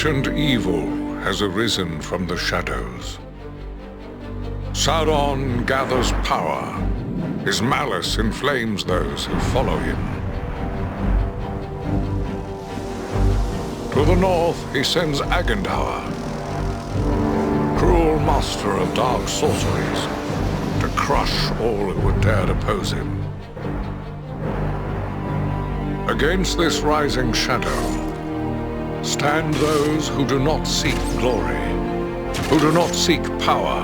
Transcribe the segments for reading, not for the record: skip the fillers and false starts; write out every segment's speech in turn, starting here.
ancient evil has arisen from the shadows. Sauron gathers power. His malice inflames those who follow him. To the north, he sends Agandaur, cruel master of dark sorceries, to crush all who would dare oppose him. Against this rising shadow stand those who do not seek glory, who do not seek power.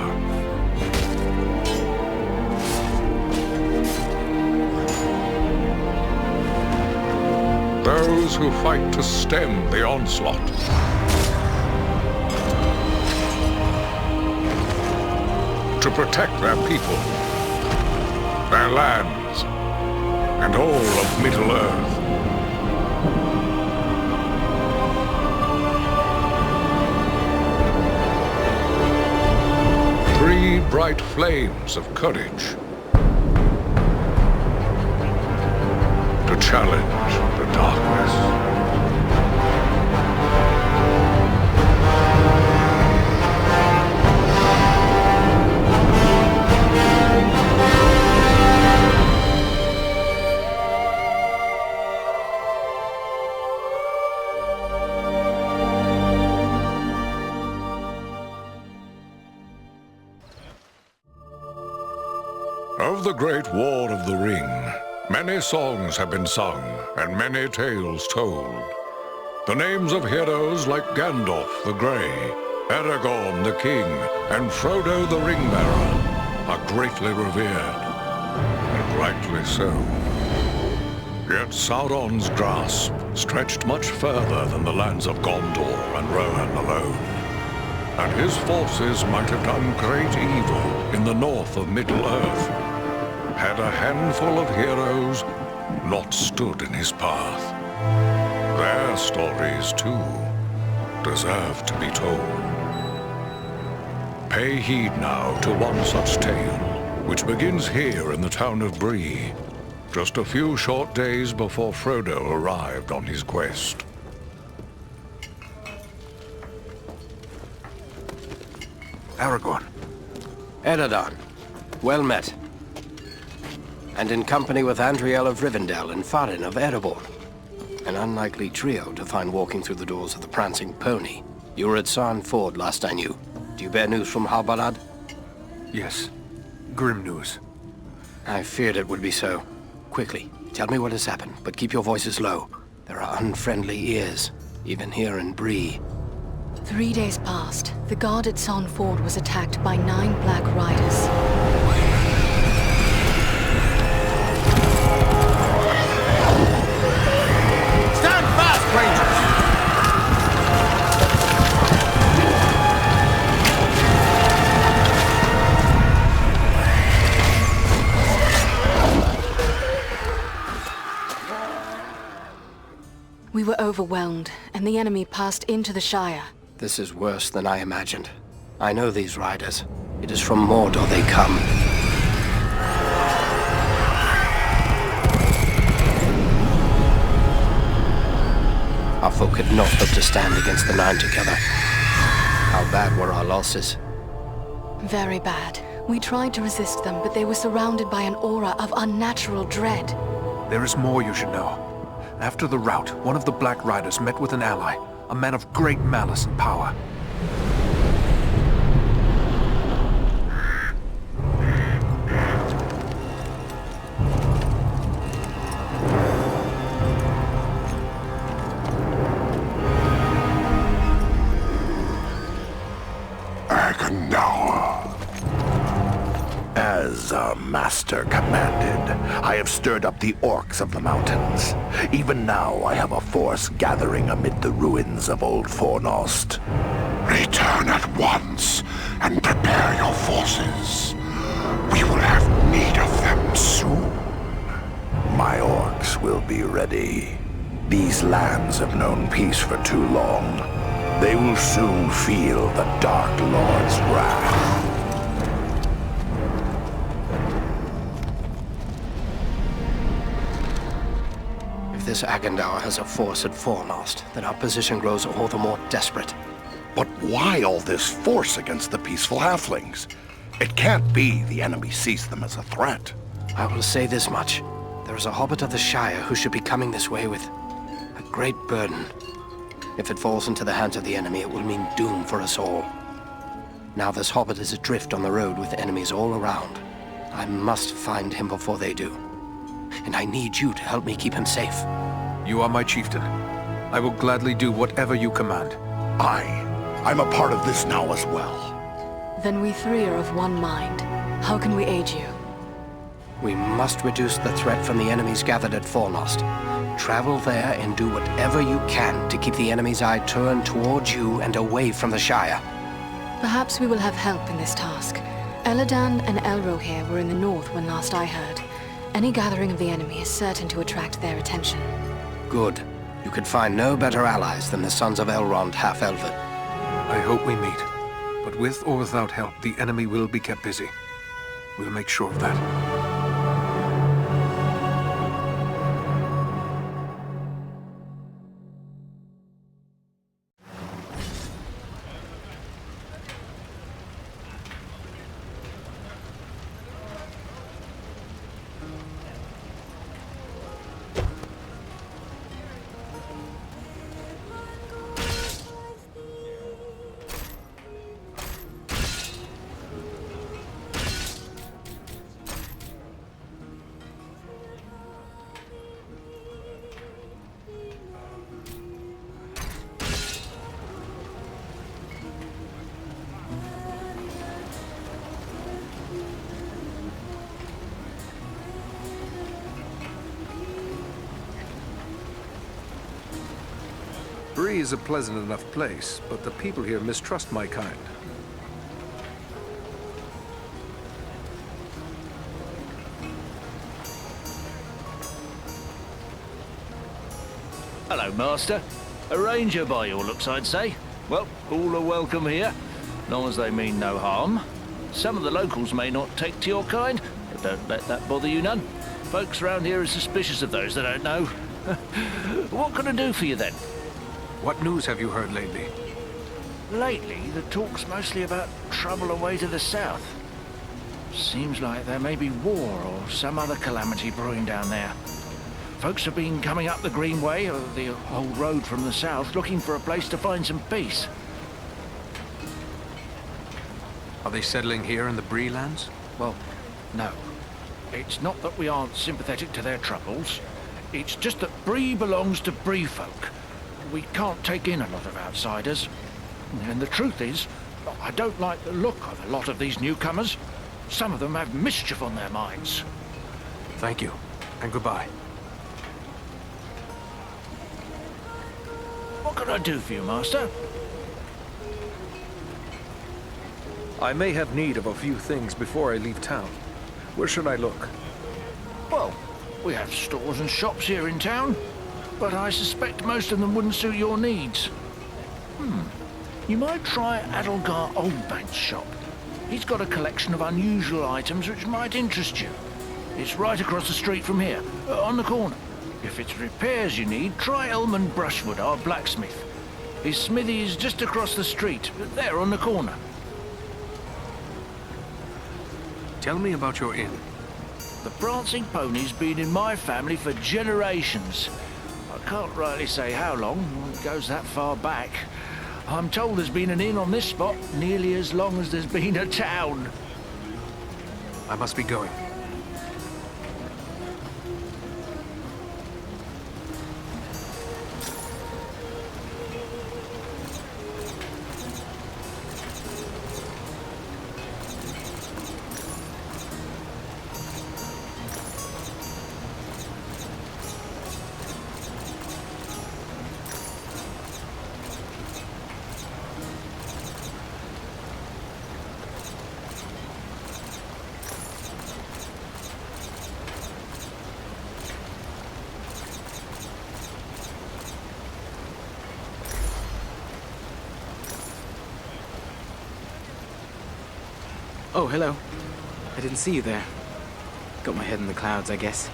Those who fight to stem the onslaught. To protect their people, their lands, and all of Middle-earth. Three bright flames of courage to challenge the darkness. Of the Great War of the Ring, many songs have been sung and many tales told. The names of heroes like Gandalf the Grey, Aragorn the King, and Frodo the Ring-Bearer are greatly revered, and rightly so. Yet Sauron's grasp stretched much further than the lands of Gondor and Rohan alone, and his forces might have done great evil in the north of Middle-earth, had a handful of heroes not stood in his path. Their stories, too, deserve to be told. Pay heed now to one such tale, which begins here in the town of Bree, just a few short days before Frodo arrived on his quest. Aragorn. Eredon, well met. And in company with Andriel of Rivendell and Farin of Erebor. An unlikely trio to find walking through the doors of the Prancing Pony. You were at Sarn Ford last I knew. Do you bear news from Halbarad? Yes. Grim news. I feared it would be so. Quickly, tell me what has happened, but keep your voices low. There are unfriendly ears, even here in Bree. 3 days passed. The guard at Sarn Ford was attacked by 9 Black Riders. We were overwhelmed, and the enemy passed into the Shire. This is worse than I imagined. I know these riders. It is from Mordor they come. Our folk could not hope to stand against the 9 together. How bad were our losses? Very bad. We tried to resist them, but they were surrounded by an aura of unnatural dread. There is more you should know. After the rout, one of the Black Riders met with an ally, a man of great malice and power. As our master commanded, I have stirred up the orcs of the mountains. Even now I have a force gathering amid the ruins of Old Fornost. Return at once and prepare your forces. We will have need of them soon. My orcs will be ready. These lands have known peace for too long. They will soon feel the Dark Lord's wrath. If this Agandauer has a force at foremost, then our position grows all the more desperate. But why all this force against the peaceful halflings? It can't be the enemy sees them as a threat. I will say this much. There is a hobbit of the Shire who should be coming this way with a great burden. If it falls into the hands of the enemy, it will mean doom for us all. Now this hobbit is adrift on the road with enemies all around. I must find him before they do. And I need you to help me keep him safe. You are my chieftain. I will gladly do whatever you command. I'm a part of this now as well. Then we three are of one mind. How can we aid you? We must reduce the threat from the enemies gathered at Fornost. Travel there and do whatever you can to keep the enemy's eye turned towards you and away from the Shire. Perhaps we will have help in this task. Eladan and Elrohir were in the north when last I heard. Any gathering of the enemy is certain to attract their attention. Good. You could find no better allies than the sons of Elrond half-elven. I hope we meet. But with or without help, the enemy will be kept busy. We'll make sure of that. Bree is a pleasant enough place, but the people here mistrust my kind. Hello, Master. A ranger by your looks, I'd say. Well, all are welcome here, long as they mean no harm. Some of the locals may not take to your kind, but don't let that bother you none. Folks round here are suspicious of those they don't know. What can I do for you, then? What news have you heard lately? Lately, the talk's mostly about trouble away to the south. Seems like there may be war or some other calamity brewing down there. Folks have been coming up the Greenway, or the old road from the south, looking for a place to find some peace. Are they settling here in the Bree lands? Well, no. It's not that we aren't sympathetic to their troubles. It's just that Bree belongs to Bree folk. We can't take in a lot of outsiders. And the truth is, I don't like the look of a lot of these newcomers. Some of them have mischief on their minds. Thank you, and goodbye. What can I do for you, Master? I may have need of a few things before I leave town. Where should I look? Well, we have stores and shops here in town, but I suspect most of them wouldn't suit your needs. You might try Adelgar Oldbank's shop. He's got a collection of unusual items which might interest you. It's right across the street from here, on the corner. If it's repairs you need, try Elman Brushwood, our blacksmith. His smithy is just across the street, there on the corner. Tell me about your inn. The Prancing Pony's been in my family for generations. I can't rightly say how long, it goes that far back. I'm told there's been an inn on this spot nearly as long as there's been a town. I must be going. Oh, hello. I didn't see you there. Got my head in the clouds, I guess.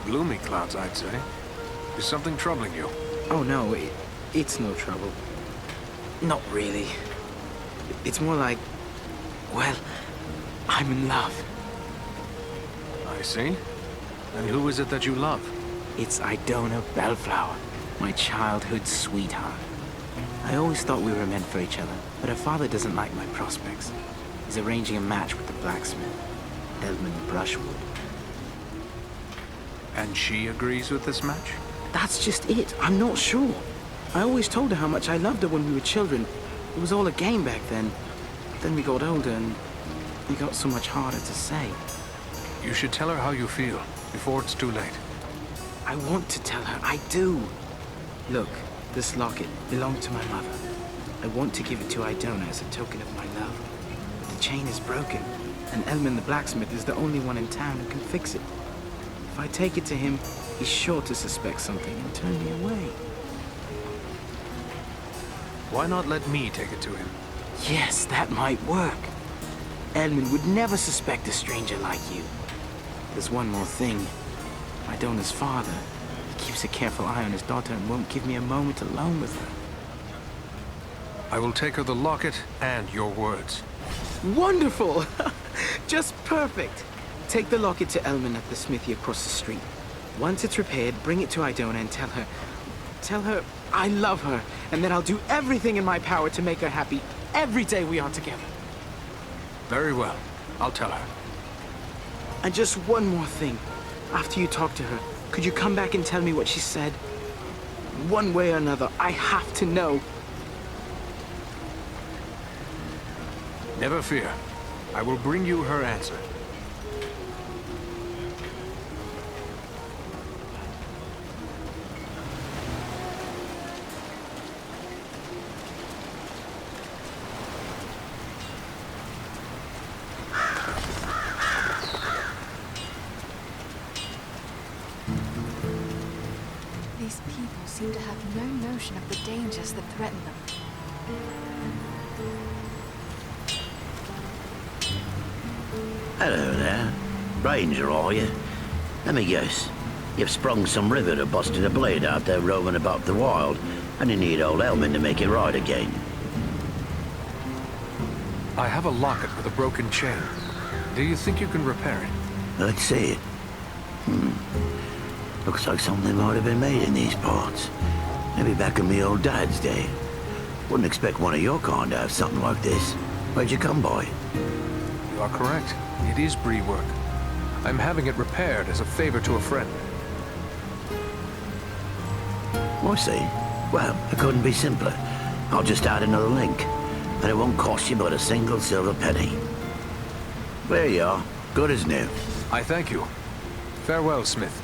Gloomy clouds, I'd say. Is something troubling you? Oh no, it's no trouble. Not really. It's more like, well, I'm in love. I see. And who is it that you love? It's Idona Bellflower, my childhood sweetheart. I always thought we were meant for each other, but her father doesn't like my prospects. He's arranging a match with the blacksmith, Edmund Brushwood. And she agrees with this match? That's just it. I'm not sure. I always told her how much I loved her when we were children. It was all a game back then. Then we got older and it got so much harder to say. You should tell her how you feel, before it's too late. I want to tell her. I do. Look, this locket belonged to my mother. I want to give it to Idona as a token of my love. But the chain is broken, and Elman the blacksmith is the only one in town who can fix it. If I take it to him, he's sure to suspect something and turn me away. Why not let me take it to him? Yes, that might work. Edmund would never suspect a stranger like you. There's one more thing. Idona's father, he keeps a careful eye on his daughter and won't give me a moment alone with her. I will take her the locket and your words. Wonderful! Just perfect. Take the locket to Elman at the smithy across the street. Once it's repaired, bring it to Idona and tell her I love her, and that I'll do everything in my power to make her happy every day we are together. Very well. I'll tell her. And just one more thing. After you talk to her, could you come back and tell me what she said? One way or another, I have to know. Never fear. I will bring you her answer. These people seem to have no notion of the dangers that threaten them. Hello there. Ranger, are you? Let me guess. You've sprung some rivet or busted a blade out there roaming about the wild, and you need old Elman to make it right again. I have a locket with a broken chain. Do you think you can repair it? Let's see it. Looks like something might have been made in these parts. Maybe back in me old dad's day. Wouldn't expect one of your kind to have something like this. Where'd you come by? You are correct. It is Bree work. I'm having it repaired as a favor to a friend. I see. Well, it couldn't be simpler. I'll just add another link. And it won't cost you but a single silver penny. There you are. Good as new. I thank you. Farewell, Smith.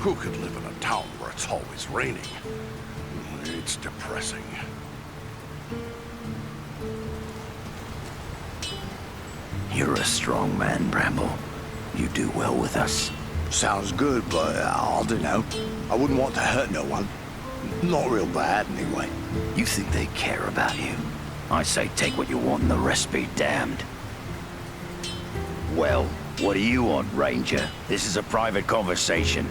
Who could live in a town where it's always raining? It's depressing. You're a strong man, Bramble. You do well with us. Sounds good, but I don't know. I wouldn't want to hurt no one. Not real bad, anyway. You think they care about you? I say take what you want and the rest be damned. Well, what do you want, Ranger? This is a private conversation.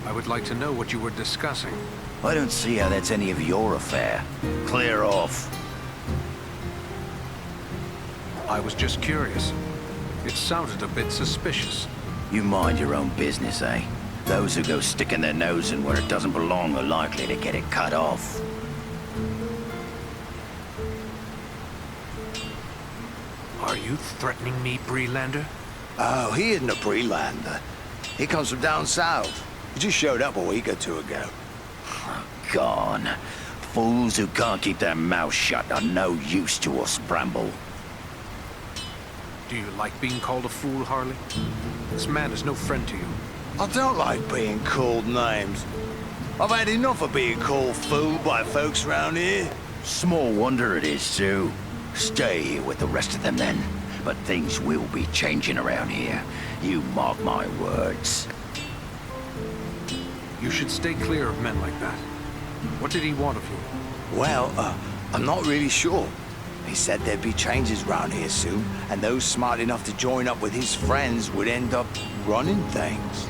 I would like to know what you were discussing. I don't see how that's any of your affair. Clear off. I was just curious. It sounded a bit suspicious. You mind your own business, eh? Those who go sticking their nose in where it doesn't belong are likely to get it cut off. Are you threatening me, Breelander? Oh, he isn't a Breelander. He comes from down south. He just showed up a week or two ago. Gone. Fools who can't keep their mouths shut are no use to us, Bramble. Do you like being called a fool, Harley? This man is no friend to you. I don't like being called names. I've had enough of being called fool by folks around here. Small wonder it is, too. Stay here with the rest of them, then. but things will be changing around here. You mark my words. You should stay clear of men like that. What did he want of you? Well, I'm not really sure. He said there'd be changes around here soon, and those smart enough to join up with his friends would end up running things.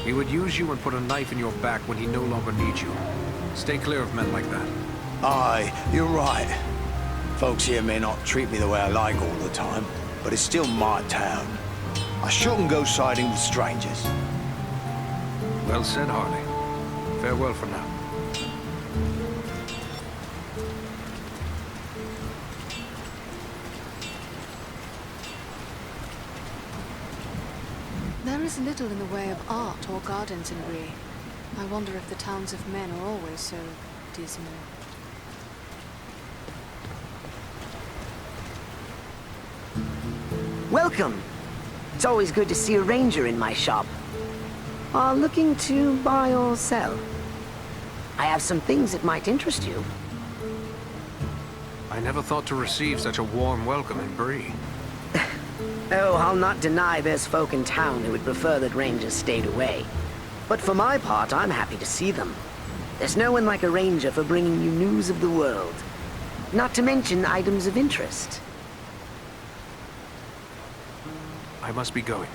He would use you and put a knife in your back when he no longer needs you. Stay clear of men like that. Aye, you're right. Folks here may not treat me the way I like all the time, but it's still my town. I shouldn't go siding with strangers. Well said, Harley. Farewell for now. There is little in the way of art or gardens in Bree. I wonder if the towns of men are always so dismal. Welcome. It's always good to see a ranger in my shop. Looking to buy or sell? I have some things that might interest you. I never thought to receive such a warm welcome in Bree. Oh, I'll not deny there's folk in town who would prefer that rangers stayed away. But for my part, I'm happy to see them. There's no one like a ranger for bringing you news of the world. Not to mention items of interest. I must be going.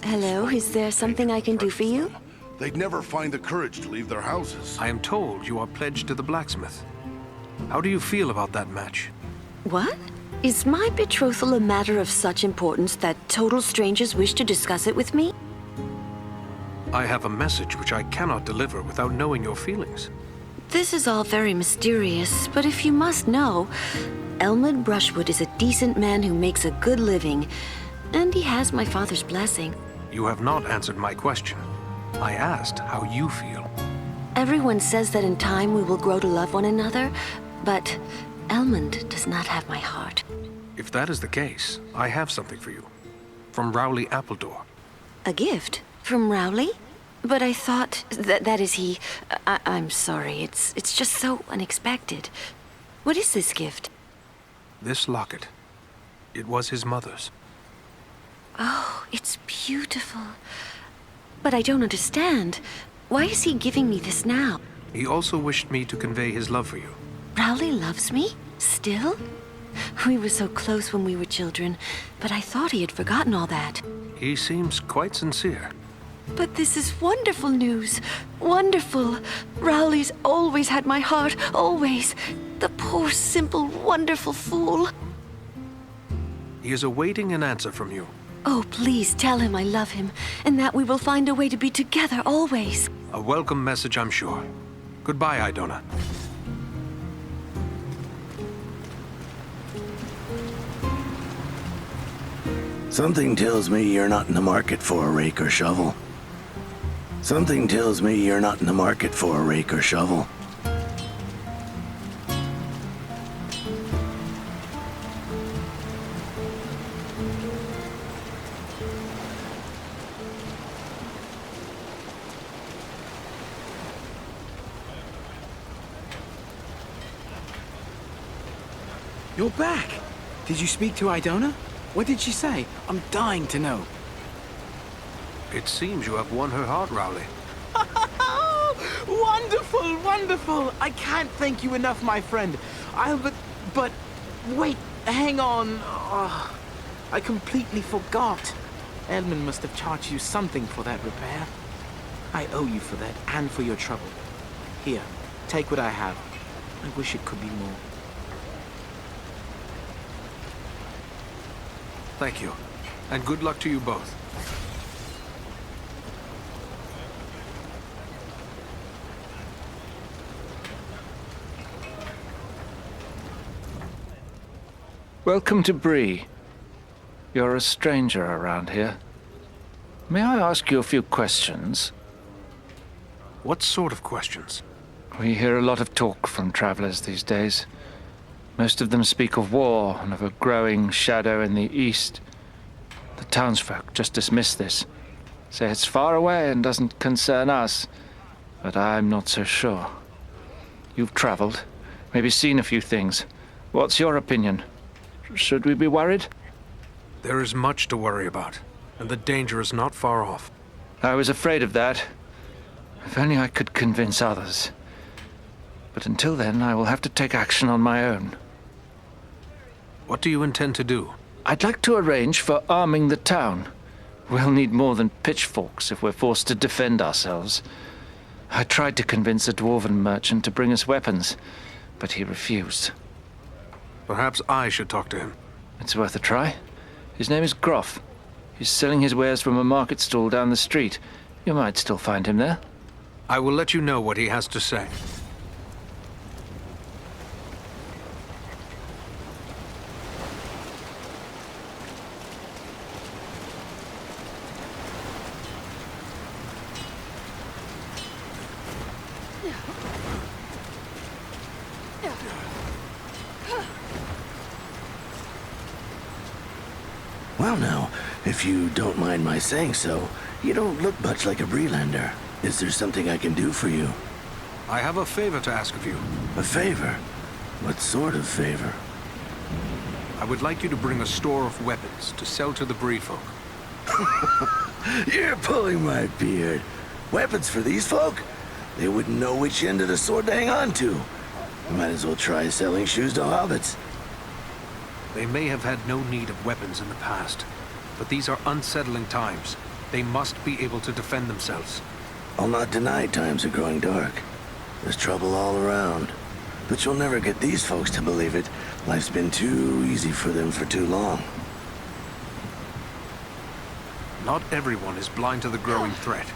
Hello, is there something I can do for you? They'd never find the courage to leave their houses. I am told you are pledged to the blacksmith. How do you feel about that match? What? Is my betrothal a matter of such importance that total strangers wish to discuss it with me? I have a message which I cannot deliver without knowing your feelings. This is all very mysterious, but if you must know, Elmwood Brushwood is a decent man who makes a good living, and he has my father's blessing. You have not answered my question. I asked how you feel. Everyone says that in time we will grow to love one another, but Elmond does not have my heart. If that is the case, I have something for you. From Rowley Appledore. A gift? From Rowley? But I thought that is he. I'm sorry, it's just so unexpected. What is this gift? This locket. It was his mother's. Oh, it's beautiful. But I don't understand. Why is he giving me this now? He also wished me to convey his love for you. Rowley loves me? Still? We were so close when we were children, but I thought he had forgotten all that. He seems quite sincere. But this is wonderful news. Wonderful. Rowley's always had my heart, always. The poor, simple, wonderful fool. He is awaiting an answer from you. Oh, please tell him I love him, and that we will find a way to be together always. A welcome message, I'm sure. Goodbye, Idona. Something tells me you're not in the market for a rake or shovel. Something tells me you're not in the market for a rake or shovel. You're back! Did you speak to Idona? What did she say? I'm dying to know. It seems you have won her heart, Rowley. Wonderful, wonderful! I can't thank you enough, my friend. But wait, hang on. Oh, I completely forgot. Edmund must have charged you something for that repair. I owe you for that and for your trouble. Here, take what I have. I wish it could be more. Thank you, and good luck to you both. Welcome to Bree. You're a stranger around here. May I ask you a few questions? What sort of questions? We hear a lot of talk from travelers these days. Most of them speak of war and of a growing shadow in the east. The townsfolk just dismiss this, say it's far away and doesn't concern us, but I'm not so sure. You've traveled, maybe seen a few things. What's your opinion? Should we be worried? There is much to worry about, and the danger is not far off. I was afraid of that. If only I could convince others. But until then, I will have to take action on my own. What do you intend to do? I'd like to arrange for arming the town. We'll need more than pitchforks if we're forced to defend ourselves. I tried to convince a dwarven merchant to bring us weapons, but he refused. Perhaps I should talk to him. It's worth a try. His name is Groff. He's selling his wares from a market stall down the street. You might still find him there. I will let you know what he has to say. Well now, if you don't mind my saying so, you don't look much like a Breelander. Is there something I can do for you? I have a favor to ask of you. A favor? What sort of favor? I would like you to bring a store of weapons to sell to the breed folk. You're pulling my beard. Weapons for these folk? They wouldn't know which end of the sword to hang on to. You might as well try selling shoes to hobbits. They may have had no need of weapons in the past, but these are unsettling times. They must be able to defend themselves. I'll not deny times are growing dark. There's trouble all around. But you'll never get these folks to believe it. Life's been too easy for them for too long. Not everyone is blind to the growing threat.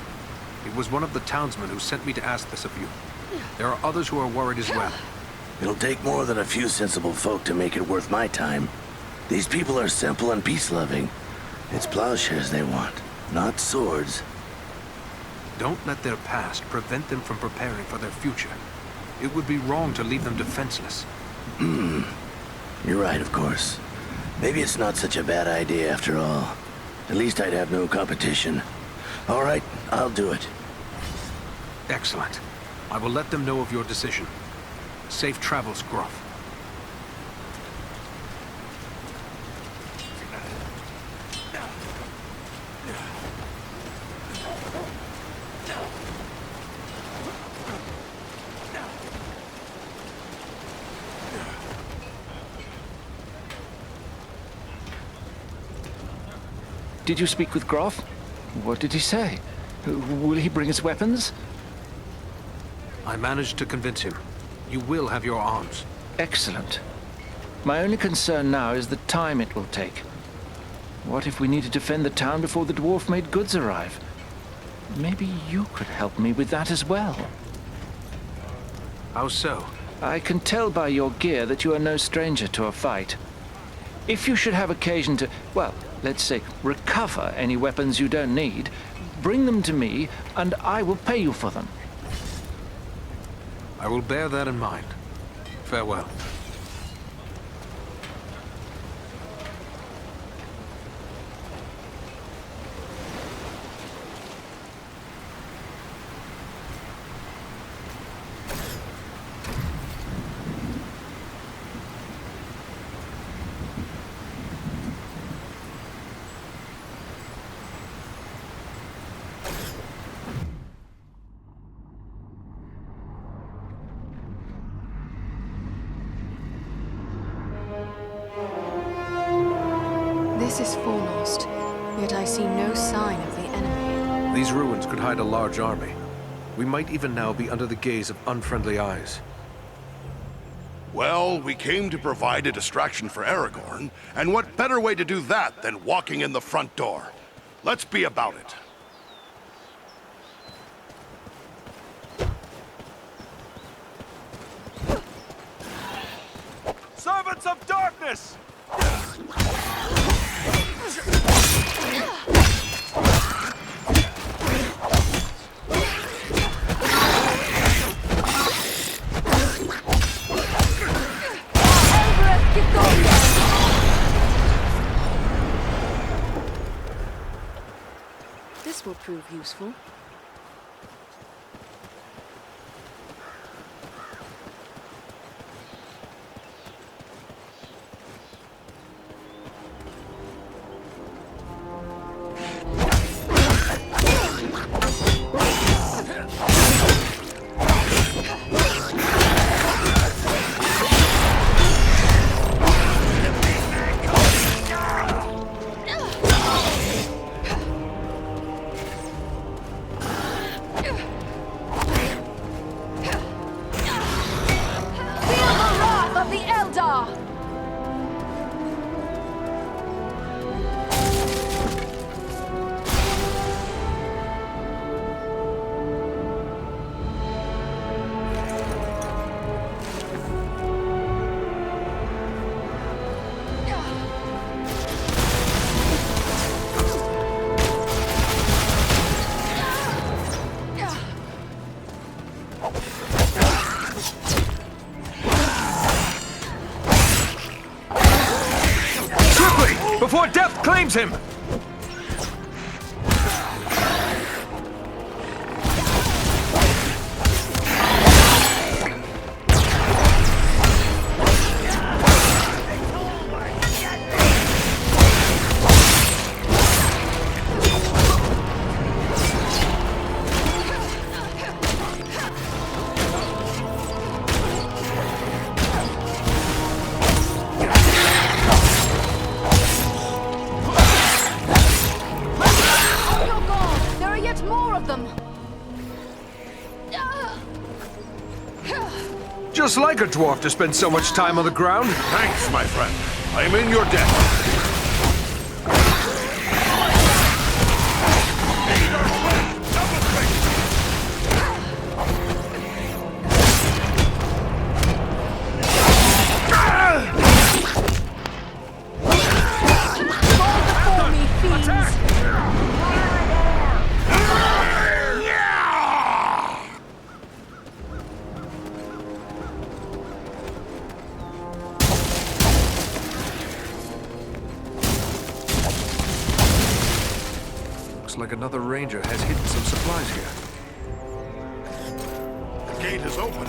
It was one of the townsmen who sent me to ask this of you. There are others who are worried as well. It'll take more than a few sensible folk to make it worth my time. These people are simple and peace-loving. It's plowshares they want, not swords. Don't let their past prevent them from preparing for their future. It would be wrong to leave them defenseless. You're right, of course. Maybe it's not such a bad idea after all. At least I'd have no competition. All right, I'll do it. Excellent. I will let them know of your decision. Safe travels, Groff. Did you speak with Groff? What did he say? Will he bring us weapons? I managed to convince him. You will have your arms. Excellent. My only concern now is the time it will take. What if we need to defend the town before the dwarf-made goods arrive? Maybe you could help me with that as well. How so? I can tell by your gear that you are no stranger to a fight. If you should have occasion to, well, let's say, recover any weapons you don't need, bring them to me, and I will pay you for them. I will bear that in mind. Farewell. This is foremost, yet I see no sign of the enemy. These ruins could hide a large army. We might even now be under the gaze of unfriendly eyes. Well, we came to provide a distraction for Aragorn, and what better way to do that than walking in the front door? Let's be about it. Servants of darkness! This will prove useful. Before death claims him! Just like a dwarf to spend so much time on the ground. Thanks, my friend. I'm in your debt. Like another ranger has hidden some supplies here. The gate is open.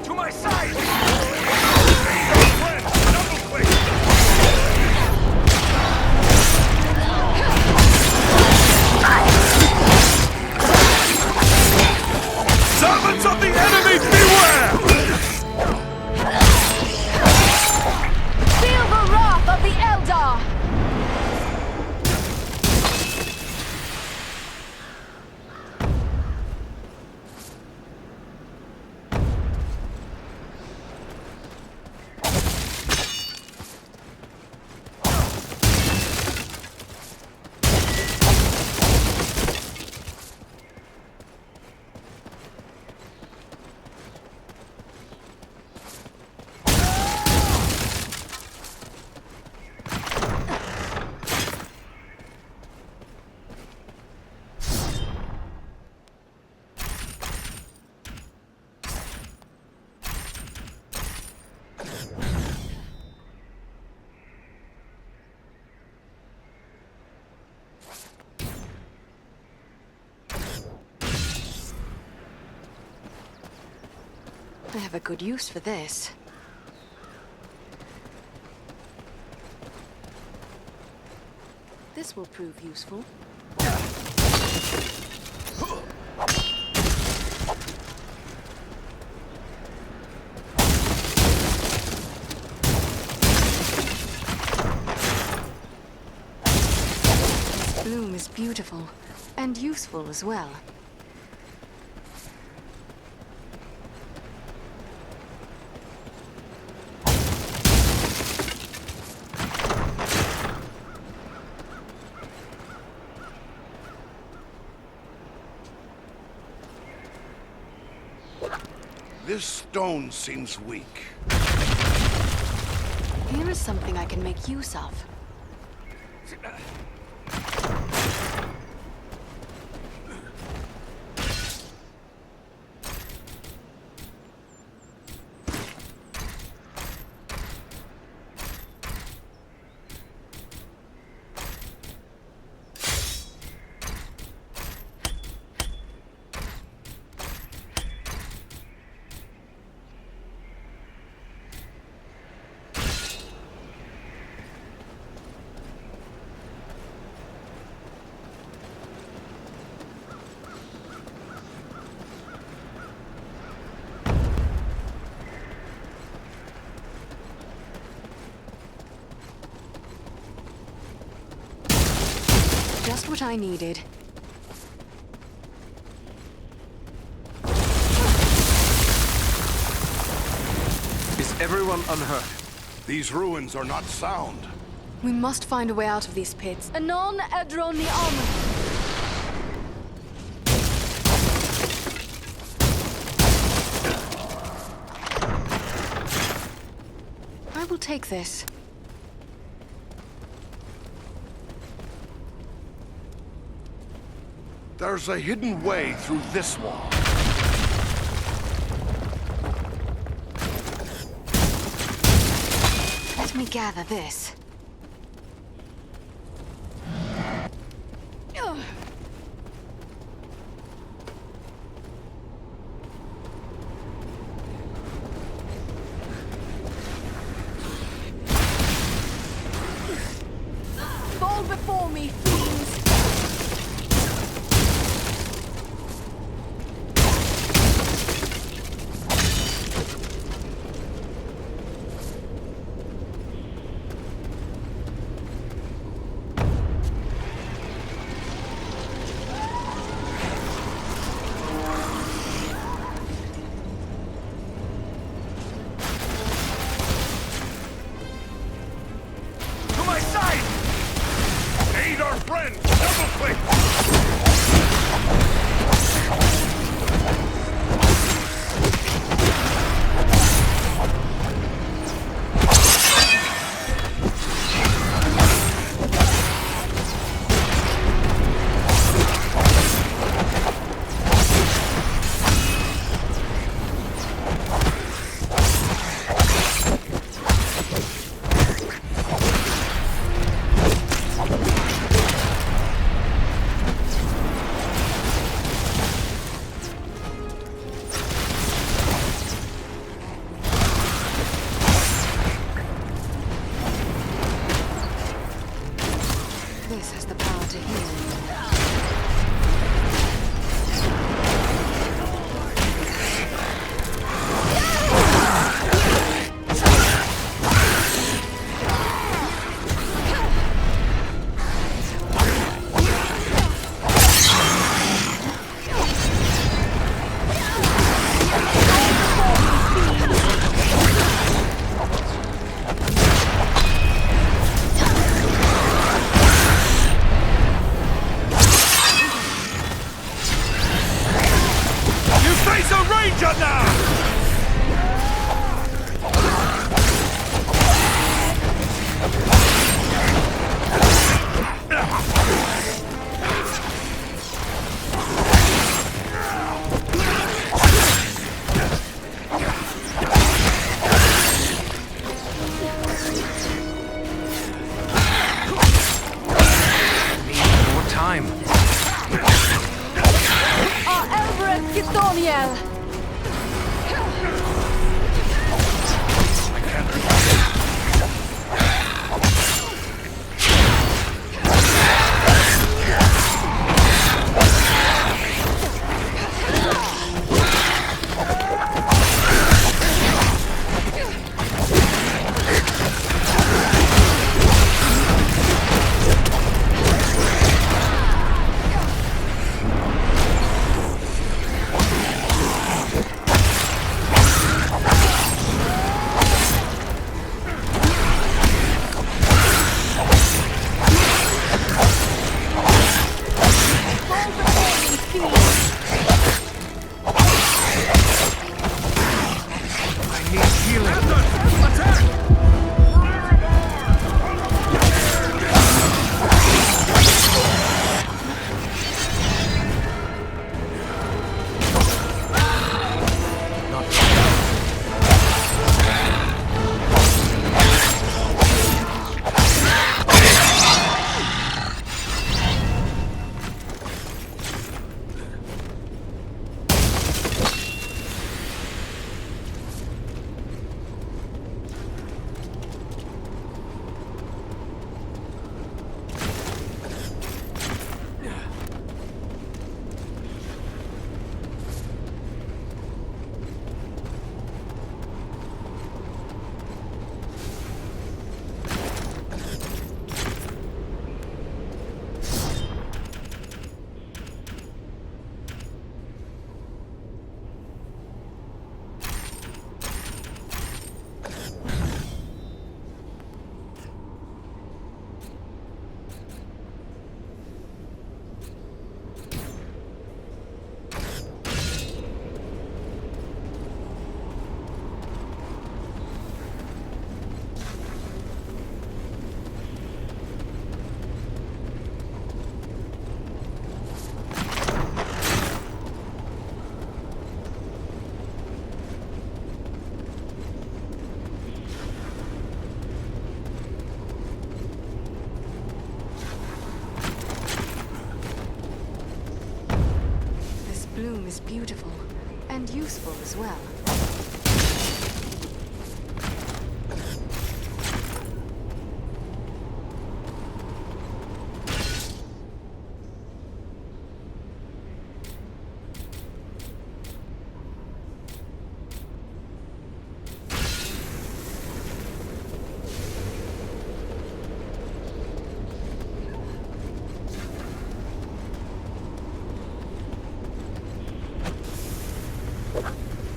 To my side! Servants of the enemy, beware! Feel the wrath of the Eldar! I have a good use for this. This will prove useful. This bloom is beautiful and useful as well. This stone seems weak. Here is something I can make use of. Just what I needed. Is everyone unhurt? These ruins are not sound. We must find a way out of these pits. Anon edron armor. I will take this. There's a hidden way through this wall. Let me gather this. Fall before me, fiends! To my side! Aid our And useful as well.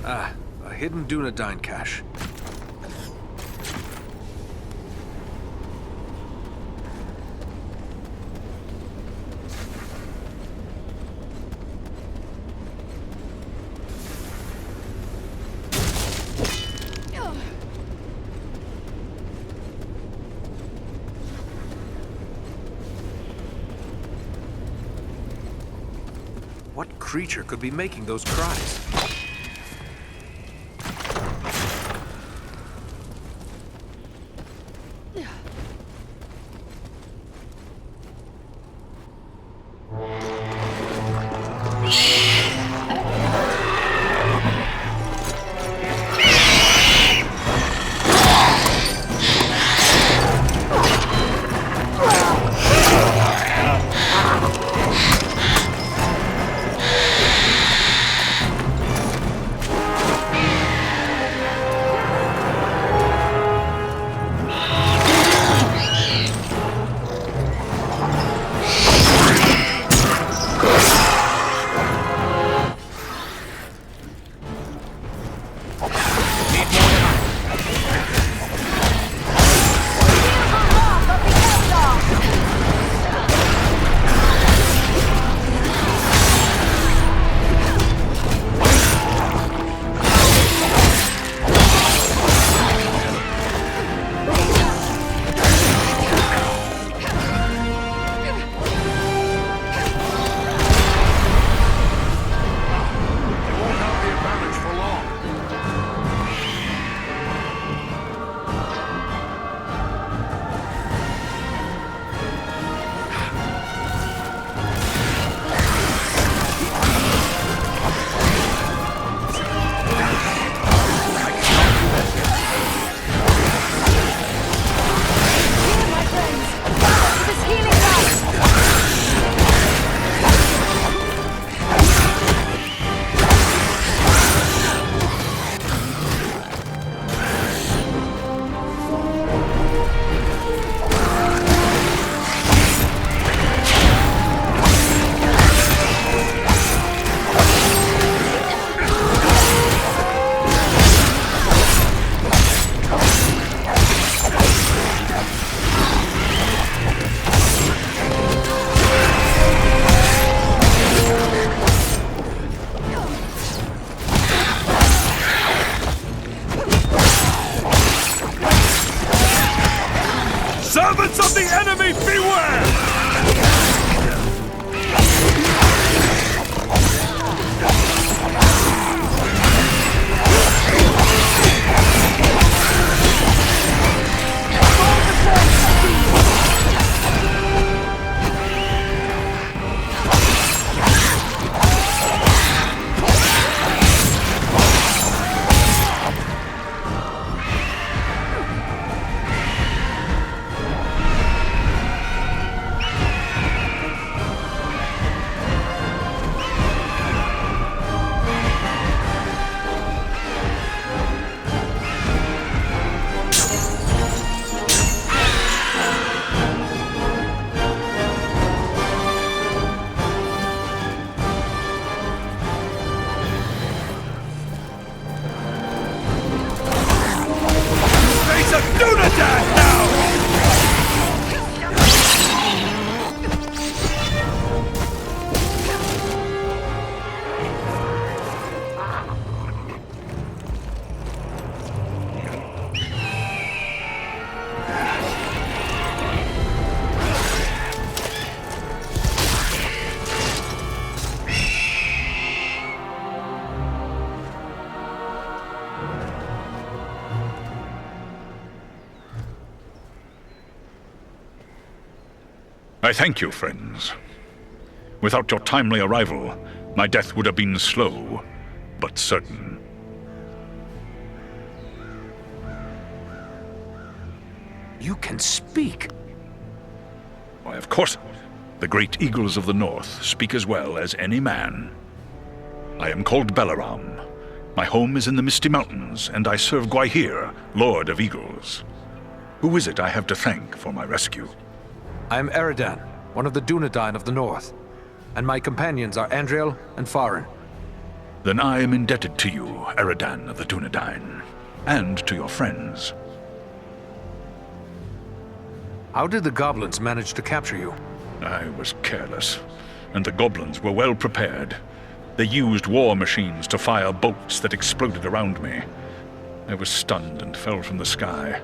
Ah, a hidden Dunedain cache. What creature could be making those cries? Servants of the enemy, beware! I thank you, friends. Without your timely arrival, my death would have been slow. but certain. You can speak. Why, of course. The great eagles of the north speak as well as any man. I am called Balaram. My home is in the Misty Mountains, and I serve Gwaihir, Lord of Eagles. Who is it I have to thank for my rescue? I am Eridan, one of the Dunedain of the north, and my companions are Andriel and Farin. Then I am indebted to you, Eridan of the Dunedain, and to your friends. How did the goblins manage to capture you? I was careless, and the goblins were well prepared. They used war machines to fire bolts that exploded around me. I was stunned and fell from the sky.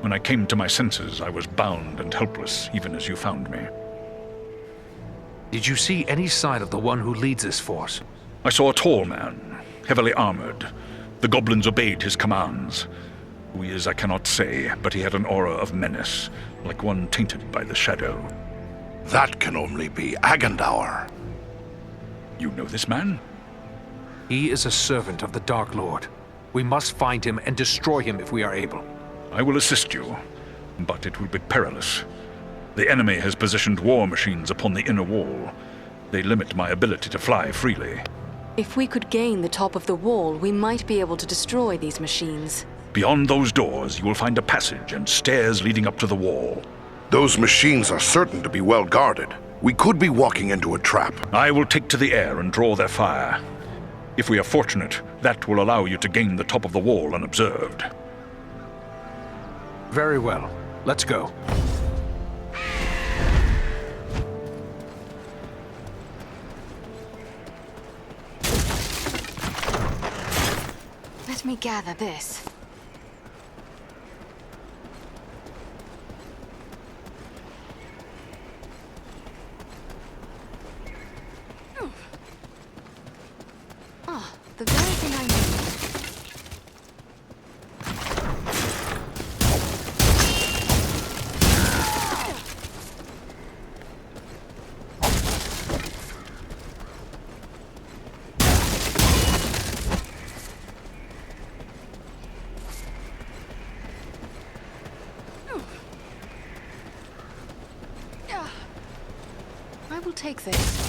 When I came to my senses, I was bound and helpless, even as you found me. Did you see any sign of the one who leads this force? I saw a tall man, heavily armored. The goblins obeyed his commands. Who he is, I cannot say, but he had an aura of menace, like one tainted by the shadow. That can only be Agandaur. You know this man? He is a servant of the Dark Lord. We must find him and destroy him if we are able. I will assist you, but it will be perilous. The enemy has positioned war machines upon the inner wall. They limit my ability to fly freely. If we could gain the top of the wall, we might be able to destroy these machines. Beyond those doors, you will find a passage and stairs leading up to the wall. Those machines are certain to be well guarded. We could be walking into a trap. I will take to the air and draw their fire. If we are fortunate, that will allow you to gain the top of the wall unobserved. Very well. Let's go. Let me gather this. Ah, the very thing I need. I will take this.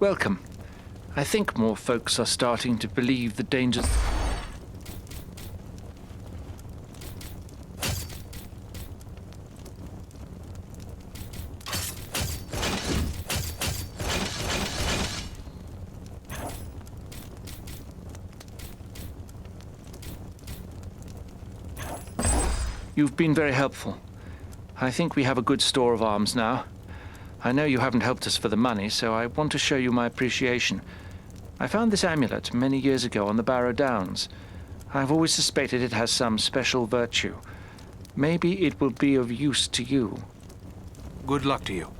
Welcome. I think more folks are starting to believe the dangers... You've been very helpful. I think we have a good store of arms now. I know you haven't helped us for the money, so I want to show you my appreciation. I found this amulet many years ago on the Barrow Downs. I've always suspected it has some special virtue. Maybe it will be of use to you. Good luck to you.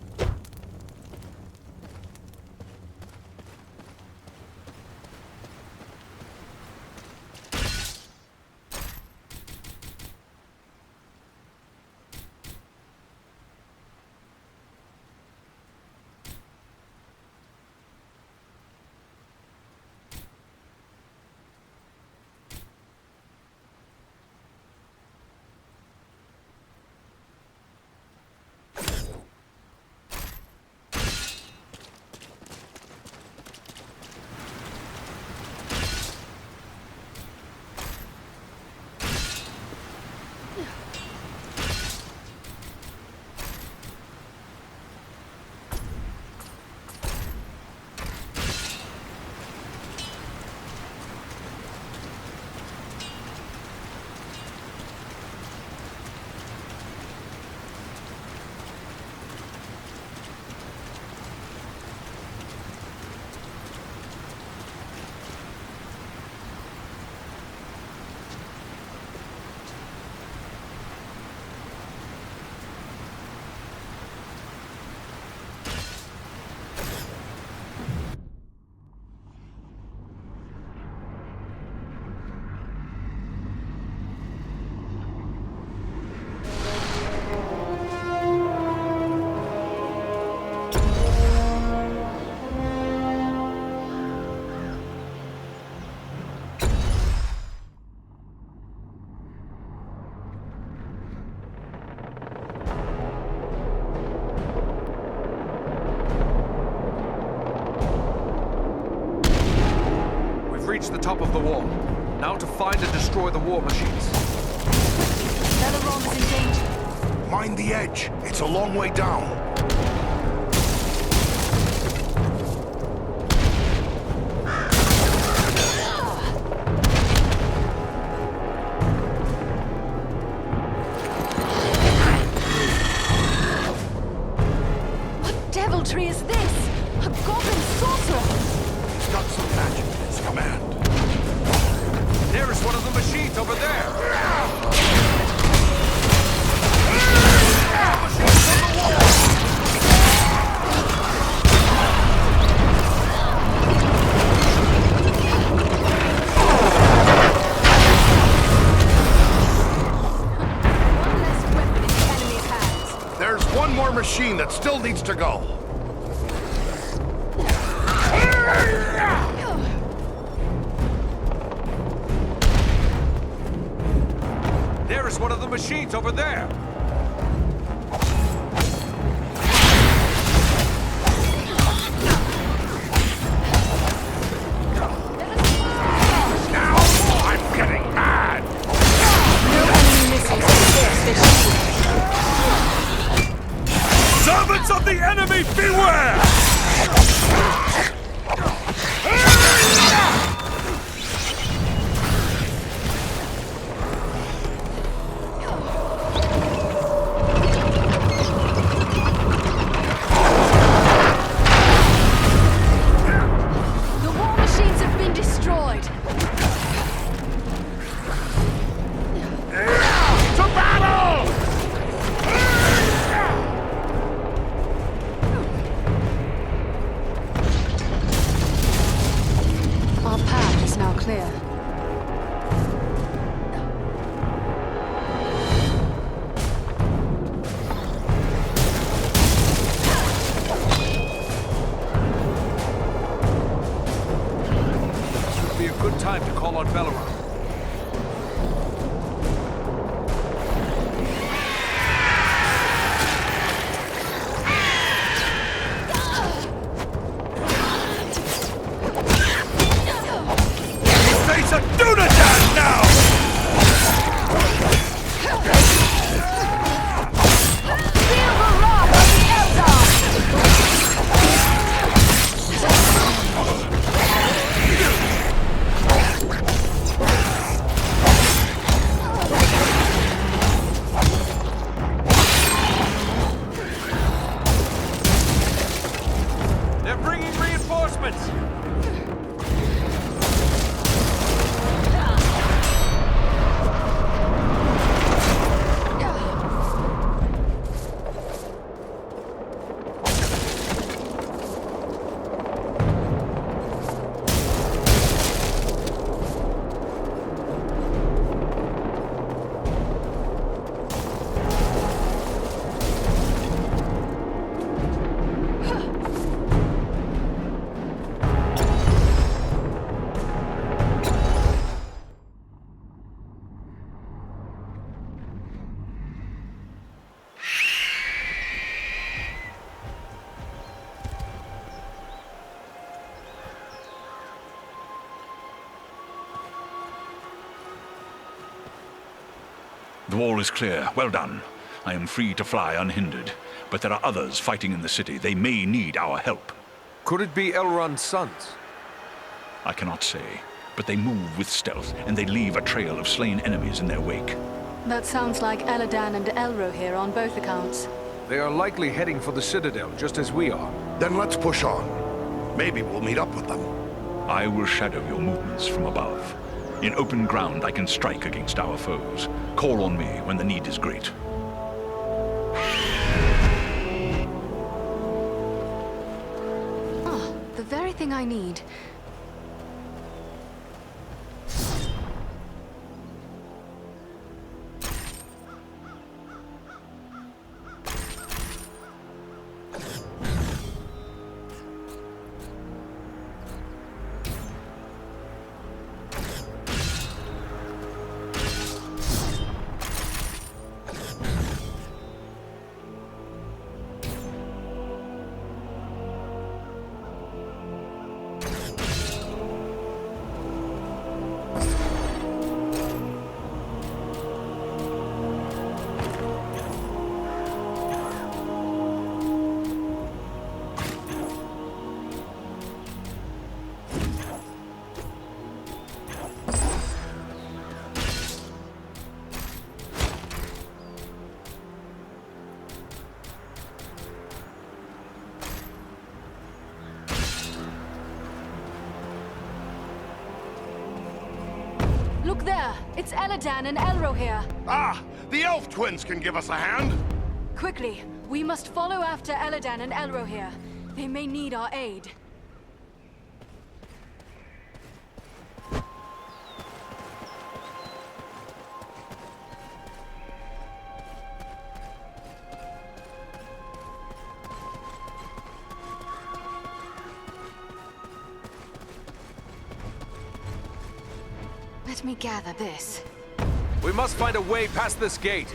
Reach the top of the wall. Now to find and destroy the war machines. Belleron is in danger. Mind the edge. It's a long way down. What deviltry is this? A goblin sorcerer! He's got some magic in his command. There is one of the machines over there! There's one more machine that still needs to go. There is one of the machines over there! Now I'm getting mad! Servants of the enemy, beware! Time to call on Belleron. reinforcements! The wall is clear. Well done. I am free to fly unhindered. But there are others fighting in the city. They may need our help. Could it be Elrond's sons? I cannot say. But they move with stealth, and they leave a trail of slain enemies in their wake. That sounds like Eladan and Elro here on both accounts. They are likely heading for the Citadel, just as we are. Then let's push on. Maybe we'll meet up with them. I will shadow your movements from above. In open ground, I can strike against our foes. Call on me when the need is great. Ah, the very thing I need. Look there! It's Eladan and Elro here! Ah! The elf twins can give us a hand! Quickly! We must follow after Eladan and Elro here. They may need our aid. Let me gather this. We must find a way past this gate.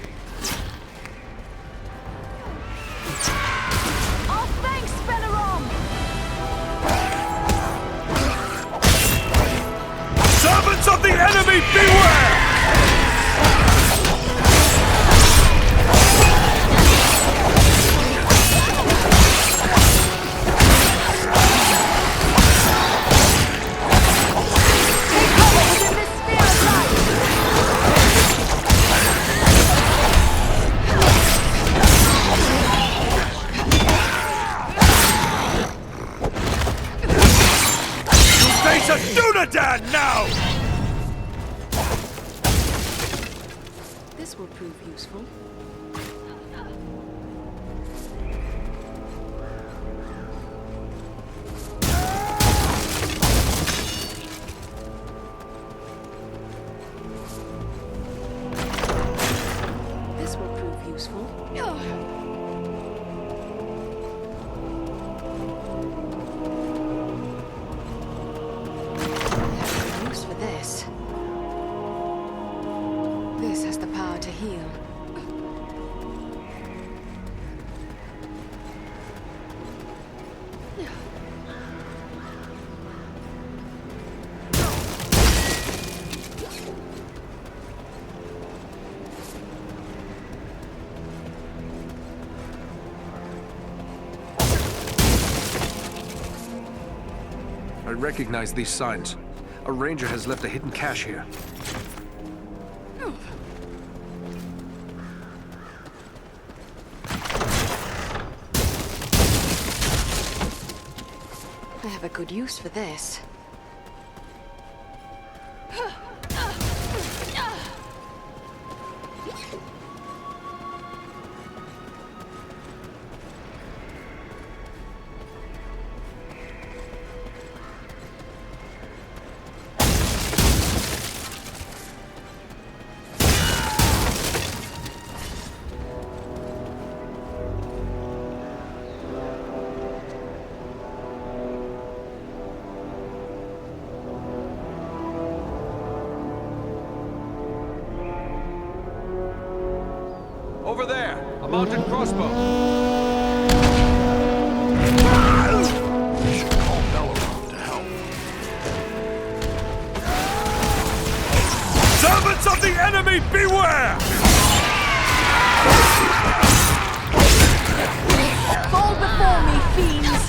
Our thanks, Bellerom! Servants of the enemy, beware! Dunadan now! This will prove useful. This will prove useful. For this. This has the power to heal. I recognize these signs. A ranger has left a hidden cache here. I have a good use for this. Over there, a mounted crossbow. We should call Belaron to help. Servants of the enemy, beware! Fall before me, fiends!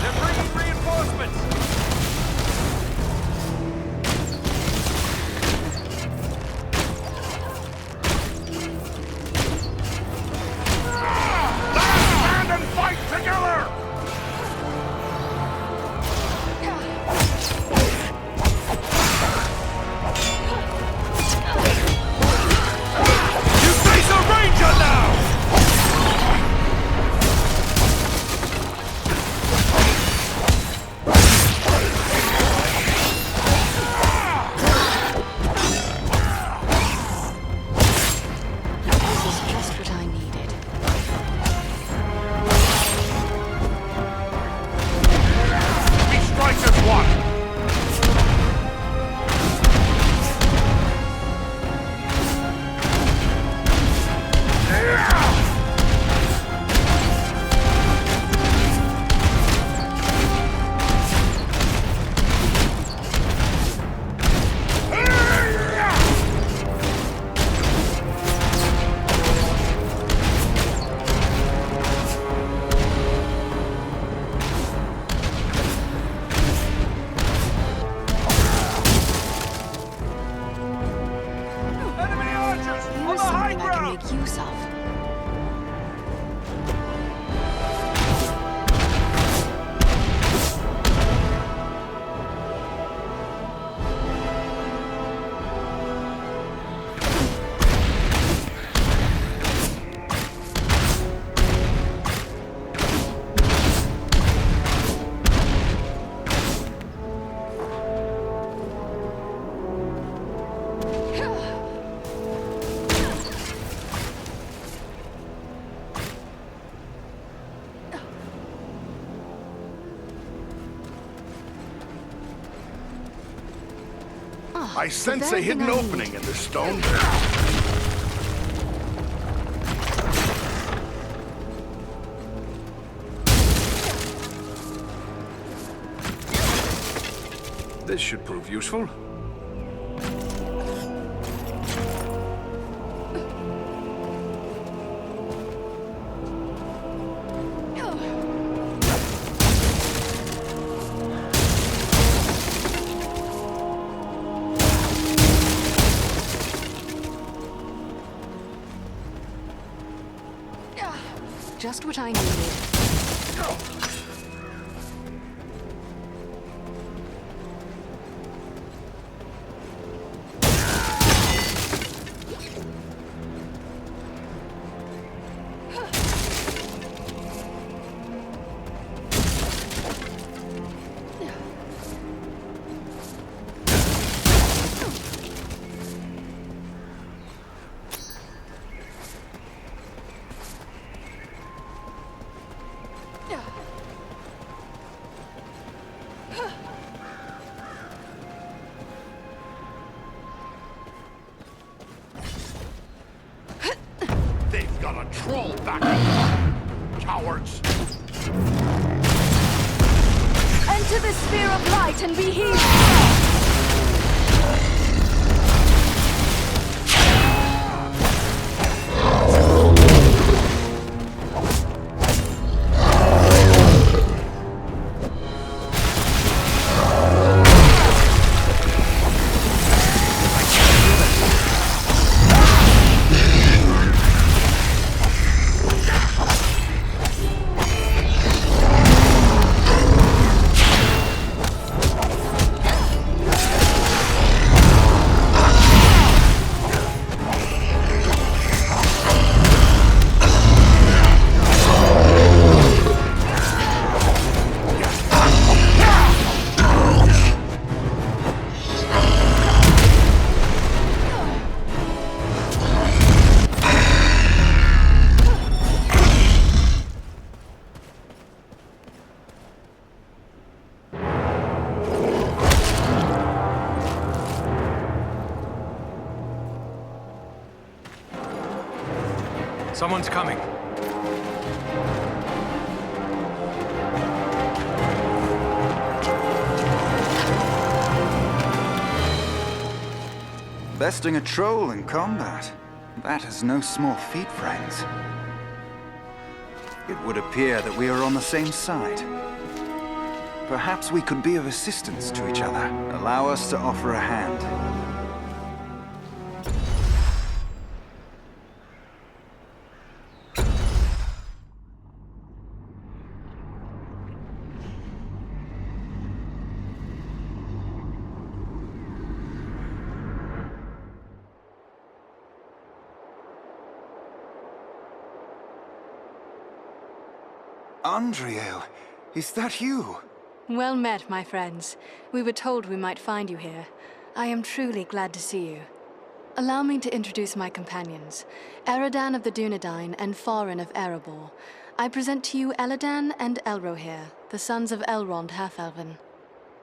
They're bringing reinforcements! Stand and fight together! You face a ranger now! This is just what I needed. We strike as one! Enemy archers! On Here's the high something I can ground! make use of. I sense a hidden opening in the stone. This should prove useful. Just what I needed. They've got a troll back. Cowards. Enter the sphere of light and be healed! Someone's coming. Besting a troll in combat. That is no small feat, friends. It would appear that we are on the same side. Perhaps we could be of assistance to each other. Allow us to offer a hand. Andriel, is that you? Well met, my friends. We were told we might find you here. I am truly glad to see you. Allow me to introduce my companions, Eridan of the Dunedain and Farin of Erebor. I present to you Eladan and Elrohir, the sons of Elrond Half-Elven.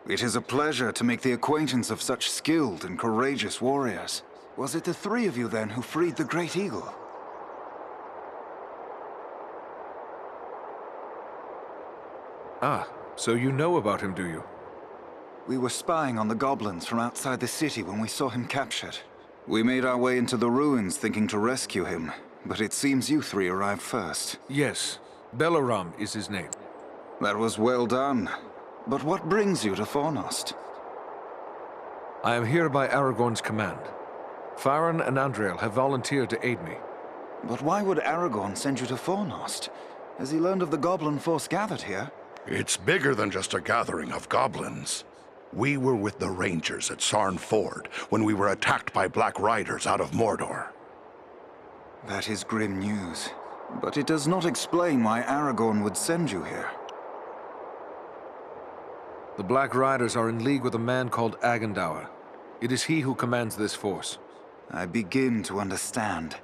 It is a pleasure to make the acquaintance of such skilled and courageous warriors. Was it the three of you then who freed the Great Eagle? Ah, so you know about him, do you? We were spying on the goblins from outside the city when we saw him captured. We made our way into the ruins thinking to rescue him, but it seems you three arrived first. Yes, Belaram is his name. That was well done. But what brings you to Fornost? I am here by Aragorn's command. Farin and Andriel have volunteered to aid me. But why would Aragorn send you to Fornost? Has he learned of the goblin force gathered here? It's bigger than just a gathering of goblins. We were with the Rangers at Sarn Ford when we were attacked by Black Riders out of Mordor. That is grim news. But it does not explain why Aragorn would send you here. The Black Riders are in league with a man called Agandaur. It is he who commands this force. I begin to understand.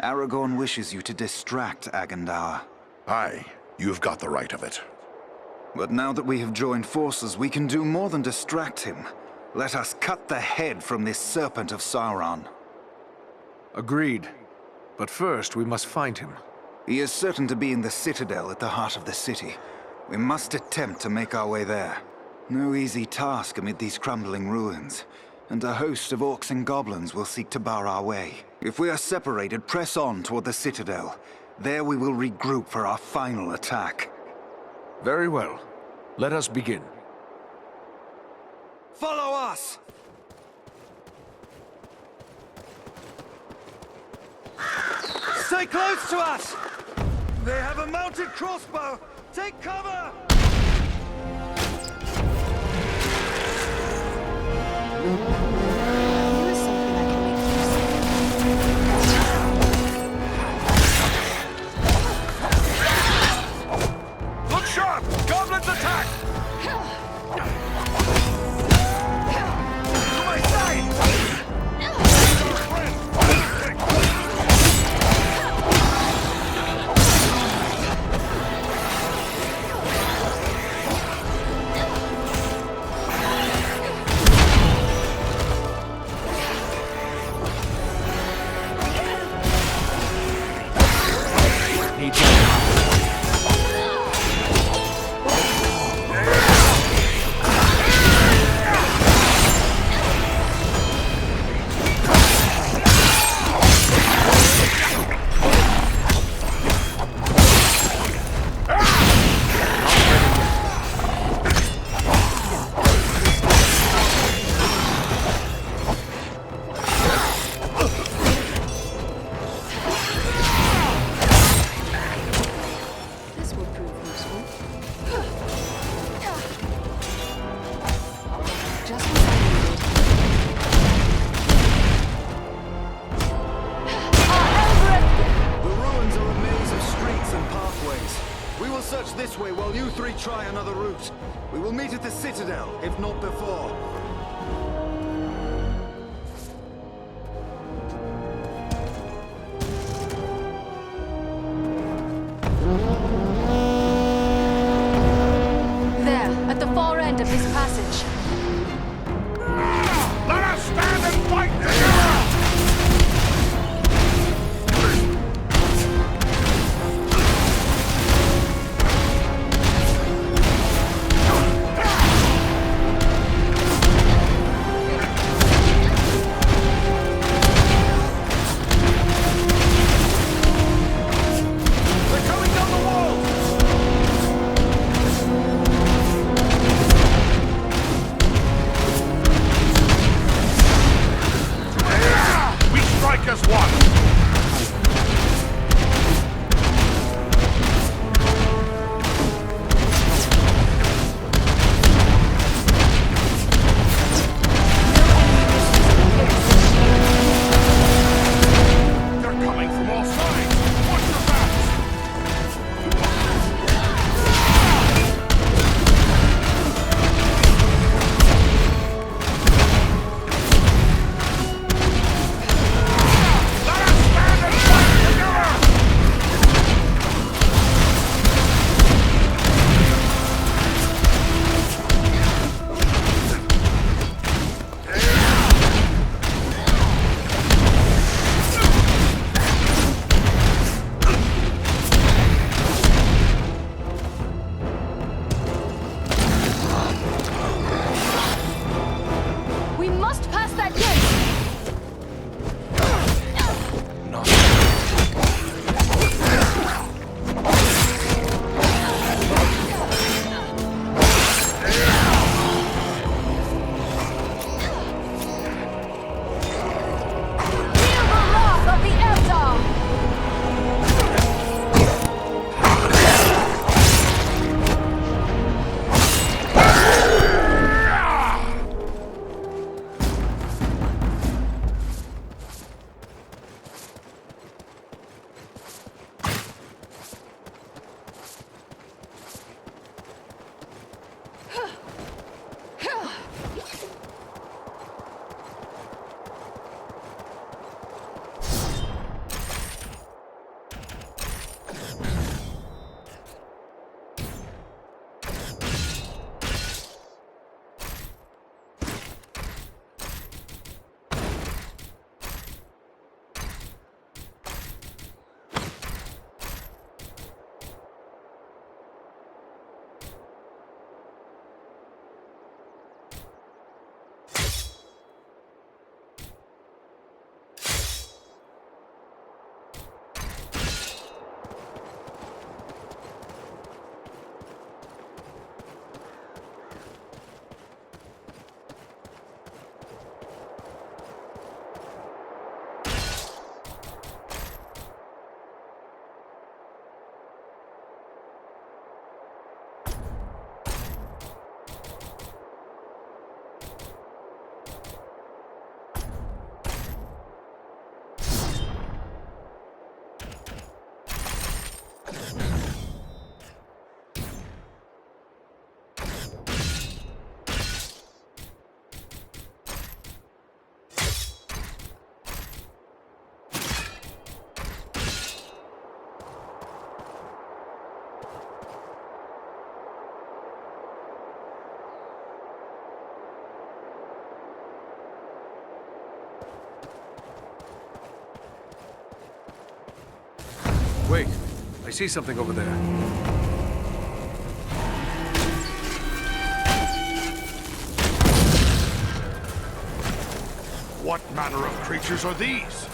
Aragorn wishes you to distract Agandaur. Aye, you've got the right of it. But now that we have joined forces, we can do more than distract him. Let us cut the head from this serpent of Sauron. Agreed. But first, we must find him. He is certain to be in the citadel at the heart of the city. We must attempt to make our way there. No easy task amid these crumbling ruins. And a host of orcs and goblins will seek to bar our way. If we are separated, press on toward the citadel. There we will regroup for our final attack. Very well. Let us begin. Follow us! Stay close to us! They have a mounted crossbow! Take cover! Look sharp! Goblins attack! To my side! This way while you three try another route. We will meet at the citadel, if not before. There, at the far end of this passage. Let us stand and fight together! Wait, I see something over there. What manner of creatures are these?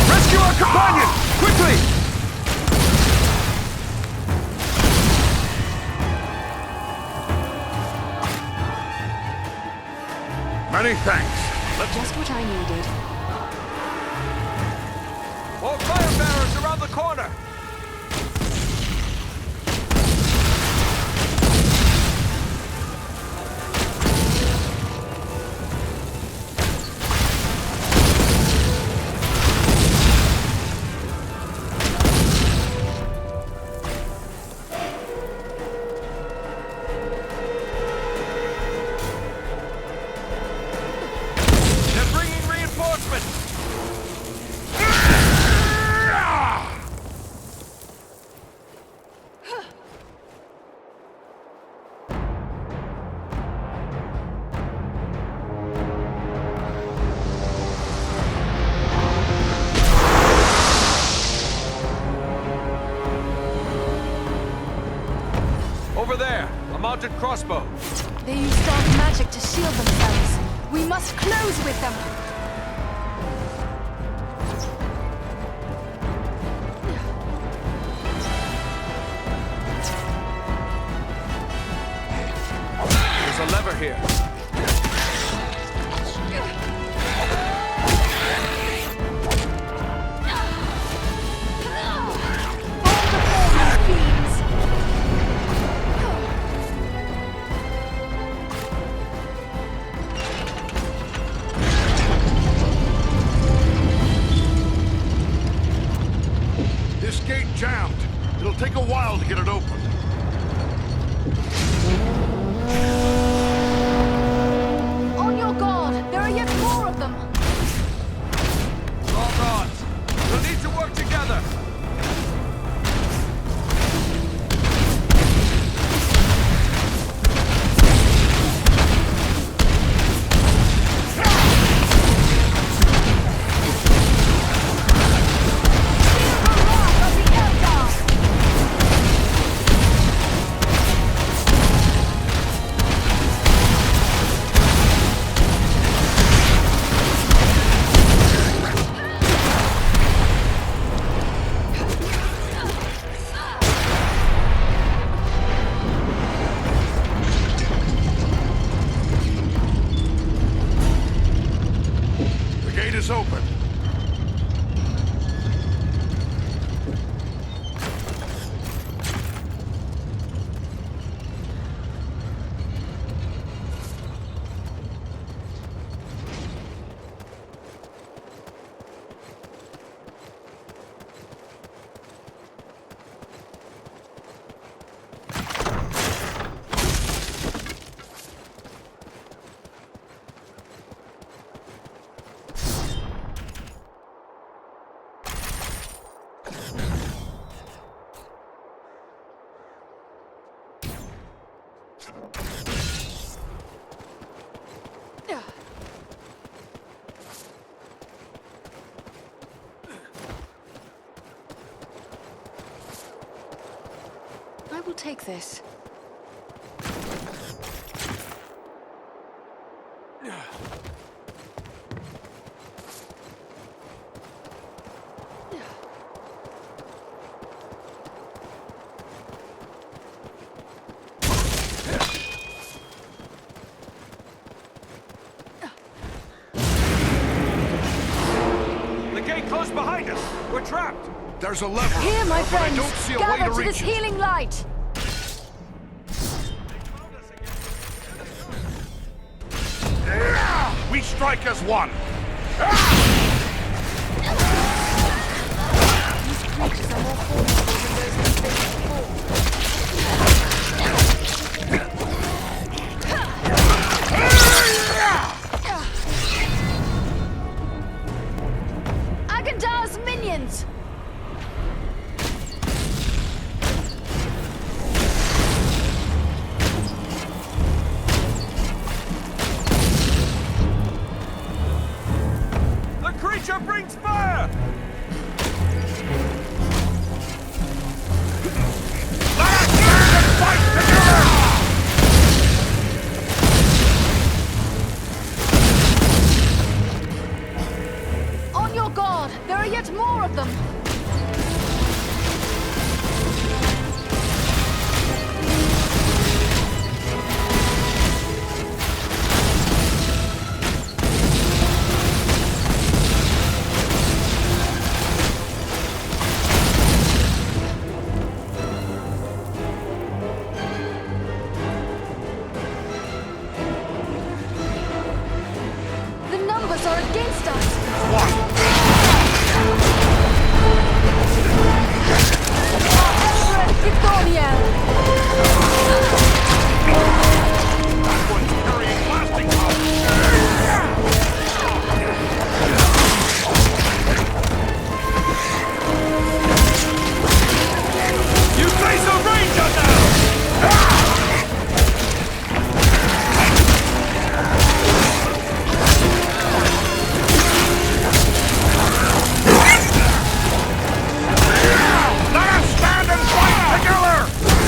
Rescue our companion! Quickly! Many thanks. Just what I needed. More fire barrels around the corner! Over there, a mounted crossbow. They use dark magic to shield themselves. We must close with them. There's a lever here. This gate jammed. It'll take a while to get it open. On your guard! There are yet more of them! All gods. We'll need to work together. The gate is open. I will take this. The gate closed behind us. We're trapped. There's a lever. Here, my but I friends! don't see a way Gather to to this reach it. healing light! We strike as one. These creatures are more formidable than those we faced before. Agandar's minions! The creature brings fire! On your guard! There are yet more of them! The numbers are against us! You face a ranger now! Let us stand and fight together!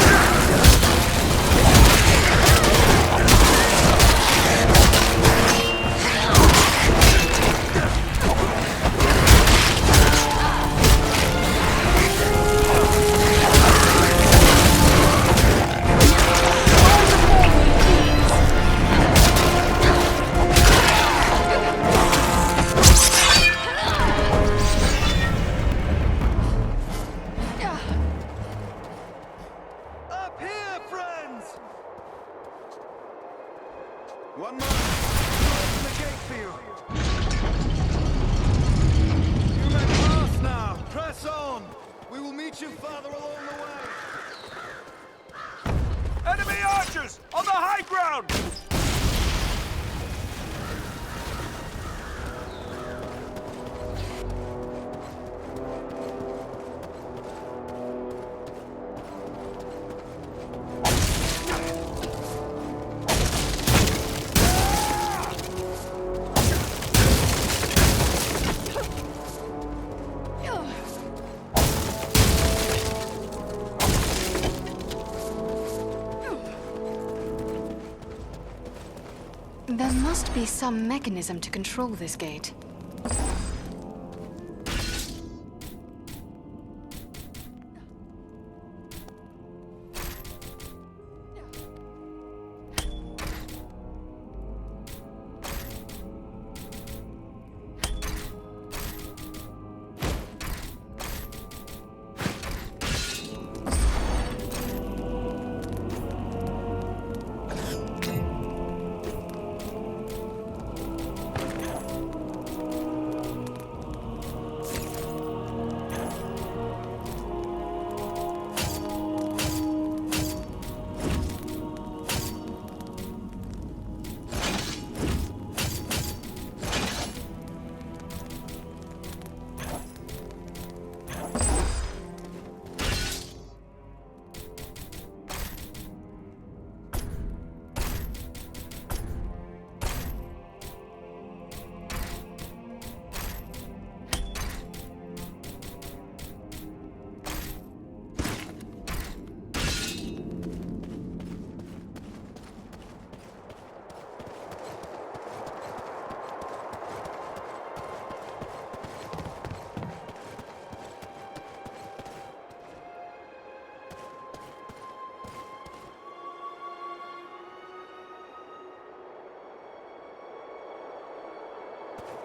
must be some mechanism to control this gate.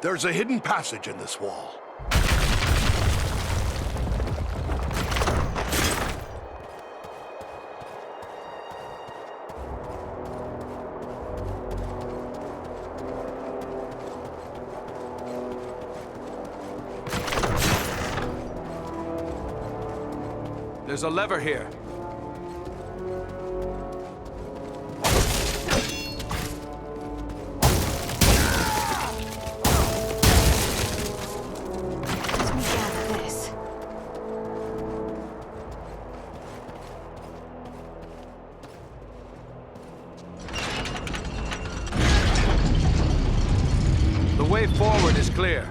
There's a hidden passage in this wall. There's a lever here. The way forward is clear.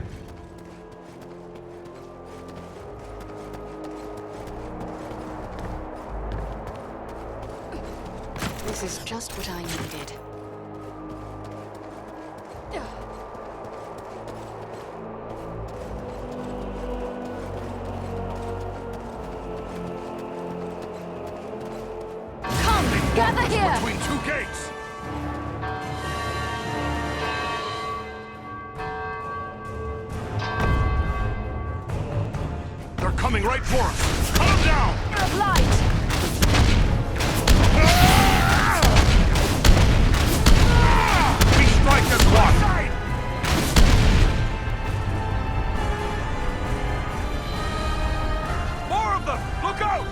This is just what I needed. Come, gather here! Between two gates! They're coming right for us! Cut them down! Of light! We strike as one! More of them! Look out!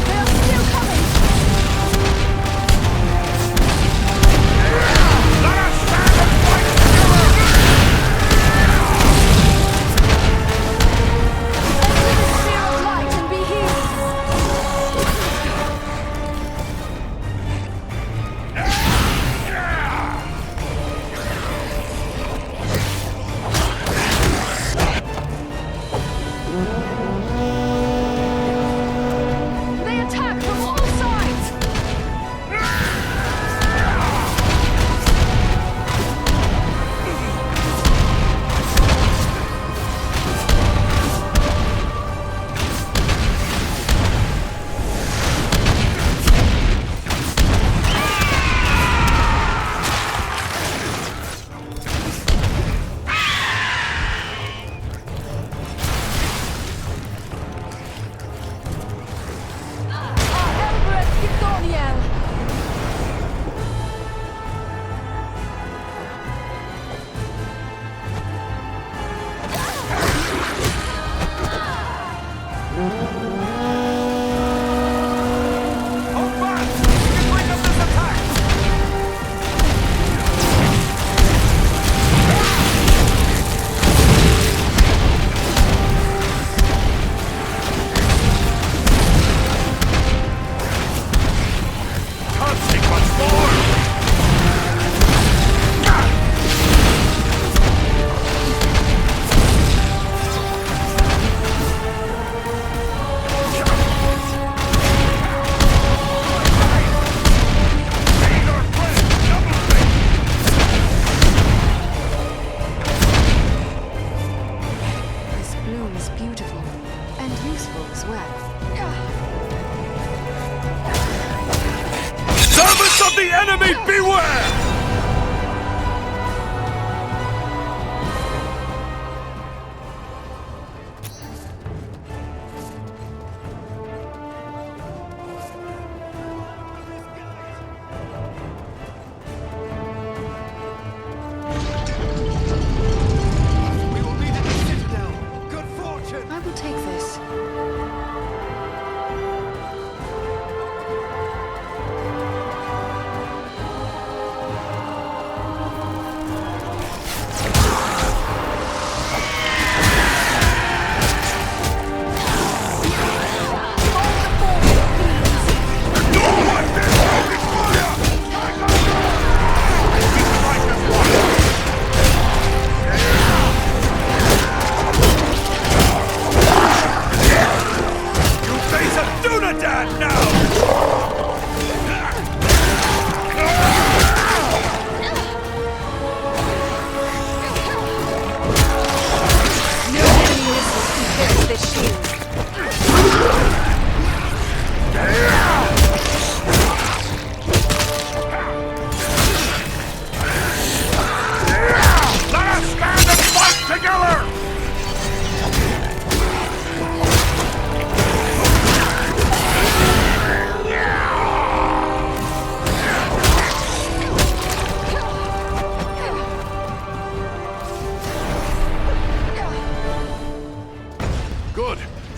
They're still coming!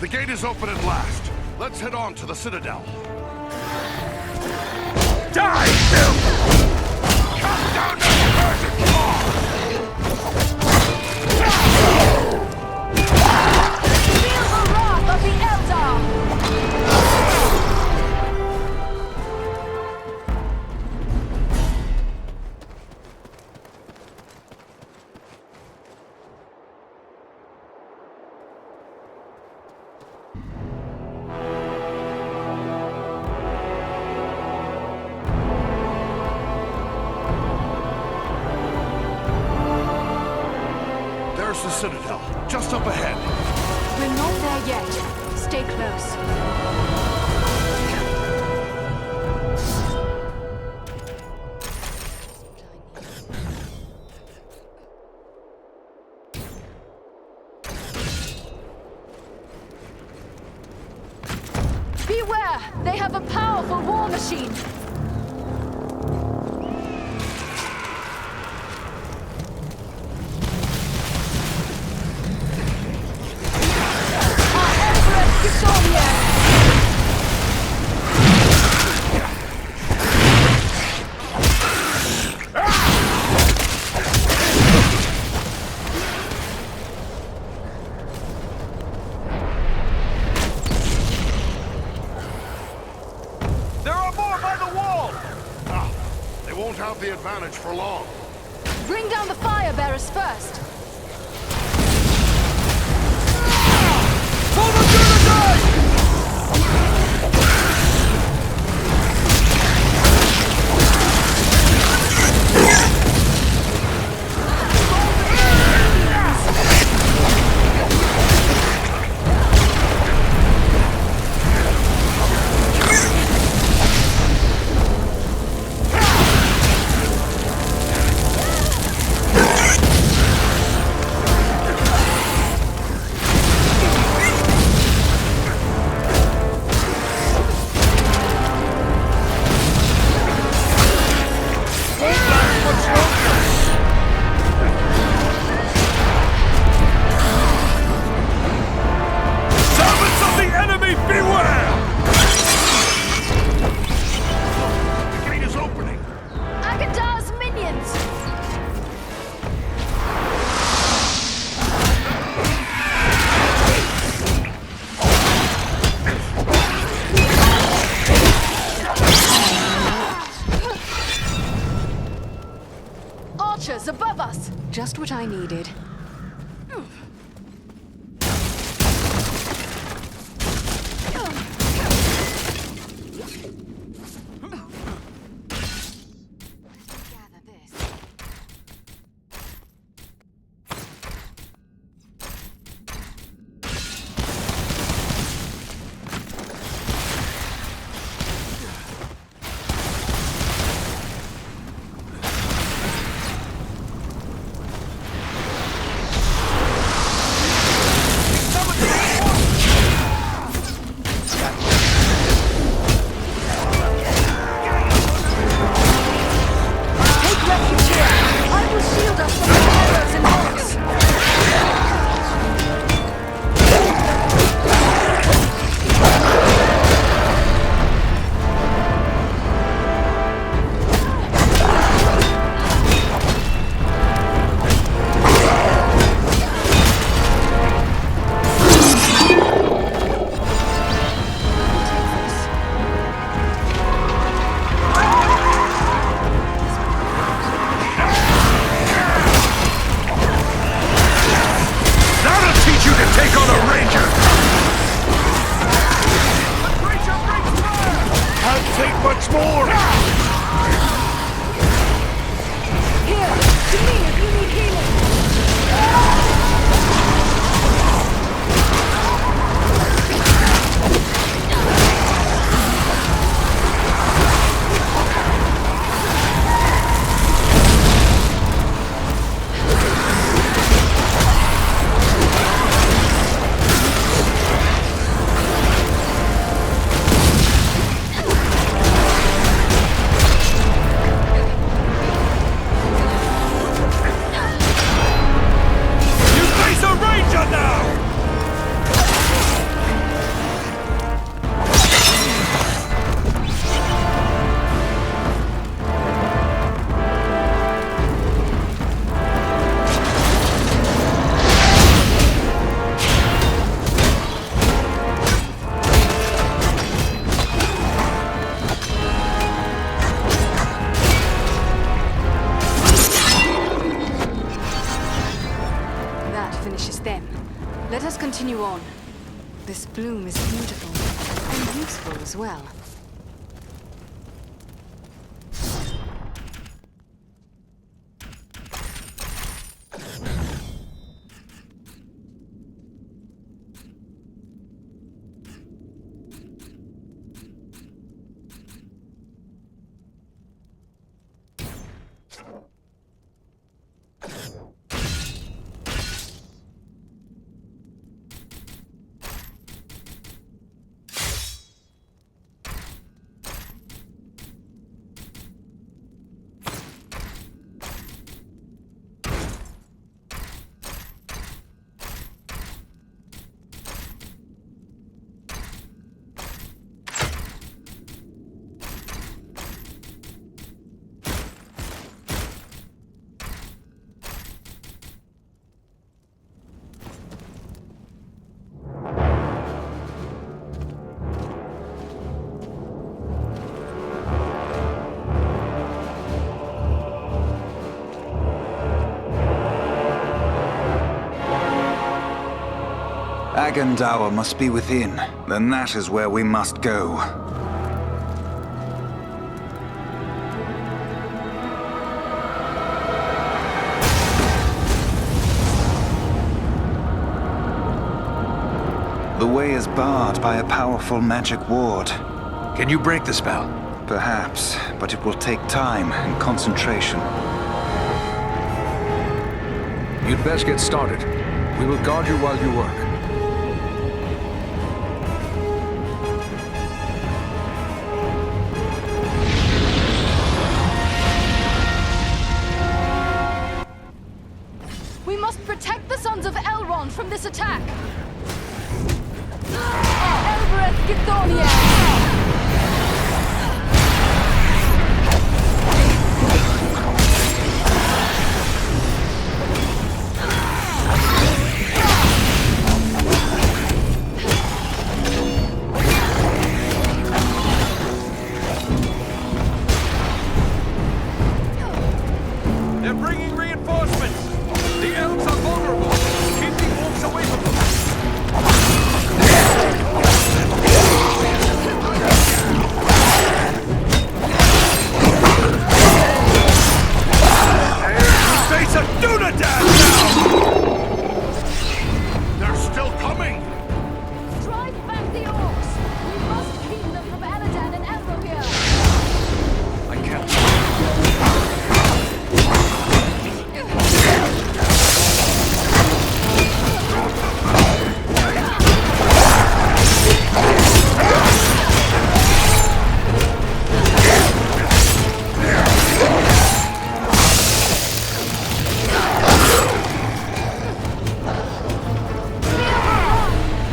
gate is open at last. Let's head on to the Citadel. Die, Phil! Come down to the virgin claw! Feel the wrath of the Eldar! There's the Citadel, just up ahead. We're not there yet. Stay close. Beware! They have a powerful war machine! Our Emperor's Victoria! There are more by the wall! Ah, they won't have the advantage for long. Bring down the fire bearers first! For the Dunedain! Servants of the enemy, beware! The gate is opening. Agadar's minions! Archers above us! Just what I needed. Let us continue on. This bloom is beautiful and useful as well. Agandawa must be within. Then that is where we must go. The way is barred by a powerful magic ward. Can you break the spell? Perhaps, but it will take time and concentration. You'd best get started. We will guard you while you work. We must protect the Sons of Elrond from this attack! Elbereth Githornia! They're bringing reinforcements! The elves are vulnerable! Keep the orcs away from them! Face a Dunedain now! They're still coming! Drive back the orcs! We must keep them from Elladan and Elro here! I can't.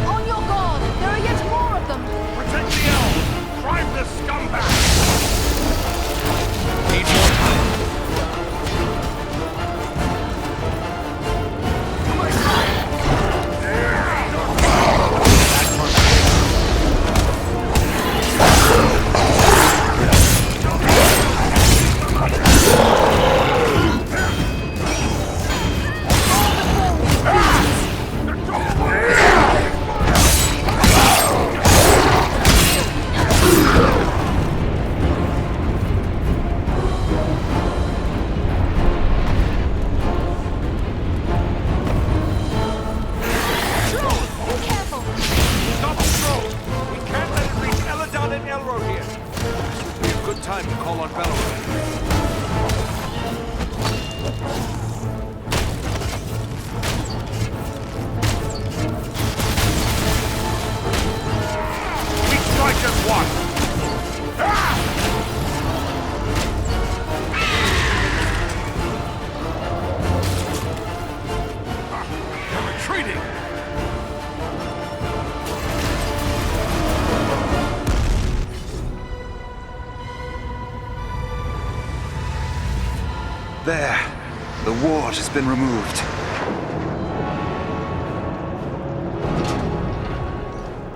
On your guard! There are yet more of them! Protect the elves! Drive the scum back! Need more time. To my side! Be careful! Stop the throw! We can't let it reach Elladan and Elro here! This would be a good time to call on Bellow. We strike as one! They're retreating! There. The ward has been removed.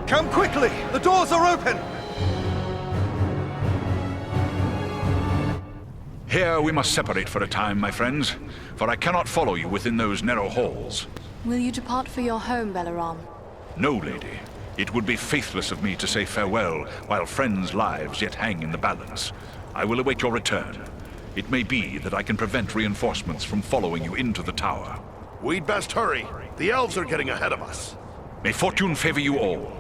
Come quickly! The doors are open! Here we must separate for a time, my friends, for I cannot follow you within those narrow halls. Will you depart for your home, Belaram? No, lady. It would be faithless of me to say farewell while friends' lives yet hang in the balance. I will await your return. It may be that I can prevent reinforcements from following you into the tower. We'd best hurry. The elves are getting ahead of us. May fortune favor you all.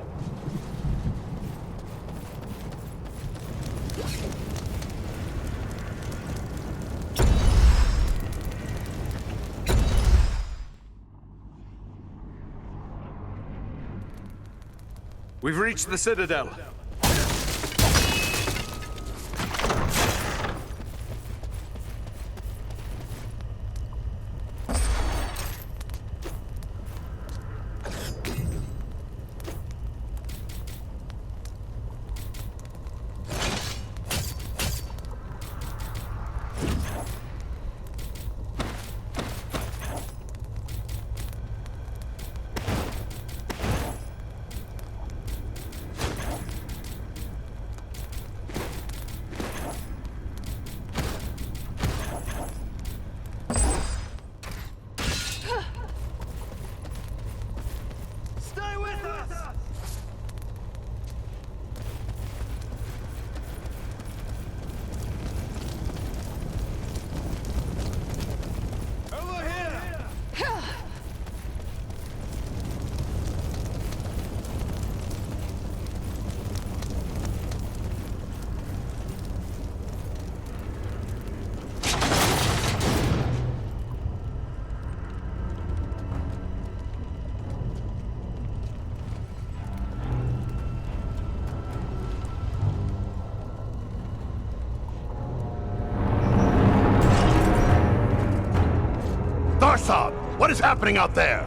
We've reached the Citadel. What is happening out there?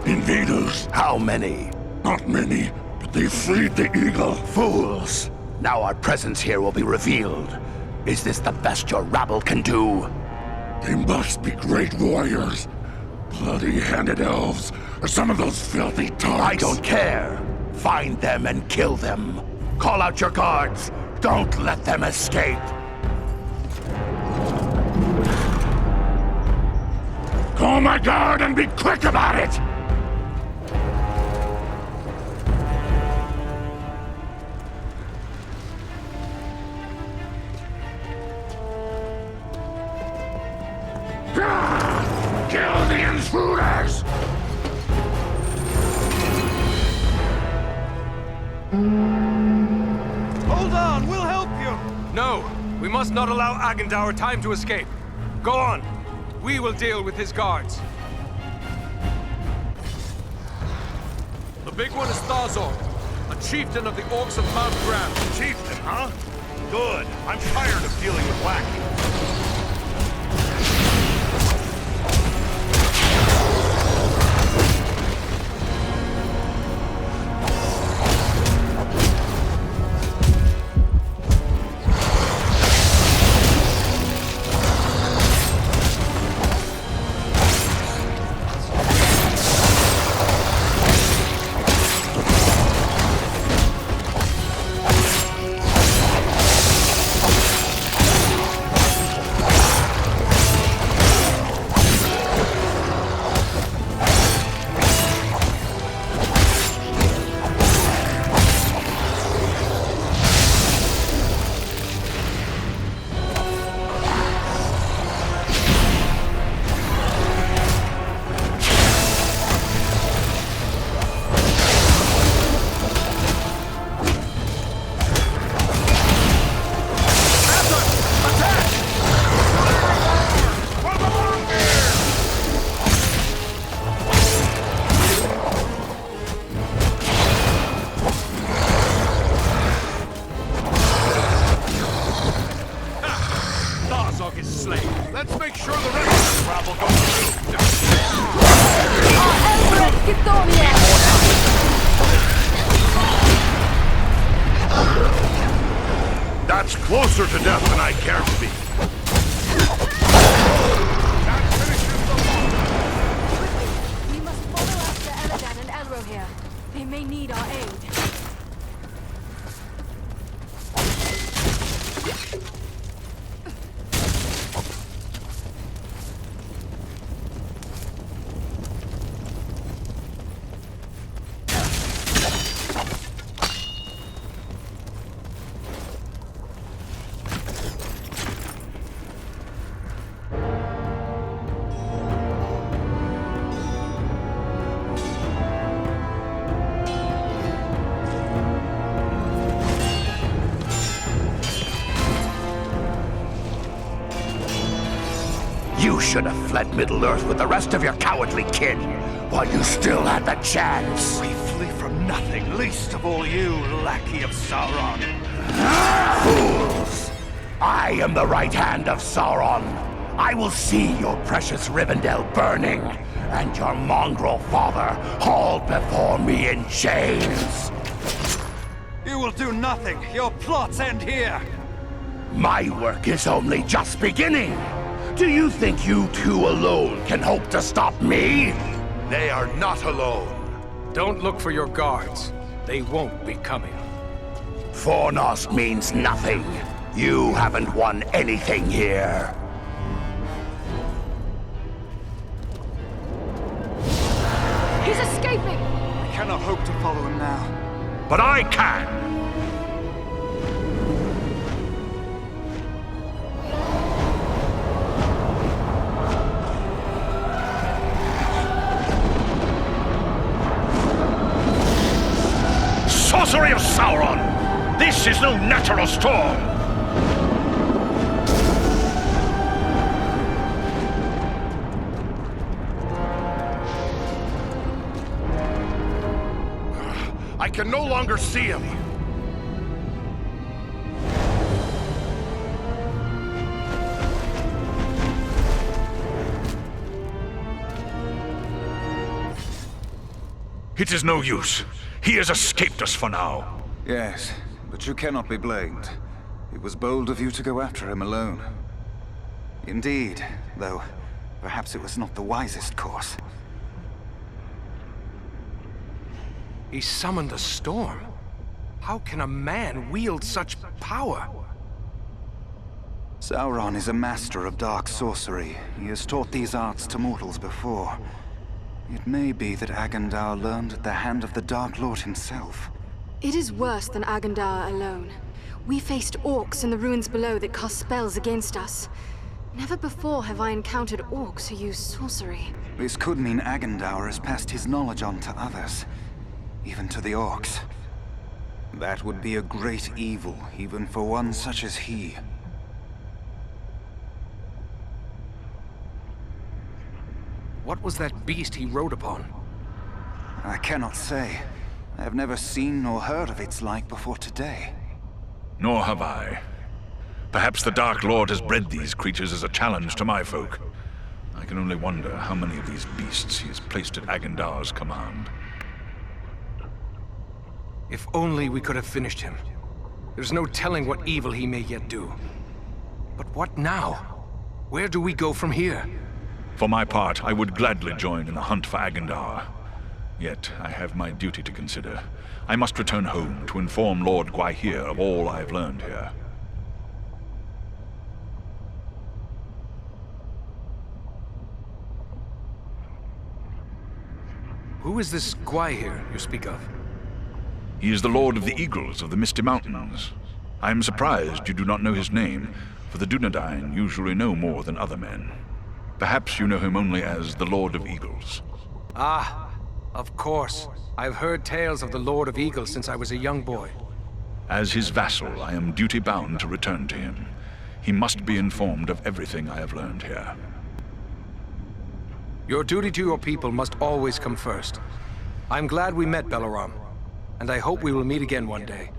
Invaders. How many? Not many, but they freed the eagle. Fools! Now our presence here will be revealed. Is this the best your rabble can do? They must be great warriors. Bloody-handed elves, or some of those filthy tarks. I don't care. Find them and kill them. Call out your guards. Don't let them escape. Call my guard and be quick about it! Kill the intruders! Hold on, we'll help you! No, we must not allow Agendour time to escape. Go on. We will deal with his guards. The big one is Thazor, a chieftain of the Orcs of Mount Graham. Chieftain, huh? Good. I'm tired of dealing with lackeys. Let's make sure the rest of the rabble goes through. That's closer to death than I care to be. We must follow after Eradan and Elro here. They may need our aid. should have fled Middle-earth with the rest of your cowardly kin, while you still had the chance. We flee from nothing, least of all you, lackey of Sauron. Fools! I am the right hand of Sauron. I will see your precious Rivendell burning, and your mongrel father hauled before me in chains. You will do nothing. Your plots end here. My work is only just beginning. Do you think you two alone can hope to stop me? They are not alone. Don't look for your guards. They won't be coming. Fornost means nothing. You haven't won anything here. He's escaping! I cannot hope to follow him now. But I can! Sorcery of Sauron! This is no natural storm! I can no longer see him. It is no use. He has escaped us for now. Yes, but you cannot be blamed. It was bold of you to go after him alone. Indeed, though perhaps it was not the wisest course. He summoned a storm. How can a man wield such power? Sauron is a master of dark sorcery. He has taught these arts to mortals before. It may be that Agandaur learned at the hand of the Dark Lord himself. It is worse than Agandaur alone. We faced orcs in the ruins below that cast spells against us. Never before have I encountered orcs who use sorcery. This could mean Agandaur has passed his knowledge on to others. Even to the orcs. That would be a great evil, even for one such as he. What was that beast he rode upon? I cannot say. I have never seen nor heard of its like before today. Nor have I. Perhaps the Dark Lord has bred these creatures as a challenge to my folk. I can only wonder how many of these beasts he has placed at Agandaur's command. If only we could have finished him. There's no telling what evil he may yet do. But what now? Where do we go from here? For my part, I would gladly join in the hunt for Agandaur. Yet, I have my duty to consider. I must return home to inform Lord Gwaihir of all I have learned here. Who is this Gwaihir you speak of? He is the Lord of the Eagles of the Misty Mountains. I am surprised you do not know his name, for the Dunedain usually know more than other men. Perhaps you know him only as the Lord of Eagles. Ah, of course. I've heard tales of the Lord of Eagles since I was a young boy. As his vassal, I am duty-bound to return to him. He must be informed of everything I have learned here. Your duty to your people must always come first. I'm glad we met, Balaram, and I hope we will meet again one day.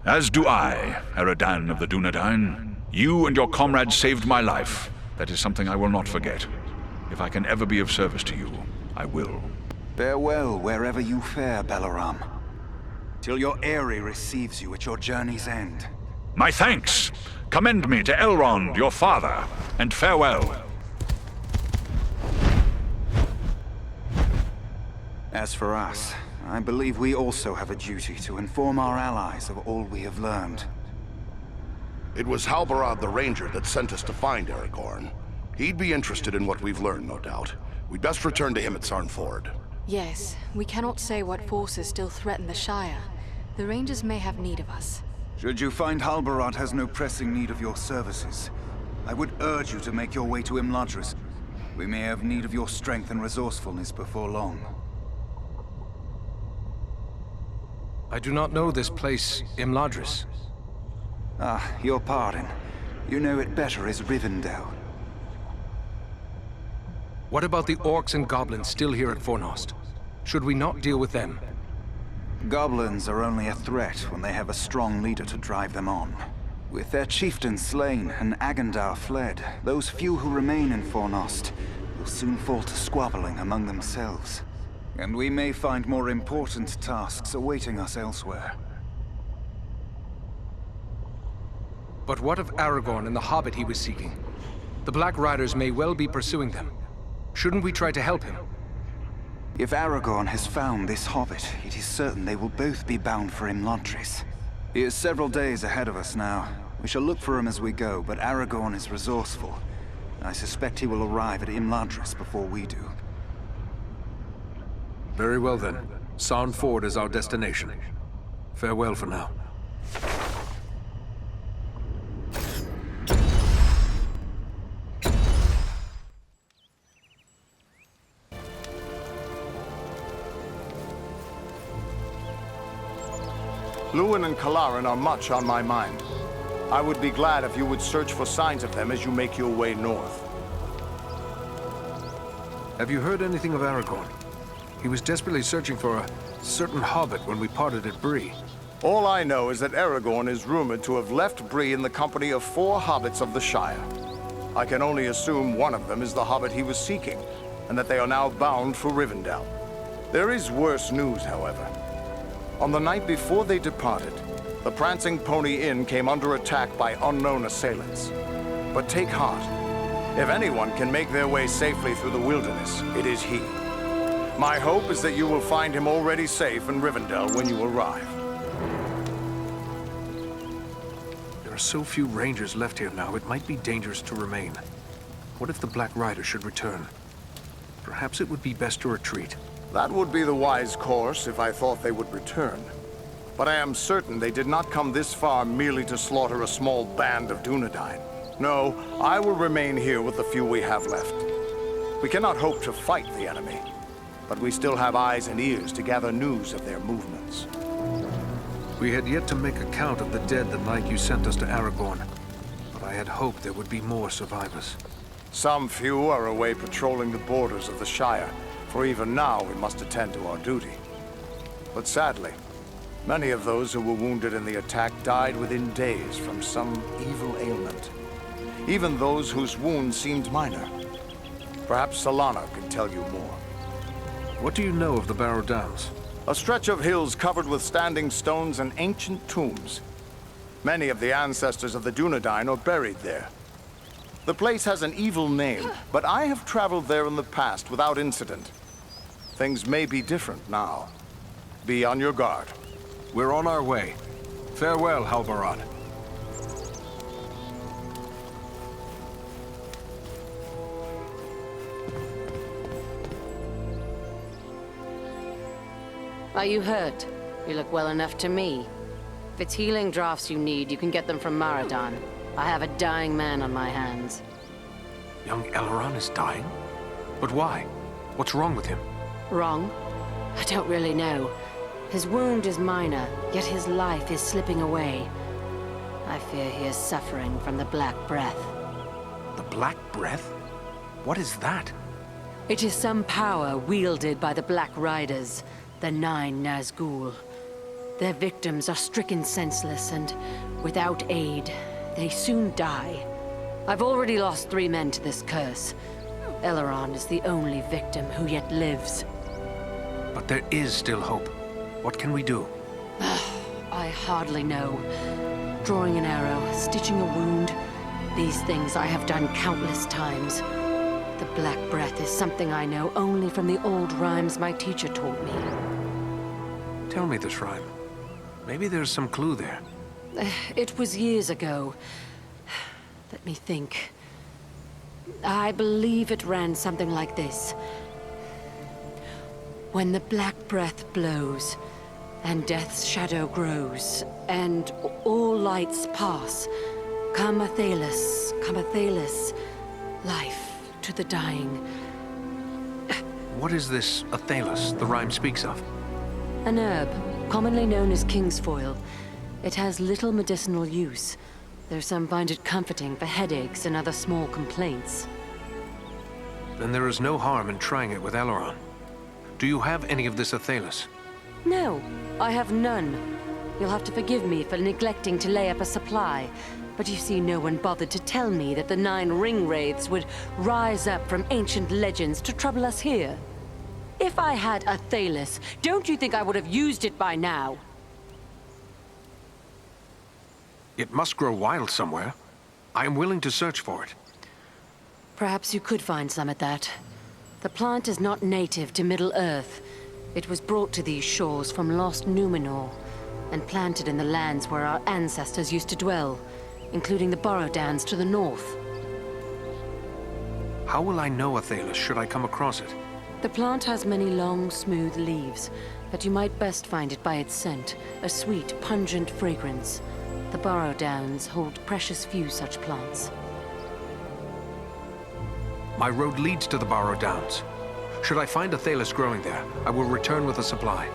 As do I, Eradan of the Dunedain. You and your comrades saved my life. That is something I will not forget. If I can ever be of service to you, I will. Farewell wherever you fare, Balaram. Till your Eyrie receives you at your journey's end. My thanks! Commend me to Elrond, your father, and farewell. As for us, I believe we also have a duty to inform our allies of all we have learned. It was Halbarad the Ranger that sent us to find Aragorn. He'd be interested in what we've learned, no doubt. We'd best return to him at Sarn Ford. Yes, we cannot say what forces still threaten the Shire. The Rangers may have need of us. Should you find Halbarad has no pressing need of your services, I would urge you to make your way to Imladris. We may have need of your strength and resourcefulness before long. I do not know this place, Imladris. Ah, your pardon. You know it better as Rivendell. What about the orcs and goblins still here at Fornost? Should we not deal with them? Goblins are only a threat when they have a strong leader to drive them on. With their chieftain slain and Agandar fled, those few who remain in Fornost will soon fall to squabbling among themselves. And we may find more important tasks awaiting us elsewhere. But what of Aragorn and the hobbit he was seeking? The Black Riders may well be pursuing them. Shouldn't we try to help him? If Aragorn has found this hobbit, it is certain they will both be bound for Imladris. He is several days ahead of us now. We shall look for him as we go, but Aragorn is resourceful. I suspect he will arrive at Imladris before we do. Very well then. Sarn Ford is our destination. Farewell for now. Lúwin and Kalarin are much on my mind. I would be glad if you would search for signs of them as you make your way north. Have you heard anything of Aragorn? He was desperately searching for a certain hobbit when we parted at Bree. All I know is that Aragorn is rumored to have left Bree in the company of 4 hobbits of the Shire. I can only assume one of them is the hobbit he was seeking, and that they are now bound for Rivendell. There is worse news, however. On the night before they departed, the Prancing Pony Inn came under attack by unknown assailants. But take heart. If anyone can make their way safely through the wilderness, it is he. My hope is that you will find him already safe in Rivendell when you arrive. There are so few rangers left here now, it might be dangerous to remain. What if the Black Rider should return? Perhaps it would be best to retreat. That would be the wise course if I thought they would return. But I am certain they did not come this far merely to slaughter a small band of Dunedain. No, I will remain here with the few we have left. We cannot hope to fight the enemy, but we still have eyes and ears to gather news of their movements. We had yet to make a count of the dead the night you sent us to Aragorn, but I had hoped there would be more survivors. Some few are away patrolling the borders of the Shire, for even now we must attend to our duty. But sadly, many of those who were wounded in the attack died within days from some evil ailment. Even those whose wounds seemed minor. Perhaps Solana can tell you more. What do you know of the Barrow Downs? A stretch of hills covered with standing stones and ancient tombs. Many of the ancestors of the Dunedain are buried there. The place has an evil name, but I have traveled there in the past without incident. Things may be different now. Be on your guard. We're on our way. Farewell, Halbarad. Are you hurt? You look well enough to me. If it's healing draughts you need, you can get them from Maradan. I have a dying man on my hands. Young Elrond is dying? But why? What's wrong with him? Wrong? I don't really know. His wound is minor, yet his life is slipping away. I fear he is suffering from the Black Breath. The Black Breath? What is that? It is some power wielded by the Black Riders, the 9 Nazgûl. Their victims are stricken senseless, and without aid, they soon die. I've already lost 3 men to this curse. Elrond is the only victim who yet lives. But there is still hope. What can we do? I hardly know. Drawing an arrow, stitching a wound. These things I have done countless times. The Black Breath is something I know only from the old rhymes my teacher taught me. Tell me this rhyme. Maybe there's some clue there. It was years ago. Let me think. I believe it ran something like this. When the Black Breath blows, and death's shadow grows, and all lights pass, come Athelas, life to the dying. What is this Athelas the rhyme speaks of? An herb, commonly known as kingsfoil. It has little medicinal use, though some find it comforting for headaches and other small complaints. Then there is no harm in trying it with Aileron. Do you have any of this Athelas? No, I have none. You'll have to forgive me for neglecting to lay up a supply. But you see, no one bothered to tell me that the 9 ring wraiths would rise up from ancient legends to trouble us here. If I had a Thalos, don't you think I would have used it by now? It must grow wild somewhere. I am willing to search for it. Perhaps you could find some at that. The plant is not native to Middle-earth. It was brought to these shores from lost Numenor, and planted in the lands where our ancestors used to dwell, including the Borodans to the north. How will I know Athelas should I come across it? The plant has many long, smooth leaves, but you might best find it by its scent, a sweet, pungent fragrance. The Borodans hold precious few such plants. My road leads to the Barrow Downs. Should I find Athelas growing there, I will return with a supply.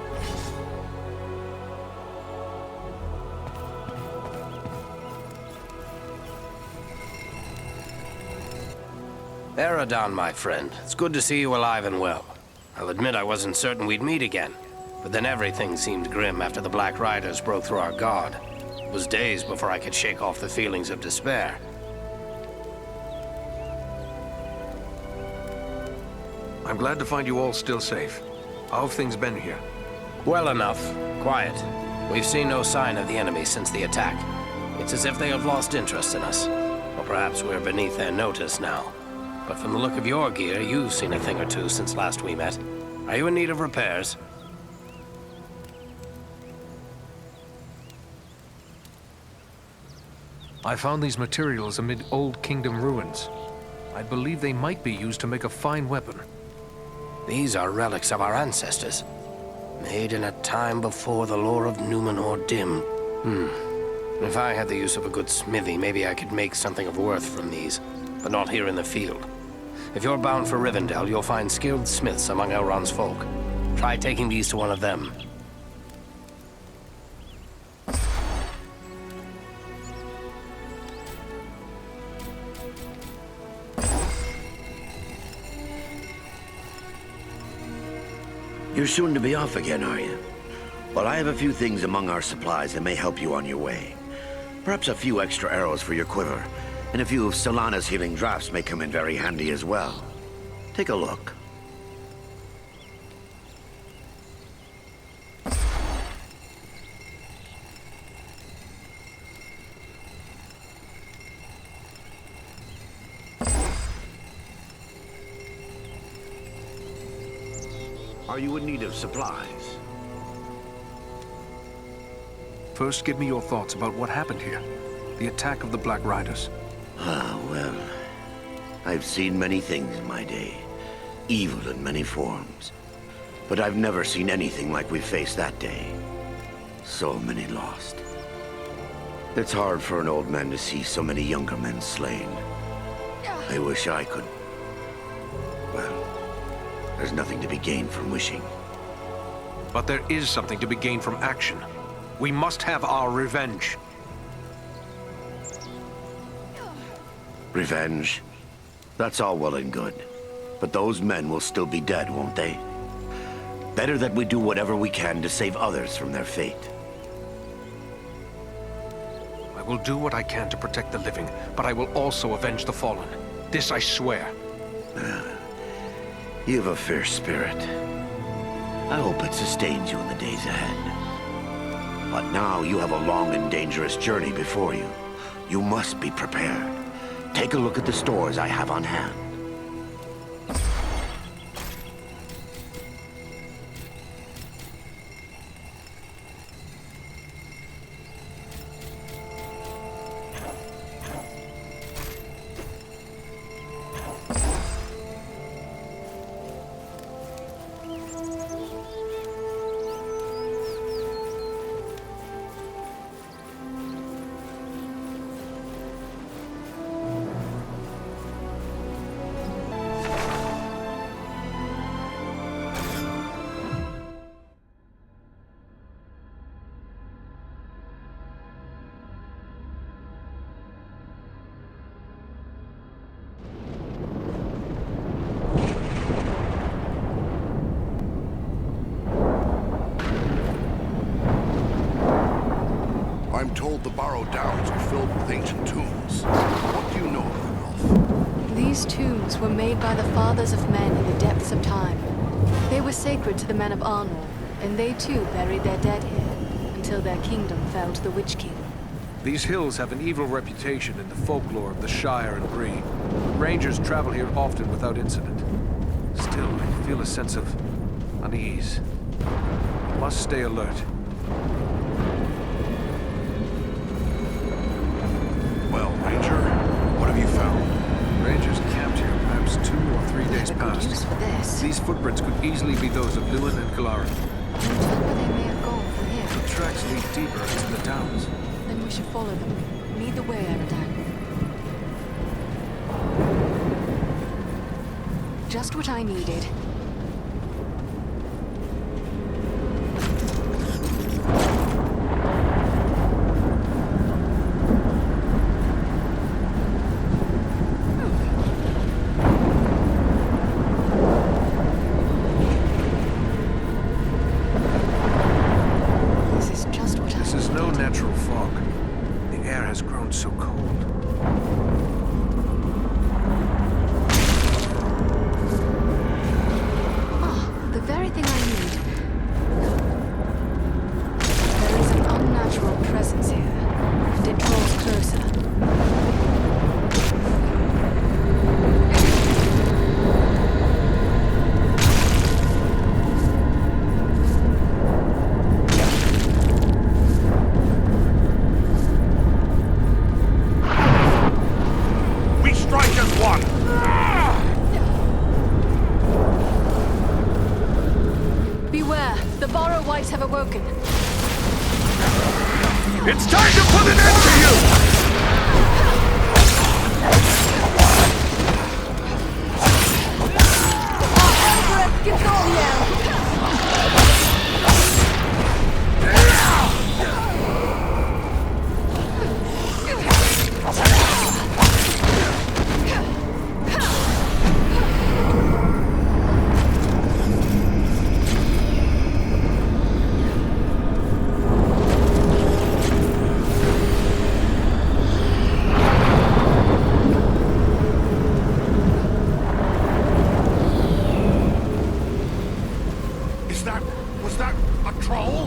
Eredon, my friend. It's good to see you alive and well. I'll admit I wasn't certain we'd meet again, but then everything seemed grim after the Black Riders broke through our guard. It was days before I could shake off the feelings of despair. I'm glad to find you all still safe. How have things been here? Well enough. Quiet. We've seen no sign of the enemy since the attack. It's as if they have lost interest in us. Or perhaps we're beneath their notice now. But from the look of your gear, you've seen a thing or two since last we met. Are you in need of repairs? I found these materials amid old kingdom ruins. I believe they might be used to make a fine weapon. These are relics of our ancestors. Made in a time before the lore of Numenor dim. If I had the use of a good smithy, maybe I could make something of worth from these. But not here in the field. If you're bound for Rivendell, you'll find skilled smiths among Elrond's folk. Try taking these to one of them. You're soon to be off again, are you? Well, I have a few things among our supplies that may help you on your way. Perhaps a few extra arrows for your quiver, and a few of Solana's healing drafts may come in very handy as well. Take a look. Are you in need of supplies? First, give me your thoughts about what happened here. The attack of the Black Riders. Ah, well, I've seen many things in my day. Evil in many forms. But I've never seen anything like we faced that day. So many lost. It's hard for an old man to see so many younger men slain. I wish I could. Well, there's nothing to be gained from wishing. But there is something to be gained from action. We must have our revenge. Revenge? That's all well and good. But those men will still be dead, won't they? Better that we do whatever we can to save others from their fate. I will do what I can to protect the living, but I will also avenge the fallen. This I swear. You have a fierce spirit. I hope it sustains you in the days ahead. But now you have a long and dangerous journey before you. You must be prepared. Take a look at the stores I have on hand. the Barrow Downs are filled with ancient tombs. What do you know of them, Elf? These tombs were made by the fathers of men in the depths of time. They were sacred to the men of Arnor, and they too buried their dead here, until their kingdom fell to the Witch King. These hills have an evil reputation in the folklore of the Shire and Bree. Rangers travel here often without incident. Still, I feel a sense of unease. I must stay alert. Well, Ranger, what have you found? Rangers camped here perhaps 2 or 3 days past. These footprints could easily be those of Lewin and Kalaran. Where they may have gone from here. The tracks lead deeper into the downs. Then we should follow them. Lead the way, Eridan. Just what I needed. Have awoken. It's time to put an end to you! Was that a troll?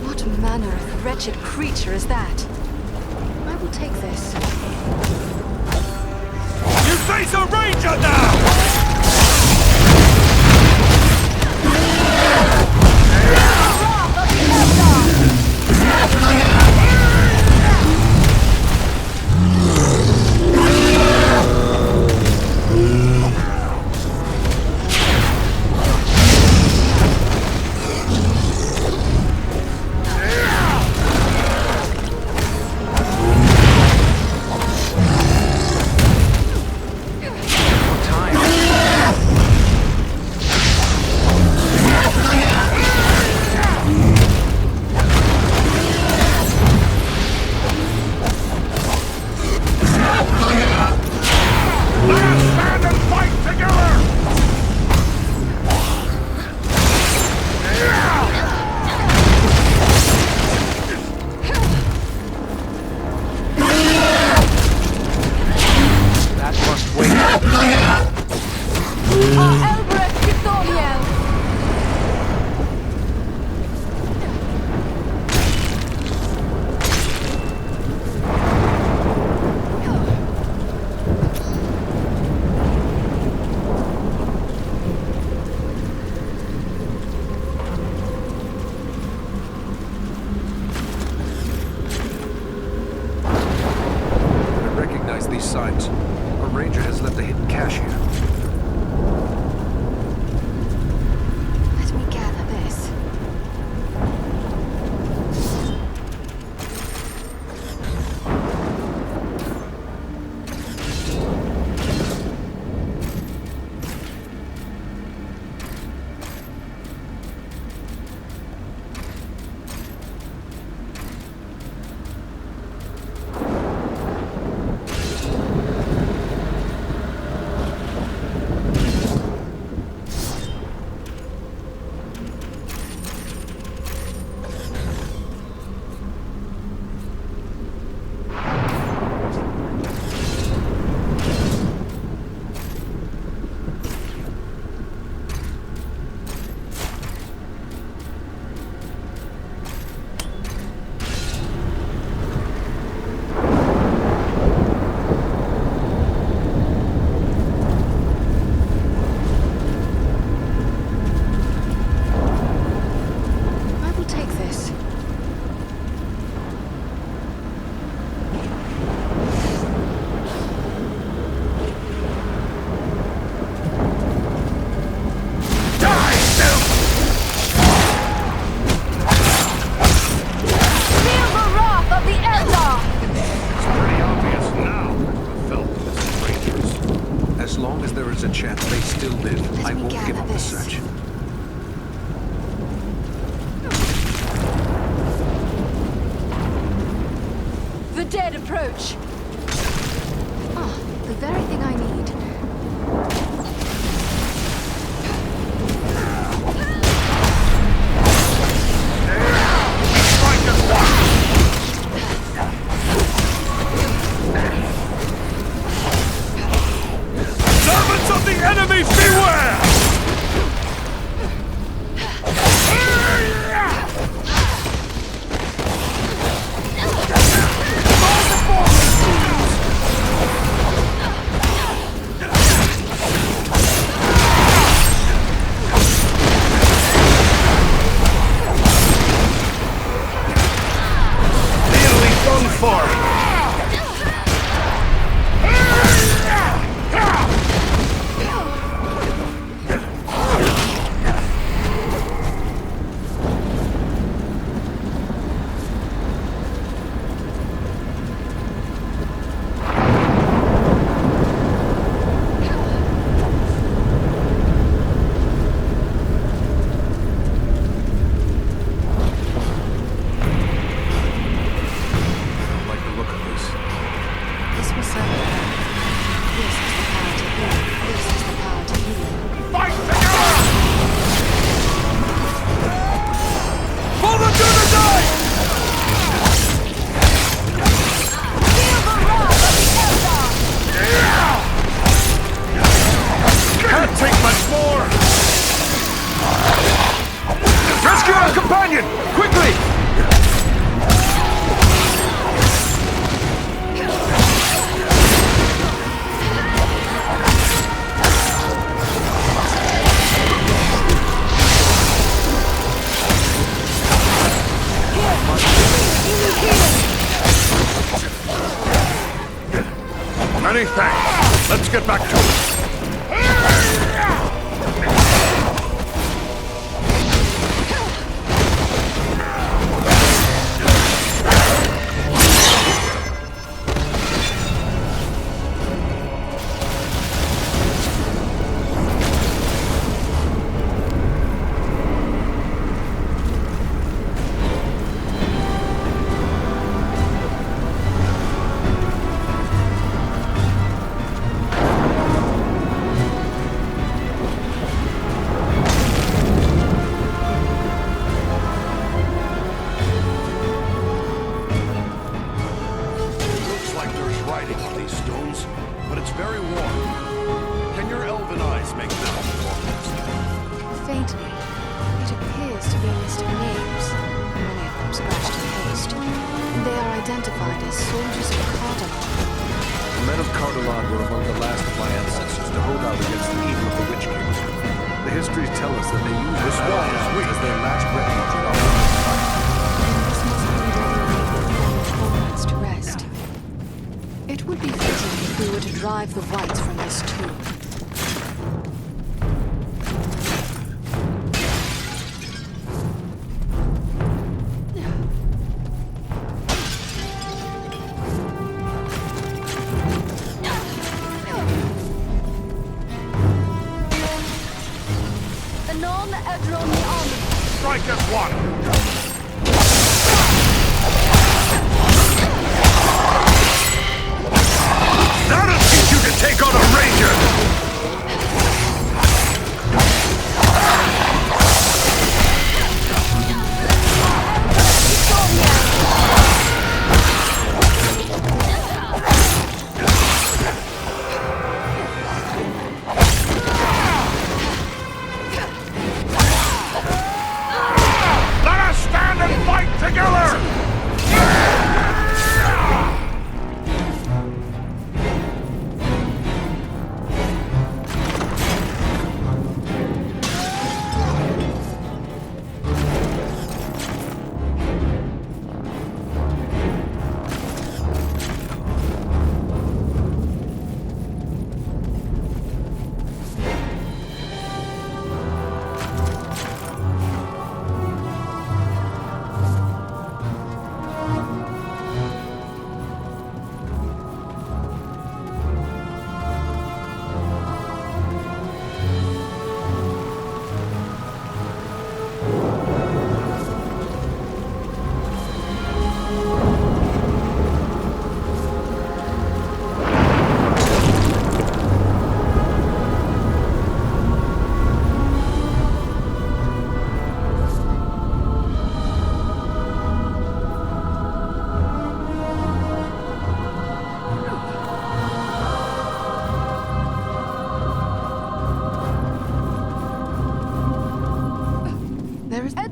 What manner of wretched creature is that? I will take this. You face a ranger now! These signs. A ranger has left a hidden cache here. Let me gather this. As long as there is a chance they still live, I won't give up the search. The dead approach! Ah, the very thing I need. Servants of the enemy, beware! Many thanks. Let's get back to it. Drive the whites from this tomb. Strike as one! Take on a ranger! Let us stand and fight together!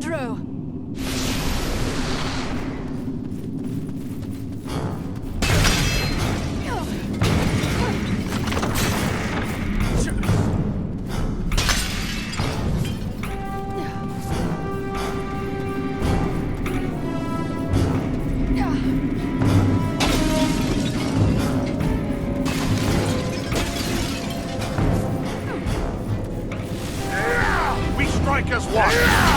through. We strike as one!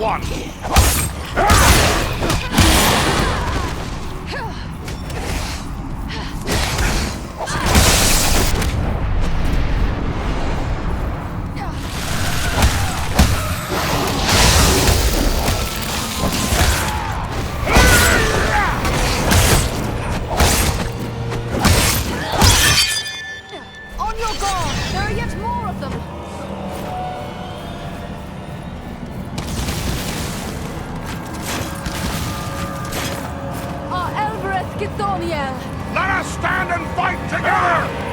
one! On your guard! There are yet more of them! Let us stand and fight together!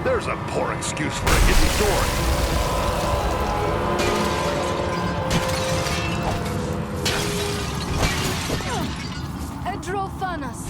There's a poor excuse for a hidden sword. Edrofanas.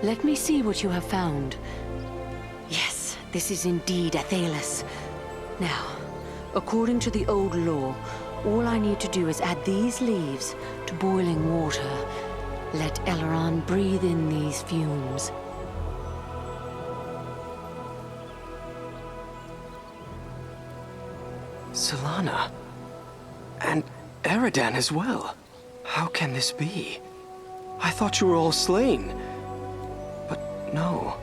Let me see what you have found. Yes, this is indeed Athelas. Now, according to the old law, all I need to do is add these leaves to boiling water. Let Eleron breathe in these fumes. Solana. And Eridan as well. How can this be? I thought you were all slain. But no.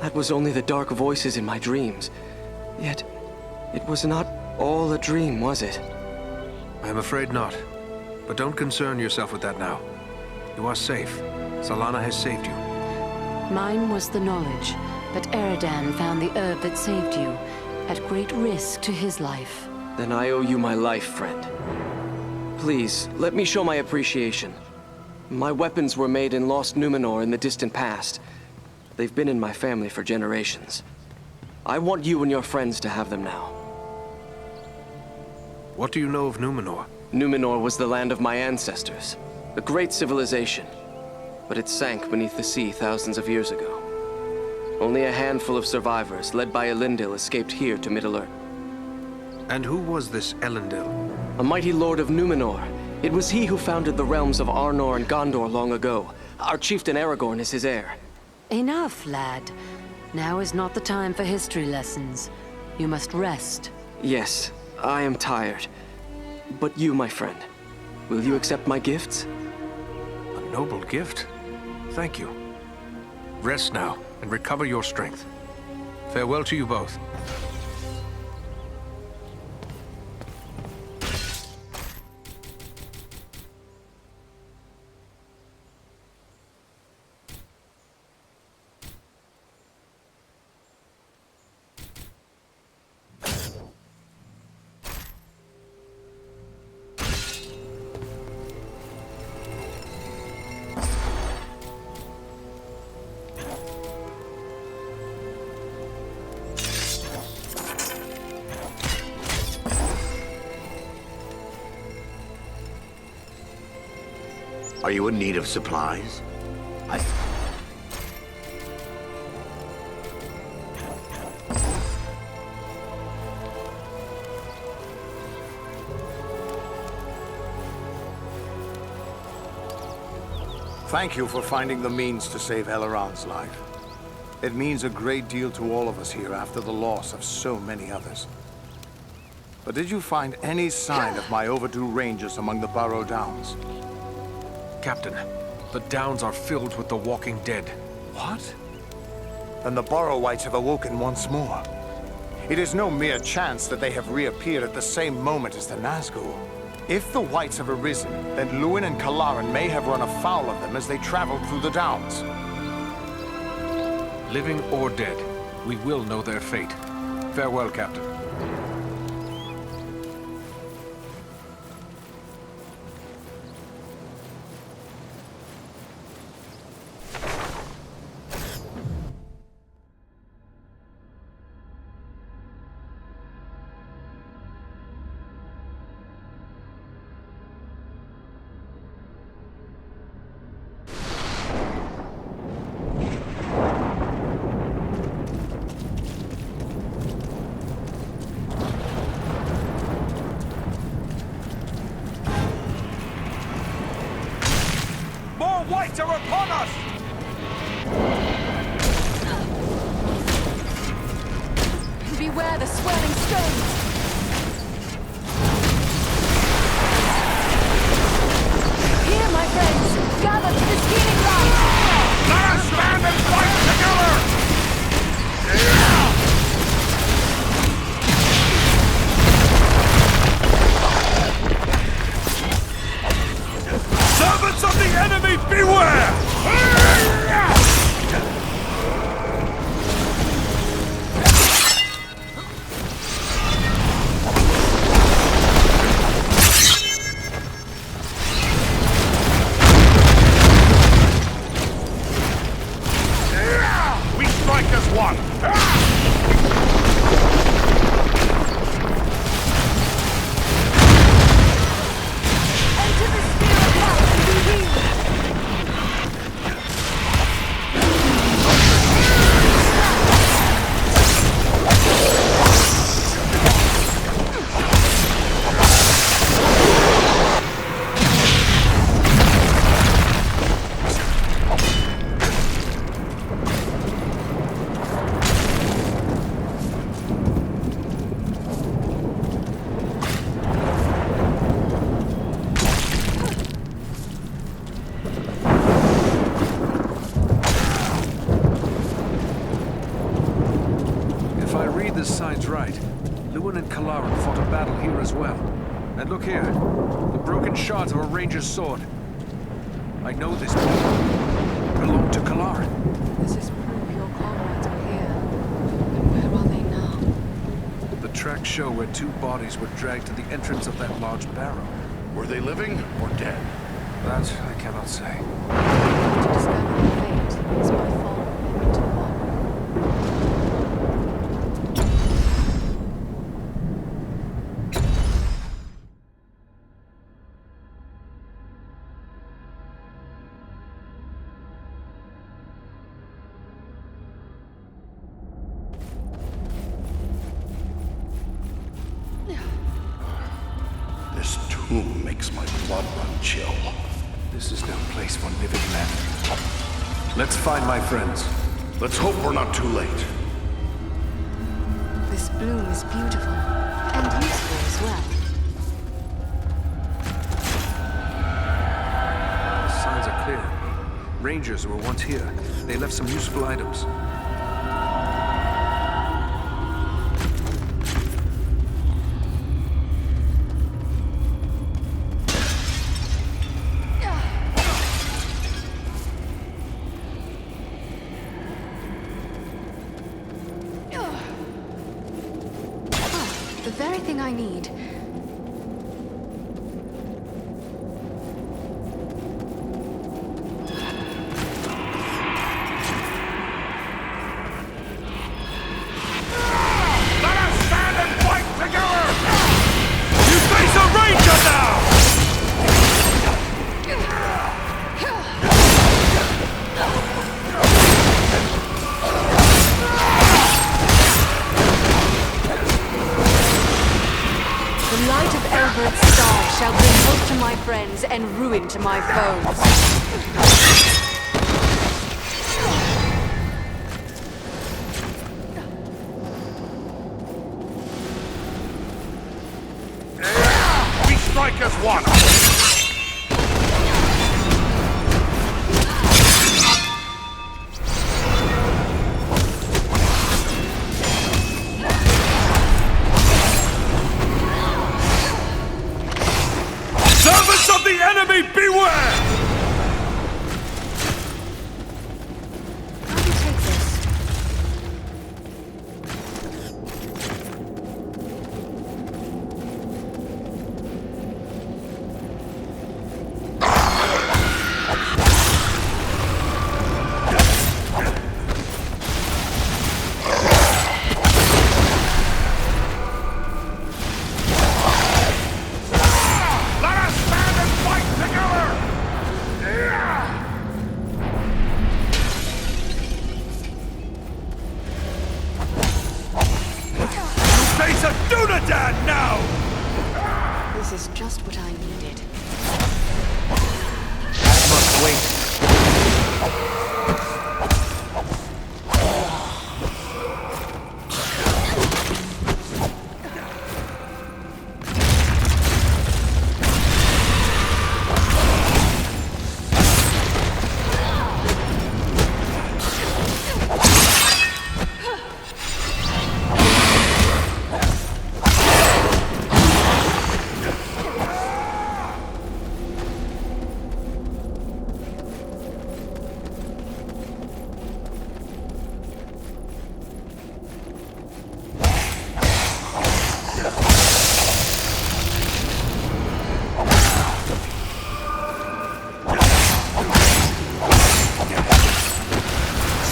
That was only the dark voices in my dreams. Yet, it was not all a dream, was it? I'm afraid not. But don't concern yourself with that now. You are safe. Solana has saved you. Mine was the knowledge, but Eridan found the herb that saved you, at great risk to his life. Then I owe you my life, friend. Please, let me show my appreciation. My weapons were made in Lost Numenor in the distant past. They've been in my family for generations. I want you and your friends to have them now. What do you know of Numenor? Numenor was the land of my ancestors. A great civilization. But it sank beneath the sea thousands of years ago. Only a handful of survivors, led by Elendil, escaped here to Middle-earth. And who was this Elendil? A mighty lord of Numenor. It was he who founded the realms of Arnor and Gondor long ago. Our chieftain Aragorn is his heir. Enough, lad. Now is not the time for history lessons. You must rest. Yes, I am tired. But you, my friend, will you accept my gifts? A noble gift. Thank you. Rest now and recover your strength. Farewell to you both. Are you in need of supplies? Thank you for finding the means to save Eleron's life. It means a great deal to all of us here after the loss of so many others. But did you find any sign of my overdue rangers among the Barrow Downs? Captain, the Downs are filled with the walking dead. What? Then the Borrowites have awoken once more. It is no mere chance that they have reappeared at the same moment as the Nazgul. If the Whites have arisen, then Luin and Kalaran may have run afoul of them as they traveled through the Downs. Living or dead, we will know their fate. Farewell, Captain. Whites are upon us! Beware the swirling stones! Here, my friends! Gather to the healing line! Let us stand and fight together! Servants of the enemy, beware! We strike as one! Enter the sphere of light and be healed! this sign's right, Lewin and Kalaran fought a battle here as well. And look here, the broken shards of a ranger's sword. I know this book belonged to Kalaran. This is proof your comrades were here. And where are they now? The tracks show where two bodies were dragged to the entrance of that large barrow. Were they living or dead? That I cannot say. To discover their fate is by following them into the barrow. This tomb makes my blood run chill. This is no place for living men. Let's find my friends. Let's hope we're not too late. This bloom is beautiful and useful as well. The signs are clear. Rangers were once here. They left some useful items. The very thing I need. Let us stand and fight together! You face a ranger now! The light of Elbert's star shall bring hope to my friends and ruin to my foes. We strike as one! Servants of the enemy, beware! How do you take this? Let us stand and fight together! You face a Dunedain now! This is just what I needed. That must wait.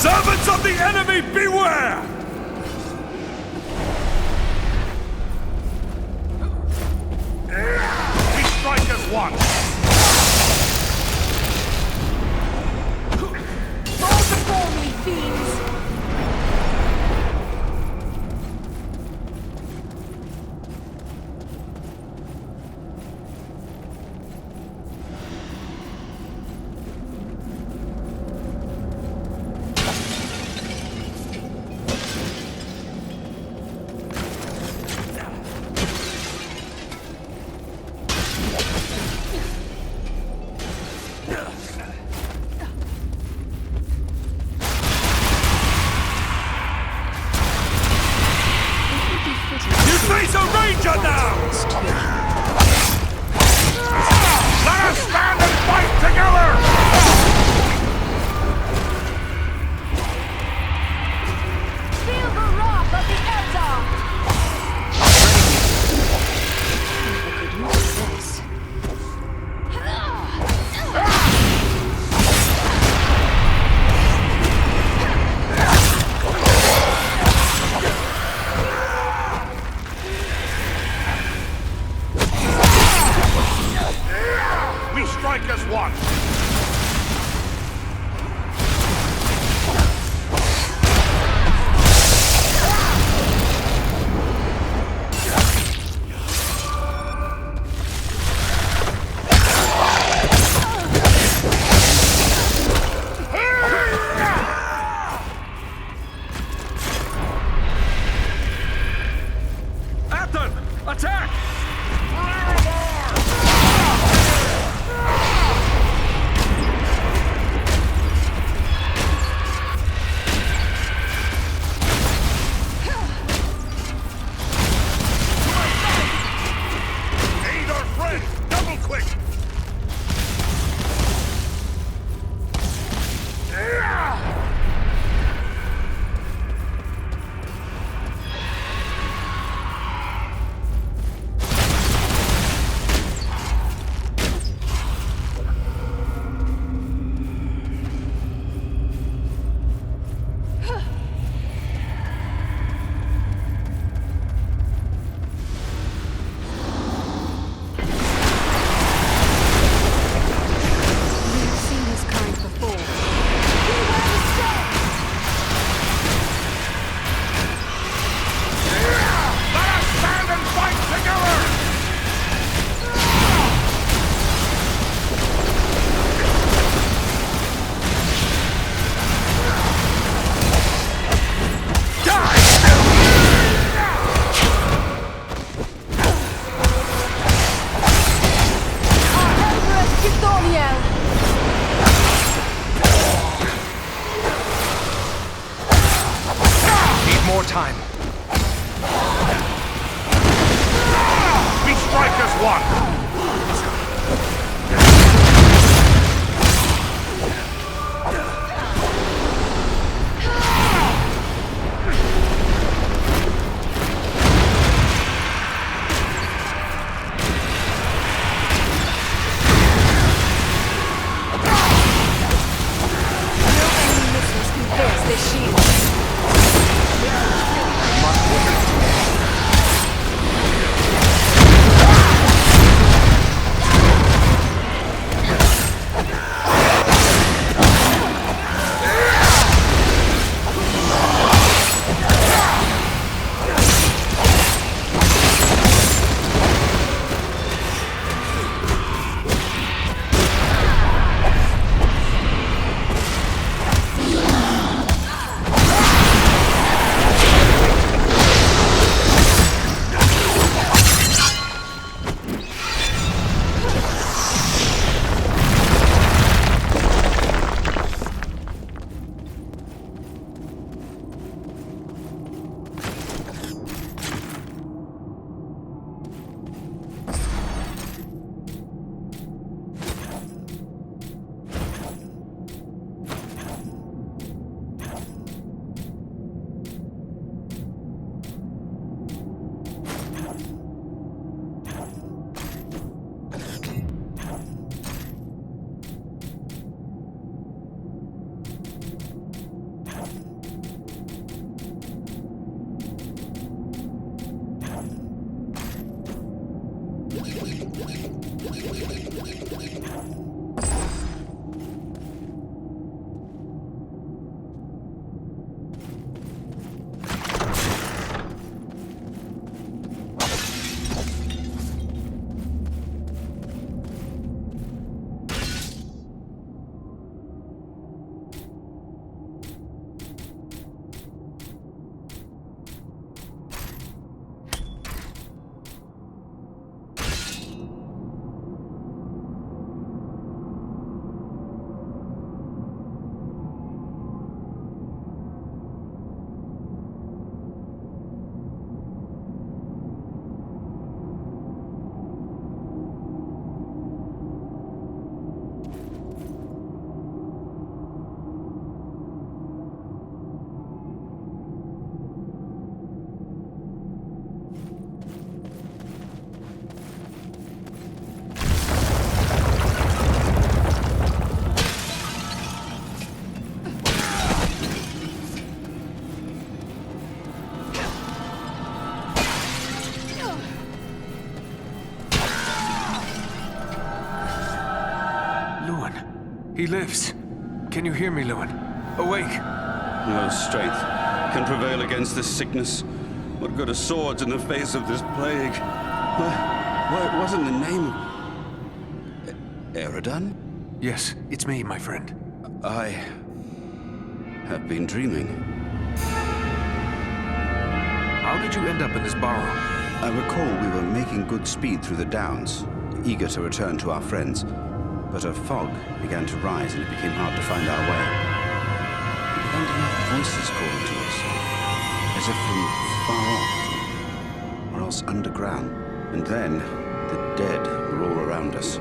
Servants of the enemy, beware! We strike as one! Fall before me, fiends! more time. We strike as one! He lives. Can you hear me, Lewin? Awake! No strength can prevail against this sickness. What good are swords in the face of this plague? What wasn't the name? Eridan? Yes, it's me, my friend. I have been dreaming. How did you end up in this burrow? I recall we were making good speed through the downs, eager to return to our friends. But a fog began to rise and it became hard to find our way. We began to hear voices calling to us, as if from far off, or else underground. And then, the dead were all around us.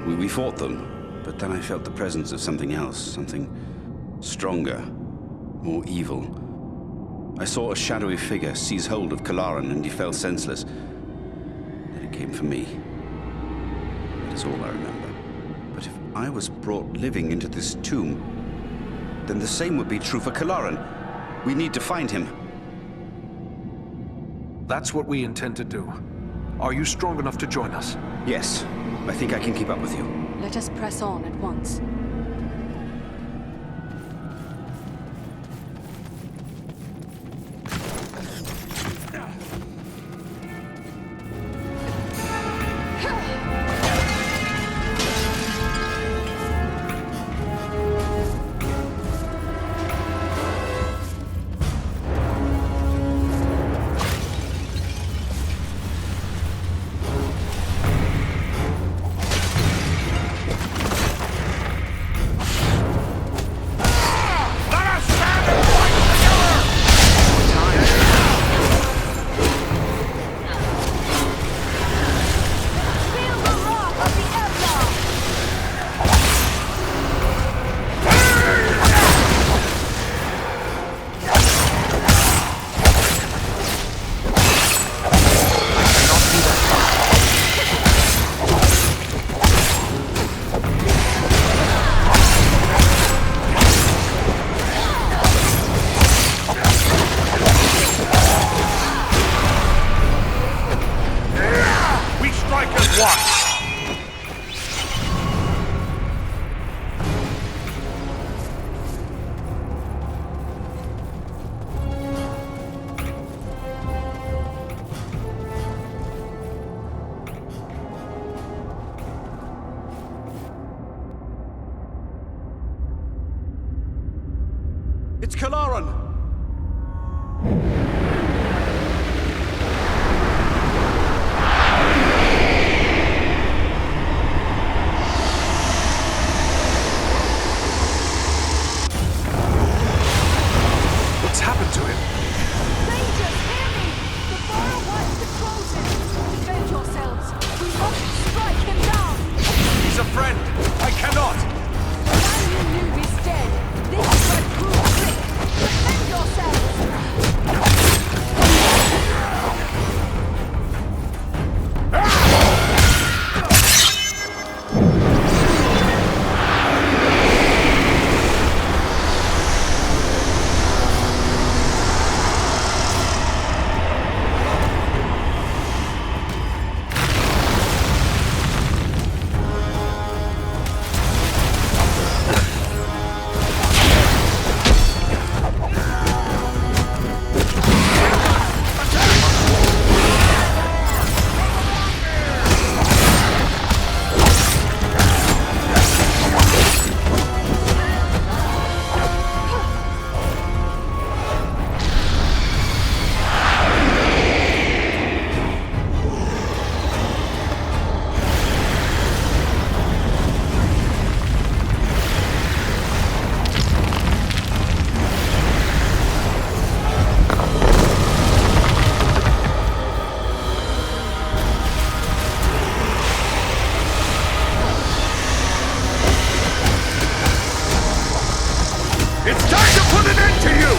We fought them, but then I felt the presence of something else, something stronger, more evil. I saw a shadowy figure seize hold of Kalaran and he fell senseless. Then it came for me. That is all I remember. But if I was brought living into this tomb, then the same would be true for Kalaran. We need to find him. That's what we intend to do. Are you strong enough to join us? Yes. I think I can keep up with you. Let us press on at once. Kalaran! What's happened to him? Rangers, hear me! The fire wipe controls him! Defend yourselves! We must strike him down! He's a friend! I cannot! The man you knew is dead! This is my cruel trick! Defend yourselves! It's time to put an end to you!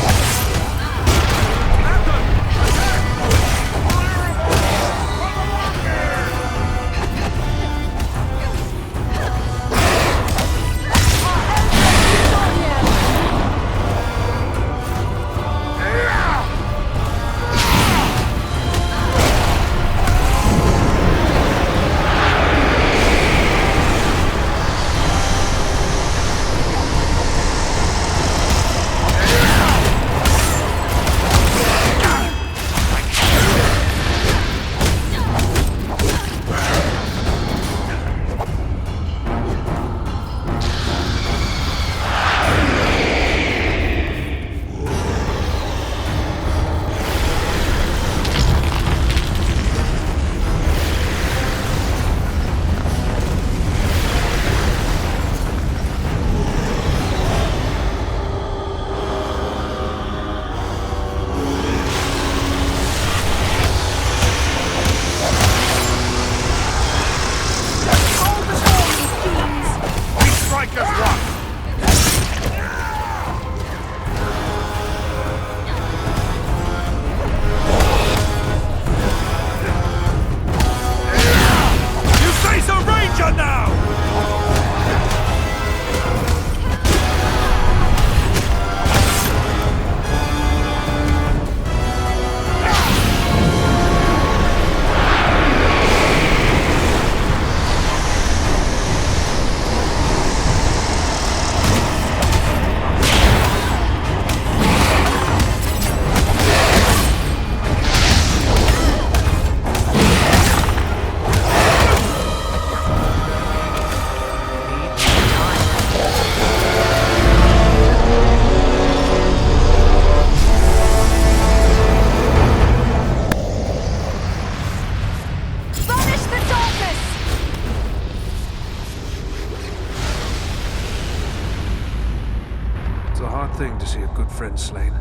Thing to see a good friend slain.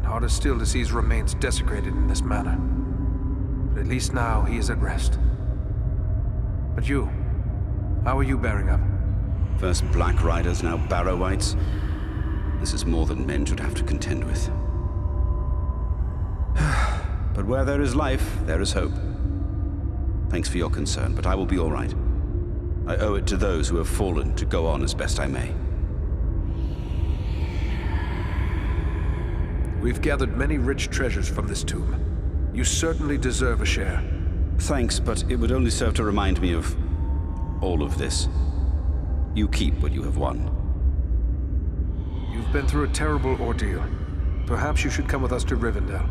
Harder still to see his remains desecrated in this manner. But at least now he is at rest. But you, how are you bearing up? First Black Riders, now Barrow-wites. This is more than men should have to contend with. But where there is life, there is hope. Thanks for your concern, but I will be all right. I owe it to those who have fallen to go on as best I may. We've gathered many rich treasures from this tomb. You certainly deserve a share. Thanks, but it would only serve to remind me of all of this. You keep what you have won. You've been through a terrible ordeal. Perhaps you should come with us to Rivendell.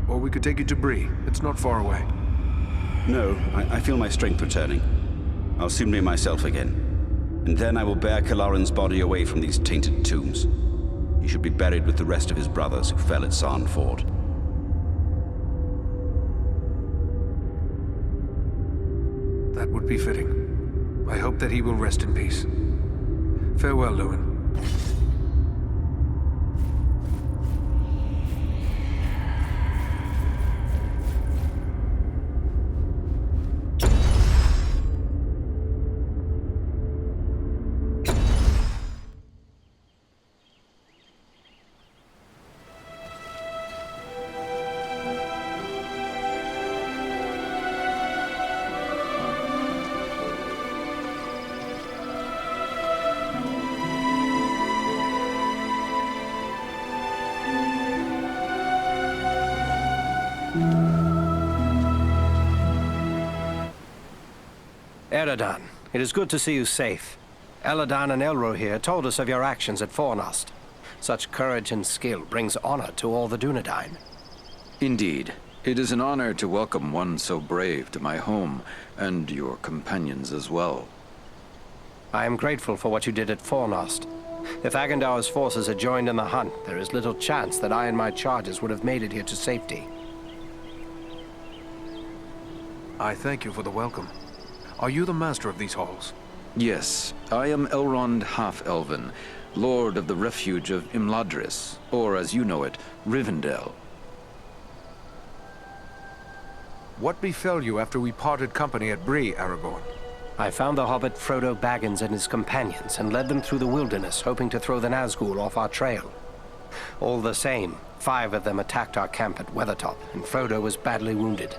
Or we could take you to Bree. It's not far away. No, I feel my strength returning. I'll soon be myself again. And then I will bear Kalaran's body away from these tainted tombs. He should be buried with the rest of his brothers who fell at Sarn Ford. That would be fitting. I hope that he will rest in peace. Farewell, Lewin. Eredon, it is good to see you safe. Eladan and Elro here told us of your actions at Fornost. Such courage and skill brings honor to all the Dunedain. Indeed. It is an honor to welcome one so brave to my home, and your companions as well. I am grateful for what you did at Fornost. If Agandaur's forces had joined in the hunt, there is little chance that I and my charges would have made it here to safety. I thank you for the welcome. Are you the master of these halls? Yes, I am Elrond Half-Elven, Lord of the Refuge of Imladris, or as you know it, Rivendell. What befell you after we parted company at Bree, Aragorn? I found the hobbit Frodo Baggins and his companions and led them through the wilderness, hoping to throw the Nazgul off our trail. All the same, 5 of them attacked our camp at Weathertop, and Frodo was badly wounded.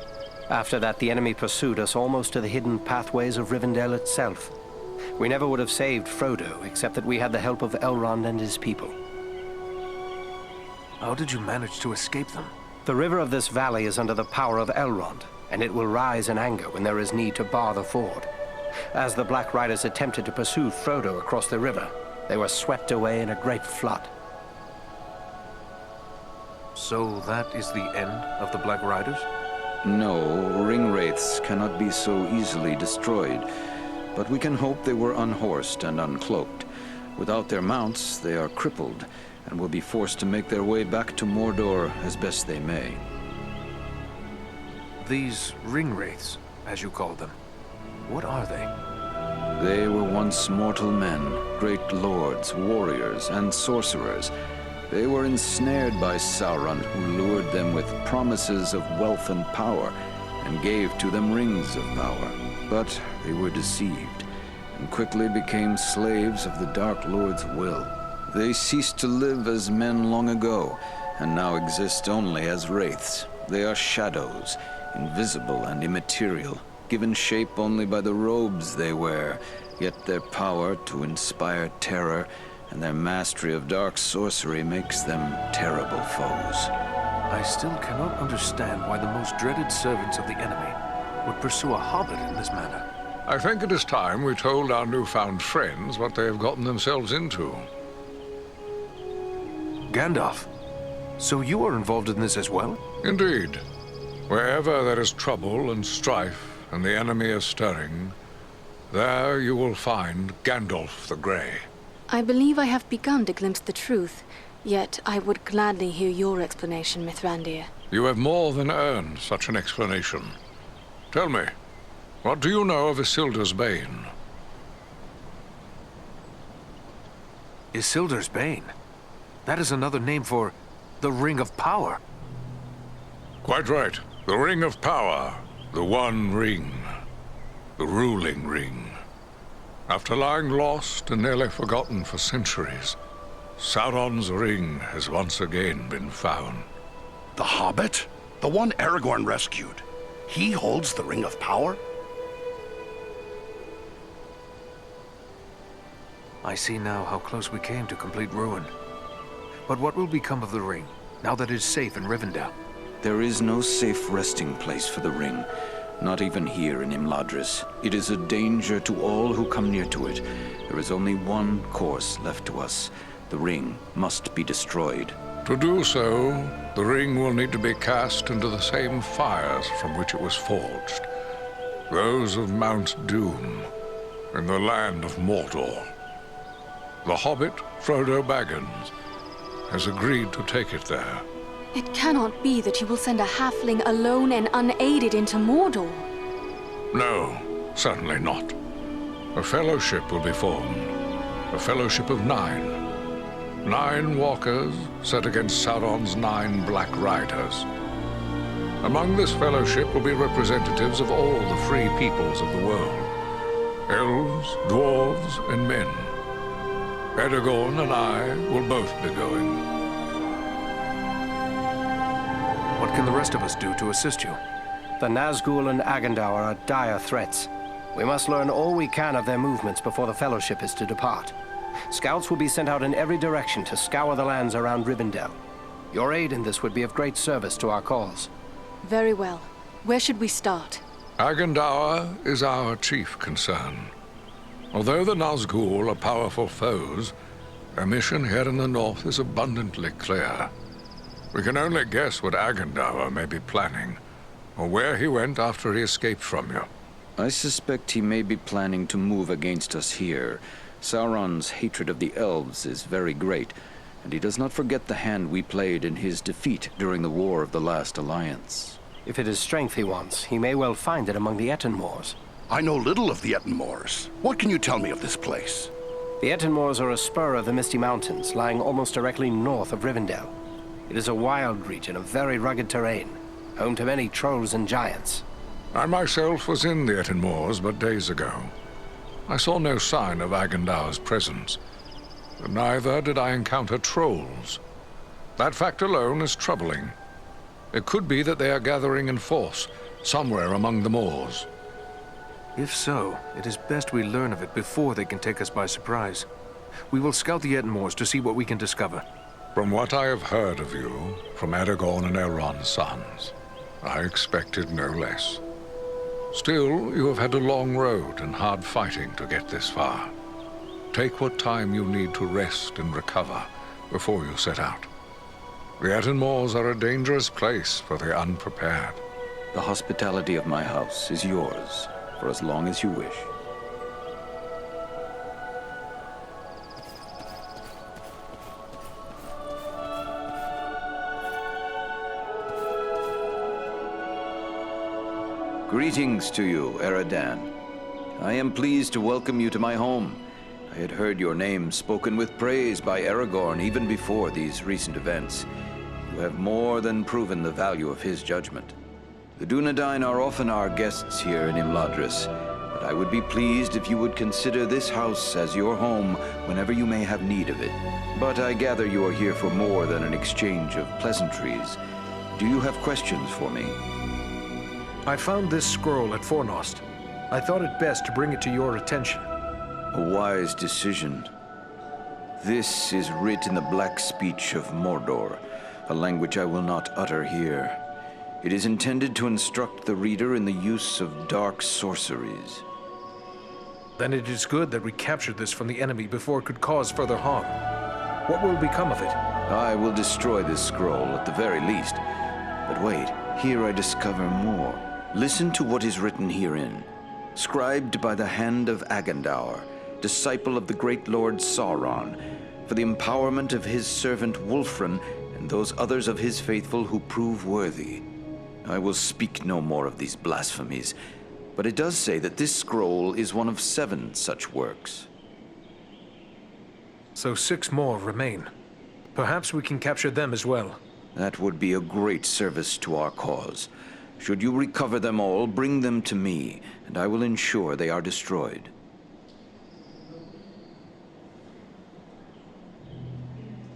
After that, the enemy pursued us almost to the hidden pathways of Rivendell itself. We never would have saved Frodo, except that we had the help of Elrond and his people. How did you manage to escape them? The river of this valley is under the power of Elrond, and it will rise in anger when there is need to bar the ford. As the Black Riders attempted to pursue Frodo across the river, they were swept away in a great flood. So that is the end of the Black Riders? No, ringwraiths cannot be so easily destroyed, but we can hope they were unhorsed and uncloaked. Without their mounts, they are crippled, and will be forced to make their way back to Mordor as best they may. These ringwraiths, as you call them, what are they? They were once mortal men, great lords, warriors, and sorcerers. They were ensnared by Sauron, who lured them with promises of wealth and power, and gave to them rings of power. But they were deceived, and quickly became slaves of the Dark Lord's will. They ceased to live as men long ago, and now exist only as wraiths. They are shadows, invisible and immaterial, given shape only by the robes they wear, yet their power to inspire terror and their mastery of dark sorcery makes them terrible foes. I still cannot understand why the most dreaded servants of the enemy would pursue a hobbit in this manner. I think it is time we told our newfound friends what they have gotten themselves into. Gandalf, so you are involved in this as well? Indeed. Wherever there is trouble and strife and the enemy is stirring, there you will find Gandalf the Grey. I believe I have begun to glimpse the truth, yet I would gladly hear your explanation, Mithrandir. You have more than earned such an explanation. Tell me, what do you know of Isildur's Bane? Isildur's Bane? That is another name for the Ring of Power. Quite right. The Ring of Power. The One Ring. The ruling ring. After lying lost and nearly forgotten for centuries, Sauron's ring has once again been found. The Hobbit? The one Aragorn rescued. He holds the Ring of Power? I see now how close we came to complete ruin. But what will become of the ring, now that it is safe in Rivendell? There is no safe resting place for the ring. Not even here in Imladris. It is a danger to all who come near to it. There is only one course left to us. The ring must be destroyed. To do so, the ring will need to be cast into the same fires from which it was forged. Those of Mount Doom, in the land of Mordor. The hobbit, Frodo Baggins, has agreed to take it there. It cannot be that you will send a halfling alone and unaided into Mordor. No, certainly not. A fellowship will be formed. A fellowship of 9. 9 walkers set against Sauron's 9 Black Riders. Among this fellowship will be representatives of all the free peoples of the world. Elves, dwarves, and men. Aragorn and I will both be going. What can the rest of us do to assist you? The Nazgul and Agandaur are dire threats. We must learn all we can of their movements before the Fellowship is to depart. Scouts will be sent out in every direction to scour the lands around Rivendell. Your aid in this would be of great service to our cause. Very well. Where should we start? Agandaur is our chief concern. Although the Nazgul are powerful foes, their mission here in the north is abundantly clear. We can only guess what Agandaur may be planning, or where he went after he escaped from you. I suspect he may be planning to move against us here. Sauron's hatred of the elves is very great, and he does not forget the hand we played in his defeat during the War of the Last Alliance. If it is strength he wants, he may well find it among the Ettenmoors. I know little of the Ettenmoors. What can you tell me of this place? The Ettenmoors are a spur of the Misty Mountains, lying almost directly north of Rivendell. It is a wild region of very rugged terrain, home to many trolls and giants. I myself was in the Ettenmoors but days ago. I saw no sign of Agandaur's presence, but neither did I encounter trolls. That fact alone is troubling. It could be that they are gathering in force, somewhere among the moors. If so, it is best we learn of it before they can take us by surprise. We will scout the Ettenmoors to see what we can discover. From what I have heard of you, from Aragorn and Elrond's sons, I expected no less. Still, you have had a long road and hard fighting to get this far. Take what time you need to rest and recover before you set out. The Ettenmoors are a dangerous place for the unprepared. The hospitality of my house is yours, for as long as you wish. Greetings to you, Eradan. I am pleased to welcome you to my home. I had heard your name spoken with praise by Aragorn even before these recent events. You have more than proven the value of his judgment. The Dunedain are often our guests here in Imladris, but I would be pleased if you would consider this house as your home whenever you may have need of it. But I gather you are here for more than an exchange of pleasantries. Do you have questions for me? I found this scroll at Fornost. I thought it best to bring it to your attention. A wise decision. This is writ in the black speech of Mordor, a language I will not utter here. It is intended to instruct the reader in the use of dark sorceries. Then it is good that we captured this from the enemy before it could cause further harm. What will become of it? I will destroy this scroll at the very least. But wait, here I discover more. Listen to what is written herein. Scribed by the hand of Agandaur, disciple of the great Lord Sauron, for the empowerment of his servant Wulfrun and those others of his faithful who prove worthy. I will speak no more of these blasphemies, but it does say that this scroll is one of 7 such works. So 6 more remain. Perhaps we can capture them as well. That would be a great service to our cause. Should you recover them all, bring them to me, and I will ensure they are destroyed.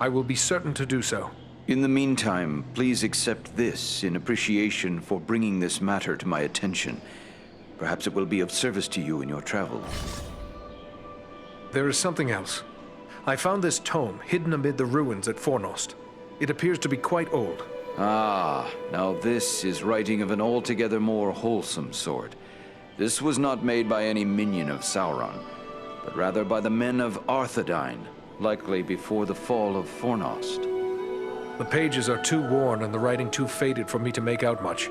I will be certain to do so. In the meantime, please accept this in appreciation for bringing this matter to my attention. Perhaps it will be of service to you in your travels. There is something else. I found this tome hidden amid the ruins at Fornost. It appears to be quite old. Ah, now this is writing of an altogether more wholesome sort. This was not made by any minion of Sauron, but rather by the men of Arthedain, likely before the fall of Fornost. The pages are too worn and the writing too faded for me to make out much.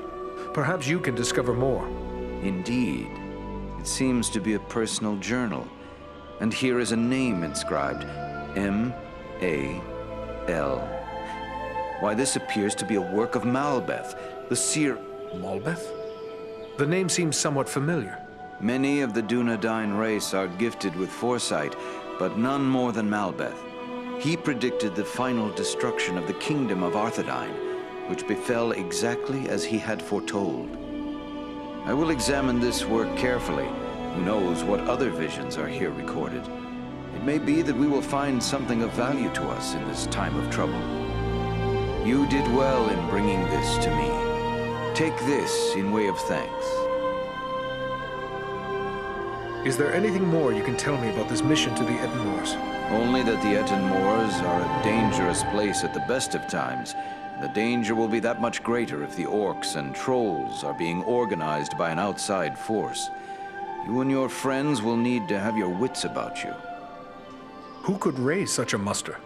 Perhaps you can discover more. Indeed. It seems to be a personal journal. And here is a name inscribed, M.A. El. Why, this appears to be a work of Malbeth, the seer... Malbeth? The name seems somewhat familiar. Many of the Dunedain race are gifted with foresight, but none more than Malbeth. He predicted the final destruction of the kingdom of Arthedain, which befell exactly as he had foretold. I will examine this work carefully. Who knows what other visions are here recorded? It may be that we will find something of value to us in this time of trouble. You did well in bringing this to me. Take this in way of thanks. Is there anything more you can tell me about this mission to the Etten-Moors? Only that the Etten-Moors are a dangerous place at the best of times. The danger will be that much greater if the orcs and trolls are being organized by an outside force. You and your friends will need to have your wits about you. Who could raise such a muster?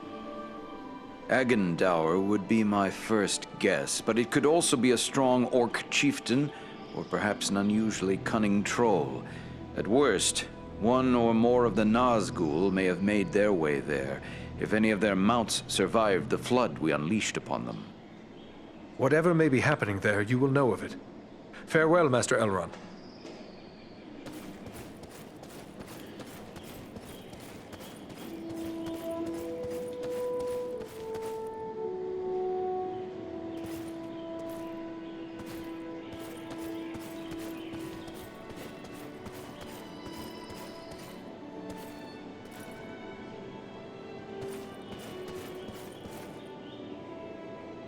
Agendaur would be my first guess, but it could also be a strong orc chieftain, or perhaps an unusually cunning troll. At worst, one or more of the Nazgul may have made their way there, if any of their mounts survived the flood we unleashed upon them. Whatever may be happening there, you will know of it. Farewell, Master Elrond.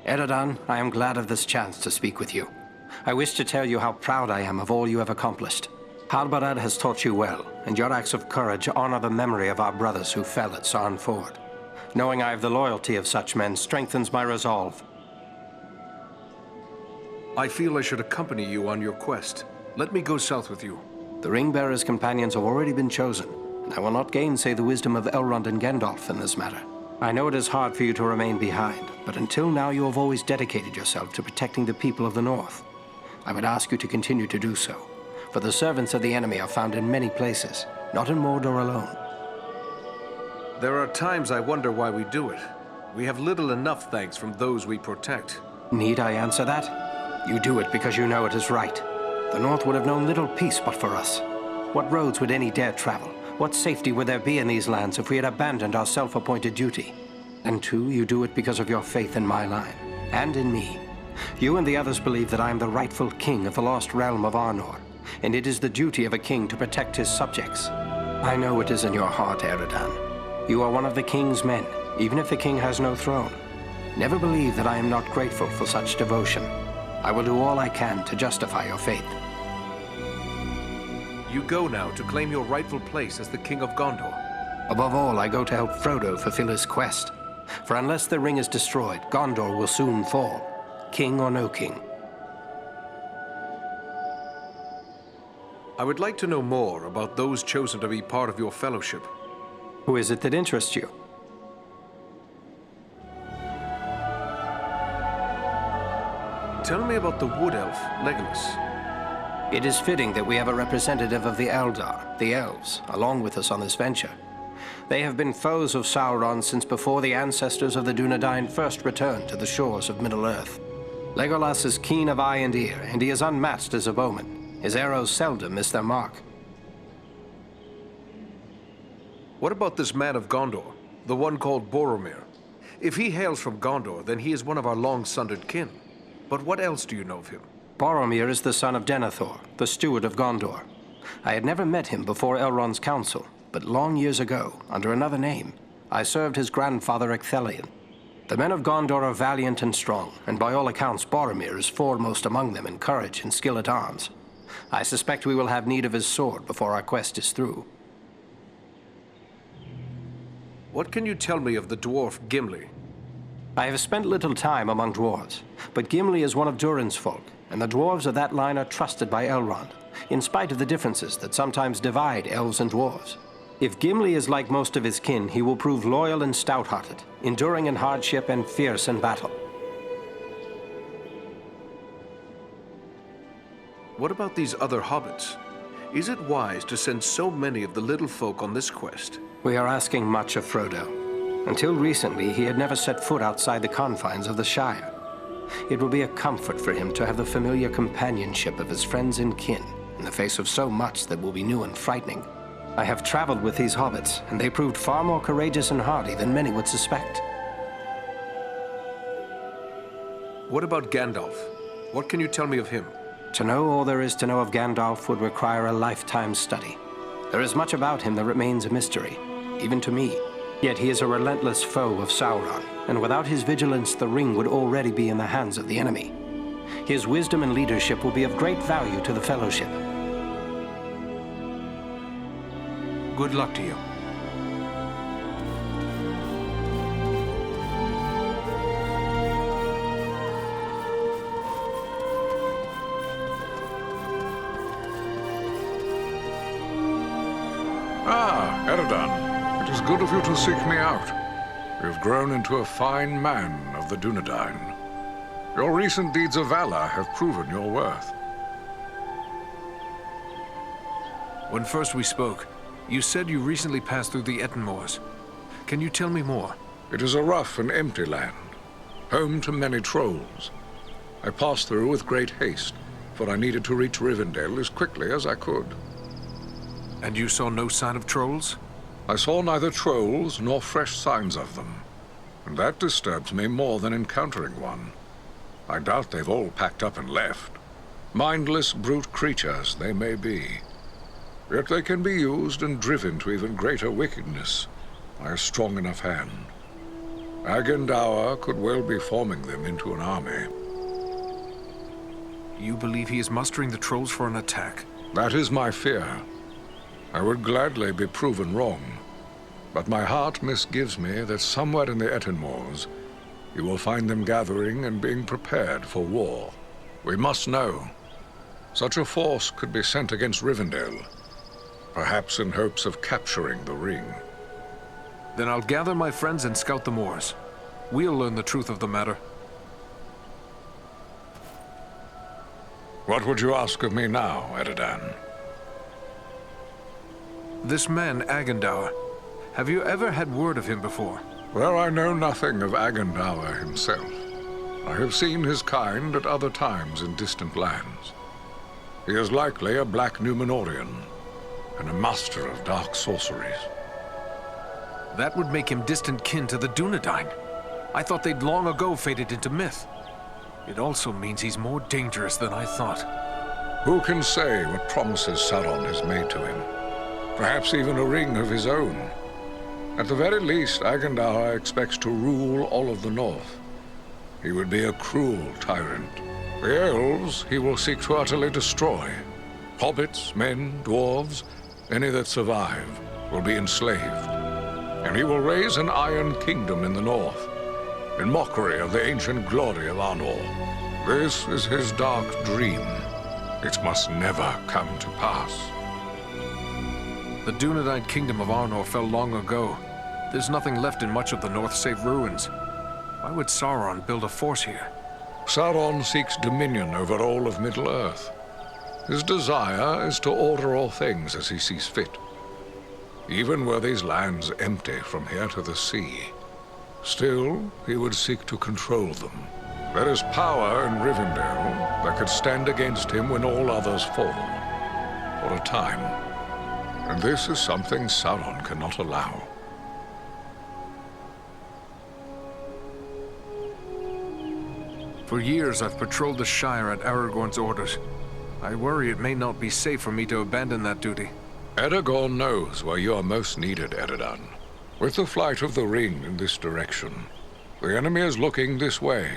Eredon, I am glad of this chance to speak with you. I wish to tell you how proud I am of all you have accomplished. Halbarad has taught you well, and your acts of courage honor the memory of our brothers who fell at Sarn Ford. Knowing I have the loyalty of such men strengthens my resolve. I feel I should accompany you on your quest. Let me go south with you. The Ring-Bearer's companions have already been chosen, and I will not gainsay the wisdom of Elrond and Gandalf in this matter. I know it is hard for you to remain behind, but until now you have always dedicated yourself to protecting the people of the North. I would ask you to continue to do so, for the servants of the enemy are found in many places, not in Mordor alone. There are times I wonder why we do it. We have little enough thanks from those we protect. Need I answer that? You do it because you know it is right. The North would have known little peace but for us. What roads would any dare travel? What safety would there be in these lands if we had abandoned our self-appointed duty? And two, you do it because of your faith in my line, and in me. You and the others believe that I am the rightful king of the lost realm of Arnor, and it is the duty of a king to protect his subjects. I know it is in your heart, Eredon. You are one of the king's men, even if the king has no throne. Never believe that I am not grateful for such devotion. I will do all I can to justify your faith. You go now to claim your rightful place as the King of Gondor. Above all, I go to help Frodo fulfill his quest. For unless the ring is destroyed, Gondor will soon fall, king or no king. I would like to know more about those chosen to be part of your fellowship. Who is it that interests you? Tell me about the Wood Elf, Legolas. It is fitting that we have a representative of the Eldar, the Elves, along with us on this venture. They have been foes of Sauron since before the ancestors of the Dunedain first returned to the shores of Middle-earth. Legolas is keen of eye and ear, and he is unmatched as a bowman. His arrows seldom miss their mark. What about this man of Gondor, the one called Boromir? If he hails from Gondor, then he is one of our long-sundered kin. But what else do you know of him? Boromir is the son of Denethor, the steward of Gondor. I had never met him before Elrond's council, but long years ago, under another name, I served his grandfather Ecthelion. The men of Gondor are valiant and strong, and by all accounts Boromir is foremost among them in courage and skill at arms. I suspect we will have need of his sword before our quest is through. What can you tell me of the dwarf Gimli? I have spent little time among dwarves, but Gimli is one of Durin's folk, and the dwarves of that line are trusted by Elrond, in spite of the differences that sometimes divide elves and dwarves. If Gimli is like most of his kin, he will prove loyal and stout-hearted, enduring in hardship and fierce in battle. What about these other hobbits? Is it wise to send so many of the little folk on this quest? We are asking much of Frodo. Until recently, he had never set foot outside the confines of the Shire. It will be a comfort for him to have the familiar companionship of his friends and kin in the face of so much that will be new and frightening. I have traveled with these hobbits, and they proved far more courageous and hardy than many would suspect. What about Gandalf? What can you tell me of him? To know all there is to know of Gandalf would require a lifetime study. There is much about him that remains a mystery, even to me. Yet he is a relentless foe of Sauron, and without his vigilance, the ring would already be in the hands of the enemy. His wisdom and leadership will be of great value to the Fellowship. Good luck to you. Ah, Eredan. It is good of you to seek me out. You have grown into a fine man of the Dunedain. Your recent deeds of valor have proven your worth. When first we spoke, you said you recently passed through the Ettenmoors. Can you tell me more? It is a rough and empty land, home to many trolls. I passed through with great haste, for I needed to reach Rivendell as quickly as I could. And you saw no sign of trolls? I saw neither trolls nor fresh signs of them, and that disturbs me more than encountering one. I doubt they've all packed up and left. Mindless brute creatures they may be, yet they can be used and driven to even greater wickedness by a strong enough hand. Agendaur could well be forming them into an army. You believe he is mustering the trolls for an attack? That is my fear. I would gladly be proven wrong, but my heart misgives me that somewhere in the Ettenmoors you will find them gathering and being prepared for war. We must know. Such a force could be sent against Rivendell, perhaps in hopes of capturing the ring. Then I'll gather my friends and scout the moors. We'll learn the truth of the matter. What would you ask of me now, Eredan? This man, Agendaur, have you ever had word of him before? Well, I know nothing of Agendaur himself. I have seen his kind at other times in distant lands. He is likely a black Númenorian, and a master of dark sorceries. That would make him distant kin to the Dunedain. I thought they'd long ago faded into myth. It also means he's more dangerous than I thought. Who can say what promises Sauron has made to him? Perhaps even a ring of his own. At the very least, Agendaur expects to rule all of the North. He would be a cruel tyrant. The elves he will seek to utterly destroy. Hobbits, men, dwarves, any that survive, will be enslaved. And he will raise an iron kingdom in the North, in mockery of the ancient glory of Arnor. This is his dark dream. It must never come to pass. The Dunedain kingdom of Arnor fell long ago. There's nothing left in much of the north save ruins. Why would Sauron build a force here? Sauron seeks dominion over all of Middle-earth. His desire is to order all things as he sees fit. Even were these lands empty from here to the sea, still he would seek to control them. There is power in Rivendell that could stand against him when all others fall, for a time. And this is something Sauron cannot allow. For years I've patrolled the Shire at Aragorn's orders. I worry it may not be safe for me to abandon that duty. Aragorn knows where you are most needed, Eredan. With the flight of the ring in this direction, the enemy is looking this way,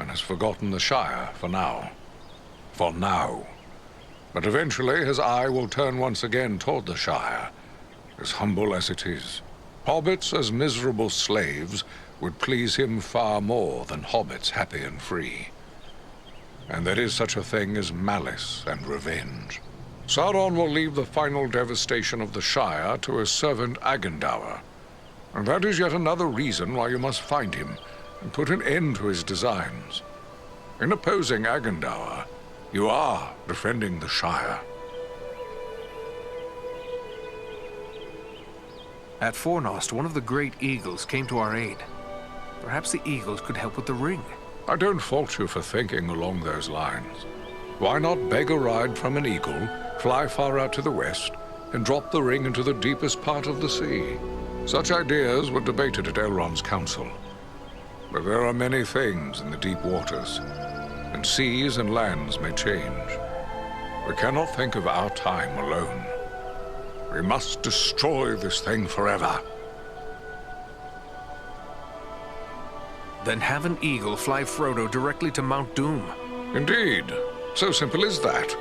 and has forgotten the Shire for now. For now. But eventually his eye will turn once again toward the Shire, as humble as it is. Hobbits as miserable slaves would please him far more than hobbits happy and free. And there is such a thing as malice and revenge. Sauron will leave the final devastation of the Shire to his servant Agendaur. And that is yet another reason why you must find him and put an end to his designs. In opposing Agendaur, you are defending the Shire. At Fornost, one of the great eagles came to our aid. Perhaps the eagles could help with the ring. I don't fault you for thinking along those lines. Why not beg a ride from an eagle, fly far out to the west, and drop the ring into the deepest part of the sea? Such ideas were debated at Elrond's council. But there are many things in the deep waters, and seas and lands may change. We cannot think of our time alone. We must destroy this thing forever. Then have an eagle fly Frodo directly to Mount Doom. Indeed. So simple as that.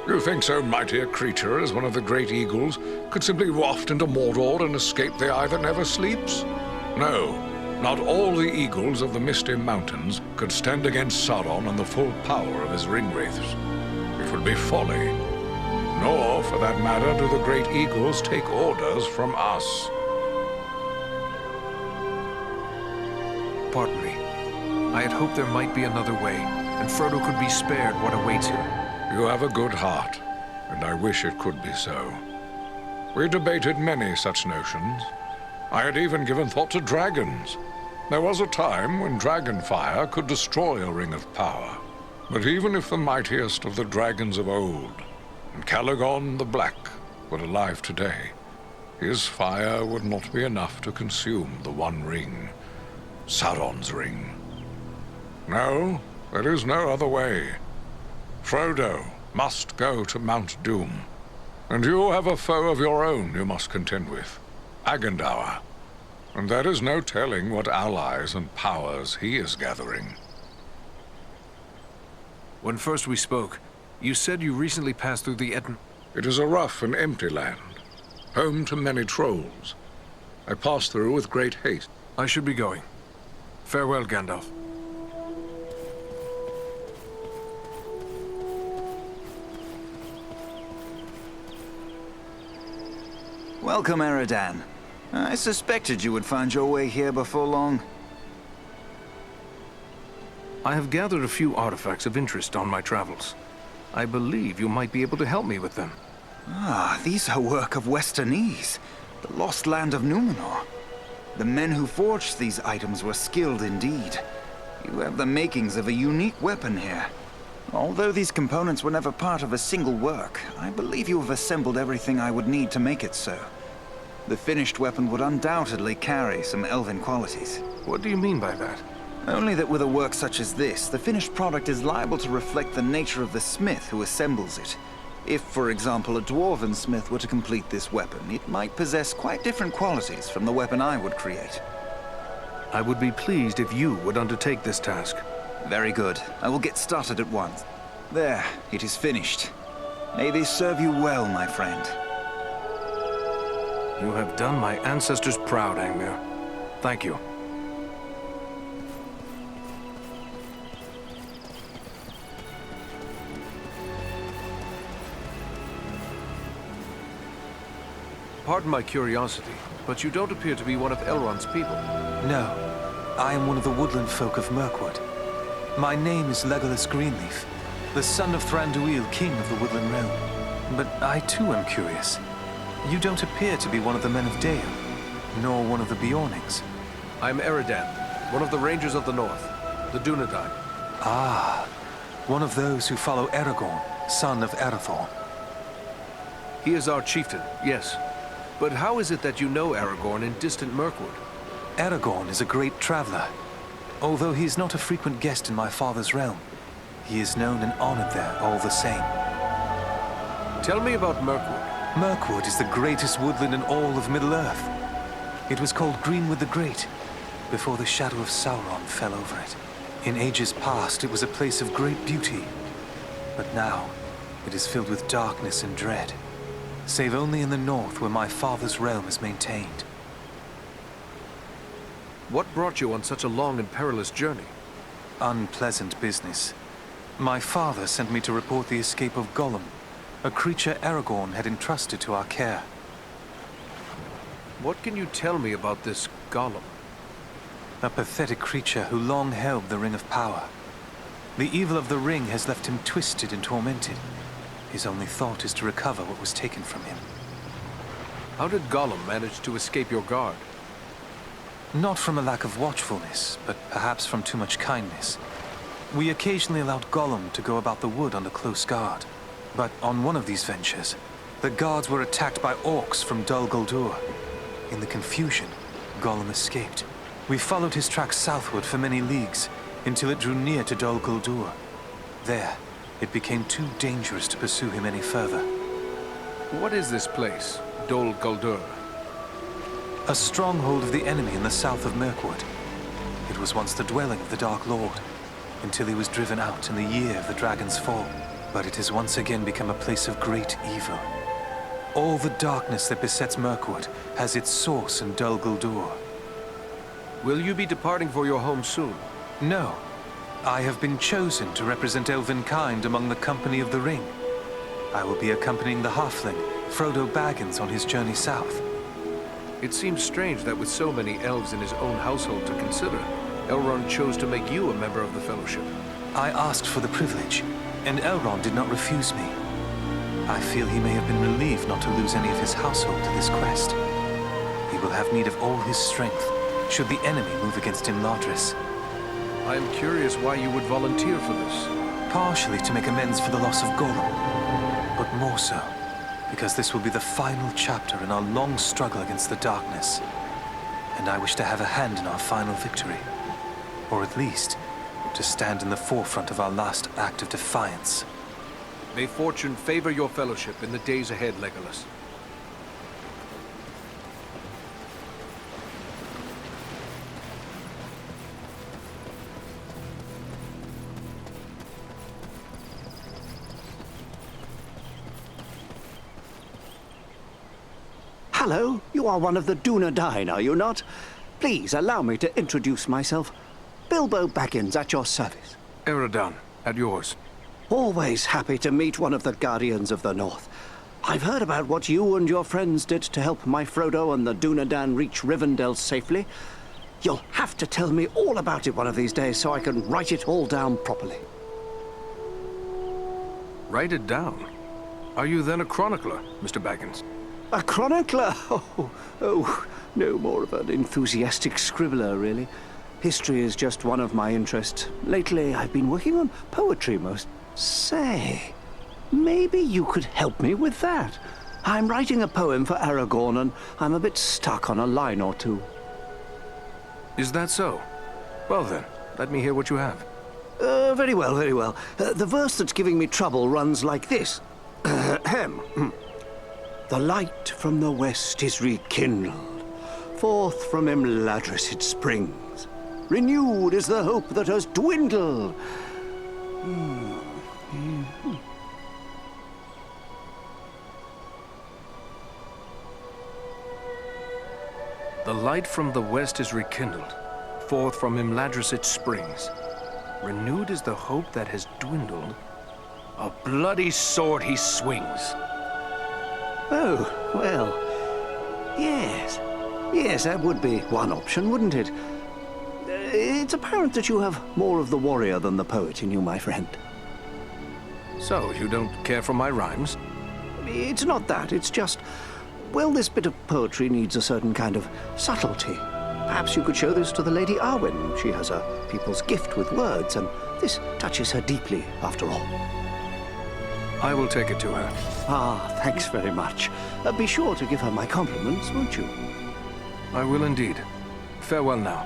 You think so mighty a creature as one of the great eagles could simply waft into Mordor and escape the eye that never sleeps? No, not all the eagles of the Misty Mountains could stand against Sauron and the full power of his ringwraiths. It would be folly. Nor, for that matter, do the great eagles take orders from us. Pardon me. I had hoped there might be another way, and Frodo could be spared what awaits him. You have a good heart, and I wish it could be so. We debated many such notions. I had even given thought to dragons. There was a time when dragon fire could destroy a ring of power. But even if the mightiest of the dragons of old, and Calagon the Black, were alive today, his fire would not be enough to consume the One Ring, Sauron's ring. No, there is no other way. Frodo must go to Mount Doom, and you have a foe of your own you must contend with, Agandaur, and there is no telling what allies and powers he is gathering. When first we spoke, you said you recently passed through the Eden. It is a rough and empty land, home to many trolls. I passed through with great haste. I should be going. Farewell, Gandalf. Welcome, Eredan. I suspected you would find your way here before long. I have gathered a few artifacts of interest on my travels. I believe you might be able to help me with them. Ah, these are work of Westernese, the lost land of Numenor. The men who forged these items were skilled indeed. You have the makings of a unique weapon here. Although these components were never part of a single work, I believe you have assembled everything I would need to make it so. The finished weapon would undoubtedly carry some elven qualities. What do you mean by that? Only that with a work such as this, the finished product is liable to reflect the nature of the smith who assembles it. If, for example, a dwarven smith were to complete this weapon, it might possess quite different qualities from the weapon I would create. I would be pleased if you would undertake this task. Very good. I will get started at once. There, it is finished. May this serve you well, my friend. You have done my ancestors proud, Angmir. Thank you. Pardon my curiosity, but you don't appear to be one of Elrond's people. No, I am one of the woodland folk of Mirkwood. My name is Legolas Greenleaf, the son of Thranduil, king of the Woodland Realm. But I too am curious. You don't appear to be one of the men of Dale, nor one of the Beornings. I'm Eredan, one of the Rangers of the North, the Dunedain. Ah, one of those who follow Aragorn, son of Arathorn. He is our chieftain, yes. But how is it that you know Aragorn in distant Mirkwood? Aragorn is a great traveler. Although he is not a frequent guest in my father's realm, he is known and honored there all the same. Tell me about Mirkwood. Mirkwood is the greatest woodland in all of Middle-earth. It was called Greenwood the Great, before the shadow of Sauron fell over it. In ages past, it was a place of great beauty. But now, it is filled with darkness and dread, save only in the north where my father's realm is maintained. What brought you on such a long and perilous journey? Unpleasant business. My father sent me to report the escape of Gollum, a creature Aragorn had entrusted to our care. What can you tell me about this Gollum? A pathetic creature who long held the Ring of Power. The evil of the ring has left him twisted and tormented. His only thought is to recover what was taken from him. How did Gollum manage to escape your guard? Not from a lack of watchfulness, but perhaps from too much kindness. We occasionally allowed Gollum to go about the wood under close guard. But on one of these ventures, the guards were attacked by orcs from Dol Guldur. In the confusion, Gollum escaped. We followed his tracks southward for many leagues, until it drew near to Dol Guldur. There, it became too dangerous to pursue him any further. What is this place, Dol Guldur? A stronghold of the enemy in the south of Mirkwood. It was once the dwelling of the Dark Lord, until he was driven out in the year of the Dragon's Fall. But it has once again become a place of great evil. All the darkness that besets Mirkwood has its source in Dol Guldur. Will you be departing for your home soon? No. I have been chosen to represent elvenkind among the Company of the Ring. I will be accompanying the halfling, Frodo Baggins, on his journey south. It seems strange that with so many elves in his own household to consider, Elrond chose to make you a member of the Fellowship. I asked for the privilege, and Elrond did not refuse me. I feel he may have been relieved not to lose any of his household to this quest. He will have need of all his strength, should the enemy move against Imladris. I am curious why you would volunteer for this. Partially to make amends for the loss of Gollum, but more so because this will be the final chapter in our long struggle against the darkness. And I wish to have a hand in our final victory. Or at least, to stand in the forefront of our last act of defiance. May fortune favor your fellowship in the days ahead, Legolas. Hello, you are one of the Dunedain, are you not? Please allow me to introduce myself. Bilbo Baggins at your service. Eredon, at yours. Always happy to meet one of the Guardians of the North. I've heard about what you and your friends did to help my Frodo and the Dunedain reach Rivendell safely. You'll have to tell me all about it one of these days so I can write it all down properly. Write it down? Are you then a chronicler, Mr. Baggins? A chronicler? Oh, no more of an enthusiastic scribbler, really. History is just one of my interests. Lately, I've been working on poetry most. Say, maybe you could help me with that. I'm writing a poem for Aragorn, and I'm a bit stuck on a line or two. Is that so? Well then, let me hear what you have. Very well, very well. The verse that's giving me trouble runs like this. The light from the west is rekindled. Forth from Imladris it springs. Renewed is the hope that has dwindled. The light from the west is rekindled. Forth from Imladris it springs. Renewed is the hope that has dwindled. A bloody sword he swings. Oh, well, yes. Yes, that would be one option, wouldn't it? It's apparent that you have more of the warrior than the poet in you, my friend. So, you don't care for my rhymes? It's not that, it's just... Well, this bit of poetry needs a certain kind of subtlety. Perhaps you could show this to the Lady Arwen. She has a people's gift with words, and this touches her deeply, after all. I will take it to her. Ah, thanks very much. Be sure to give her my compliments, won't you? I will indeed. Farewell now.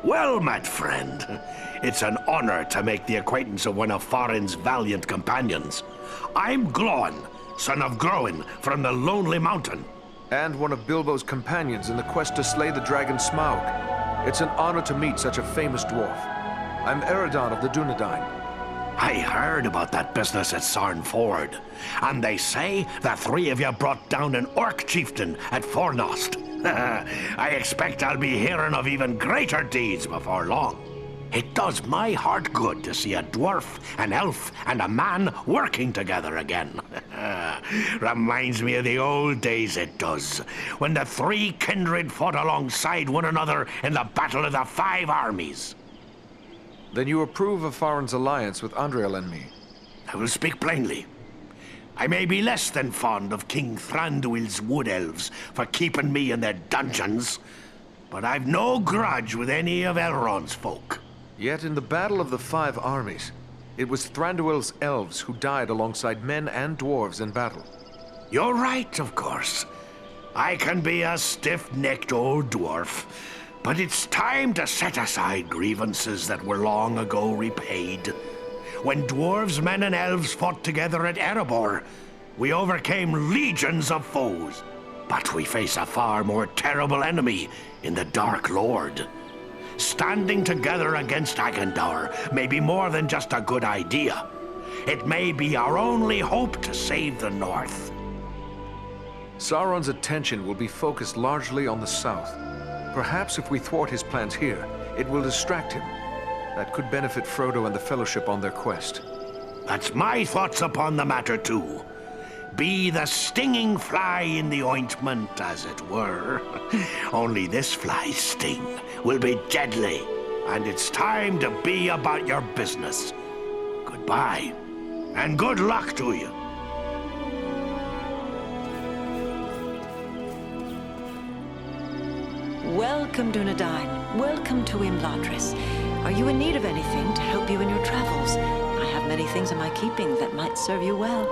Well met, friend. It's an honor to make the acquaintance of one of Farin's valiant companions. I'm Glóin, son of Groin, from the Lonely Mountain. And one of Bilbo's companions in the quest to slay the dragon Smaug. It's an honor to meet such a famous dwarf. I'm Eredon of the Dunedain. I heard about that business at Sarn Ford, and they say the three of you brought down an orc chieftain at Fornost. I expect I'll be hearing of even greater deeds before long. It does my heart good to see a dwarf, an elf, and a man working together again. Reminds me of the old days, it does, when the three kindred fought alongside one another in the Battle of the Five Armies. Then you approve of Farin's alliance with Andriel and me? I will speak plainly. I may be less than fond of King Thranduil's wood elves for keeping me in their dungeons, but I've no grudge with any of Elrond's folk. Yet in the Battle of the Five Armies, it was Thranduil's elves who died alongside men and dwarves in battle. You're right, of course. I can be a stiff-necked old dwarf, but it's time to set aside grievances that were long ago repaid. When dwarves, men, and elves fought together at Erebor, we overcame legions of foes. But we face a far more terrible enemy in the Dark Lord. Standing together against Agandaur may be more than just a good idea. It may be our only hope to save the North. Sauron's attention will be focused largely on the south. Perhaps if we thwart his plans here, it will distract him. That could benefit Frodo and the Fellowship on their quest. That's my thoughts upon the matter, too. Be the stinging fly in the ointment, as it were. Only this fly's sting will be deadly, and it's time to be about your business. Goodbye, and good luck to you. Welcome, Dunedain. Welcome to Imladris. Are you in need of anything to help you in your travels? I have many things in my keeping that might serve you well.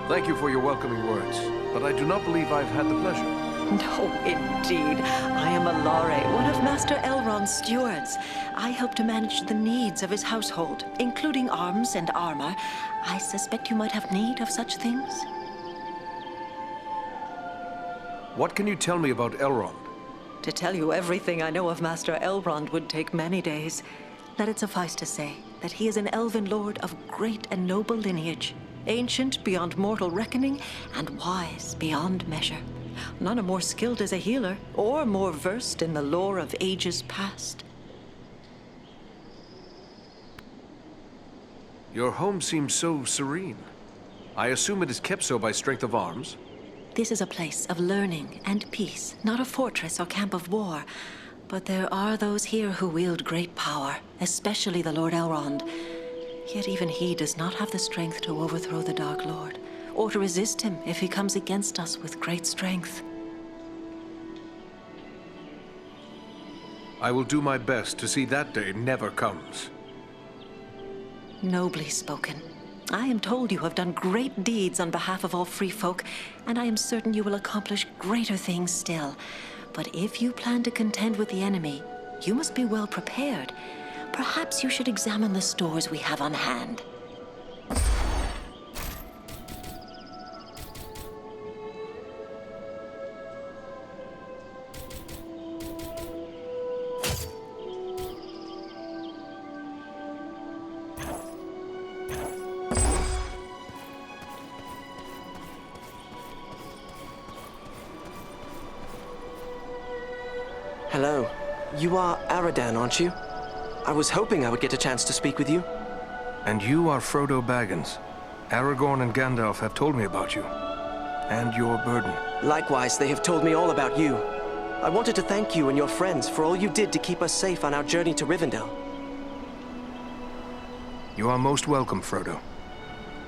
Thank you for your welcoming words, but I do not believe I've had the pleasure. No, indeed. I am Alare, one of Master Elrond's stewards. I help to manage the needs of his household, including arms and armor. I suspect you might have need of such things. What can you tell me about Elrond? To tell you everything I know of Master Elrond would take many days. Let it suffice to say that he is an elven lord of great and noble lineage, ancient beyond mortal reckoning, and wise beyond measure. None are more skilled as a healer, or more versed in the lore of ages past. Your home seems so serene. I assume it is kept so by strength of arms? This is a place of learning and peace, not a fortress or camp of war. But there are those here who wield great power, especially the Lord Elrond. Yet even he does not have the strength to overthrow the Dark Lord, or to resist him if he comes against us with great strength. I will do my best to see that day never comes. Nobly spoken. I am told you have done great deeds on behalf of all free folk, and I am certain you will accomplish greater things still. But if you plan to contend with the enemy, you must be well prepared. Perhaps you should examine the stores we have on hand. Hello. You are Aradan, aren't you? I was hoping I would get a chance to speak with you. And you are Frodo Baggins. Aragorn and Gandalf have told me about you. And your burden. Likewise, they have told me all about you. I wanted to thank you and your friends for all you did to keep us safe on our journey to Rivendell. You are most welcome, Frodo.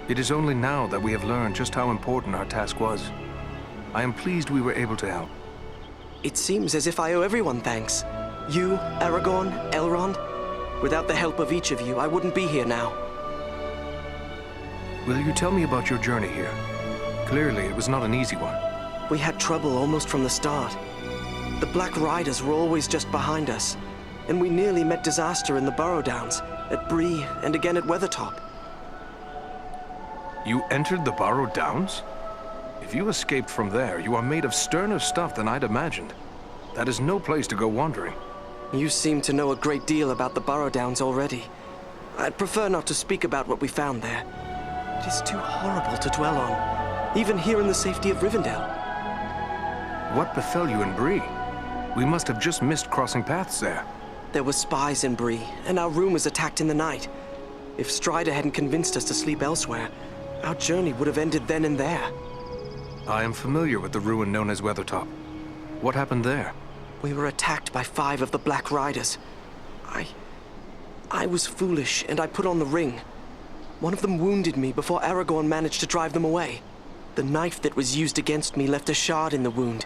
It is only now that we have learned just how important our task was. I am pleased we were able to help. It seems as if I owe everyone thanks. You, Aragorn, Elrond. Without the help of each of you, I wouldn't be here now. Will you tell me about your journey here? Clearly, it was not an easy one. We had trouble almost from the start. The Black Riders were always just behind us, and we nearly met disaster in the Burrow Downs, at Bree, and again at Weathertop. You entered the Burrow Downs? If you escaped from there, you are made of sterner stuff than I'd imagined. That is no place to go wandering. You seem to know a great deal about the Burrow Downs already. I'd prefer not to speak about what we found there. It is too horrible to dwell on, even here in the safety of Rivendell. What befell you in Bree? We must have just missed crossing paths there. There were spies in Bree, and our room was attacked in the night. If Strider hadn't convinced us to sleep elsewhere, our journey would have ended then and there. I am familiar with the ruin known as Weathertop. What happened there? We were attacked by 5 of the Black Riders. I was foolish, and I put on the ring. One of them wounded me before Aragorn managed to drive them away. The knife that was used against me left a shard in the wound.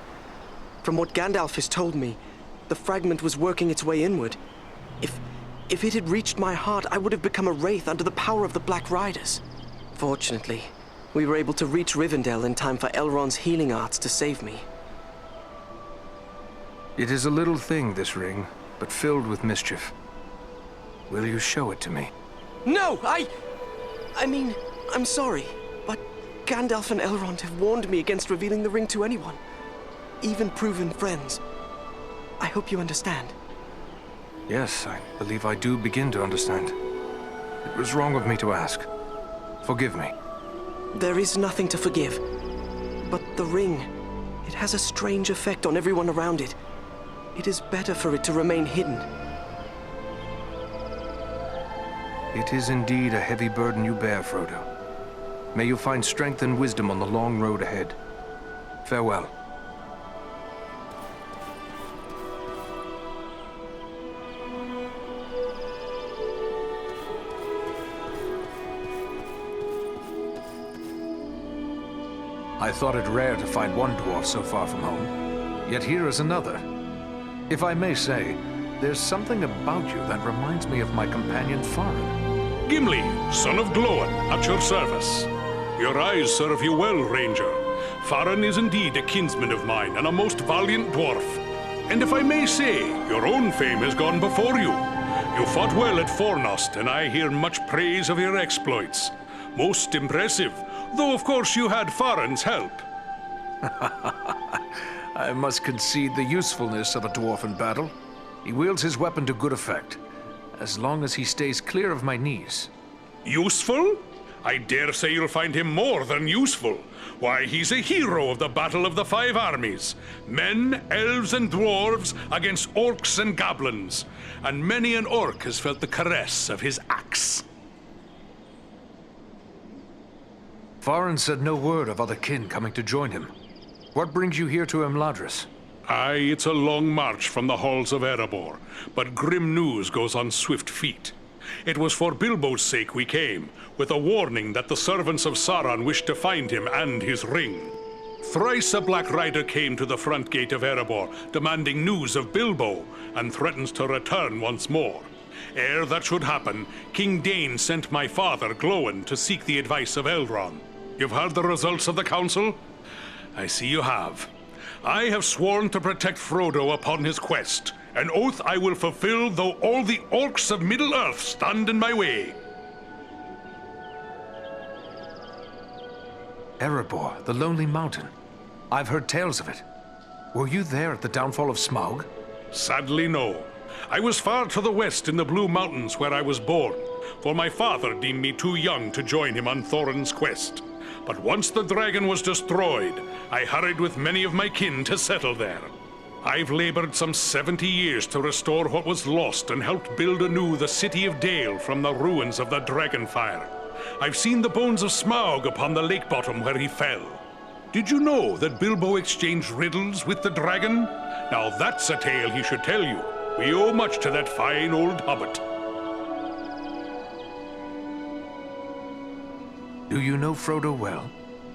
From what Gandalf has told me, the fragment was working its way inward. If it had reached my heart, I would have become a wraith under the power of the Black Riders. Fortunately, we were able to reach Rivendell in time for Elrond's healing arts to save me. It is a little thing, this ring, but filled with mischief. Will you show it to me? No, I mean, I'm sorry, but Gandalf and Elrond have warned me against revealing the ring to anyone, even proven friends. I hope you understand. Yes, I believe I do begin to understand. It was wrong of me to ask. Forgive me. There is nothing to forgive. But the ring, it has a strange effect on everyone around it. It is better for it to remain hidden. It is indeed a heavy burden you bear, Frodo. May you find strength and wisdom on the long road ahead. Farewell. I thought it rare to find one dwarf so far from home. Yet here is another. If I may say, there's something about you that reminds me of my companion Farin. Gimli, son of Glóin, at your service. Your eyes serve you well, Ranger. Farin is indeed a kinsman of mine, and a most valiant dwarf. And if I may say, your own fame has gone before you. You fought well at Fornost, and I hear much praise of your exploits. Most impressive, though of course you had Farin's help. I must concede the usefulness of a dwarf in battle. He wields his weapon to good effect, as long as he stays clear of my knees. Useful? I dare say you'll find him more than useful. Why, he's a hero of the Battle of the Five Armies. Men, elves, and dwarves against orcs and goblins. And many an orc has felt the caress of his axe. Farin said no word of other kin coming to join him. What brings you here to Imladris? Aye, it's a long march from the halls of Erebor, but grim news goes on swift feet. It was for Bilbo's sake we came, with a warning that the servants of Sauron wished to find him and his ring. Thrice a Black Rider came to the front gate of Erebor, demanding news of Bilbo, and threatens to return once more. Ere that should happen, King Dain sent my father, Glóin, to seek the advice of Elrond. You've heard the results of the council? I see you have. I have sworn to protect Frodo upon his quest, an oath I will fulfill though all the orcs of Middle-earth stand in my way. Erebor, the Lonely Mountain. I've heard tales of it. Were you there at the downfall of Smaug? Sadly, no. I was far to the west in the Blue Mountains where I was born, for my father deemed me too young to join him on Thorin's quest. But once the dragon was destroyed, I hurried with many of my kin to settle there. I've labored some 70 years to restore what was lost and helped build anew the city of Dale from the ruins of the Dragonfire. I've seen the bones of Smaug upon the lake bottom where he fell. Did you know that Bilbo exchanged riddles with the dragon? Now that's a tale he should tell you. We owe much to that fine old hobbit. Do you know Frodo well?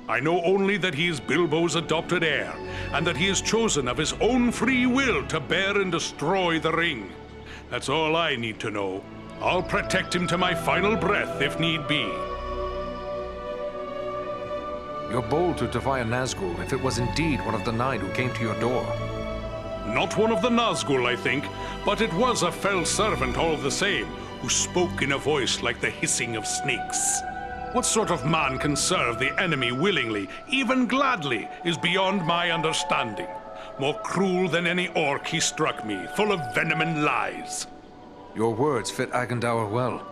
I know only that he is Bilbo's adopted heir, and that he has chosen of his own free will to bear and destroy the ring. That's all I need to know. I'll protect him to my final breath if need be. You're bold to defy a Nazgul if it was indeed one of the 9 who came to your door. Not one of the Nazgul, I think, but it was a fell servant all the same, who spoke in a voice like the hissing of snakes. What sort of man can serve the enemy willingly, even gladly, is beyond my understanding. More cruel than any orc he struck me, full of venom and lies. Your words fit Agandaur well.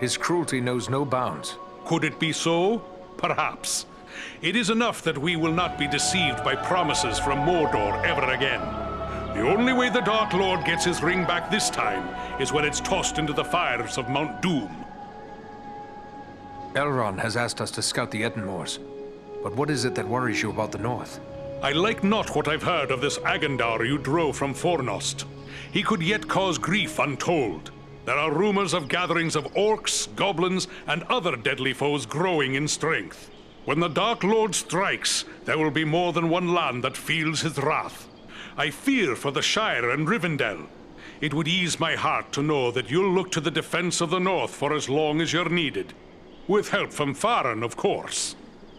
His cruelty knows no bounds. Could it be so? Perhaps. It is enough that we will not be deceived by promises from Mordor ever again. The only way the Dark Lord gets his ring back this time is when it's tossed into the fires of Mount Doom. Elrond has asked us to scout the Edenmoors. But what is it that worries you about the north? I like not what I've heard of this Agandaur you drove from Fornost. He could yet cause grief untold. There are rumors of gatherings of orcs, goblins, and other deadly foes growing in strength. When the Dark Lord strikes, there will be more than one land that feels his wrath. I fear for the Shire and Rivendell. It would ease my heart to know that you'll look to the defense of the North for as long as you're needed. With help from Farron, of course.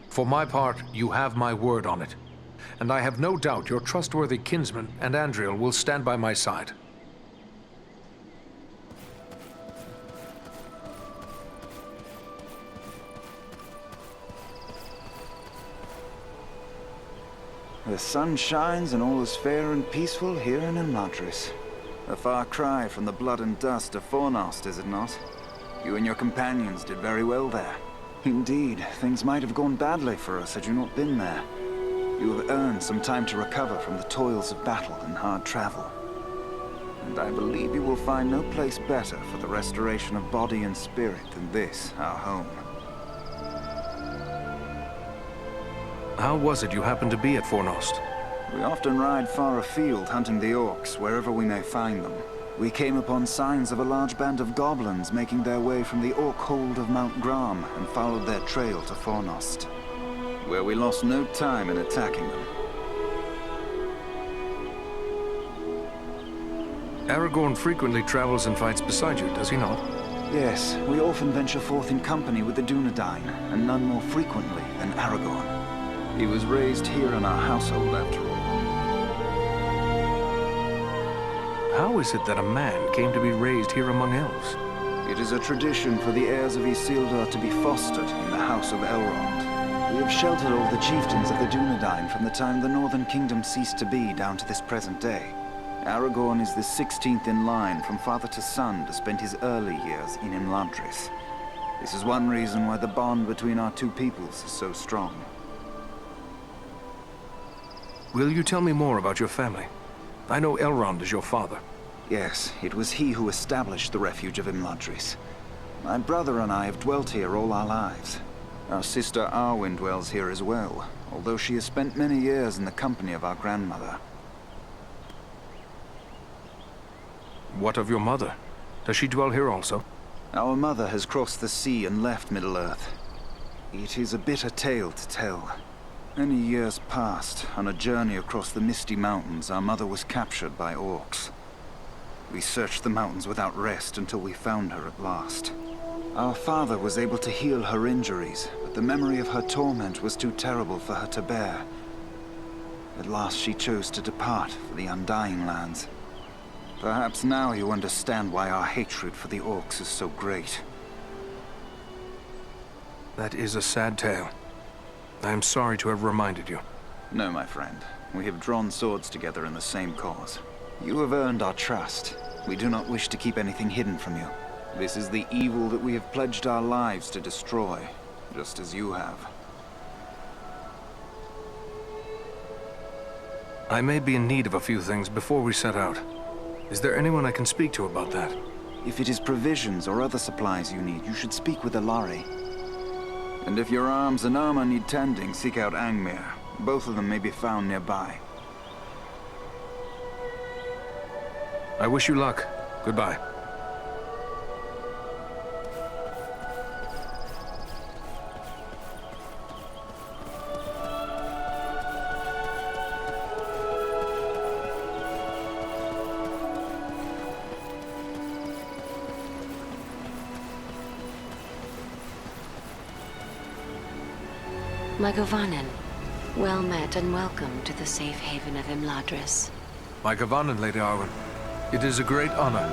For my part, you have my word on it. And I have no doubt your trustworthy kinsman and Andriel will stand by my side. The sun shines and all is fair and peaceful here in Imladris. A far cry from the blood and dust of Fornost, is it not? You and your companions did very well there. Indeed, things might have gone badly for us had you not been there. You have earned some time to recover from the toils of battle and hard travel. And I believe you will find no place better for the restoration of body and spirit than this, our home. How was it you happened to be at Fornost? We often ride far afield hunting the orcs, wherever we may find them. We came upon signs of a large band of goblins making their way from the orc hold of Mount Gram and followed their trail to Fornost, where we lost no time in attacking them. Aragorn frequently travels and fights beside you, does he not? Yes, we often venture forth in company with the Dunedain, and none more frequently than Aragorn. He was raised here in our household, after all. How is it that a man came to be raised here among elves? It is a tradition for the heirs of Isildur to be fostered in the House of Elrond. We have sheltered all the chieftains of the Dunedain from the time the Northern Kingdom ceased to be down to this present day. Aragorn is the 16th in line from father to son to spend his early years in Imladris. This is one reason why the bond between our two peoples is so strong. Will you tell me more about your family? I know Elrond is your father. Yes, it was he who established the refuge of Imladris. My brother and I have dwelt here all our lives. Our sister Arwen dwells here as well, although she has spent many years in the company of our grandmother. What of your mother? Does she dwell here also? Our mother has crossed the sea and left Middle-earth. It is a bitter tale to tell. Many years past, on a journey across the Misty Mountains, our mother was captured by orcs. We searched the mountains without rest until we found her at last. Our father was able to heal her injuries, but the memory of her torment was too terrible for her to bear. At last she chose to depart for the Undying Lands. Perhaps now you understand why our hatred for the orcs is so great. That is a sad tale. I am sorry to have reminded you. No, my friend. We have drawn swords together in the same cause. You have earned our trust. We do not wish to keep anything hidden from you. This is the evil that we have pledged our lives to destroy, just as you have. I may be in need of a few things before we set out. Is there anyone I can speak to about that? If it is provisions or other supplies you need, you should speak with Alari. And if your arms and armor need tending, seek out Angmir. Both of them may be found nearby. I wish you luck. Goodbye. My Govannen, well met and welcome to the safe haven of Imladris. My Govannen, Lady Arwen. It is a great honor.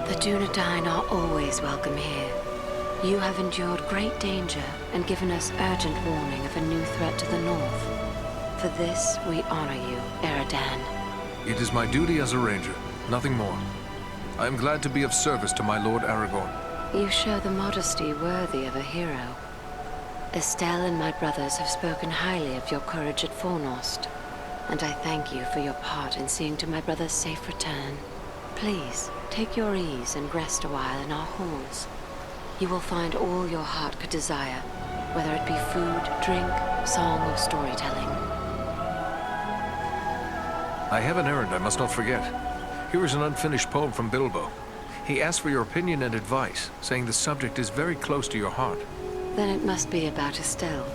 The Dunedain are always welcome here. You have endured great danger and given us urgent warning of a new threat to the north. For this, we honor you, Eradan. It is my duty as a ranger, nothing more. I am glad to be of service to my Lord Aragorn. You show the modesty worthy of a hero. Estelle and my brothers have spoken highly of your courage at Fornost, and I thank you for your part in seeing to my brother's safe return. Please, take your ease and rest a while in our halls. You will find all your heart could desire, whether it be food, drink, song, or storytelling. I have an errand I must not forget. Here is an unfinished poem from Bilbo. He asked for your opinion and advice, saying the subject is very close to your heart. Then it must be about Estelle.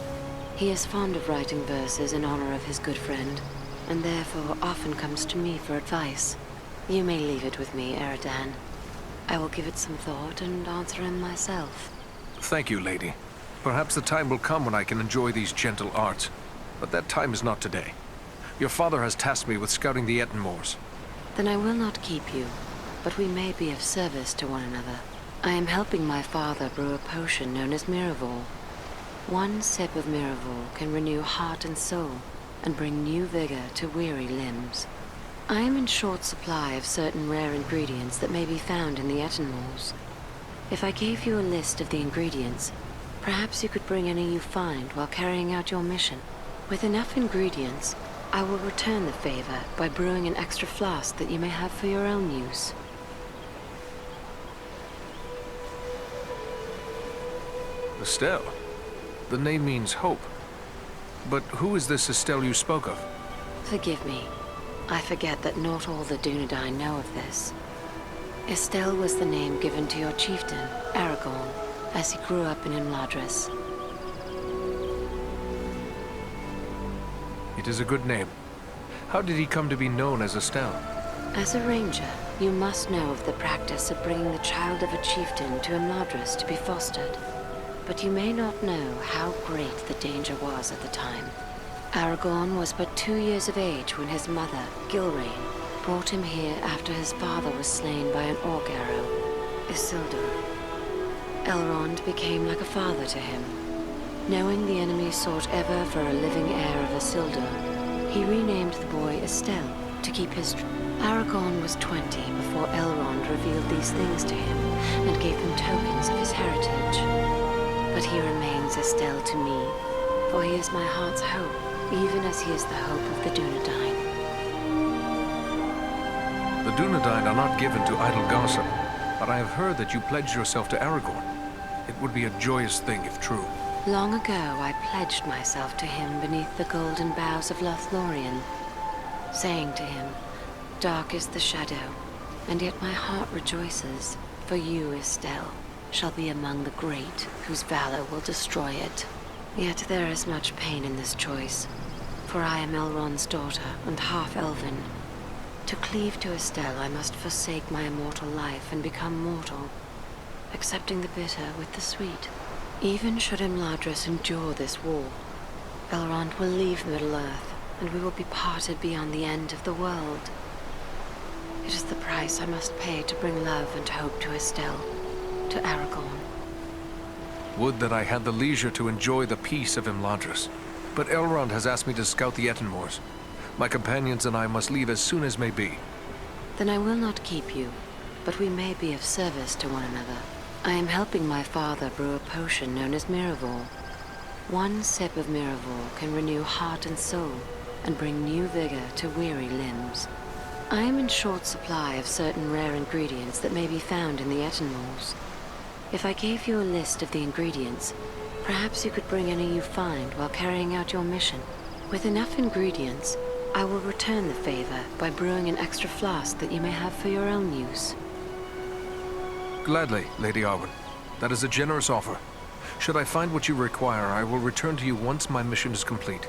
He is fond of writing verses in honor of his good friend, and therefore often comes to me for advice. You may leave it with me, Eridan. I will give it some thought and answer him myself. Thank you, lady. Perhaps the time will come when I can enjoy these gentle arts, but that time is not today. Your father has tasked me with scouting the Ettenmoors. Then I will not keep you, but we may be of service to one another. I am helping my father brew a potion known as Miraval. One sip of Miraval can renew heart and soul, and bring new vigor to weary limbs. I am in short supply of certain rare ingredients that may be found in the Ettenmoors. If I gave you a list of the ingredients, perhaps you could bring any you find while carrying out your mission. With enough ingredients, I will return the favor by brewing an extra flask that you may have for your own use. Estelle? The name means hope. But who is this Estelle you spoke of? Forgive me. I forget that not all the Dunedain know of this. Estelle was the name given to your chieftain, Aragorn, as he grew up in Imladris. It is a good name. How did he come to be known as Estelle? As a ranger, you must know of the practice of bringing the child of a chieftain to Imladris to be fostered. But you may not know how great the danger was at the time. Aragorn was but 2 years of age when his mother, Gilrain, brought him here after his father was slain by an orc arrow, Isildur. Elrond became like a father to him. Knowing the enemy sought ever for a living heir of Isildur, he renamed the boy Estelle to keep his... Aragorn was 20 before Elrond revealed these things to him and gave him tokens of his heritage. But he remains Estelle to me, for he is my heart's hope, even as he is the hope of the Dunedain. The Dunedain are not given to idle gossip, but I have heard that you pledged yourself to Aragorn. It would be a joyous thing if true. Long ago, I pledged myself to him beneath the golden boughs of Lothlorien, saying to him, "Dark is the shadow, and yet my heart rejoices, for you, Estelle, shall be among the great, whose valor will destroy it." Yet there is much pain in this choice, for I am Elrond's daughter and half-elven. To cleave to Estelle, I must forsake my immortal life and become mortal, accepting the bitter with the sweet. Even should Imladris endure this war, Elrond will leave Middle-earth, and we will be parted beyond the end of the world. It is the price I must pay to bring love and hope to Estelle, to Aragorn. Would that I had the leisure to enjoy the peace of Imladris. But Elrond has asked me to scout the Ettenmoors. My companions and I must leave as soon as may be. Then I will not keep you, but we may be of service to one another. I am helping my father brew a potion known as Miraval. One sip of Miraval can renew heart and soul, and bring new vigor to weary limbs. I am in short supply of certain rare ingredients that may be found in the Ettenmoors. If I gave you a list of the ingredients, perhaps you could bring any you find while carrying out your mission. With enough ingredients, I will return the favor by brewing an extra flask that you may have for your own use. Gladly, Lady Arwen. That is a generous offer. Should I find what you require, I will return to you once my mission is complete.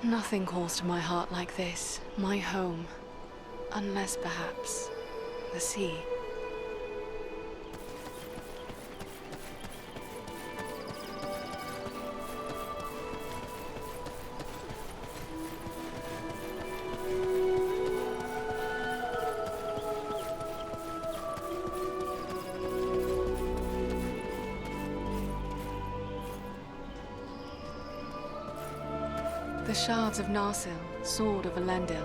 Nothing calls to my heart like this, my home. Unless perhaps the sea. The shards of Narsil, sword of Elendil.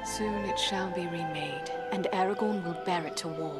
Soon it shall be remade, and Aragorn will bear it to war.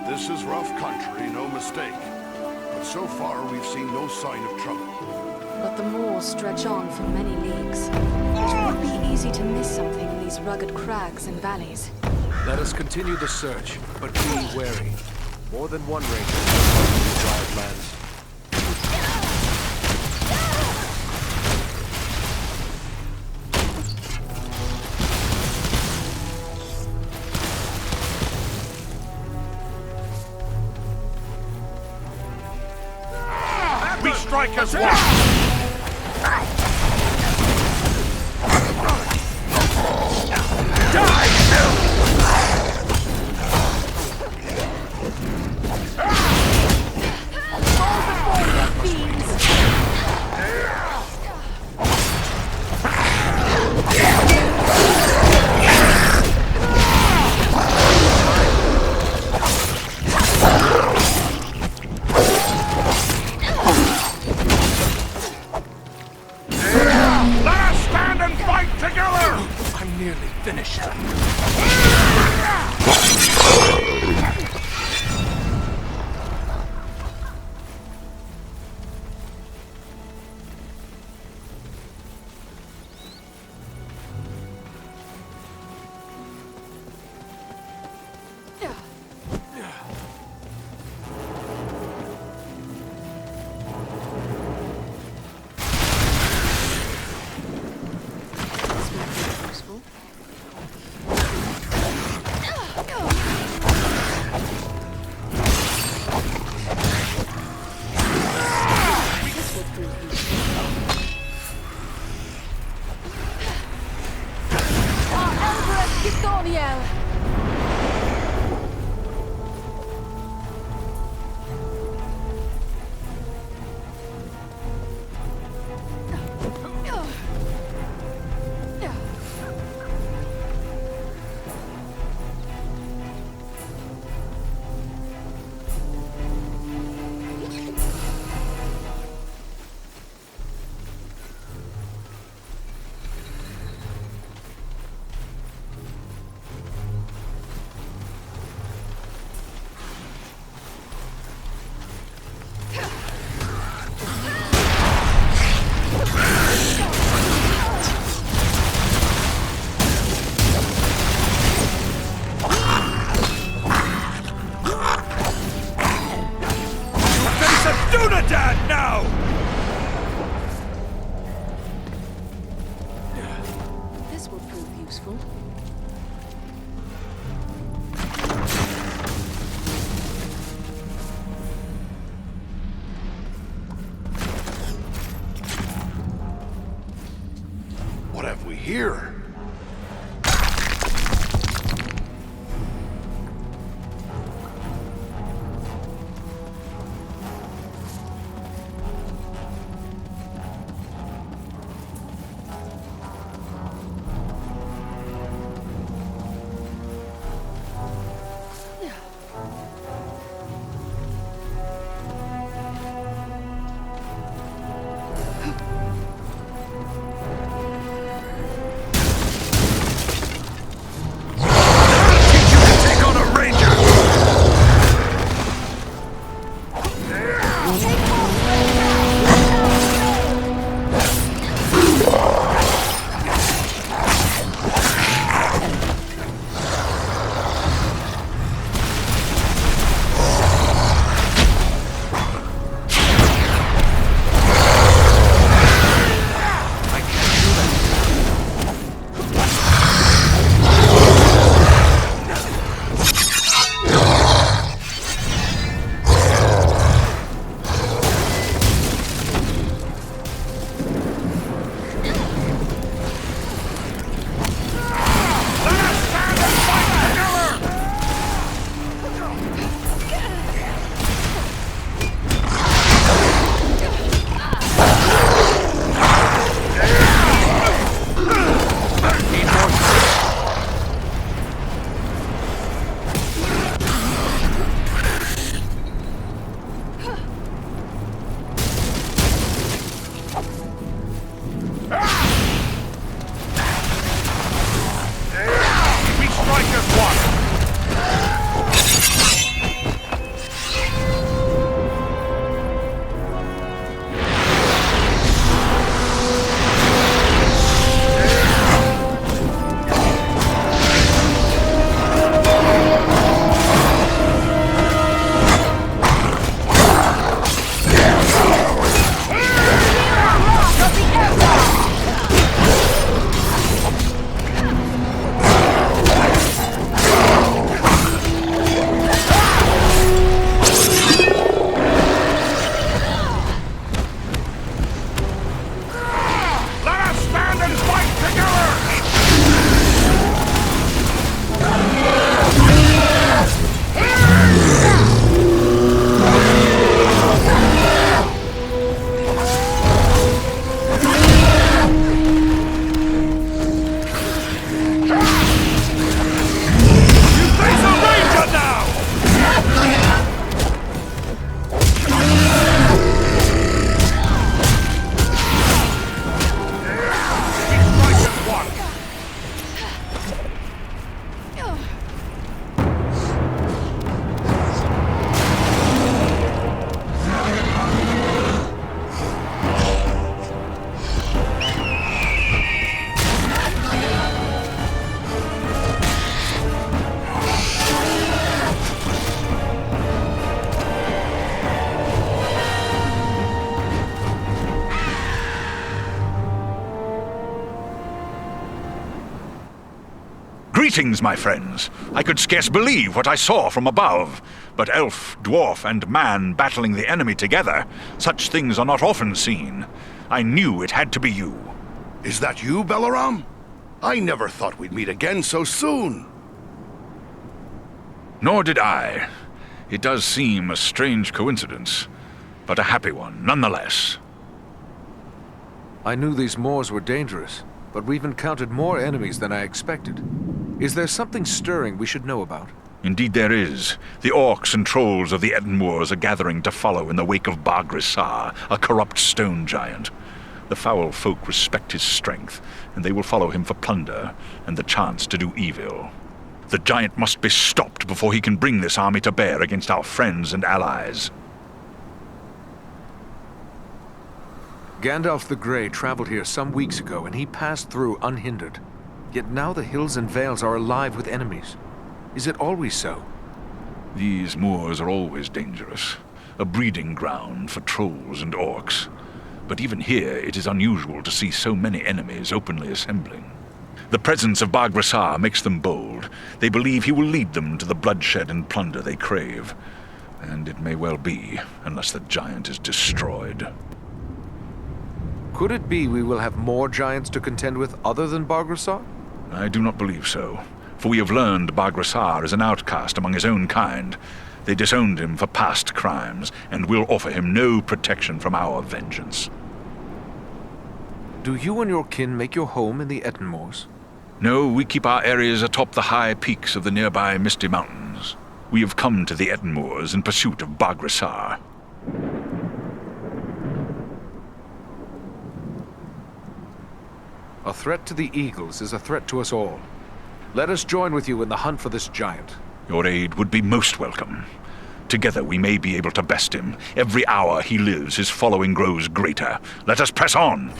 This is rough country, no mistake. But so far, we've seen no sign of trouble. But the moors stretch on for many leagues. It would be easy to miss something in these rugged crags and valleys. Let us continue the search, but be wary. More than one ranger in the wild lands. We strike as one! What have we here? Greetings, my friends. I could scarce believe what I saw from above. But elf, dwarf, and man battling the enemy together, such things are not often seen. I knew it had to be you. Is that you, Balaram? I never thought we'd meet again so soon. Nor did I. It does seem a strange coincidence, but a happy one nonetheless. I knew these moors were dangerous, but we've encountered more enemies than I expected. Is there something stirring we should know about? Indeed there is. The orcs and trolls of the Etten Moors are gathering to follow in the wake of Bagrisar, a corrupt stone giant. The foul folk respect his strength, and they will follow him for plunder and the chance to do evil. The giant must be stopped before he can bring this army to bear against our friends and allies. Gandalf the Grey traveled here some weeks ago, and he passed through unhindered. Yet now the hills and vales are alive with enemies. Is it always so? These moors are always dangerous, a breeding ground for trolls and orcs. But even here it is unusual to see so many enemies openly assembling. The presence of Bagrisar makes them bold. They believe he will lead them to the bloodshed and plunder they crave. And it may well be, unless the giant is destroyed. Could it be we will have more giants to contend with other than Bagrisar? I do not believe so, for we have learned Bagrisar is an outcast among his own kind. They disowned him for past crimes, and will offer him no protection from our vengeance. Do you and your kin make your home in the Etten Moors? No, we keep our areas atop the high peaks of the nearby Misty Mountains. We have come to the Etten Moors in pursuit of Bagrisar. A threat to the Eagles is a threat to us all. Let us join with you in the hunt for this giant. Your aid would be most welcome. Together we may be able to best him. Every hour he lives, his following grows greater. Let us press on!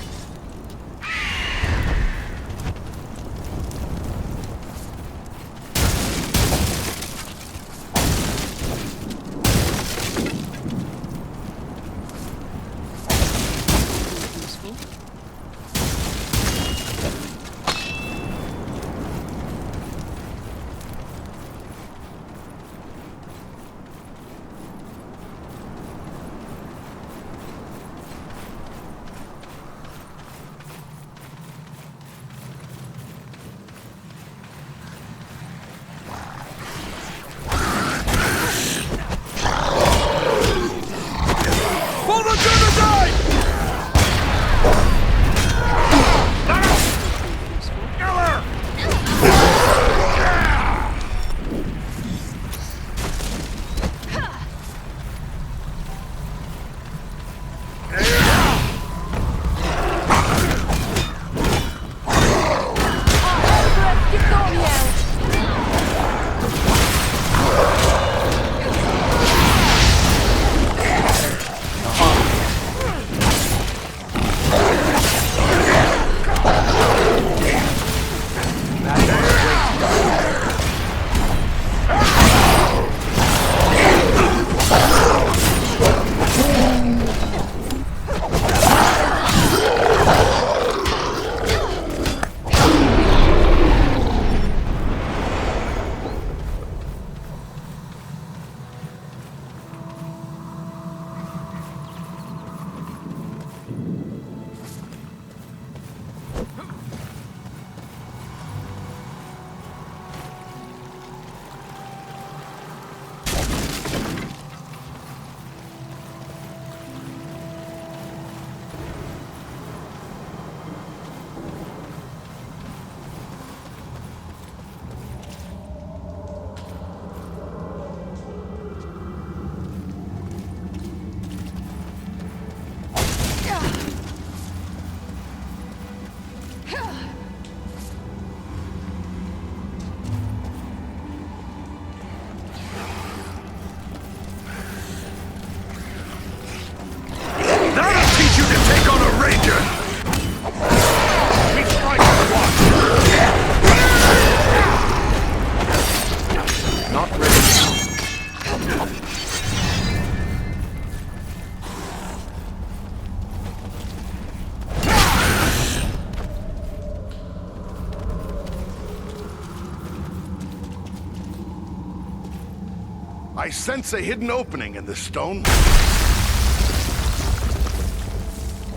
I sense a hidden opening in this stone.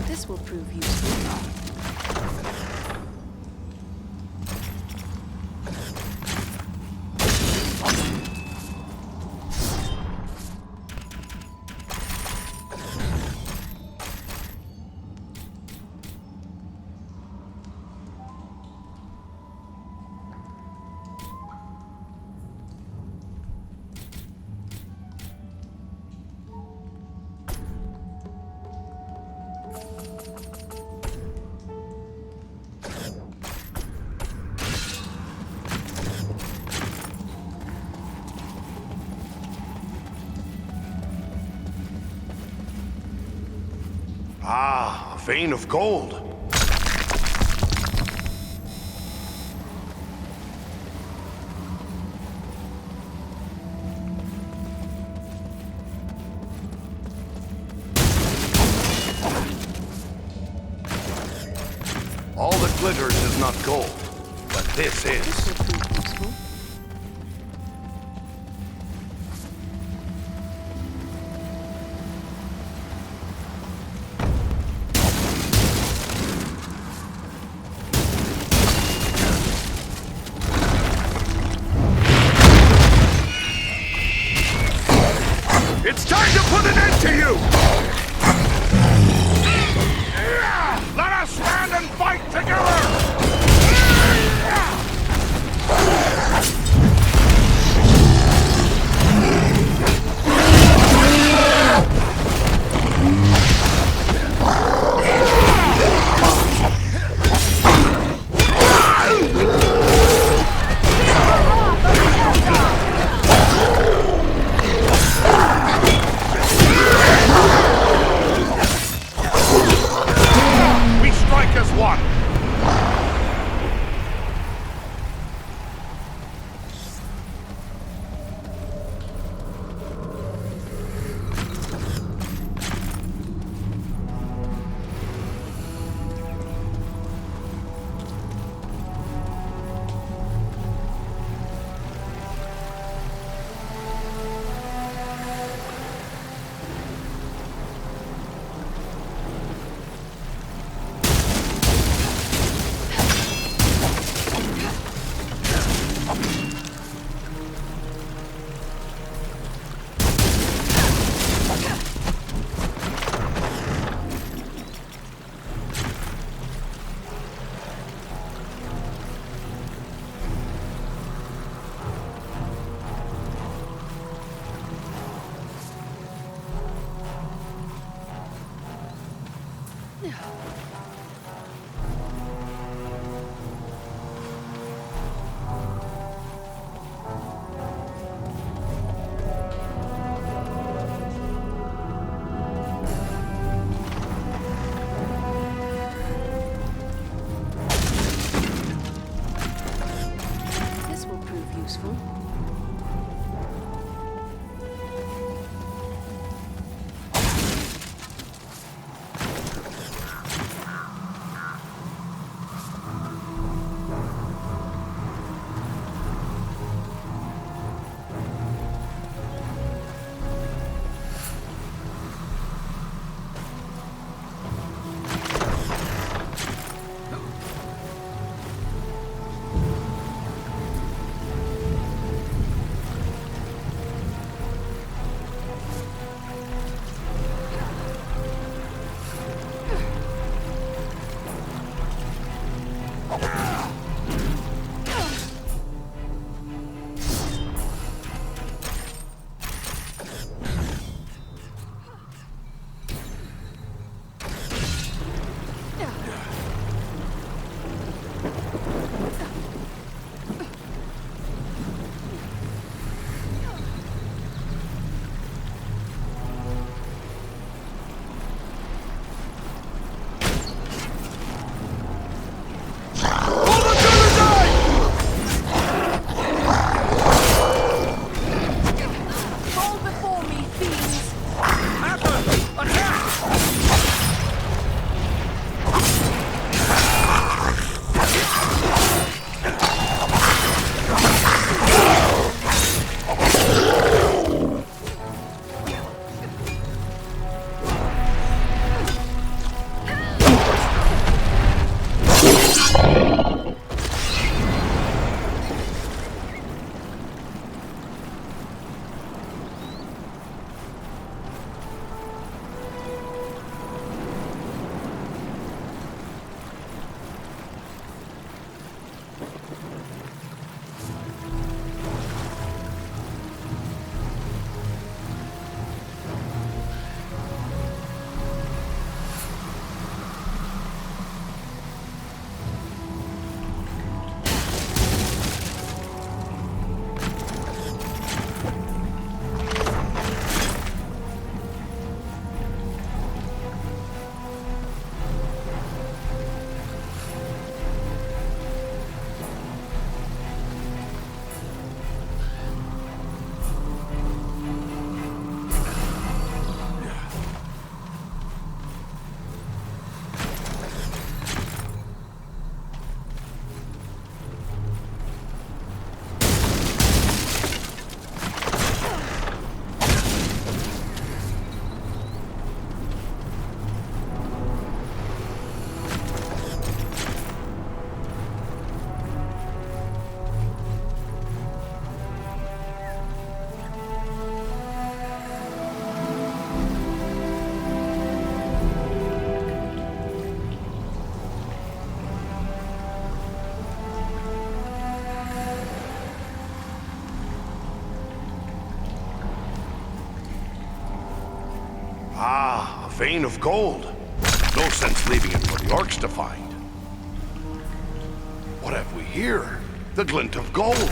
This will prove useful. Ah, a vein of gold. All that glitters is not gold, but this is. This will prove useful. It's time to put an end to you! Let us stand and fight together! We strike as one! This will prove useful. vein of gold. No sense leaving it for the orcs to find. What have we here? The glint of gold.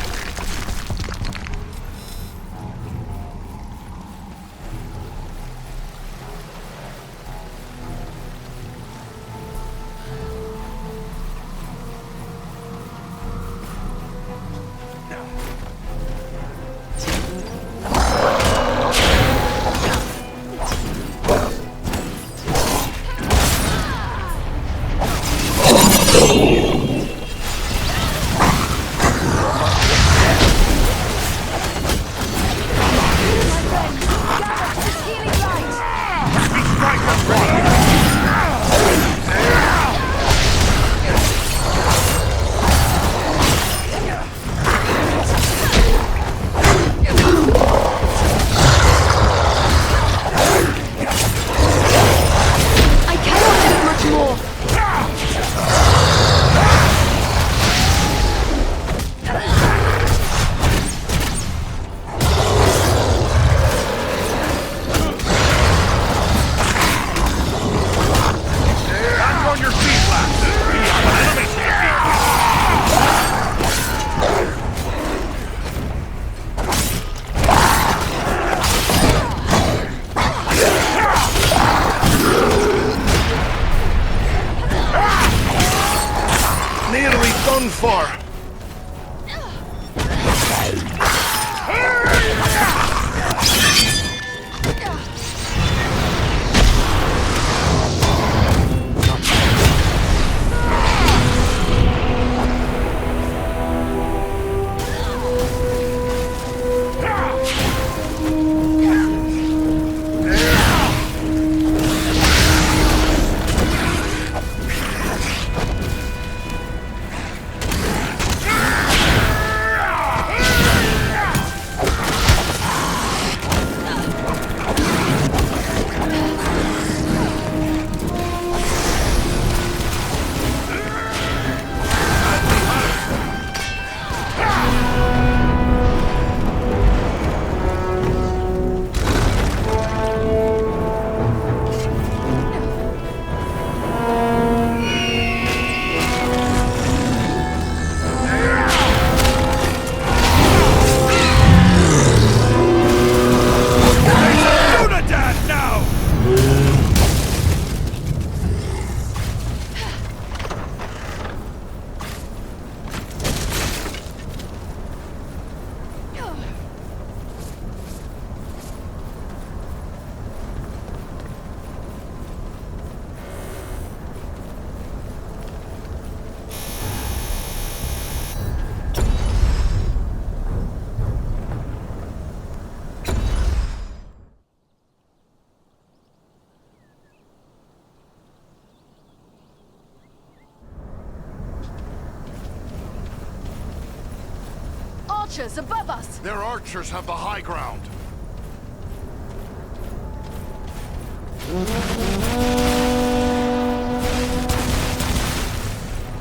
Archers above us! Their archers have the high ground.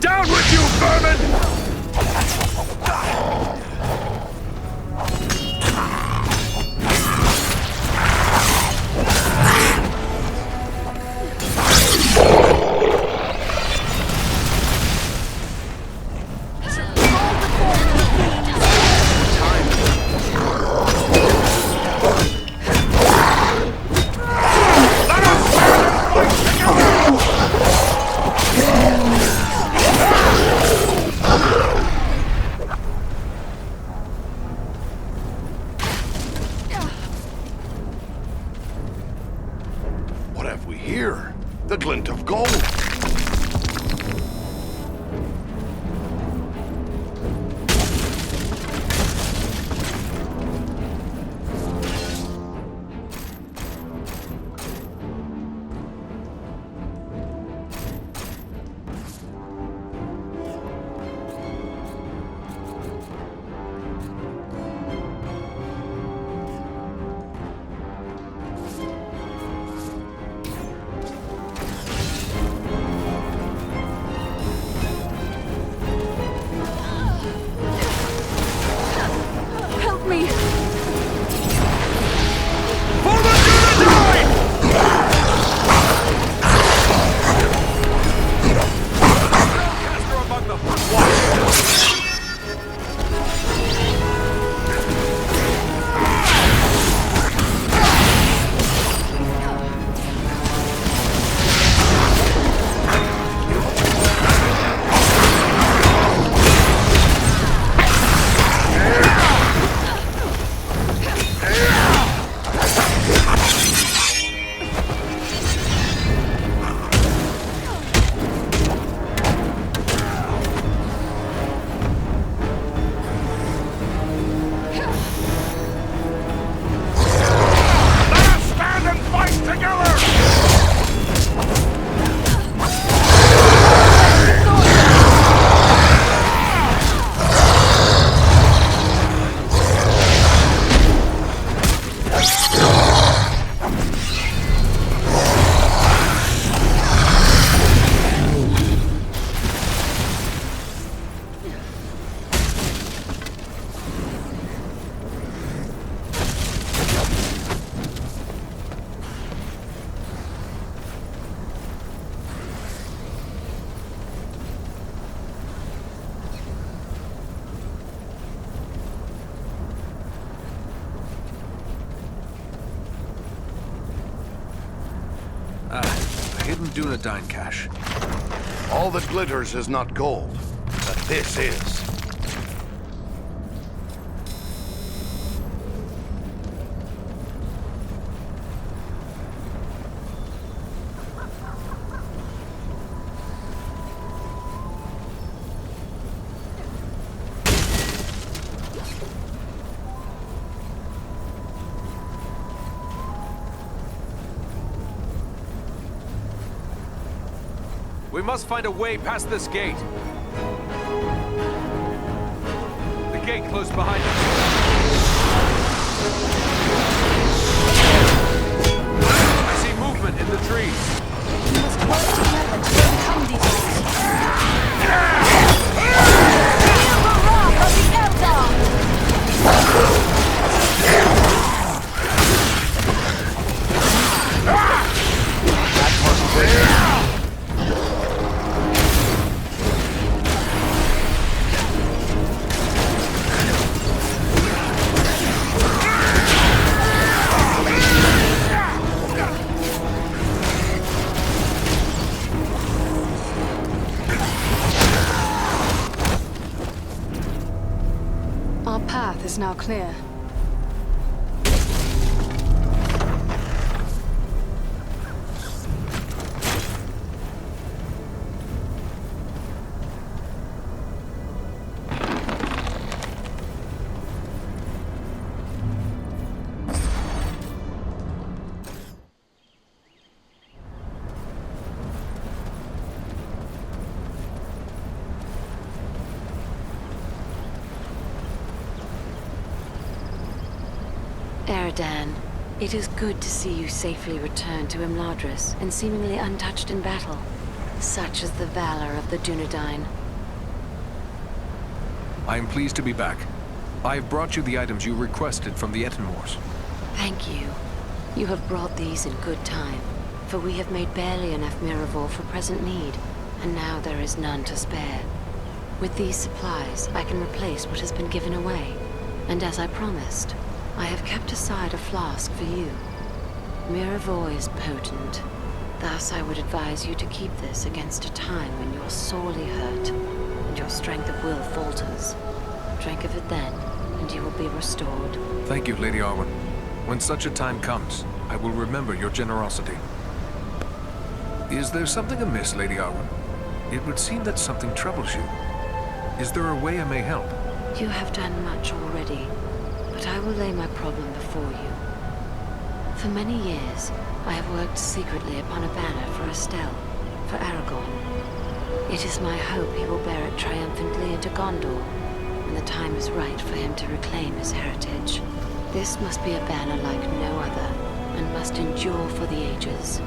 Down with you, vermin! What have we here? The glint of gold. Dunedain cache. All that glitters is not gold, but this is. We must find a way past this gate. The gate close behind us. I see movement in the trees. We must work together to overcome these odds. Feel the wrath of the Eldar! That must be. Our path is now clear. Eridan, it is good to see you safely return to Imladris and seemingly untouched in battle. Such is the valor of the Dunedain. I am pleased to be back. I have brought you the items you requested from the Etenmores. Thank you. You have brought these in good time, for we have made barely enough Miravor for present need, and now there is none to spare. With these supplies, I can replace what has been given away, and as I promised, I have kept aside a flask for you. Miravor is potent. Thus, I would advise you to keep this against a time when you're sorely hurt and your strength of will falters. Drink of it then, and you will be restored. Thank you, Lady Arwen. When such a time comes, I will remember your generosity. Is there something amiss, Lady Arwen? It would seem that something troubles you. Is there a way I may help? You have done much already, but I will lay my problem before you. For many years, I have worked secretly upon a banner for Estelle, for Aragorn. It is my hope he will bear it triumphantly into Gondor, when the time is right for him to reclaim his heritage. This must be a banner like no other, and must endure for the ages.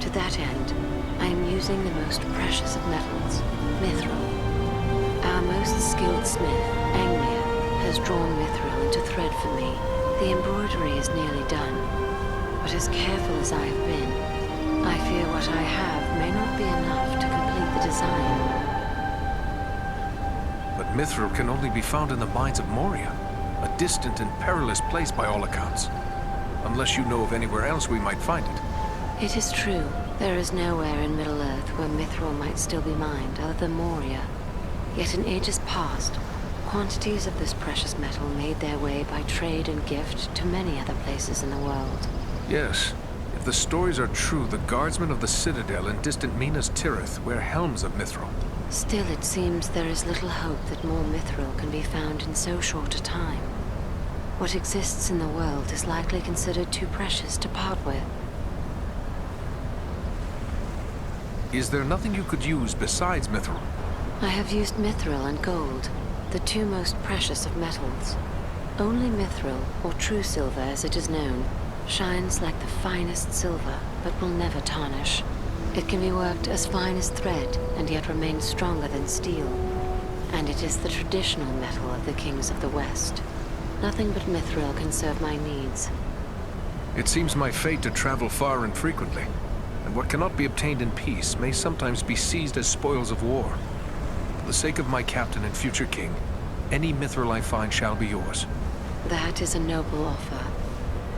To that end, I am using the most precious of metals, mithril. Our most skilled smith, Angmir, has drawn mithril into thread for me. The embroidery is nearly done, but as careful as I have been, I fear what I have may not be enough to complete the design. But mithril can only be found in the mines of Moria, a distant and perilous place by all accounts. Unless you know of anywhere else we might find it. It is true, there is nowhere in Middle-earth where mithril might still be mined other than Moria. Yet in ages past, quantities of this precious metal made their way by trade and gift to many other places in the world. Yes. If the stories are true, the guardsmen of the Citadel in distant Minas Tirith wear helms of mithril. Still, it seems there is little hope that more mithril can be found in so short a time. What exists in the world is likely considered too precious to part with. Is there nothing you could use besides mithril? I have used mithril and gold, the two most precious of metals. Only mithril, or true silver as it is known, shines like the finest silver, but will never tarnish. It can be worked as fine as thread, and yet remains stronger than steel. And it is the traditional metal of the kings of the West. Nothing but mithril can serve my needs. It seems my fate to travel far and frequently, and what cannot be obtained in peace may sometimes be seized as spoils of war. For the sake of my captain and future king, any mithril I find shall be yours. That is a noble offer.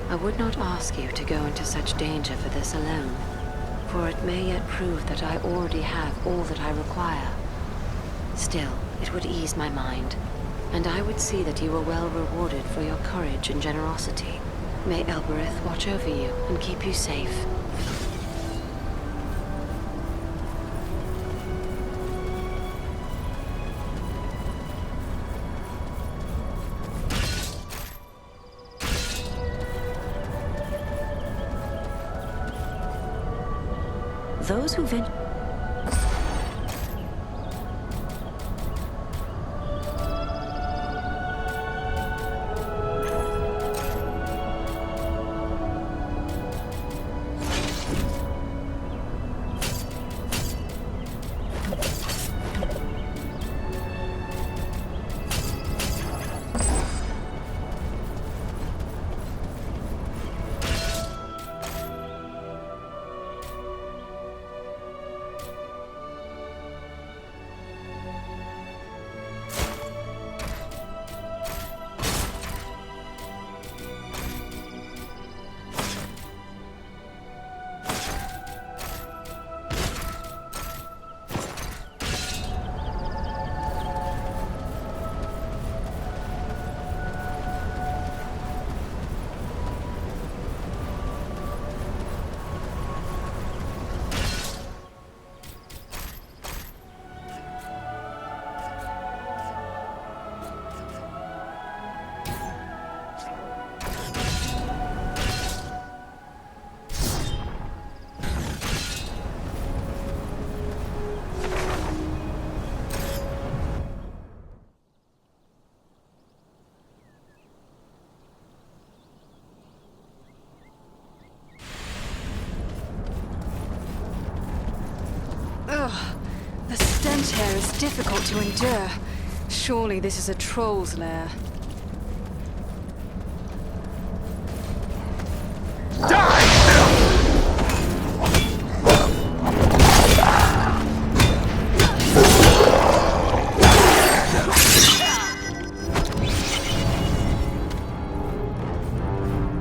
I would not ask you to go into such danger for this alone. for it may yet prove that I already have all that I require. Still, it would ease my mind, and I would see that you were well rewarded for your courage and generosity. May Elbereth watch over you and keep you safe. Those who venture... Ugh, the stench here is difficult to endure. Surely this is a troll's lair.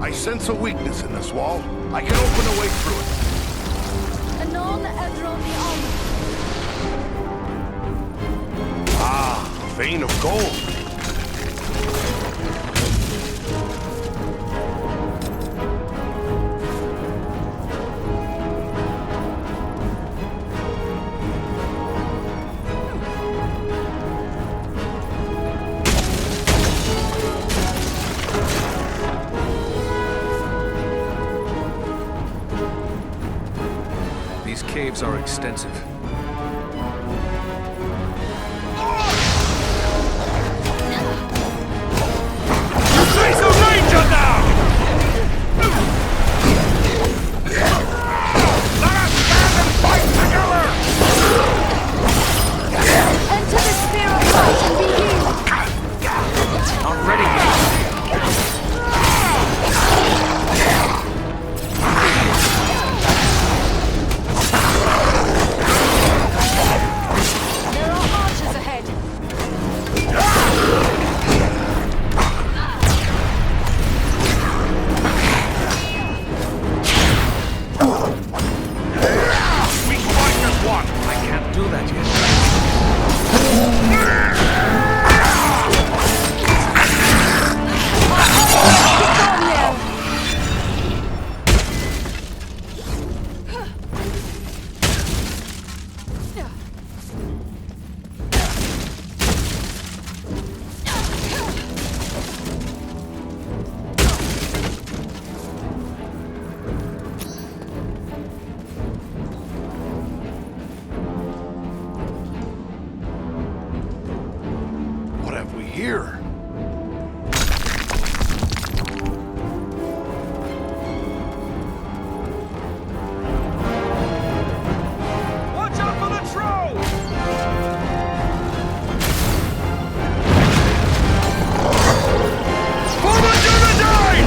I sense a weakness in this wall. I can open a way through it. Anon Edron the Armor. Ah, a vein of gold. These caves are extensive. Face a ranger now! Let us stand and fight together! Enter the sphere of light and be healed. Not ready. There are archers ahead. We fight as one! I can't do that yet. What have we here? Watch out for the troll! For the Dunedain!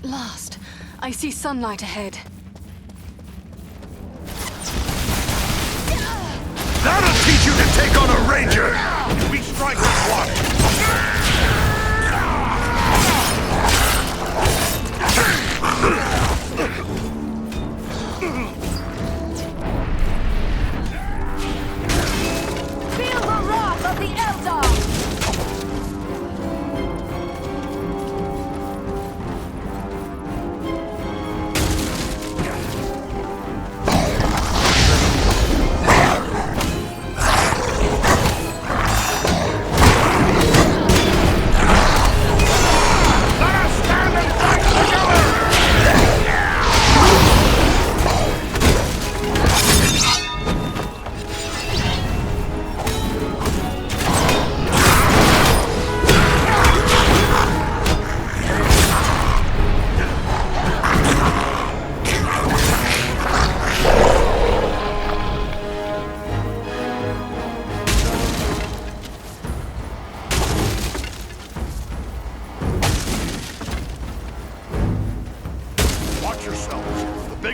last, I see sunlight ahead. That'll teach you to take on a ranger! We strike with one! Feel the wrath of the Eldar!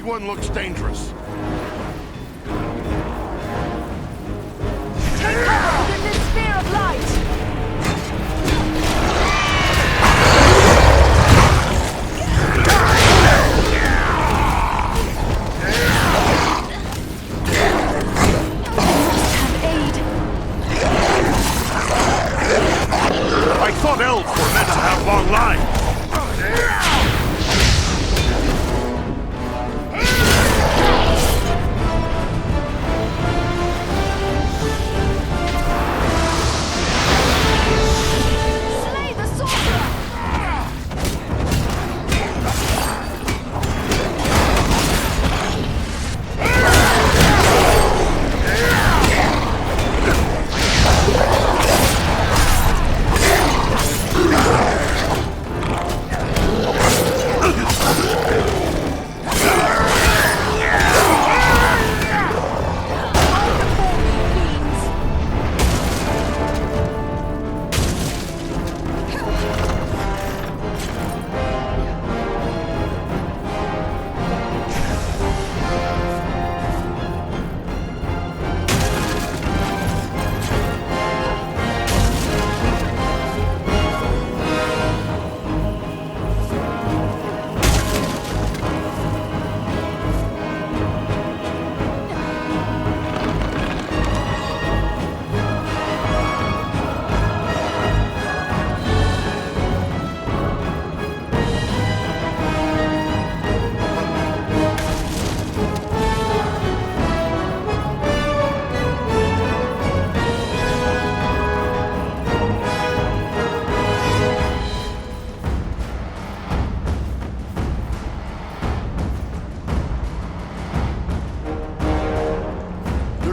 One looks dangerous. Take cover within this sphere of light! I thought elves were meant to have long lives.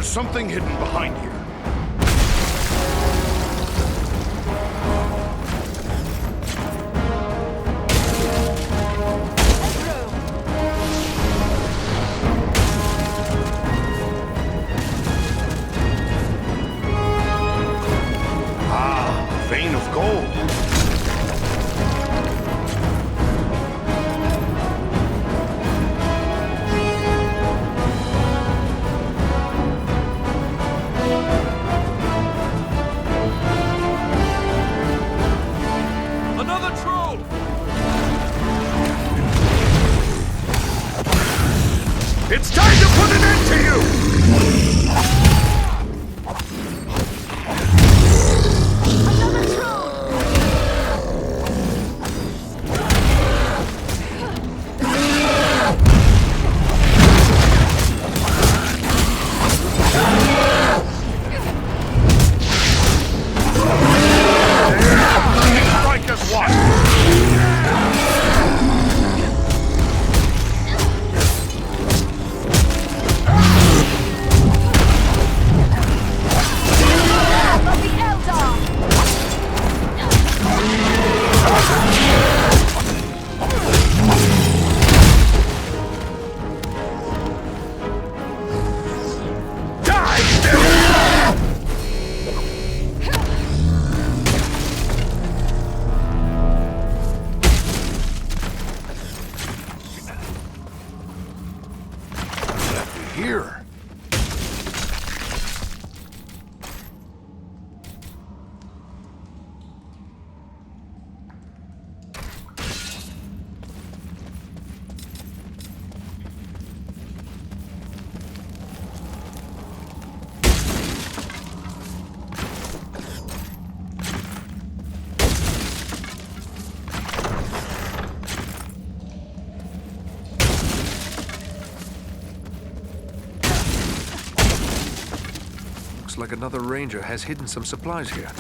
Something hidden behind here. Ah, a vein of gold. It's time to put an end to you! Another troll! Strike as one! like another ranger has hidden some supplies here.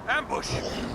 Ambush!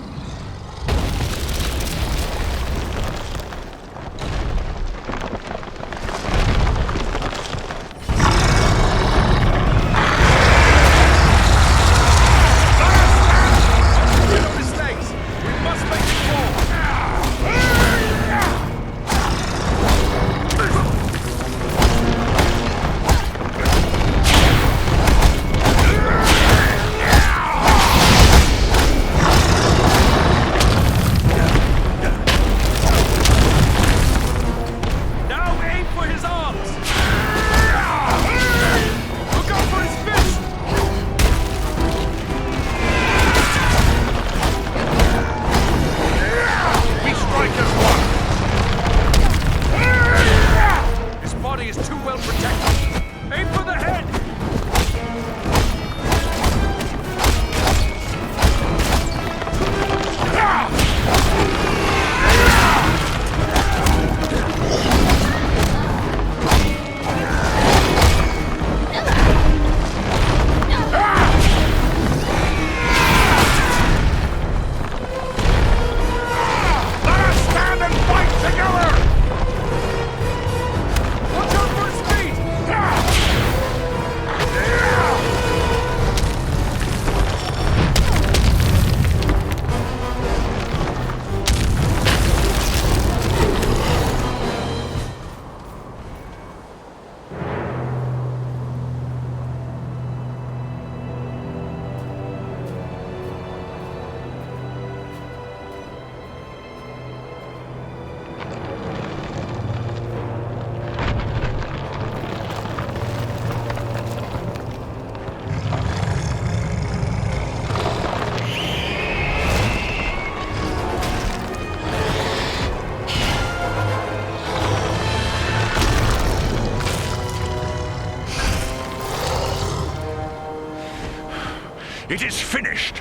It is finished.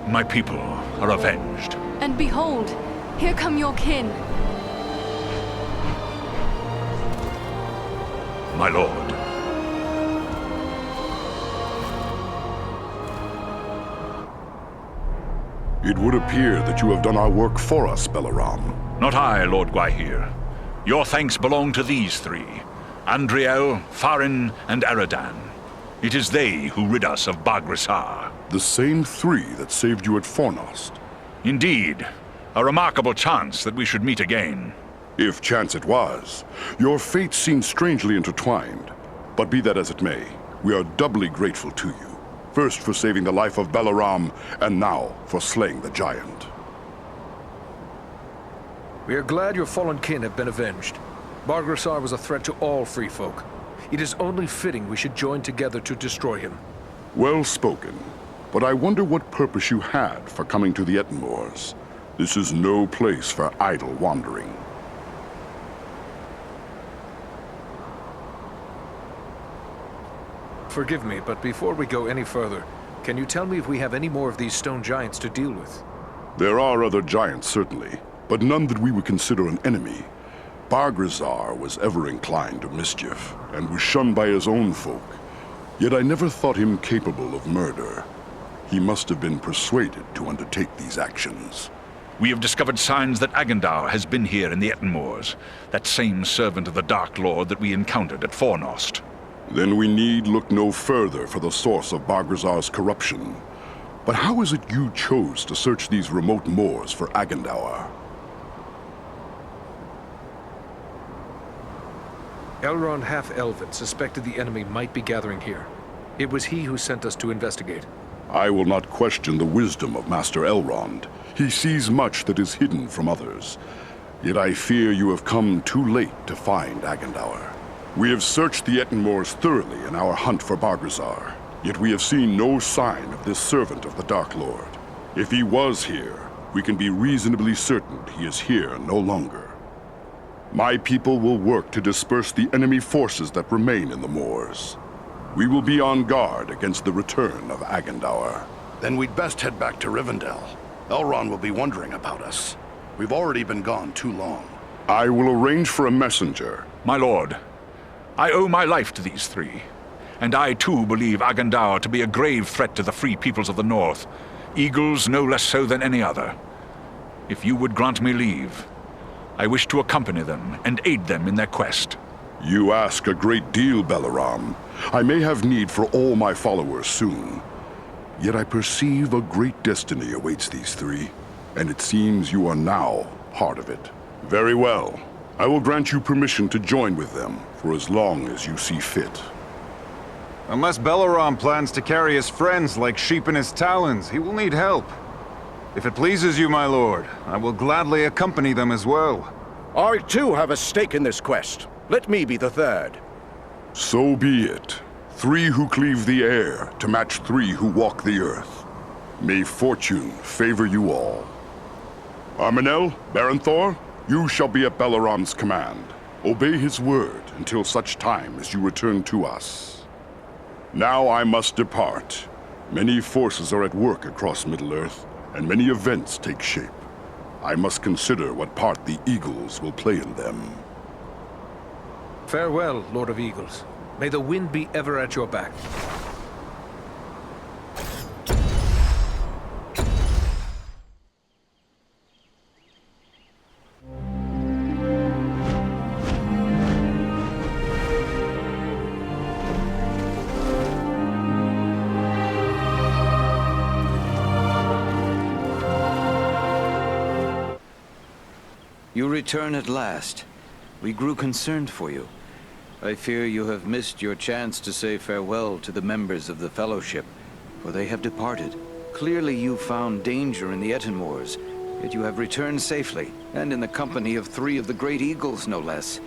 My people are avenged. And behold, here come your kin. My lord. It would appear that you have done our work for us, Belaram. Not I, Lord Gwaihir. Your thanks belong to these three, Andriel, Farin, and Eradan. It is they who rid us of Baghrasar. The same three that saved you at Fornost. Indeed. A remarkable chance that we should meet again. If chance it was. Your fates seem strangely intertwined. But be that as it may, we are doubly grateful to you. First for saving the life of Belaram, and now for slaying the giant. We are glad your fallen kin have been avenged. Baghrasar was a threat to all free folk. It is only fitting we should join together to destroy him. Well spoken. But I wonder what purpose you had for coming to the Ettenmoors. This is no place for idle wandering. Forgive me, but before we go any further, can you tell me if we have any more of these stone giants to deal with? There are other giants, certainly, but none that we would consider an enemy. Baghrasar was ever inclined to mischief, and was shunned by his own folk. Yet I never thought him capable of murder. He must have been persuaded to undertake these actions. We have discovered signs that Agandaur has been here in the Ettenmoors, that same servant of the Dark Lord that we encountered at Fornost. Then we need look no further for the source of Baghrasar's corruption. But how is it you chose to search these remote moors for Agandaur? Elrond Half-Elven suspected the enemy might be gathering here. It was he who sent us to investigate. I will not question the wisdom of Master Elrond. He sees much that is hidden from others. Yet I fear you have come too late to find Agandaur. We have searched the Ettenmoors thoroughly in our hunt for Baghrasar, yet we have seen no sign of this servant of the Dark Lord. If he was here, we can be reasonably certain he is here no longer. My people will work to disperse the enemy forces that remain in the moors. We will be on guard against the return of Agandaur. Then we'd best head back to Rivendell. Elrond will be wondering about us. We've already been gone too long. I will arrange for a messenger. My lord, I owe my life to these three, and I too believe Agandaur to be a grave threat to the free peoples of the North, Eagles no less so than any other. If you would grant me leave, I wish to accompany them and aid them in their quest. You ask a great deal, Belaram. I may have need for all my followers soon. Yet I perceive a great destiny awaits these three, and it seems you are now part of it. Very well. I will grant you permission to join with them for as long as you see fit. Unless Belaram plans to carry his friends like sheep in his talons, he will need help. If it pleases you, my lord, I will gladly accompany them as well. I too have a stake in this quest. Let me be the third. So be it. Three who cleave the air to match three who walk the earth. May fortune favor you all. Armanel, Baranthor, you shall be at Belaram's command. Obey his word until such time as you return to us. Now I must depart. Many forces are at work across Middle-earth, and many events take shape. I must consider what part the Eagles will play in them. Farewell, Lord of Eagles. May the wind be ever at your back. You return at last. We grew concerned for you. I fear you have missed your chance to say farewell to the members of the Fellowship, for they have departed. Clearly you found danger in the Ettenmoors, yet you have returned safely, and in the company of three of the great eagles, no less.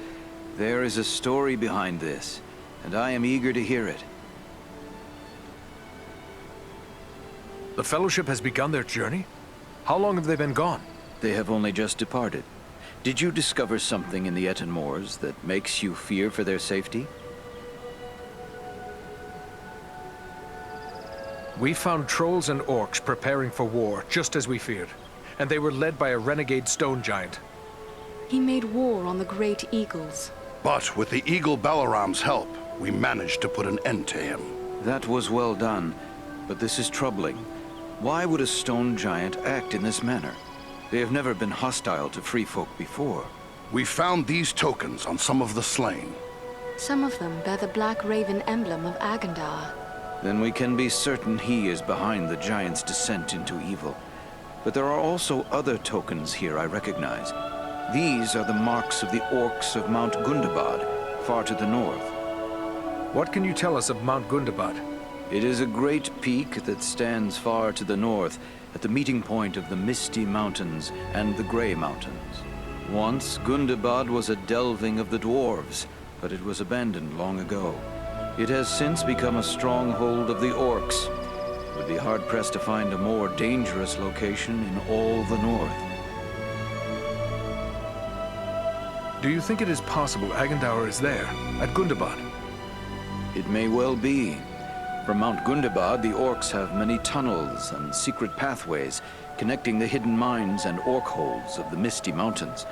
There is a story behind this, and I am eager to hear it. The Fellowship has begun their journey? How long have they been gone? They have only just departed. Did you discover something in the Ettenmoors that makes you fear for their safety? We found trolls and orcs preparing for war, just as we feared. And they were led by a renegade stone giant. He made war on the great eagles. But with the Eagle Balaram's help, we managed to put an end to him. That was well done, but this is troubling. Why would a stone giant act in this manner? They have never been hostile to free folk before. We found these tokens on some of the slain. Some of them bear the Black Raven emblem of Agandaur. Then we can be certain he is behind the giant's descent into evil. But there are also other tokens here I recognize. These are the marks of the orcs of Mount Gundabad, far to the north. What can you tell us of Mount Gundabad? It is a great peak that stands far to the north, at the meeting point of the Misty Mountains and the Grey Mountains. Once, Gundabad was a delving of the dwarves, but it was abandoned long ago. It has since become a stronghold of the orcs. It would be hard-pressed to find a more dangerous location in all the north. Do you think it is possible Agandaur is there, at Gundabad? It may well be. From Mount Gundabad, the orcs have many tunnels and secret pathways connecting the hidden mines and orc holds of the Misty Mountains.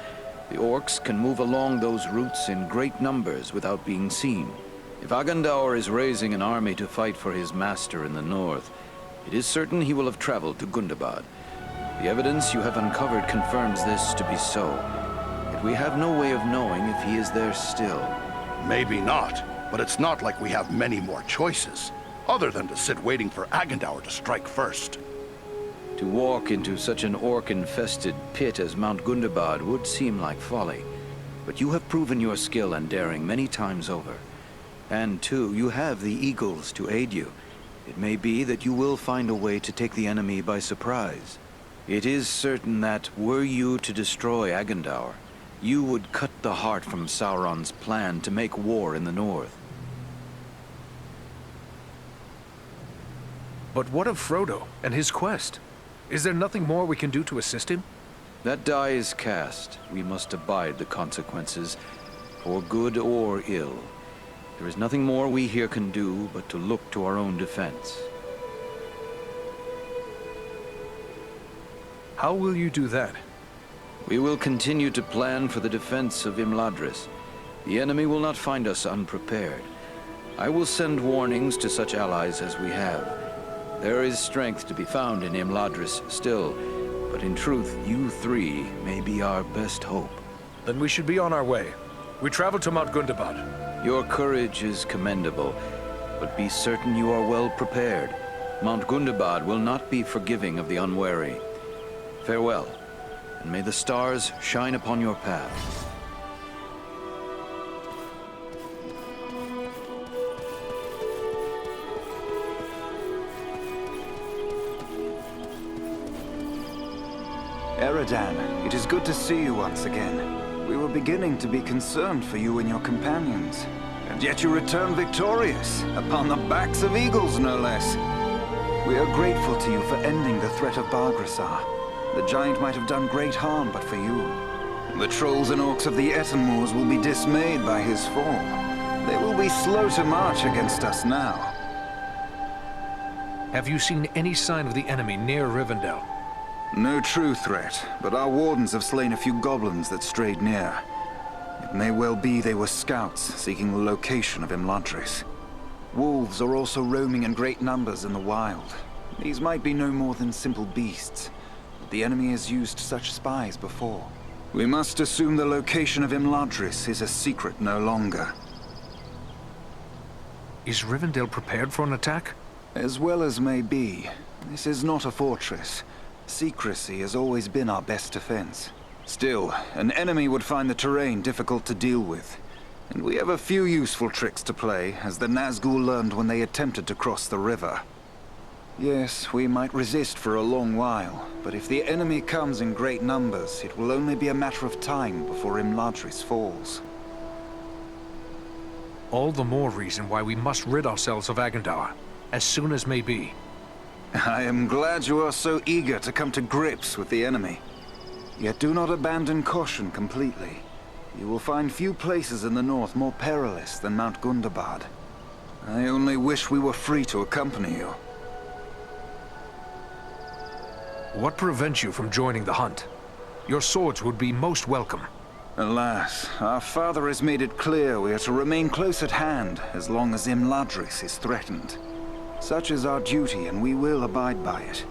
The orcs can move along those routes in great numbers without being seen. If Agandaur is raising an army to fight for his master in the north, it is certain he will have traveled to Gundabad. The evidence you have uncovered confirms this to be so. Yet we have no way of knowing if he is there still. Maybe not, but it's not like we have many more choices, other than to sit waiting for Agandaur to strike first. To walk into such an orc-infested pit as Mount Gundabad would seem like folly, but you have proven your skill and daring many times over. And too, you have the eagles to aid you. It may be that you will find a way to take the enemy by surprise. It is certain that, were you to destroy Agandaur, you would cut the heart from Sauron's plan to make war in the north. But what of Frodo and his quest? Is there nothing more we can do to assist him? That die is cast. We must abide the consequences, for good or ill. There is nothing more we here can do but to look to our own defense. How will you do that? We will continue to plan for the defense of Imladris. The enemy will not find us unprepared. I will send warnings to such allies as we have. There is strength to be found in Imladris still, but in truth, you three may be our best hope. Then we should be on our way. We travel to Mount Gundabad. Your courage is commendable, but be certain you are well prepared. Mount Gundabad will not be forgiving of the unwary. Farewell, and may the stars shine upon your path. Eradan, it is good to see you once again. We were beginning to be concerned for you and your companions. And yet you return victorious, upon the backs of eagles, no less. We are grateful to you for ending the threat of Bargrasar. The giant might have done great harm but for you. The trolls and orcs of the Etenmoors will be dismayed by his form. They will be slow to march against us now. Have you seen any sign of the enemy near Rivendell? No true threat, but our wardens have slain a few goblins that strayed near. It may well be they were scouts seeking the location of Imladris. Wolves are also roaming in great numbers in the wild. These might be no more than simple beasts, but the enemy has used such spies before. We must assume the location of Imladris is a secret no longer. Is Rivendell prepared for an attack? As well as may be. This is not a fortress. Secrecy has always been our best defense. Still, an enemy would find the terrain difficult to deal with. And we have a few useful tricks to play, as the Nazgul learned when they attempted to cross the river. Yes, we might resist for a long while, but if the enemy comes in great numbers, it will only be a matter of time before Imladris falls. All the more reason why we must rid ourselves of Agandaur, as soon as may be. I am glad you are so eager to come to grips with the enemy. Yet do not abandon caution completely. You will find few places in the north more perilous than Mount Gundabad. I only wish we were free to accompany you. What prevents you from joining the hunt? Your swords would be most welcome. Alas, our father has made it clear we are to remain close at hand as long as Imladris is threatened. Such is our duty, and we will abide by it.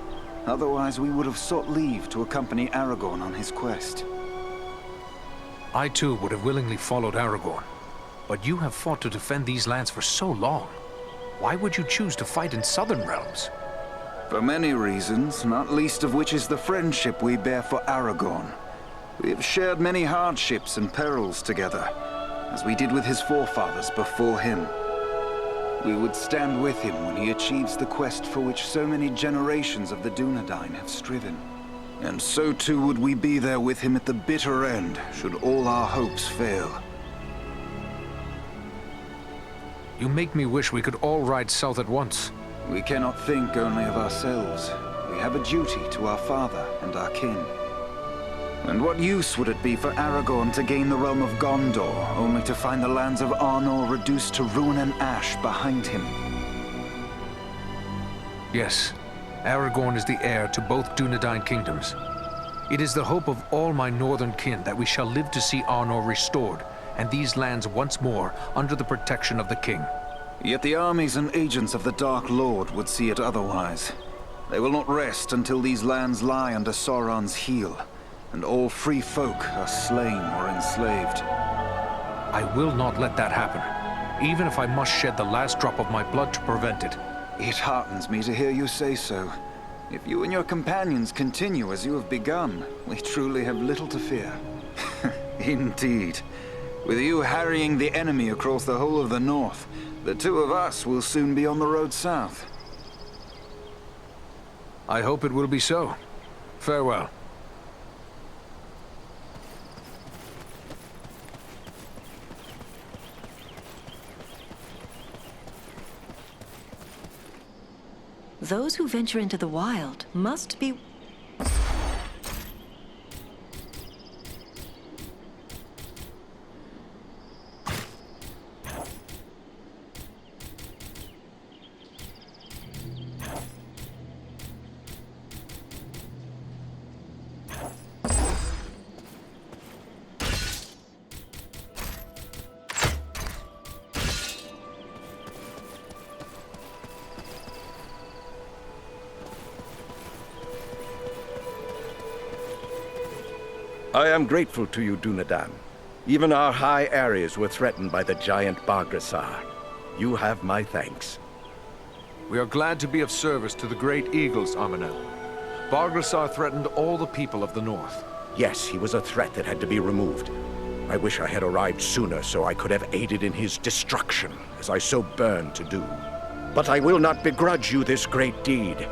Otherwise, we would have sought leave to accompany Aragorn on his quest. I too would have willingly followed Aragorn. But you have fought to defend these lands for so long. Why would you choose to fight in southern realms? For many reasons, not least of which is the friendship we bear for Aragorn. We have shared many hardships and perils together, as we did with his forefathers before him. We would stand with him when he achieves the quest for which so many generations of the Dunedain have striven. And so too would we be there with him at the bitter end, should all our hopes fail. You make me wish we could all ride south at once. We cannot think only of ourselves. We have a duty to our father and our kin. And what use would it be for Aragorn to gain the realm of Gondor, only to find the lands of Arnor reduced to ruin and ash behind him? Yes, Aragorn is the heir to both Dunedain kingdoms. It is the hope of all my northern kin that we shall live to see Arnor restored, and these lands once more under the protection of the king. Yet the armies and agents of the Dark Lord would see it otherwise. They will not rest until these lands lie under Sauron's heel, and all free folk are slain or enslaved. I will not let that happen, even if I must shed the last drop of my blood to prevent it. It heartens me to hear you say so. If you and your companions continue as you have begun, we truly have little to fear. Indeed. With you harrying the enemy across the whole of the north, the two of us will soon be on the road south. I hope it will be so. Farewell. Those who venture into the wild must be... I am grateful to you, Dunedain. Even our high areas were threatened by the giant Bargrassar. You have my thanks. We are glad to be of service to the great eagles, Armanel. Bargrassar threatened all the people of the north. Yes, he was a threat that had to be removed. I wish I had arrived sooner so I could have aided in his destruction, as I so burned to do. But I will not begrudge you this great deed.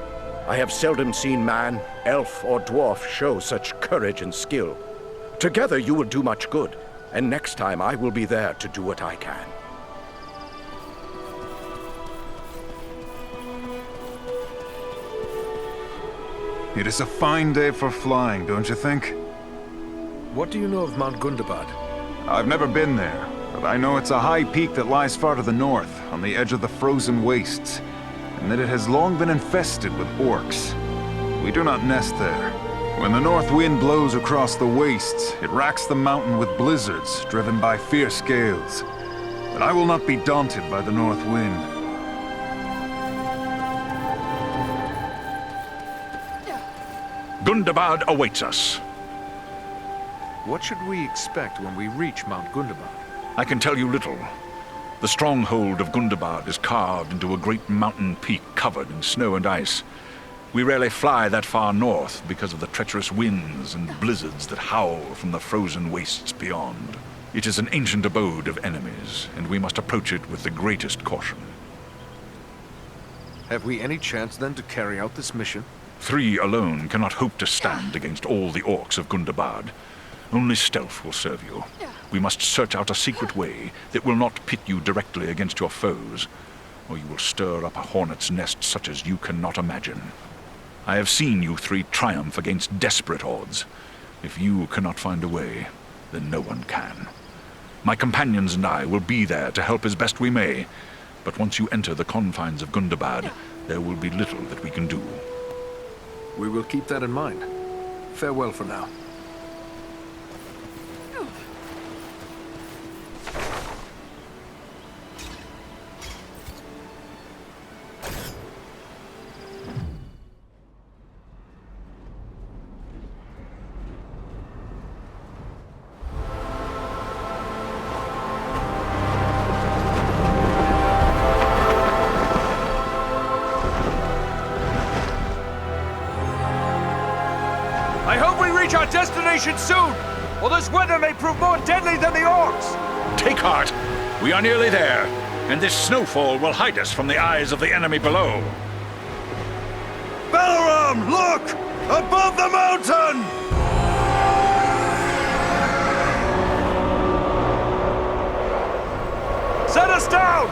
I have seldom seen man, elf, or dwarf show such courage and skill. Together you will do much good, and next time I will be there to do what I can. It is a fine day for flying, don't you think? What do you know of Mount Gundabad? I've never been there, but I know it's a high peak that lies far to the north, on the edge of the frozen wastes, and that it has long been infested with orcs. We do not nest there. When the north wind blows across the wastes, it racks the mountain with blizzards driven by fierce gales. But I will not be daunted by the north wind. Gundabad awaits us. What should we expect when we reach Mount Gundabad? I can tell you little. The stronghold of Gundabad is carved into a great mountain peak covered in snow and ice. We rarely fly that far north because of the treacherous winds and blizzards that howl from the frozen wastes beyond. It is an ancient abode of enemies, and we must approach it with the greatest caution. Have we any chance then to carry out this mission? 3 alone cannot hope to stand against all the orcs of Gundabad. Only stealth will serve you. We must search out a secret way that will not pit you directly against your foes, or you will stir up a hornet's nest such as you cannot imagine. I have seen you 3 triumph against desperate odds. If you cannot find a way, then no one can. My companions and I will be there to help as best we may, but once you enter the confines of Gundabad, there will be little that we can do. We will keep that in mind. Farewell for now. destination soon, or this weather may prove more deadly than the orcs! Take heart. We are nearly there, and this snowfall will hide us from the eyes of the enemy below. Balaram, look! Above the mountain! Set us down!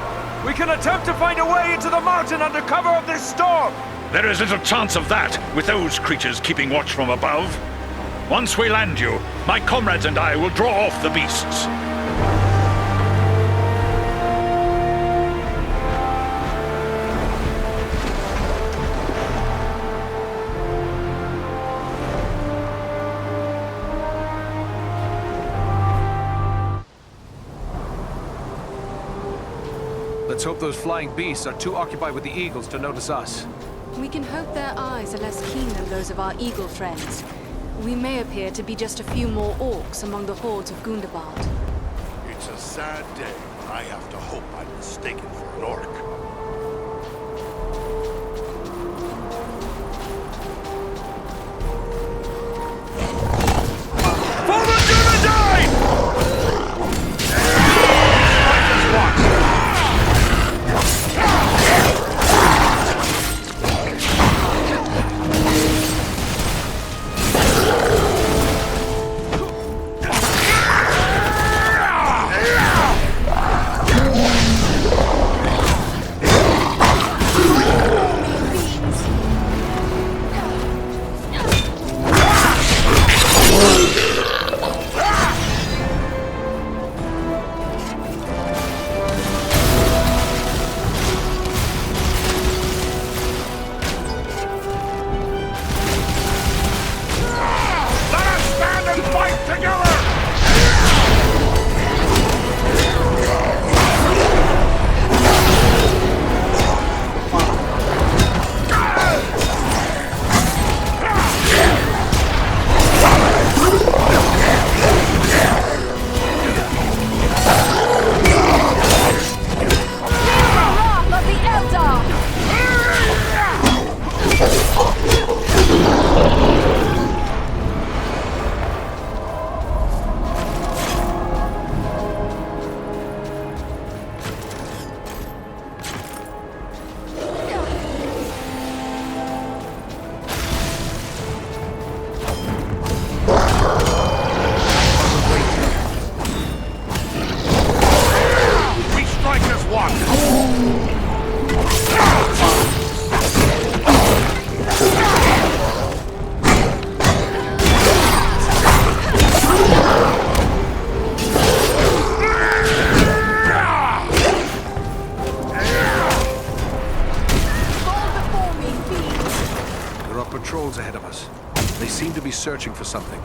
We can attempt to find a way into the mountain under cover of this storm! There is little chance of that, with those creatures keeping watch from above. Once we land you, my comrades and I will draw off the beasts. Let's hope those flying beasts are too occupied with the eagles to notice us. We can hope their eyes are less keen than those of our eagle friends. We may appear to be just a few more orcs among the hordes of Gundabad. It's a sad day when I have to hope I'm mistaken for an orc. For the Dunedain! Searching for something.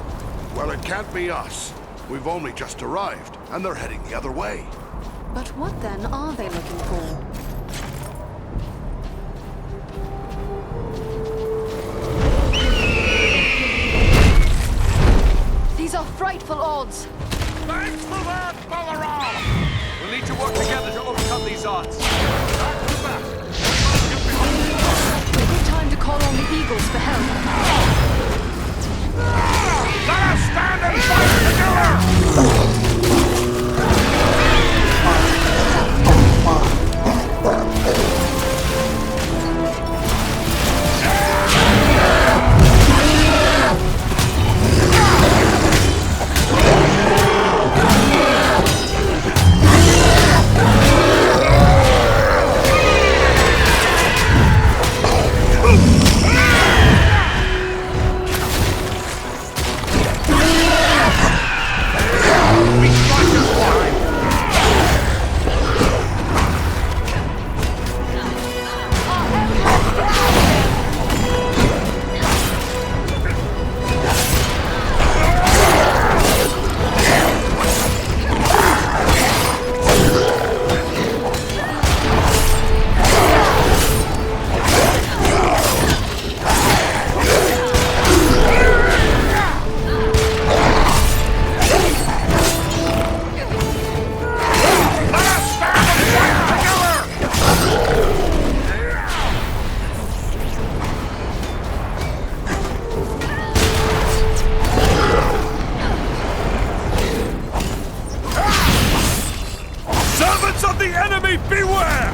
Well, it can't be us. We've only just arrived, and they're heading the other way. But what then are they looking for? These are frightful odds. Thanks for that, Balaram! We'll need to work together to overcome these odds. Back to back. A good time to call on the eagles for help. Let us stand and fight together! the enemy beware!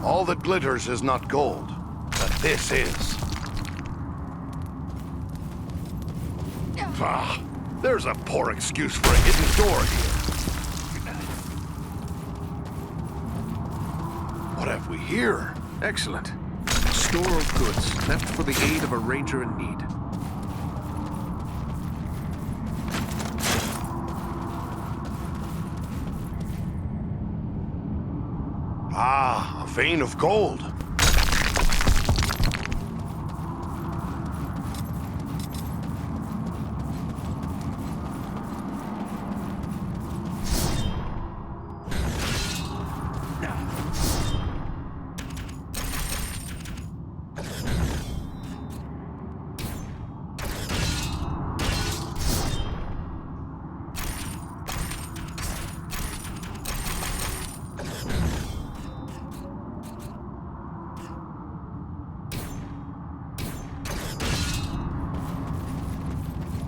All that glitters is not gold, but this is. Ah, there's a poor excuse for a hidden door here. What have we here? Excellent. A store of goods left for the aid of a ranger in need. Ah, a vein of gold.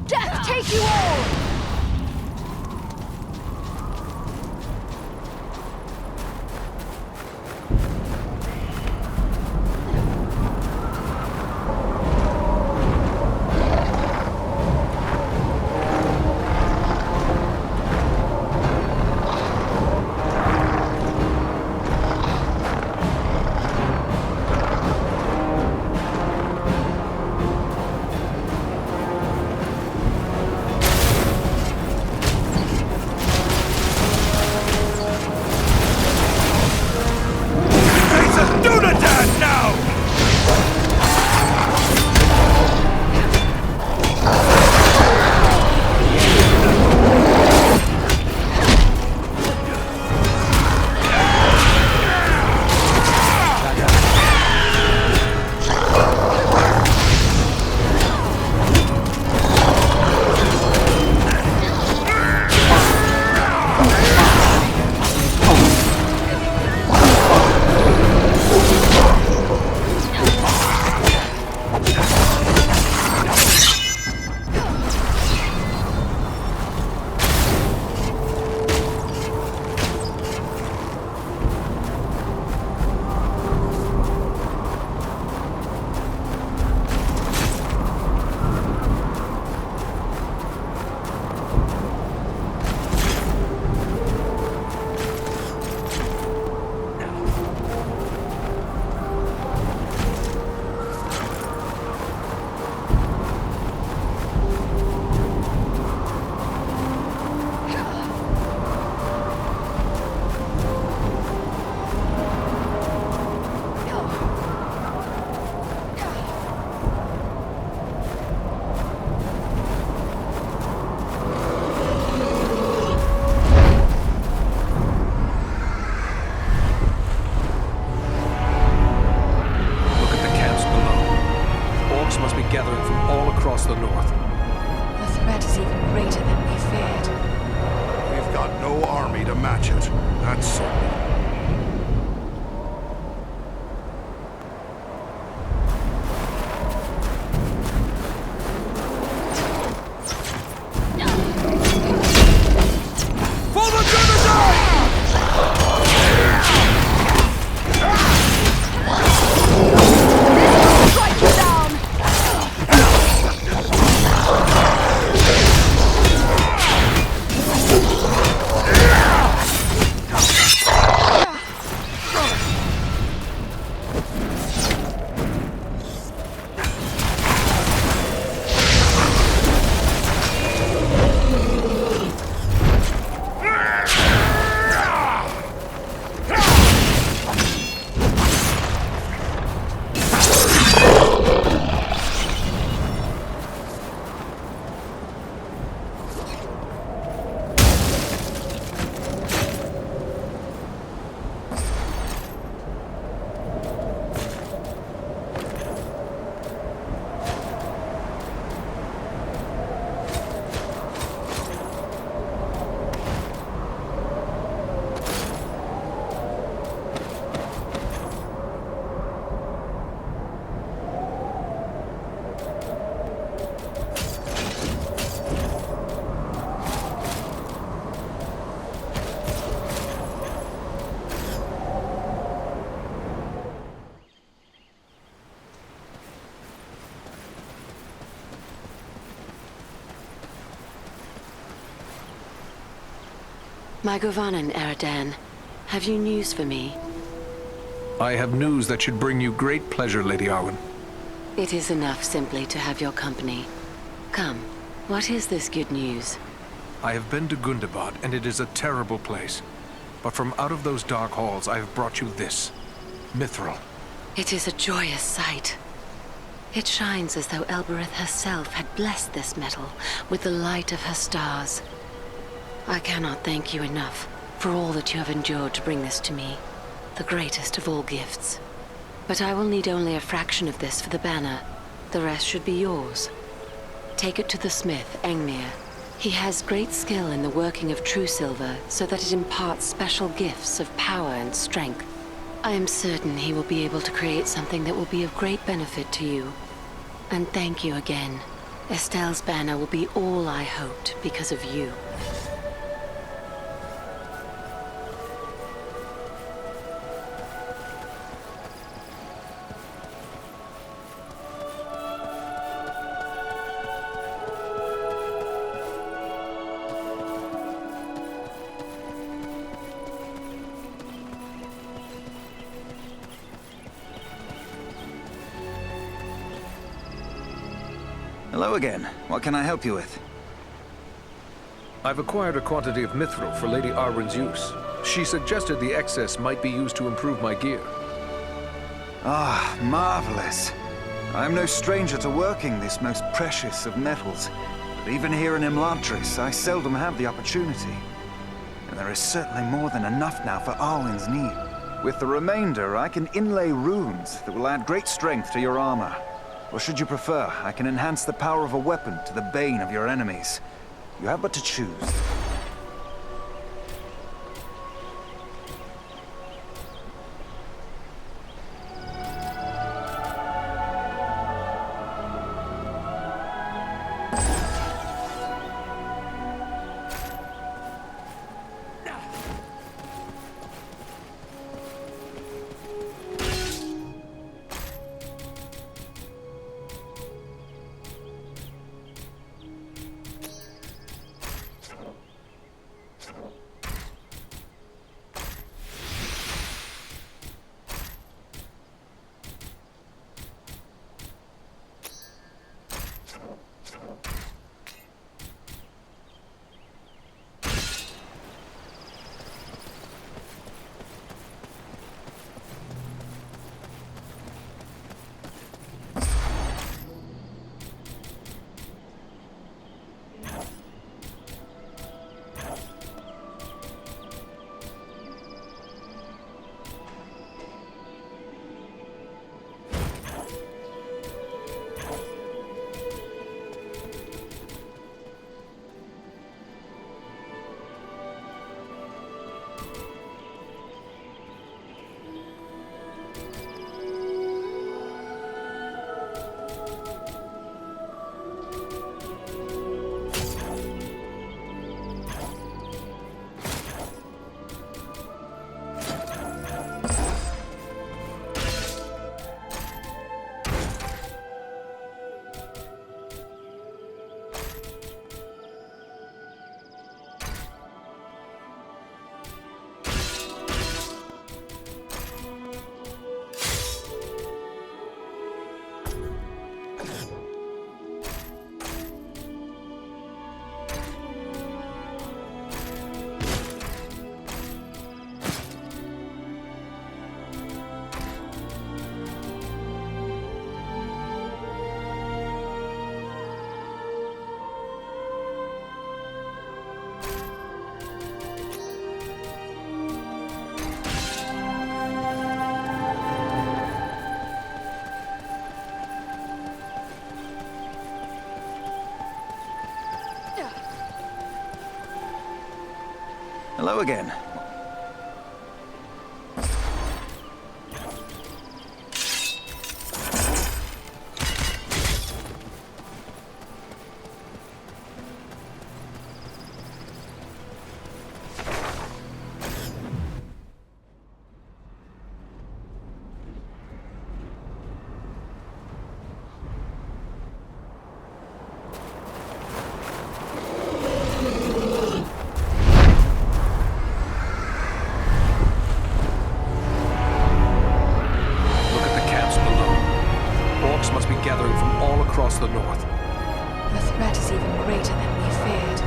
Death take you all! gathering from all across the north. The threat is even greater than we feared. We've got no army to match it, that's certain. My Govanen, Eridan. Have you news for me? I have news that should bring you great pleasure, Lady Arwen. It is enough simply to have your company. Come, what is this good news? I have been to Gundabad, and it is a terrible place. But from out of those dark halls, I have brought you this. Mithril. It is a joyous sight. It shines as though Elbereth herself had blessed this metal with the light of her stars. I cannot thank you enough for all that you have endured to bring this to me, the greatest of all gifts. But I will need only a fraction of this for the banner. The rest should be yours. Take it to the smith, Engnir. He has great skill in the working of true silver, so that it imparts special gifts of power and strength. I am certain he will be able to create something that will be of great benefit to you. And thank you again. Estelle's banner will be all I hoped because of you. Hello again. What can I help you with? I've acquired a quantity of mithril for Lady Arwen's use. She suggested the excess might be used to improve my gear. Ah, marvelous. I'm no stranger to working this most precious of metals. But even here in Imladris, I seldom have the opportunity. And there is certainly more than enough now for Arwen's need. With the remainder, I can inlay runes that will add great strength to your armor. Or should you prefer, I can enhance the power of a weapon to the bane of your enemies. You have but to choose. Hello again. gathering from all across the north. The threat is even greater than we feared.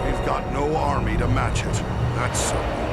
We've got no army to match it. That's certain.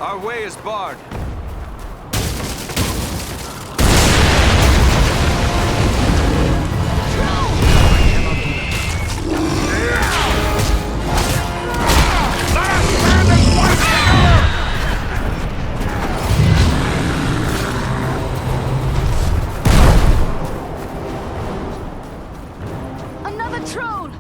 Our way is barred. Another troll!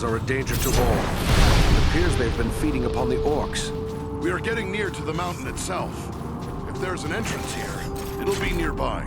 Are a danger to all. It appears they've been feeding upon the orcs. We are getting near to the mountain itself. If there's an entrance here, it'll be nearby.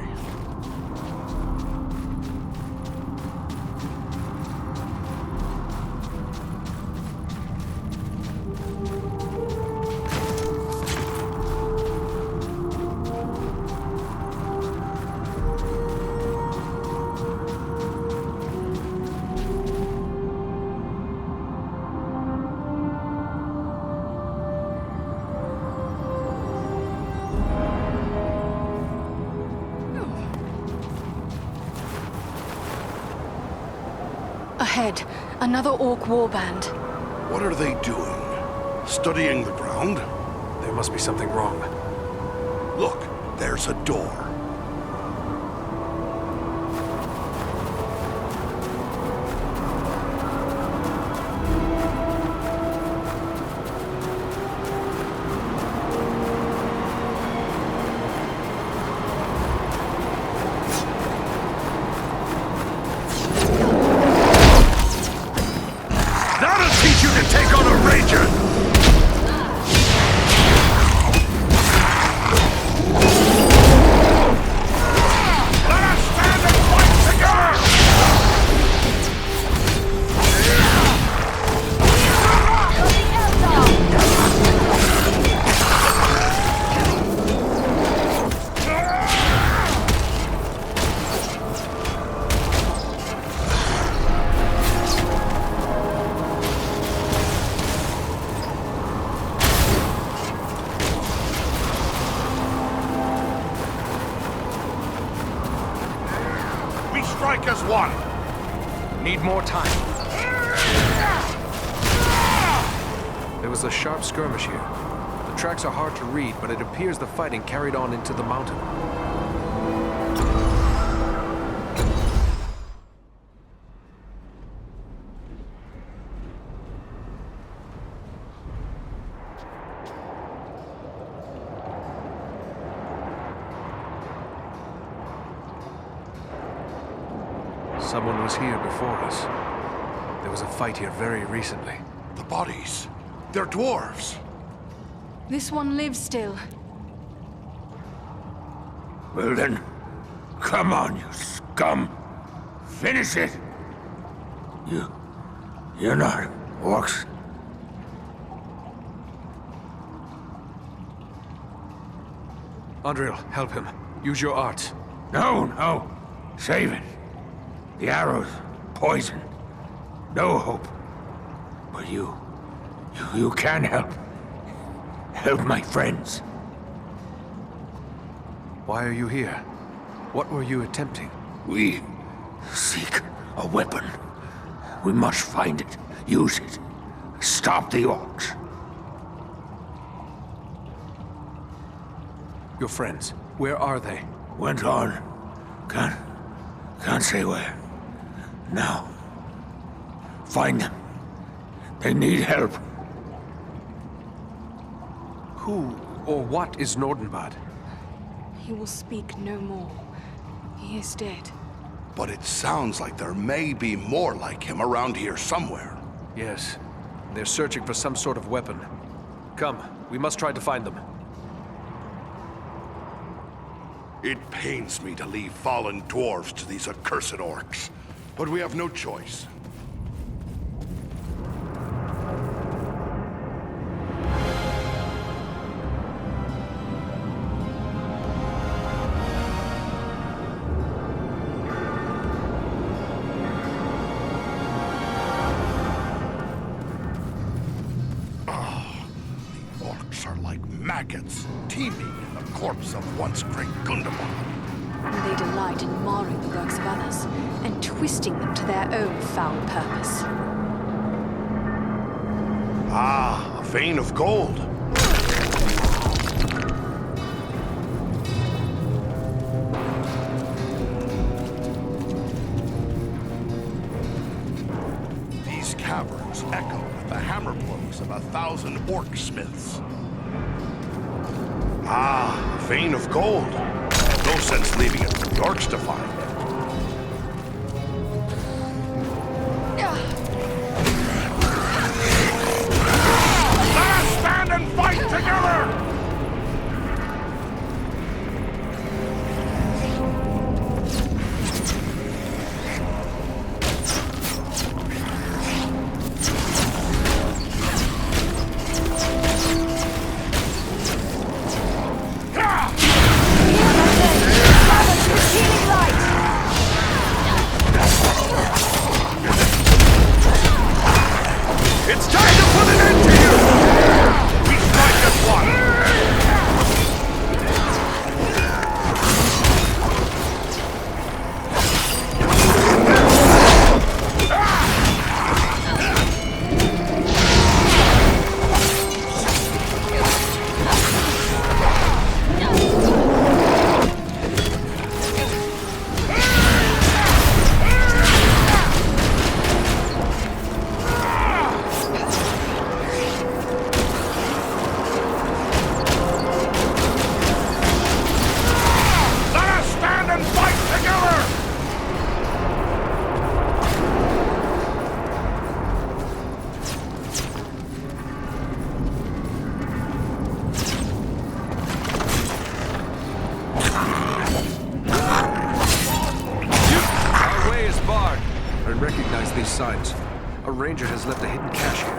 Ahead, another orc warband. What are they doing? Studying the ground? There must be something wrong. Look, there's a door. Strike as one! Need more time. There was a sharp skirmish here. The tracks are hard to read, but it appears the fighting carried on into the mountain. Someone was here before us. There was a fight here very recently. The bodies. They're dwarves. This one lives still. Well then, come on, you scum. Finish it. You're not orcs. Andriel, help him. Use your arts. No. Save it. The arrow's poison. No hope. But you can help. Help my friends. Why are you here? What were you attempting? We seek a weapon. We must find it. Use it. Stop the orcs. Your friends, where are they? Went on. Can't say where. Now. Find them. They need help. Who or what is Nordenbad? He will speak no more. He is dead. But it sounds like there may be more like him around here somewhere. Yes. They're searching for some sort of weapon. Come, we must try to find them. It pains me to leave fallen dwarves to these accursed orcs, but we have no choice. The orcs are like maggots, teeming in the corpse of once great Gundabad. They delight in marring the works of others and twisting them to their own foul purpose. Ah, a vein of gold. These caverns echo with the hammer blows of 1,000 orc smiths. Ah, a vein of gold. No sense leaving it for the orcs to find. Let us stand and fight together! It's time to put an end to you! We strike as one! Recognize these signs. A ranger has left a hidden cache here.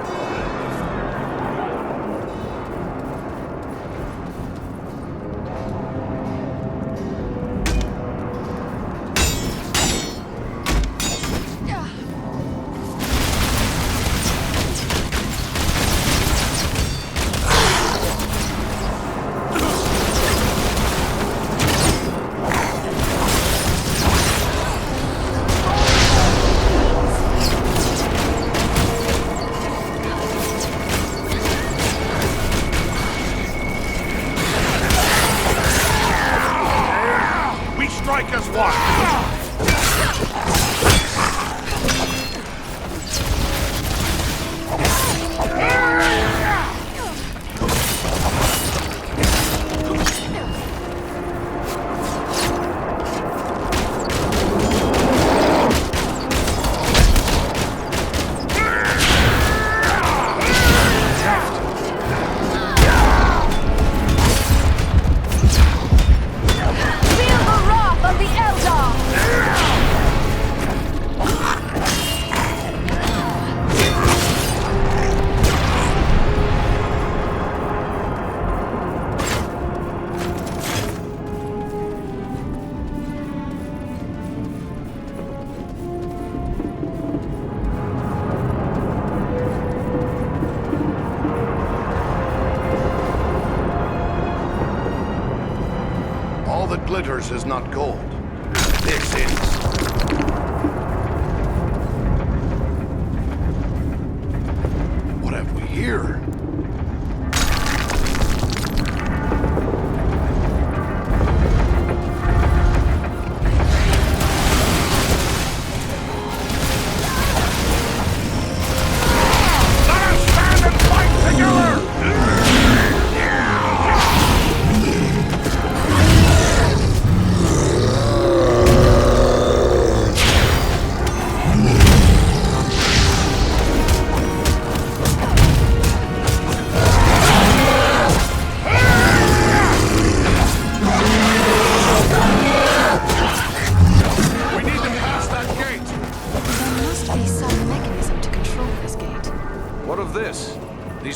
Strike as one! glitters is not gold. This is. What have we here?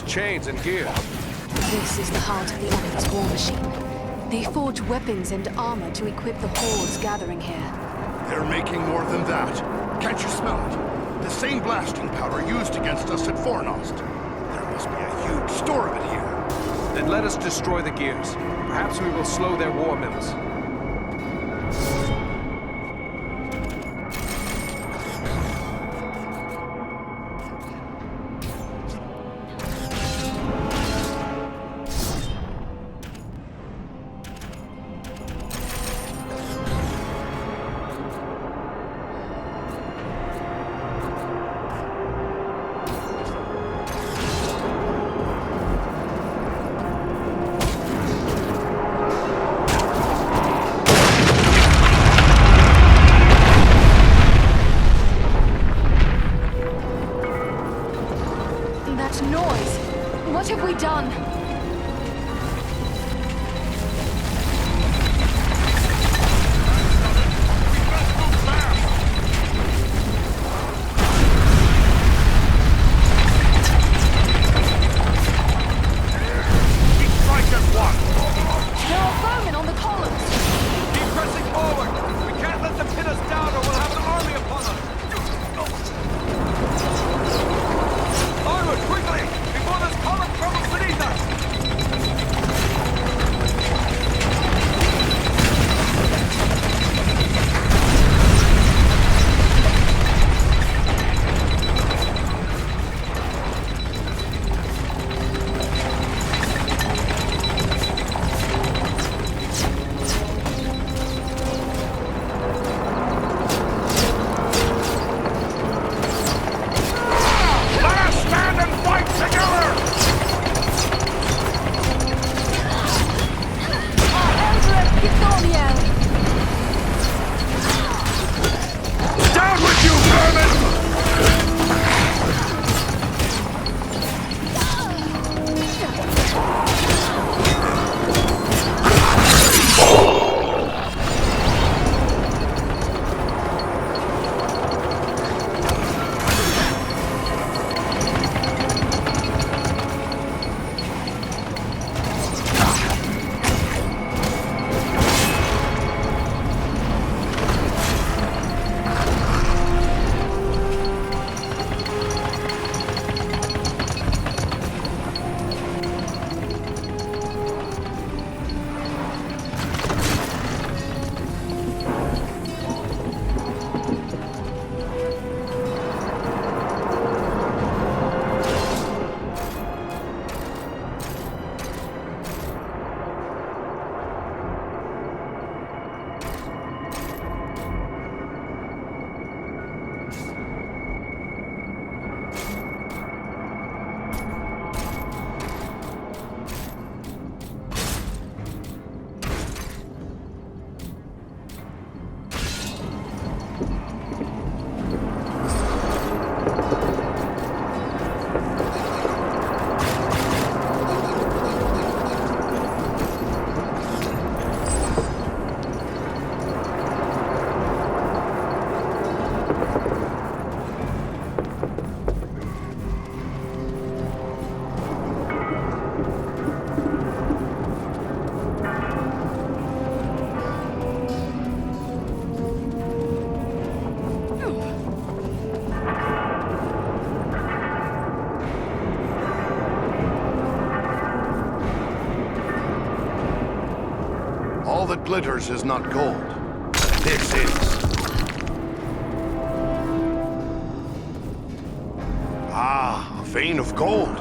Chains and gear. This is the heart of the enemy's war machine. They forge weapons and armor to equip the hordes gathering here. They're making more than that. Can't you smell it? The same blasting powder used against us at Fornost. There must be a huge store of it here. Then let us destroy the gears. Perhaps we will slow their war mills. glitters is not gold. This is. Ah, a vein of gold.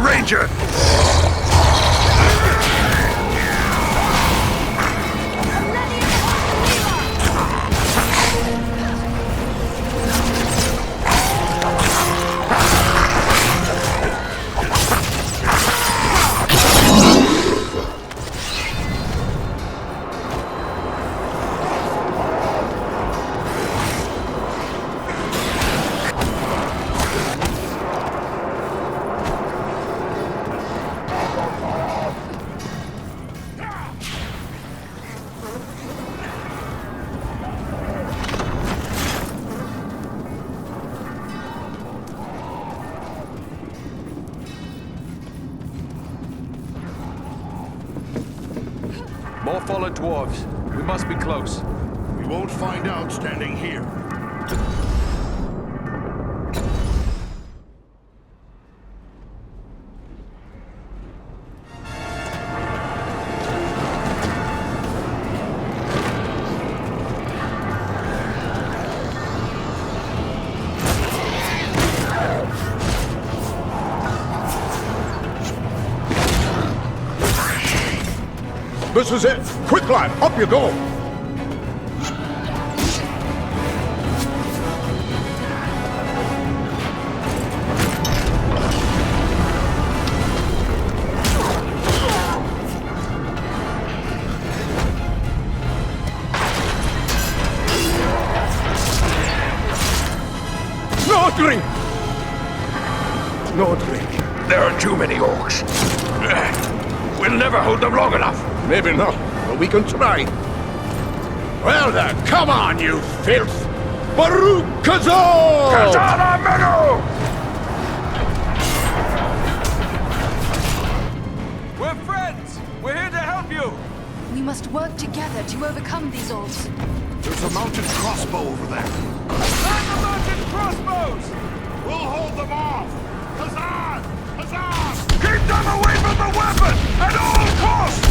Ranger! More fallen dwarves. We must be close. We won't find out standing here. This is it! Quick, lad! Up you go! No drink! No drink. There are too many orcs. We'll never hold them long enough. Maybe not, but we can try. Well then, come on, you filth! Baruch Kazor! Kazara Menu! We're friends! We're here to help you! We must work together to overcome these orcs. There's a mounted crossbow over there. Attack the mounted crossbows! We'll hold them off! Huzzah! Huzzah! Keep them away from the weapon! At all costs!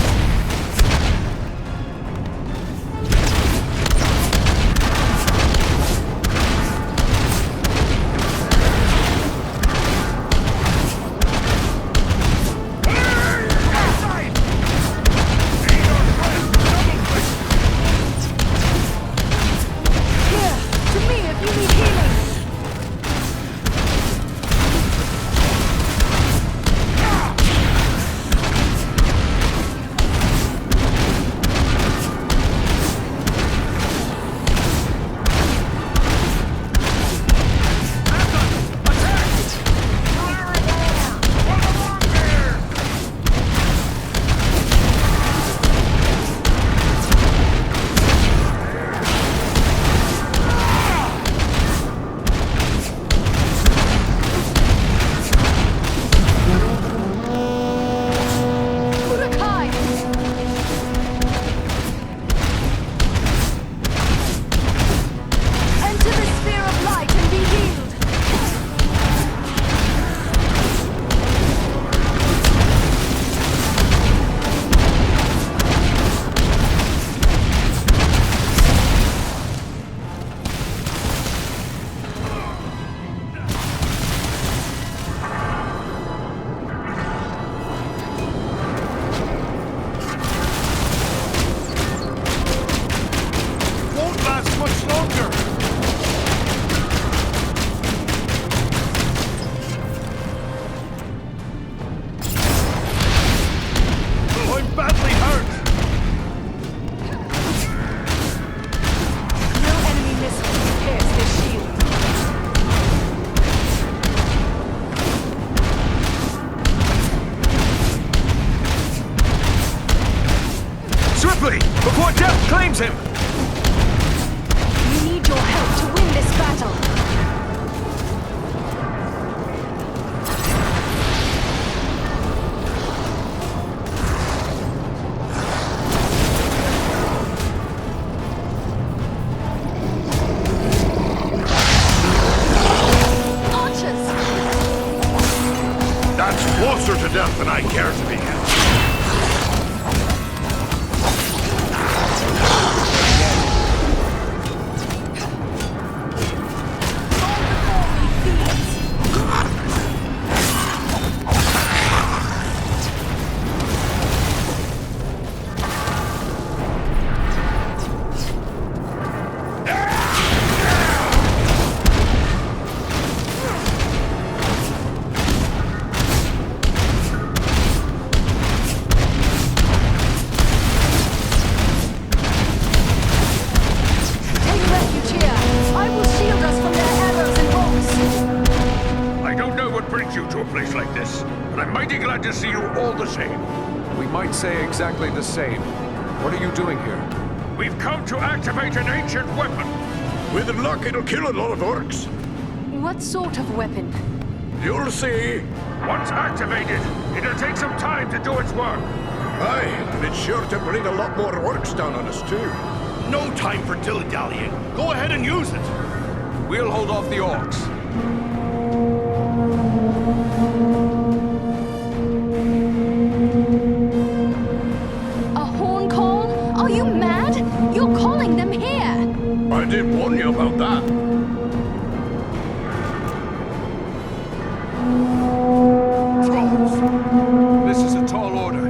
Swiftly, before death claims him! We need your help to win this battle. Archers! That's closer to death than I care to be. Exactly the same. What are you doing here? We've come to activate an ancient weapon. With luck, it'll kill a lot of orcs. What sort of weapon? You'll see. Once activated, it'll take some time to do its work. Aye, and it's sure to bring a lot more orcs down on us, too. No time for dilly-dallying. Go ahead and use it. We'll hold off the orcs. I did warn you about that. Trolls. This is a tall order.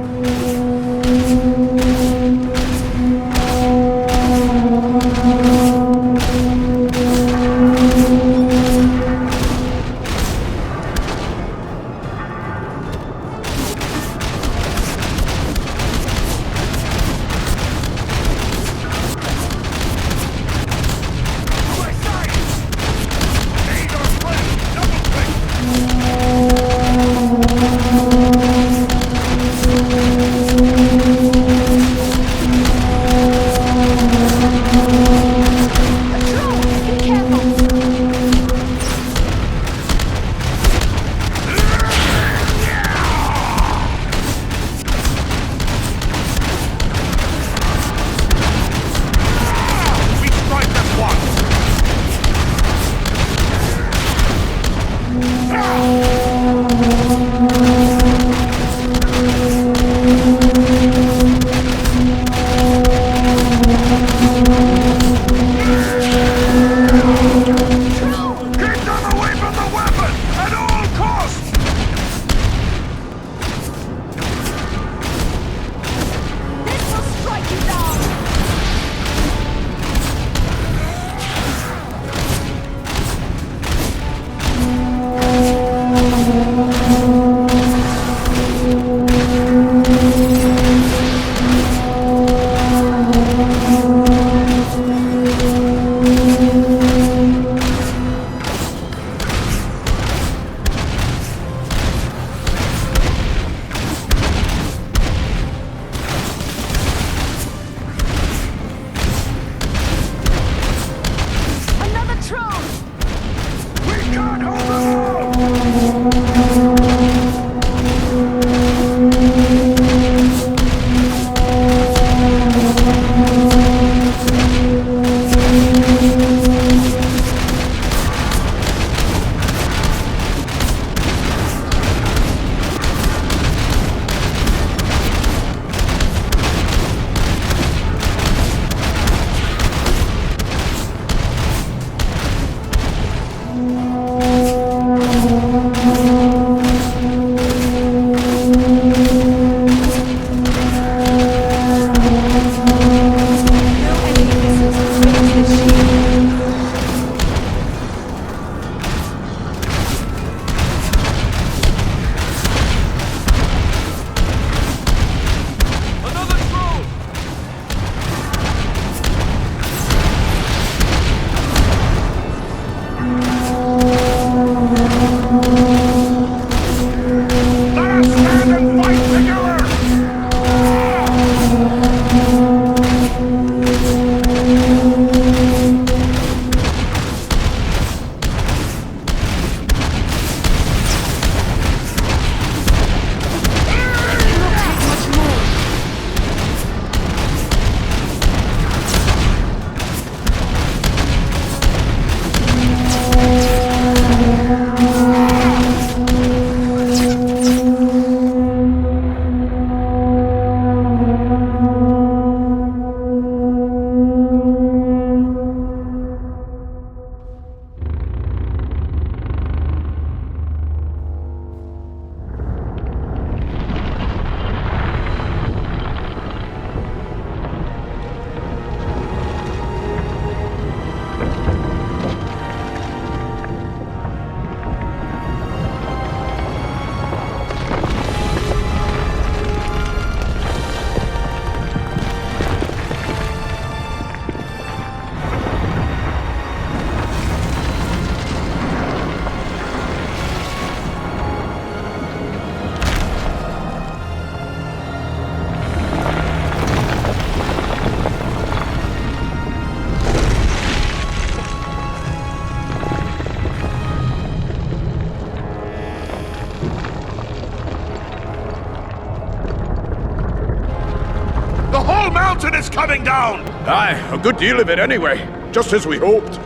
whole mountain is coming down! Aye, a good deal of it anyway. Just as we hoped.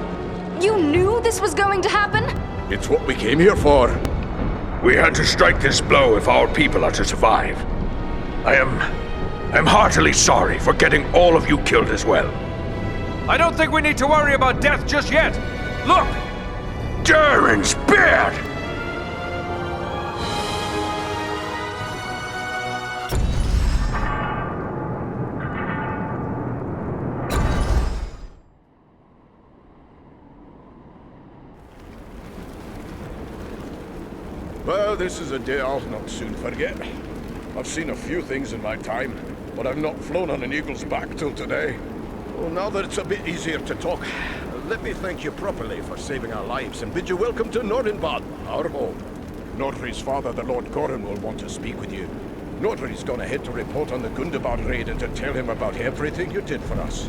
You knew this was going to happen? It's what we came here for. We had to strike this blow if our people are to survive. I'm heartily sorry for getting all of you killed as well. I don't think we need to worry about death just yet. Look! Durin's beard! Well, this is a day I'll not soon forget. I've seen a few things in my time, but I've not flown on an eagle's back till today. Well, now that it's a bit easier to talk, let me thank you properly for saving our lives and bid you welcome to Nordenbad, our home. Nordri's father, the Lord Gorin, will want to speak with you. Nordri's gone ahead to report on the Gundabad raid and to tell him about everything you did for us.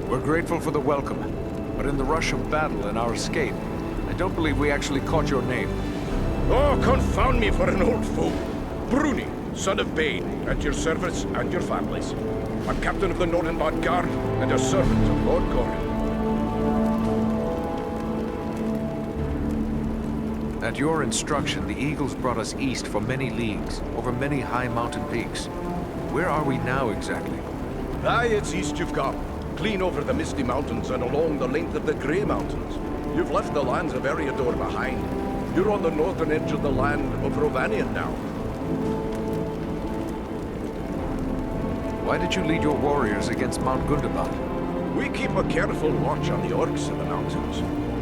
We're grateful for the welcome, but in the rush of battle and our escape, I don't believe we actually caught your name. Oh, confound me for an old fool. Bruni, son of Bane, at your service and your families. I'm captain of the Nordenbad Guard and a servant of Lord Gorin. At your instruction, the Eagles brought us east for many leagues, over many high mountain peaks. Where are we now exactly? Aye, it's east you've come. Clean over the Misty Mountains and along the length of the Grey Mountains. You've left the lands of Eriador behind. You're on the northern edge of the land of Rovanion now. Why did you lead your warriors against Mount Gundabad? We keep a careful watch on the orcs in the mountains.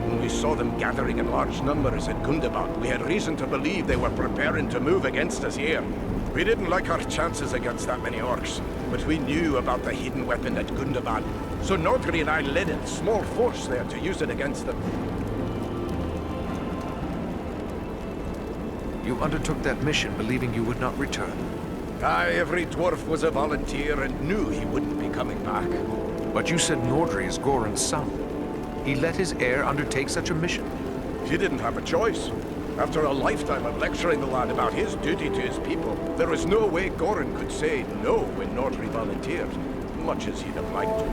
When we saw them gathering in large numbers at Gundabad, we had reason to believe they were preparing to move against us here. We didn't like our chances against that many orcs, but we knew about the hidden weapon at Gundabad. So Nordri and I led a small force there to use it against them. You undertook that mission believing you would not return. Aye, every dwarf was a volunteer and knew he wouldn't be coming back. But you said Nordri is Gorin's son. He let his heir undertake such a mission. He didn't have a choice. After a lifetime of lecturing the lad about his duty to his people, there was no way Gorin could say no when Nordri volunteered, much as he'd have liked to.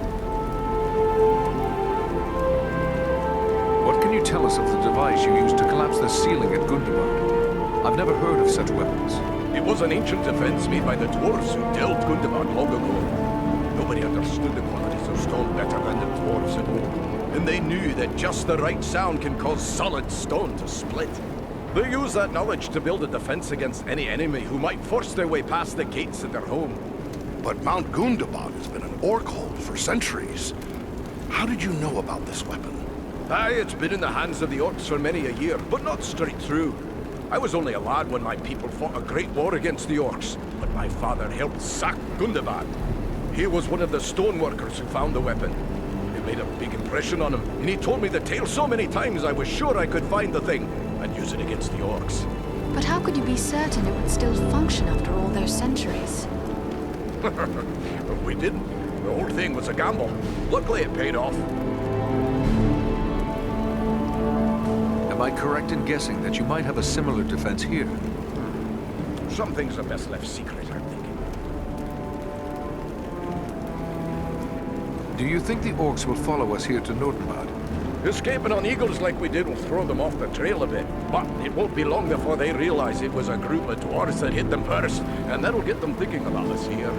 What can you tell us of the device you used to collapse the ceiling at Gundabad? I've never heard of such weapons. It was an ancient defense made by the dwarves who delved Gundabad long ago. Nobody understood the qualities of stone better than the dwarves of old. And they knew that just the right sound can cause solid stone to split. They use that knowledge to build a defense against any enemy who might force their way past the gates of their home. But Mount Gundabad has been an orc hold for centuries. How did you know about this weapon? Aye, it's been in the hands of the orcs for many a year, but not straight through. I was only a lad when my people fought a great war against the orcs, but my father helped sack Gundabad. He was one of the stoneworkers who found the weapon. It made a big impression on him, and he told me the tale so many times I was sure I could find the thing and use it against the orcs. But how could you be certain it would still function after all those centuries? We didn't. The whole thing was a gamble. Luckily it paid off. Am I correct in guessing that you might have a similar defense here? Some things are best left secret, I'm thinking. Do you think the orcs will follow us here to Nordenbad? Escaping on eagles like we did will throw them off the trail a bit, but it won't be long before they realize it was a group of dwarves that hit them first, and that'll get them thinking about us here.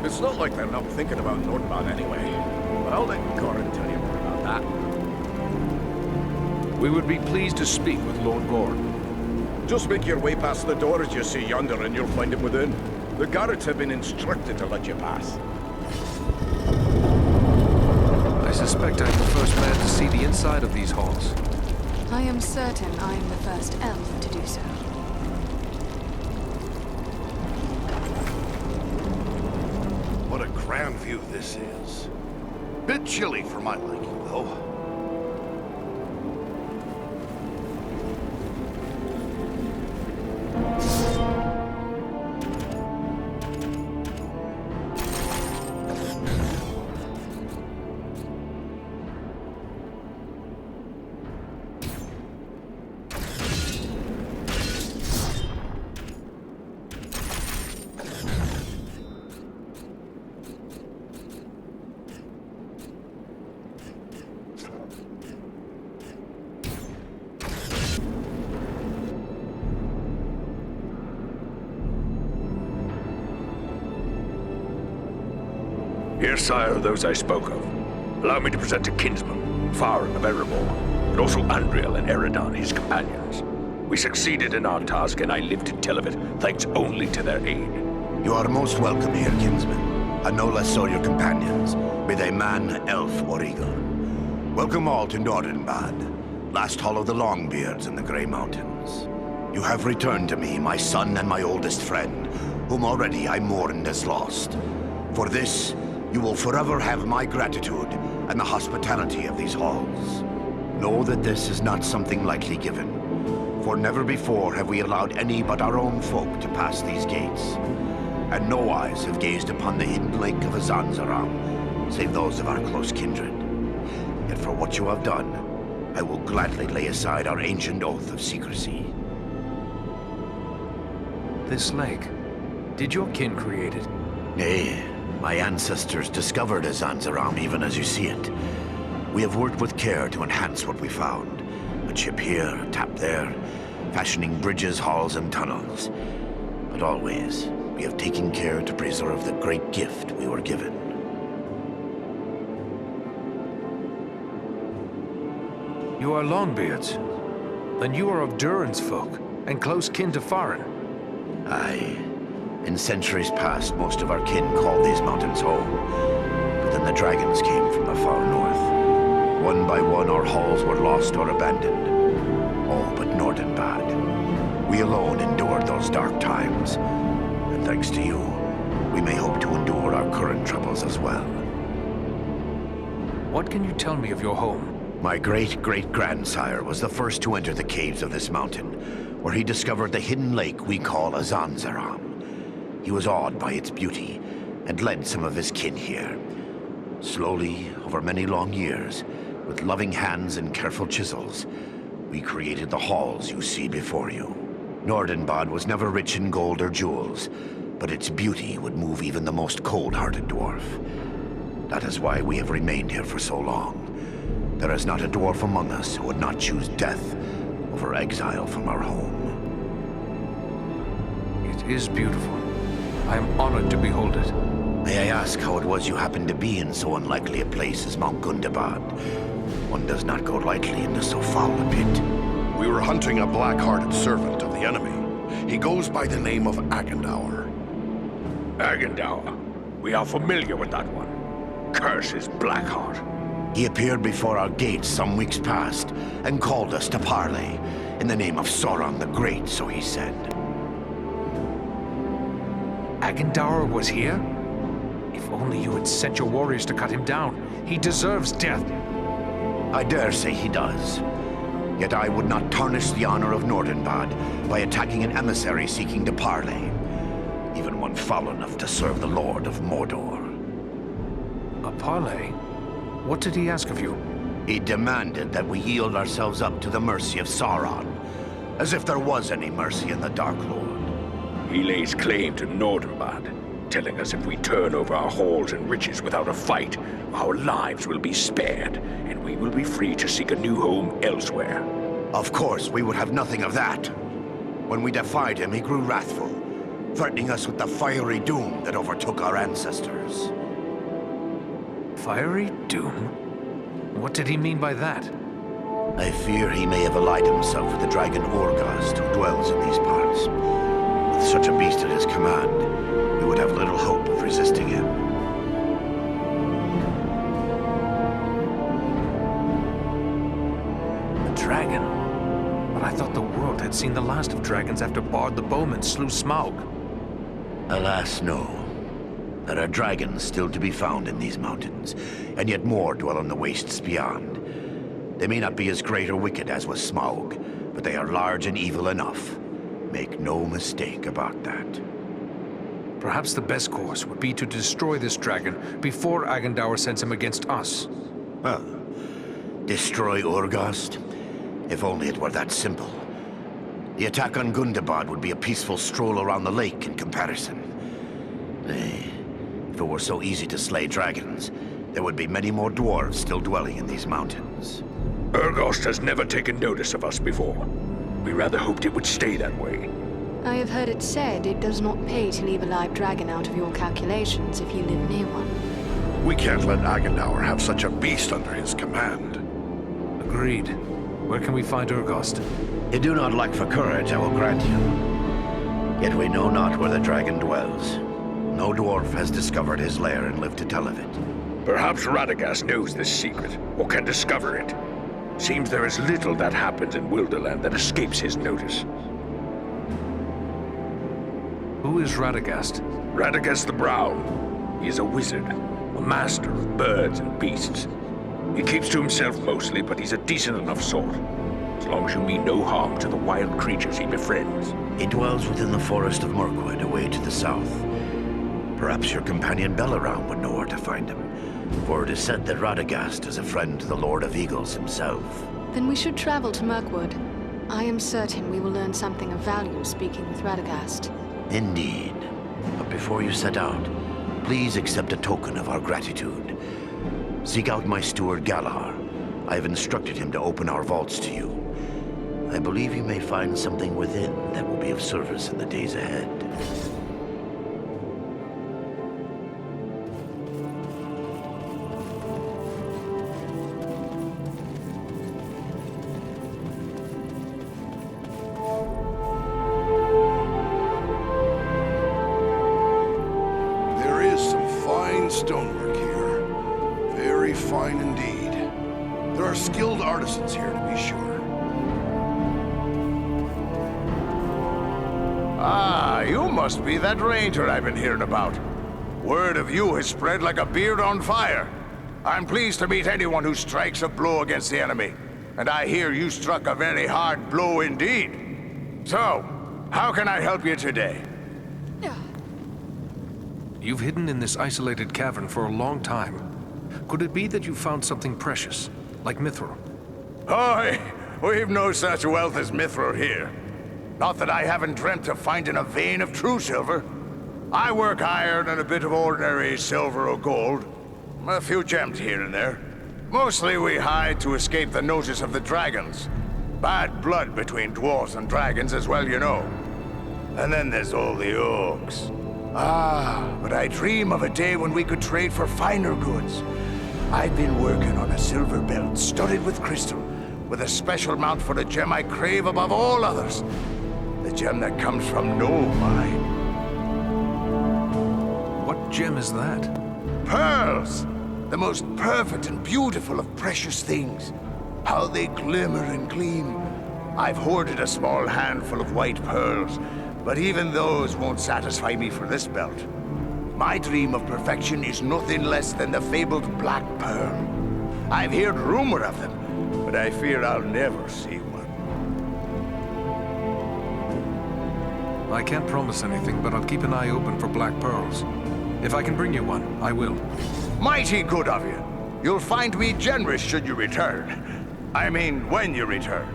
It's not like they're not thinking about Nordenbad anyway, but I'll let Gorin tell you more about that. We would be pleased to speak with Lord Gorin. Just make your way past the doors you see yonder and you'll find him within. The guards have been instructed to let you pass. I suspect I'm the first man to see the inside of these halls. I am certain I am the first elf to do so. What a grand view this is. Bit chilly for my liking, though. Here, sire, those I spoke of. Allow me to present a kinsman, Farron of Erebor, and also Andriel and Eridan, his companions. We succeeded in our task, and I live to tell of it, thanks only to their aid. You are most welcome here, kinsman, and no less so your companions, be they man, elf, or eagle. Welcome all to Nordenbad, last hall of the Longbeards in the Grey Mountains. You have returned to me, my son and my oldest friend, whom already I mourned as lost. For this, you will forever have my gratitude and the hospitality of these halls. Know that this is not something lightly given, for never before have we allowed any but our own folk to pass these gates. And no eyes have gazed upon the hidden lake of Azanzaram, save those of our close kindred. Yet for what you have done, I will gladly lay aside our ancient oath of secrecy. This lake, did your kin create it? Nay, my ancestors discovered Azanzaram even as you see it. We have worked with care to enhance what we found. A chip here, a tap there, fashioning bridges, halls, and tunnels. But always, we have taken care to preserve the great gift we were given. You are Longbeards. Then you are of Durin's folk, and close kin to Farron. Aye. In centuries past, most of our kin called these mountains home. But then the dragons came from the far north. One by one, our halls were lost or abandoned. All but Nordenbad. We alone endured those dark times. And thanks to you, we may hope to endure our current troubles as well. What can you tell me of your home? My great-great-grandsire was the first to enter the caves of this mountain, where he discovered the hidden lake we call Azanzaram. He was awed by its beauty, and led some of his kin here. Slowly, over many long years, with loving hands and careful chisels, we created the halls you see before you. Nordenbad was never rich in gold or jewels, but its beauty would move even the most cold-hearted dwarf. That is why we have remained here for so long. There is not a dwarf among us who would not choose death over exile from our home. It is beautiful. I am honored to behold it. May I ask how it was you happened to be in so unlikely a place as Mount Gundabad? One does not go lightly into so foul a pit. We were hunting a black-hearted servant of the enemy. He goes by the name of Agendaur. Agendaur. We are familiar with that one. Curse his Blackheart. He appeared before our gates some weeks past, and called us to parley, in the name of Sauron the Great, so he said. Agendaur was here? If only you had sent your warriors to cut him down. He deserves death. I dare say he does. Yet I would not tarnish the honor of Nordenbad by attacking an emissary seeking to parley, even one foul enough to serve the Lord of Mordor. A parley? What did he ask of you? He demanded that we yield ourselves up to the mercy of Sauron, as if there was any mercy in the Dark Lord. He lays claim to Nordenbad, telling us if we turn over our halls and riches without a fight, our lives will be spared, and we will be free to seek a new home elsewhere. Of course, we would have nothing of that. When we defied him, he grew wrathful, threatening us with the fiery doom that overtook our ancestors. Fiery doom? What did he mean by that? I fear he may have allied himself with the dragon Orgast who dwells in these parts. With such a beast at his command, we would have little hope of resisting him. A dragon? But I thought the world had seen the last of dragons after Bard the Bowman slew Smaug. Alas, no. There are dragons still to be found in these mountains, and yet more dwell in the wastes beyond. They may not be as great or wicked as was Smaug, but they are large and evil enough. Make no mistake about that. Perhaps the best course would be to destroy this dragon before Agendaur sends him against us. Well, destroy Orgast? If only it were that simple. The attack on Gundabad would be a peaceful stroll around the lake in comparison. Nay, if it were so easy to slay dragons, there would be many more dwarves still dwelling in these mountains. Orgast has never taken notice of us before. We rather hoped it would stay that way. I have heard it said it does not pay to leave a live dragon out of your calculations if you live near one. We can't let Agendaur have such a beast under his command. Agreed. Where can we find Urgost? You do not lack for courage, I will grant you. Yet we know not where the dragon dwells. No dwarf has discovered his lair and lived to tell of it. Perhaps Radagast knows this secret, or can discover it. Seems there is little that happens in Wilderland that escapes his notice. Who is Radagast? Radagast the Brown. He is a wizard, a master of birds and beasts. He keeps to himself mostly, but he's a decent enough sort. As long as you mean no harm to the wild creatures he befriends. He dwells within the forest of Mirkwood, away to the south. Perhaps your companion Belaram would know where to find him, for it is said that Radagast is a friend to the Lord of Eagles himself. Then we should travel to Mirkwood. I am certain we will learn something of value speaking with Radagast. Indeed. But before you set out, please accept a token of our gratitude. Seek out my steward Galahar. I have instructed him to open our vaults to you. I believe you may find something within that will be of service in the days ahead. There is some fine stonework here. Very fine indeed. There are skilled artisans here, to be sure. Ah, you must be that ranger I've been hearing about. Word of you has spread like a beard on fire. I'm pleased to meet anyone who strikes a blow against the enemy. And I hear you struck a very hard blow indeed. So, how can I help you today? You've hidden in this isolated cavern for a long time. Could it be that you found something precious, like mithril? Oi! We've no such wealth as mithril here. Not that I haven't dreamt of finding a vein of true silver. I work iron and a bit of ordinary silver or gold. A few gems here and there. Mostly we hide to escape the notice of the dragons. Bad blood between dwarves and dragons as well, you know. And then there's all the orcs. Ah, but I dream of a day when we could trade for finer goods. I've been working on a silver belt studded with crystal, with a special mount for the gem I crave above all others. The gem that comes from no mine. What gem is that? Pearls! The most perfect and beautiful of precious things. How they glimmer and gleam. I've hoarded a small handful of white pearls, but even those won't satisfy me for this belt. My dream of perfection is nothing less than the fabled Black Pearl. I've heard rumor of them, but I fear I'll never see one. I can't promise anything, but I'll keep an eye open for black pearls. If I can bring you one, I will. Mighty good of you. You'll find me generous should you return. I mean, when you return.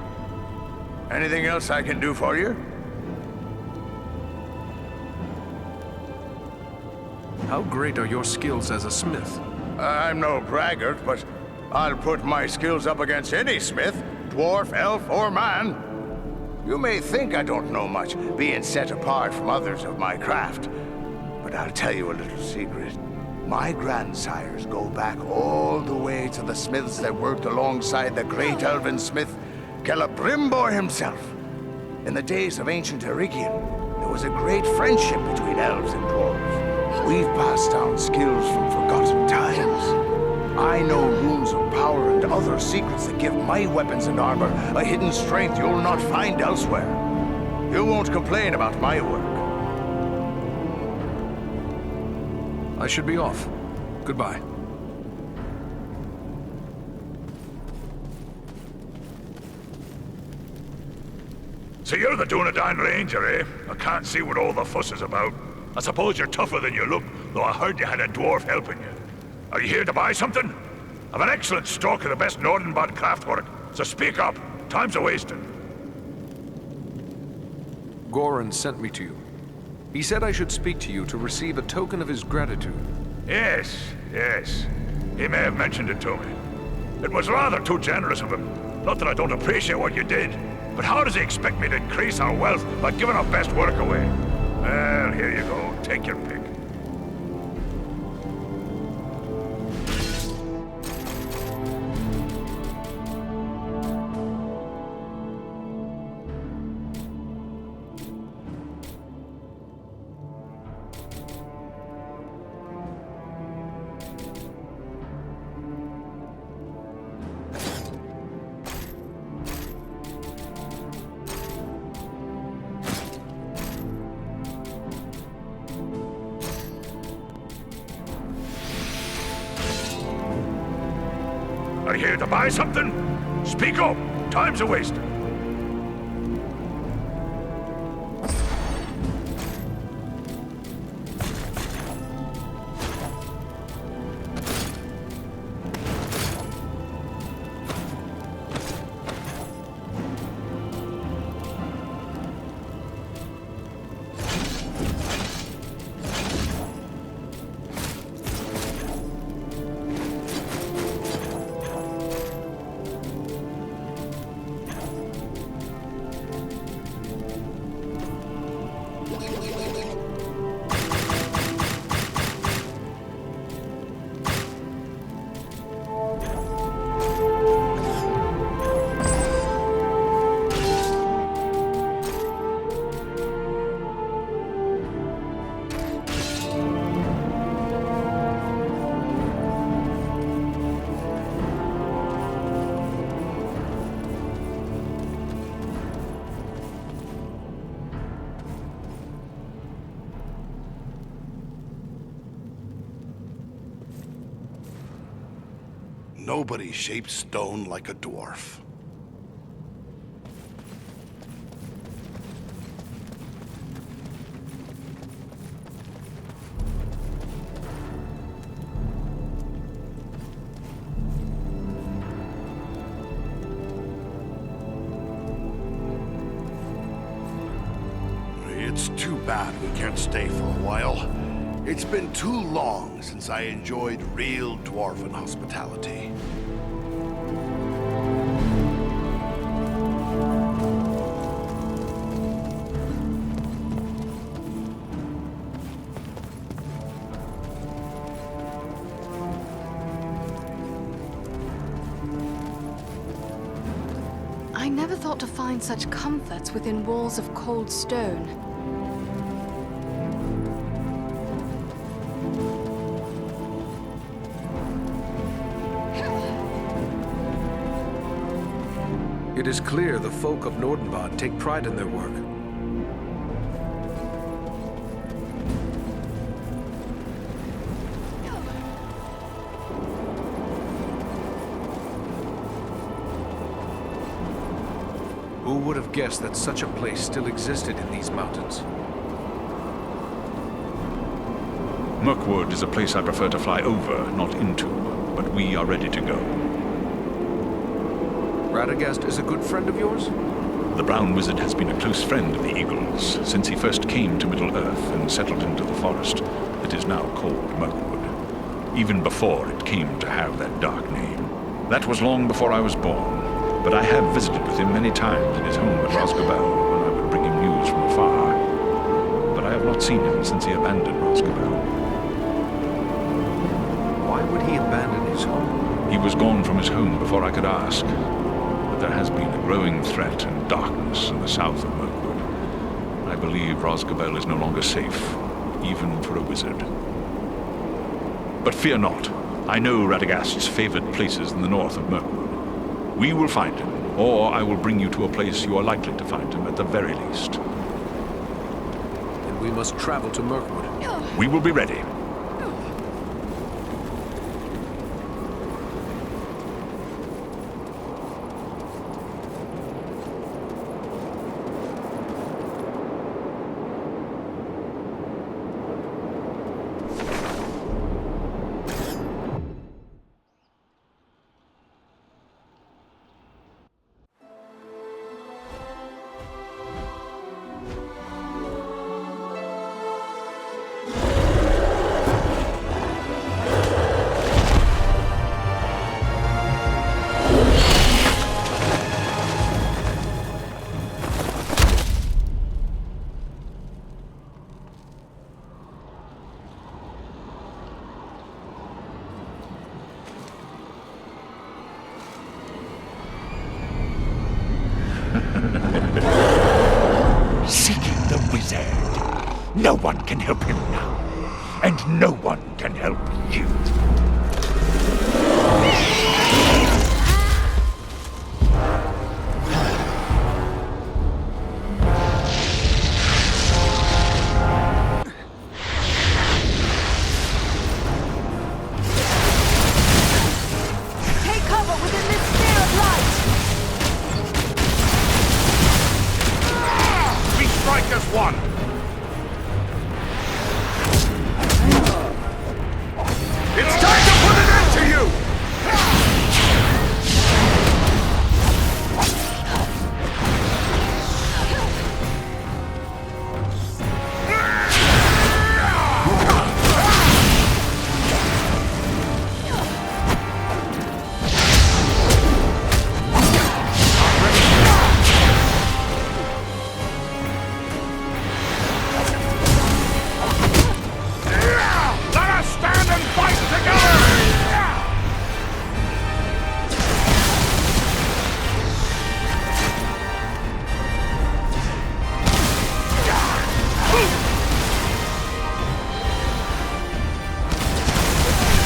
Anything else I can do for you? How great are your skills as a smith? I'm no braggart, but I'll put my skills up against any smith, dwarf, elf, or man. You may think I don't know much, being set apart from others of my craft. But I'll tell you a little secret. My grandsires go back all the way to the smiths that worked alongside the great elven smith, Celebrimbor himself. In the days of ancient Eregion, there was a great friendship between elves and dwarves. We've passed down skills from forgotten times. I know runes of power and other secrets that give my weapons and armor a hidden strength you'll not find elsewhere. You won't complain about my work. I should be off. Goodbye. So you're the Dunedain Ranger, eh? I can't see what all the fuss is about. I suppose you're tougher than you look, though I heard you had a dwarf helping you. Are you here to buy something? I've an excellent stock of the best Northernbad craftwork, so speak up. Time's a-wasting. Goran sent me to you. He said I should speak to you to receive a token of his gratitude. Yes, yes. He may have mentioned it to me. It was rather too generous of him. Not that I don't appreciate what you did, but how does he expect me to increase our wealth by giving our best work away? Well, here you go. Take your pick. Are you here to buy something? Speak up! Time's a wasting. Nobody shapes stone like a dwarf. It's too bad we can't stay for a while. It's been too long since I enjoyed real dwarven hospitality. I never thought to find such comforts within walls of cold stone. It is clear the folk of Nordenbad take pride in their work. Who would have guessed that such a place still existed in these mountains? Mirkwood is a place I prefer to fly over, not into, but we are ready to go. Radagast is a good friend of yours? The Brown Wizard has been a close friend of the Eagles since he first came to Middle-earth and settled into the forest that is now called Mirkwood, even before it came to have that dark name. That was long before I was born, but I have visited with him many times in his home at Rosgobel when I would bring him news from afar. But I have not seen him since he abandoned Rosgobel. Why would he abandon his home? He was gone from his home before I could ask. But there has been a growing threat and darkness in the south of Mirkwood. I believe Rosgobel is no longer safe, even for a wizard. But fear not. I know Radagast's favored places in the north of Mirkwood. We will find him, or I will bring you to a place you are likely to find him at the very least. Then we must travel to Mirkwood. We will be ready. Seeking the wizard. No one can help him now, and no one can help you. Take cover with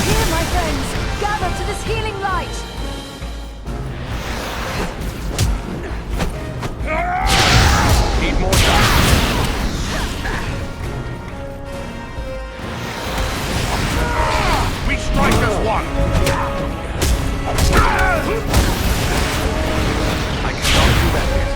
Here, my friends! Gather to this healing light! Need more time. We strike as one! I cannot do that yet.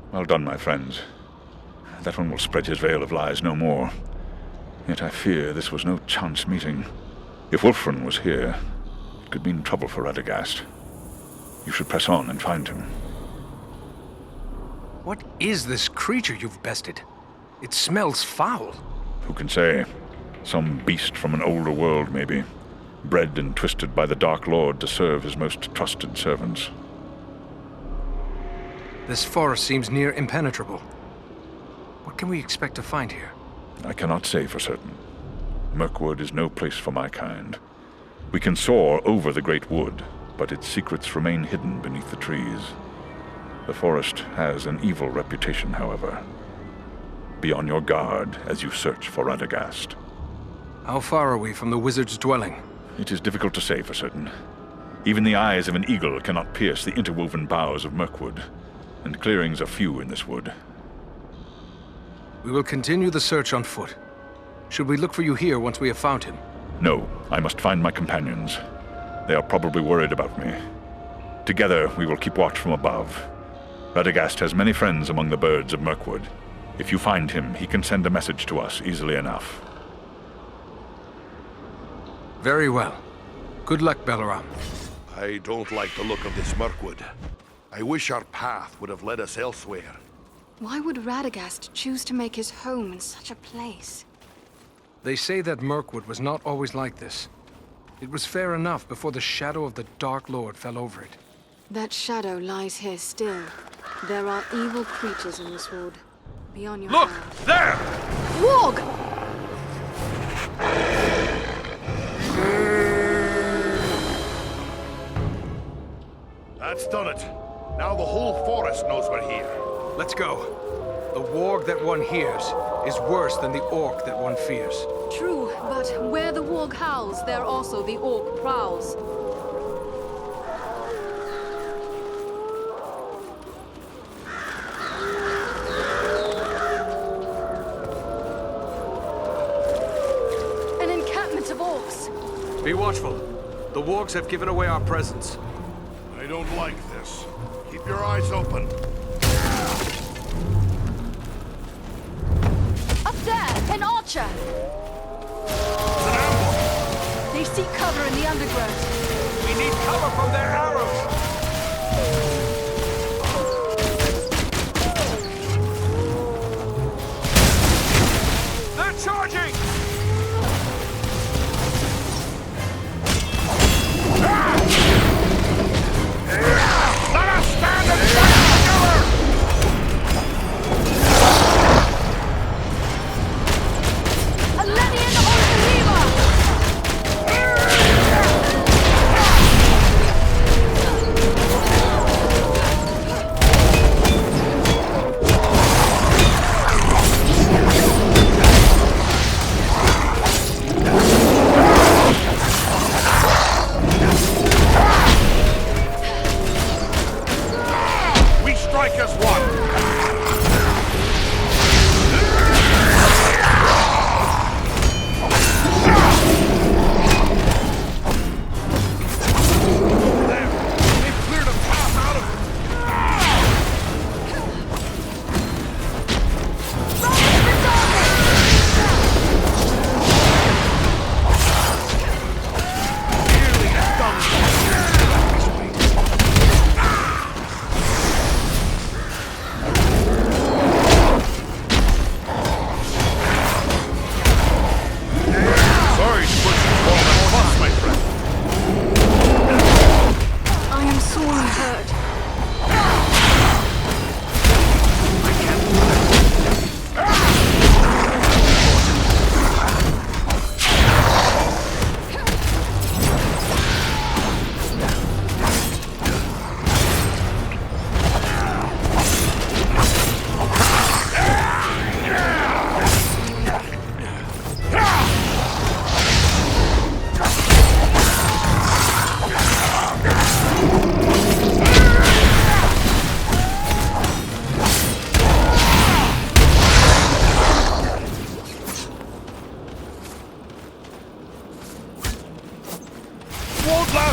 Well done, my friends. That one will spread his veil of lies no more. Yet I fear this was no chance meeting. If Wulfrun was here, it could mean trouble for Radagast. You should press on and find him. What is this creature you've bested? It smells foul. Who can say? Some beast from an older world, maybe. Bred and twisted by the Dark Lord to serve his most trusted servants. This forest seems near impenetrable. What can we expect to find here? I cannot say for certain. Mirkwood is no place for my kind. We can soar over the great wood, but its secrets remain hidden beneath the trees. The forest has an evil reputation, however. Be on your guard as you search for Radagast. How far are we from the wizard's dwelling? It is difficult to say for certain. Even the eyes of an eagle cannot pierce the interwoven boughs of Mirkwood, and clearings are few in this wood. We will continue the search on foot. Should we look for you here once we have found him? No, I must find my companions. They are probably worried about me. Together, we will keep watch from above. Radagast has many friends among the birds of Mirkwood. If you find him, he can send a message to us easily enough. Very well. Good luck, Balaram. I don't like the look of this Mirkwood. I wish our path would have led us elsewhere. Why would Radagast choose to make his home in such a place? They say that Mirkwood was not always like this. It was fair enough before the shadow of the Dark Lord fell over it. That shadow lies here still. There are evil creatures in this wood. Be on your Look! guard. There! Warg! That's done it. Now the whole forest knows we're here. Let's go. The warg that one hears is worse than the orc that one fears. True, but where the warg howls, there also the orc prowls. An encampment of orcs. Be watchful. The wargs have given away our presence. I don't like this. Keep your eyes open. Up there! An archer! They seek cover in the undergrowth. We need cover from their arrows! They're charging! Ah!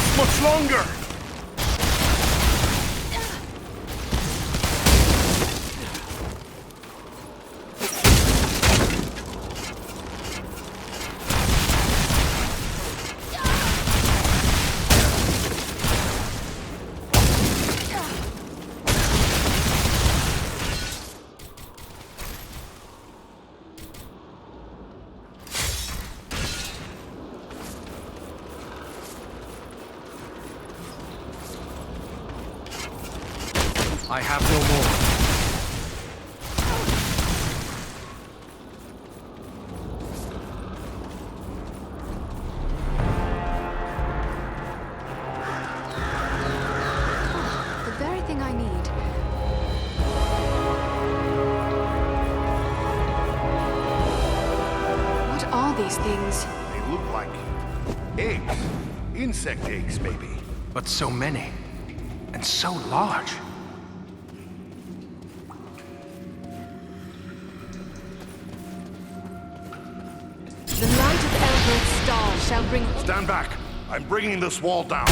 last much longer! I have no more. The very thing I need. What are these things? They look like eggs. Insect eggs, maybe. But so many. And so large. The light of Eldred's star shall bring... Stand back! I'm bringing this wall down.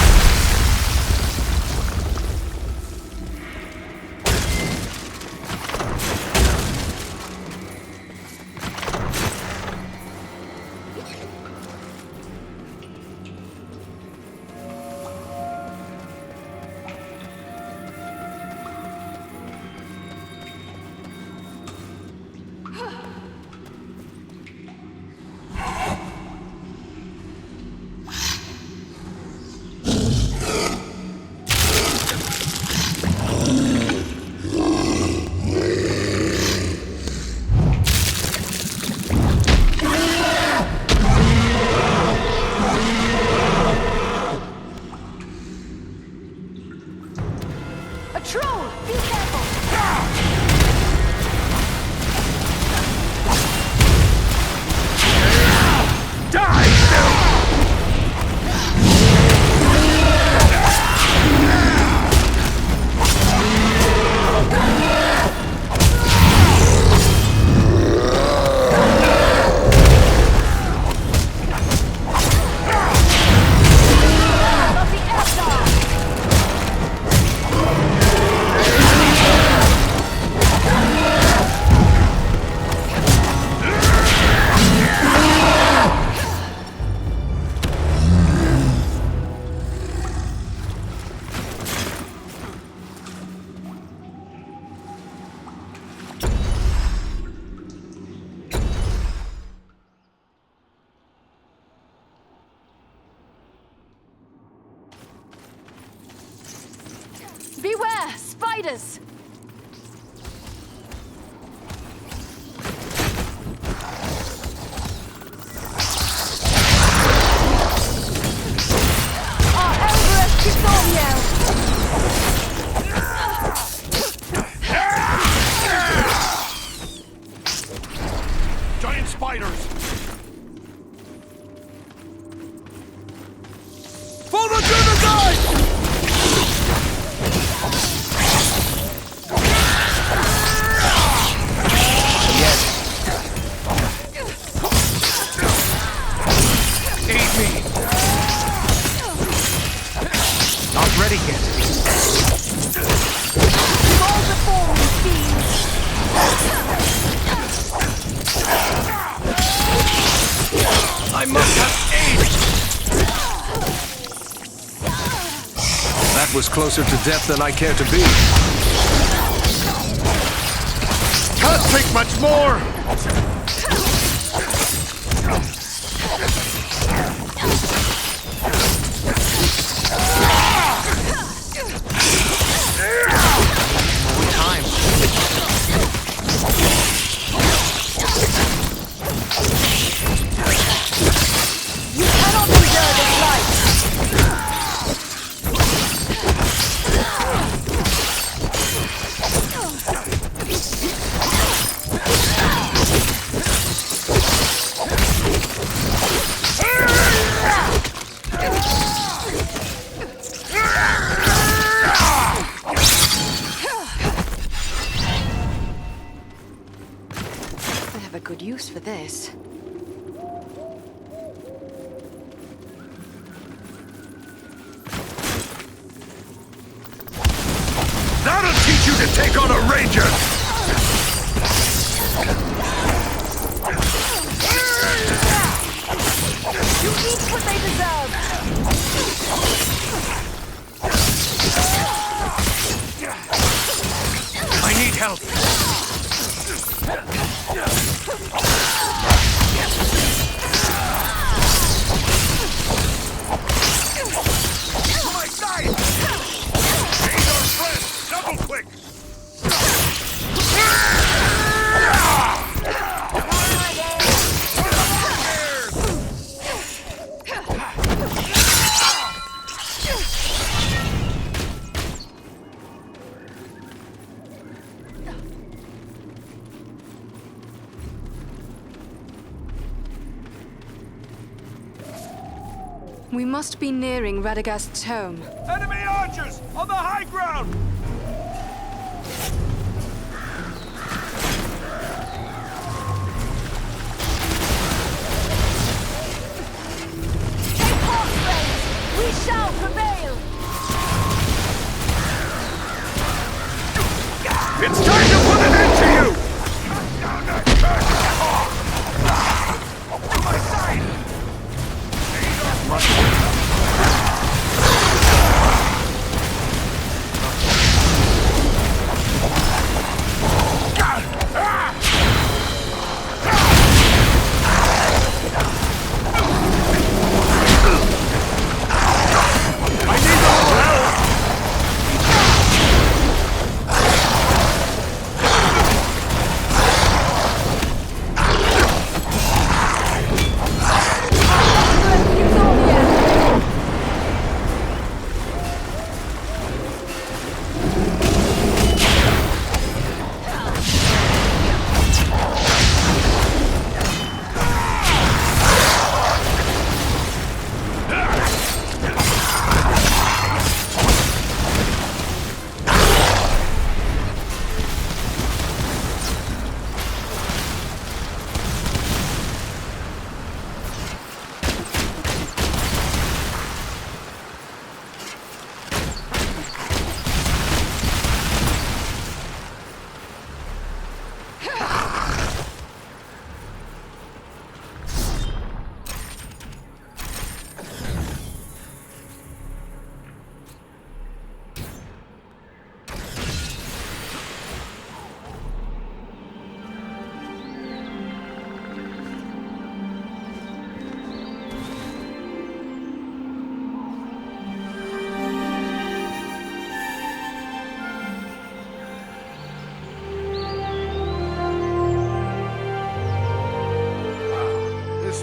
Beware! Spiders! Our Elbereth Kithoriel! Giant spiders! For the Dunedain! Ready yet. Evolve the form, fiends! I must have aid! That was closer to death than I care to be. Can't take much more! You cannot endure this light! I have a good use for this. take on a ranger! You eat what they deserve! I need help! To my side! Change our friends! Double quick! We must be nearing Radagast's home. Enemy archers! On the high ground! Take heart, friends! We shall prevail! It's time to put an end to you! To my side!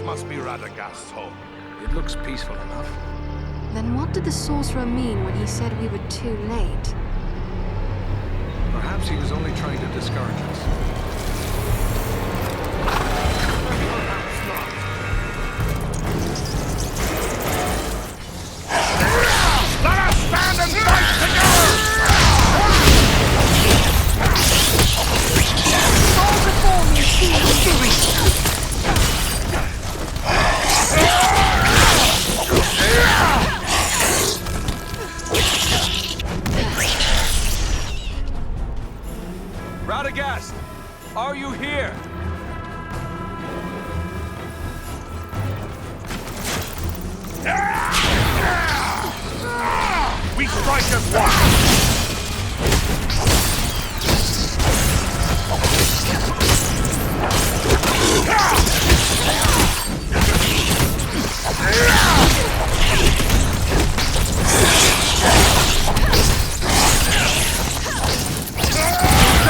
Must be Radagast's home. It looks peaceful enough. Then what did the sorcerer mean when he said we were too late? Perhaps he was only trying to discourage us. Let us stand and fight together! All before me, see. Radagast! Are you here? We strike as one!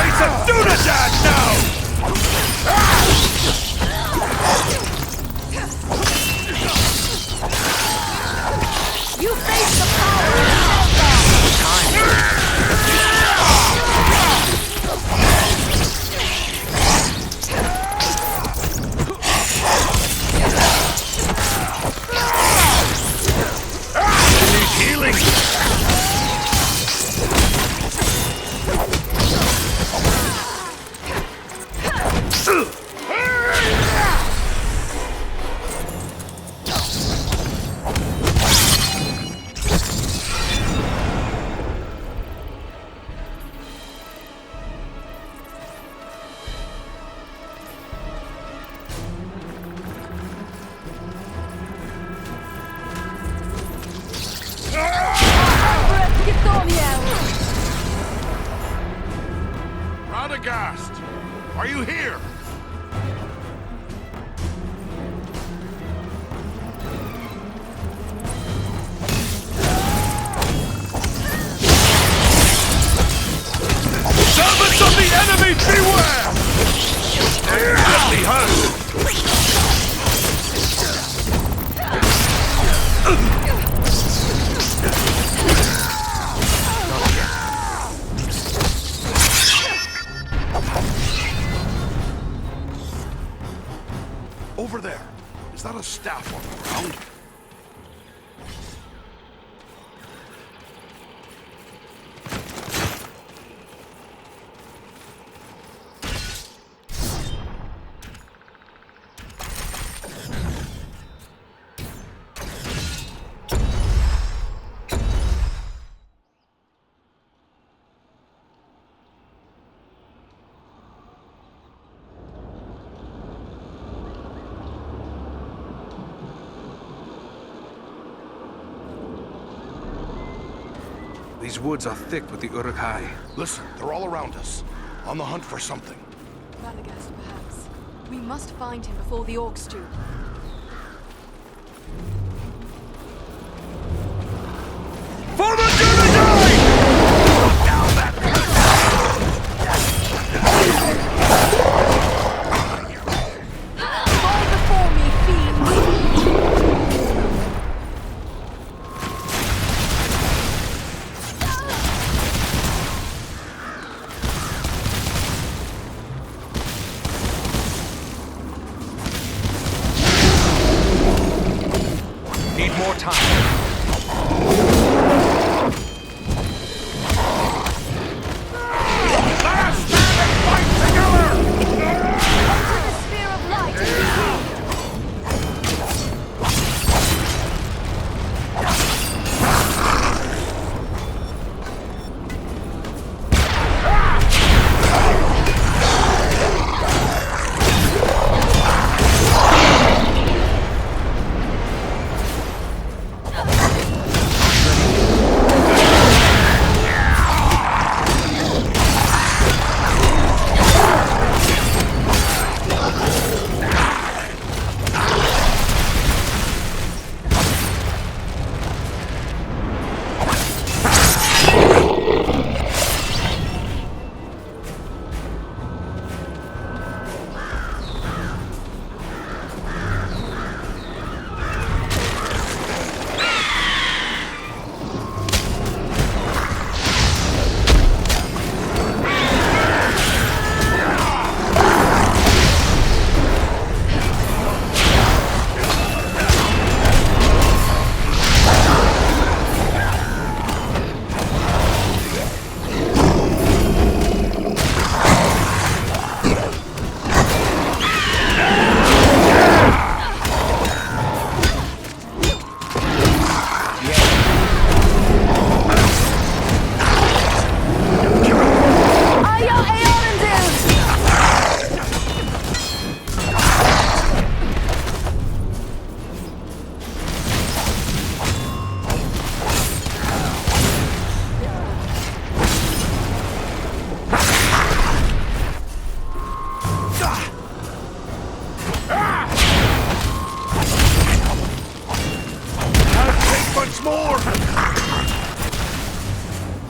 It's a Dunedain now! You face the power of Zelda! Radagast! Are you here? Servants of the enemy, beware! Deadly hurt! Over there. Is that a staff on the ground? These woods are thick with the Uruk-hai. Listen, they're all around us. On the hunt for something. Radagast, perhaps. We must find him before the orcs do. For the Dunedain! Fall before me, fiends! Need more time.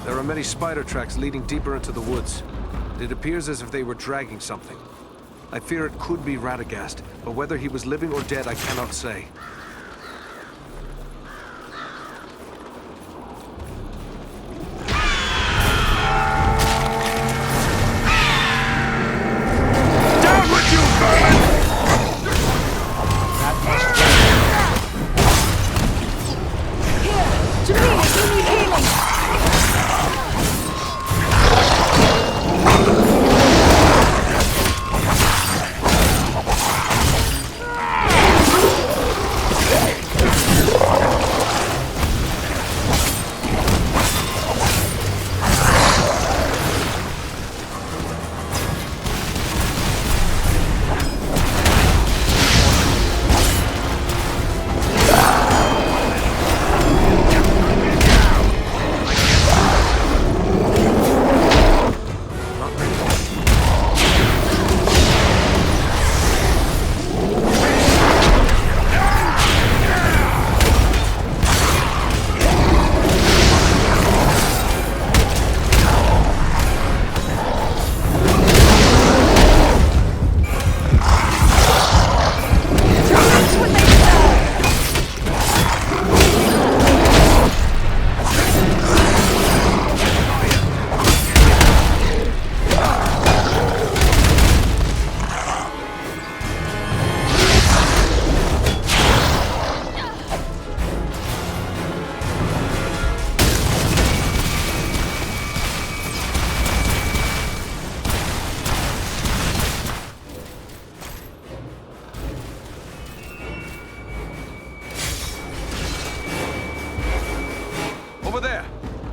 There are many spider tracks leading deeper into the woods. It appears as if they were dragging something. I fear it could be Radagast, but whether he was living or dead, I cannot say. Down with you, vermin! Here! To me! You need healing!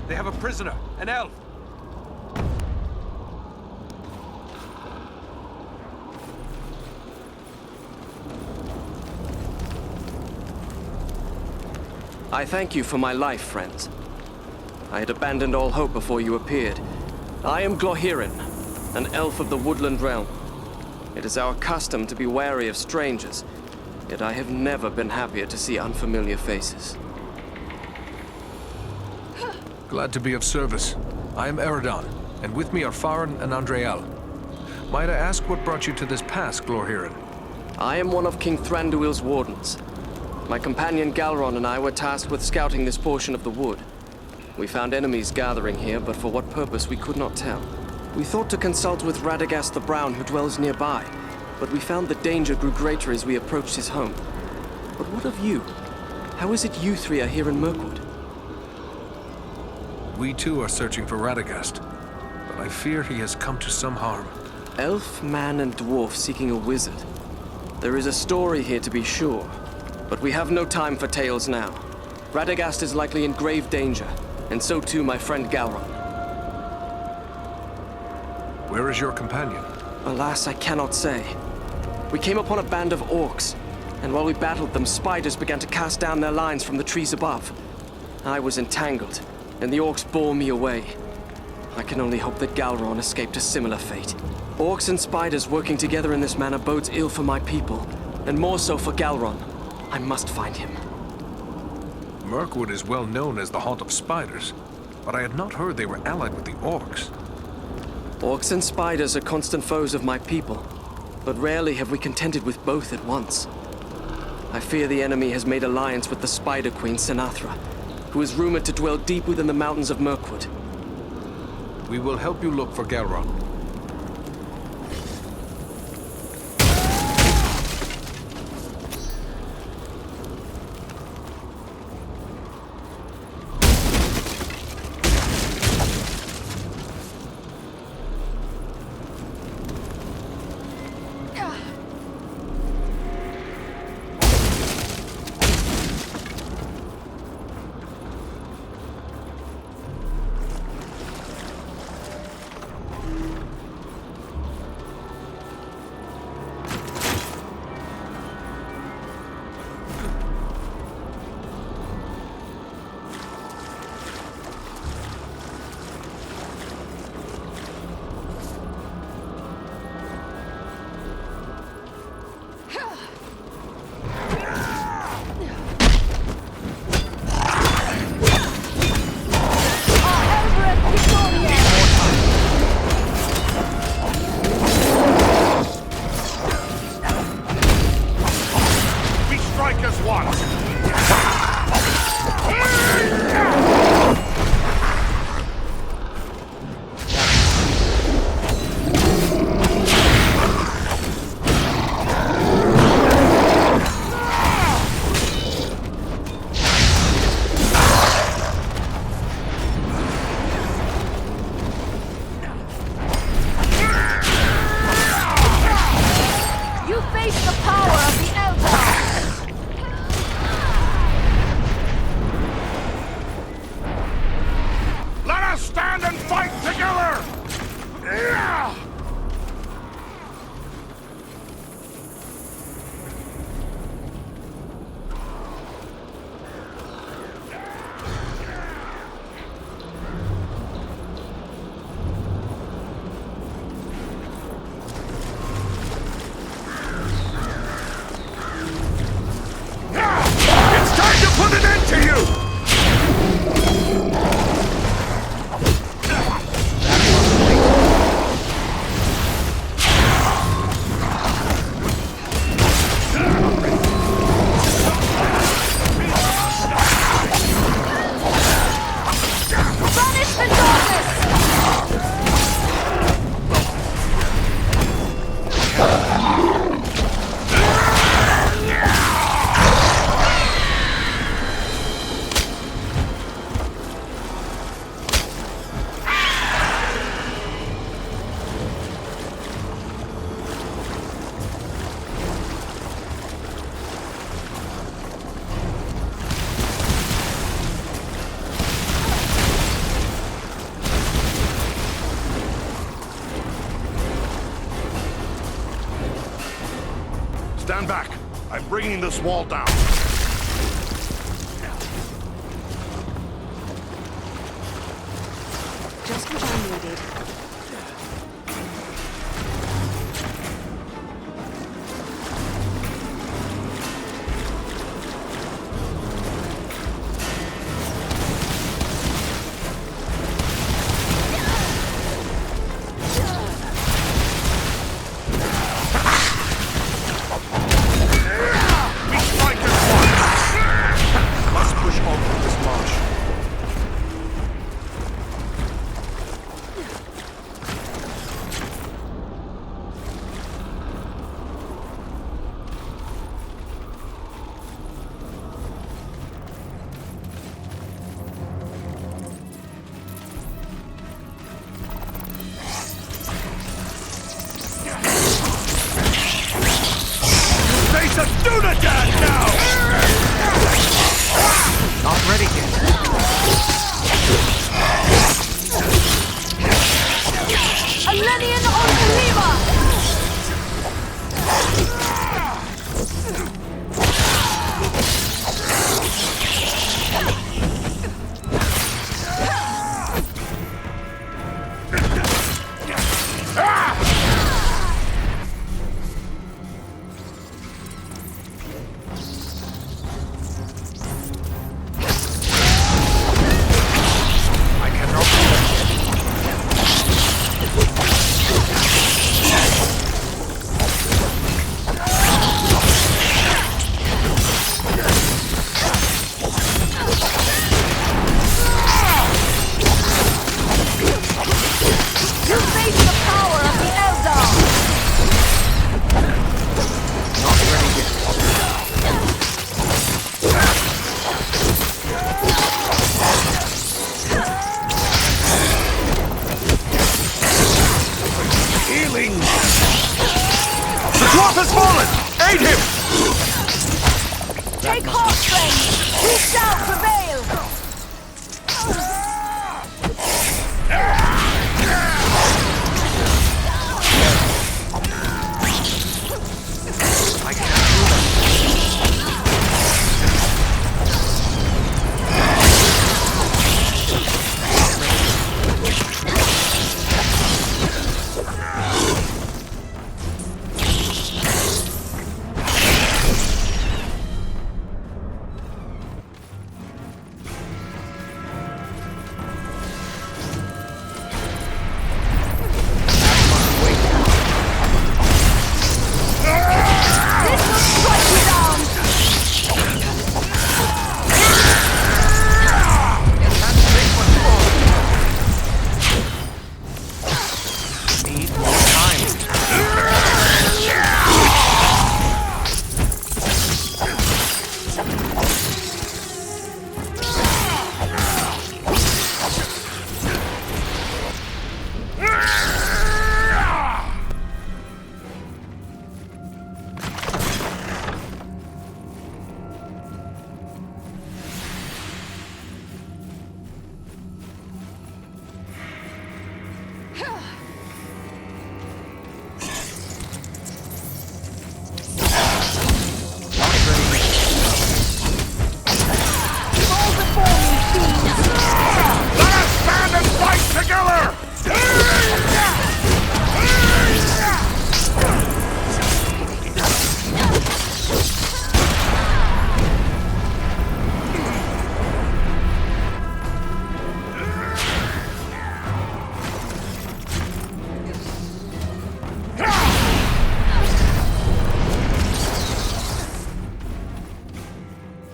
They have a prisoner, an elf. I thank you for my life, friends. I had abandoned all hope before you appeared. I am Glohirin, an elf of the woodland realm. It is our custom to be wary of strangers, yet I have never been happier to see unfamiliar faces. Glad to be of service. I am Eridan, and with me are Farron and Andreal. Might I ask what brought you to this pass, Glorhirin? I am one of King Thranduil's wardens. My companion Galron and I were tasked with scouting this portion of the wood. We found enemies gathering here, but for what purpose we could not tell. We thought to consult with Radagast the Brown, who dwells nearby, but we found the danger grew greater as we approached his home. But what of you? How is it you three are here in Mirkwood? We too are searching for Radagast, but I fear he has come to some harm. Elf, man, and dwarf seeking a wizard. There is a story here to be sure, but we have no time for tales now. Radagast is likely in grave danger, and so too my friend Galron. Where is your companion? Alas, I cannot say. We came upon a band of orcs, and while we battled them, spiders began to cast down their lines from the trees above. I was entangled, and the orcs bore me away. I can only hope that Galron escaped a similar fate. Orcs and spiders working together in this manner bodes ill for my people, and more so for Galron. I must find him. Mirkwood is well known as the haunt of spiders, but I had not heard they were allied with the orcs. Orcs and spiders are constant foes of my people, but rarely have we contended with both at once. I fear the enemy has made alliance with the Spider Queen Sinathra, who is rumored to dwell deep within the mountains of Mirkwood. We will help you look for Galron. Stand back. I'm bringing this wall down. Just what I needed. Not ready yet. Alenian on Kalima! Take heart, friends! We shall prevail! I can't do that.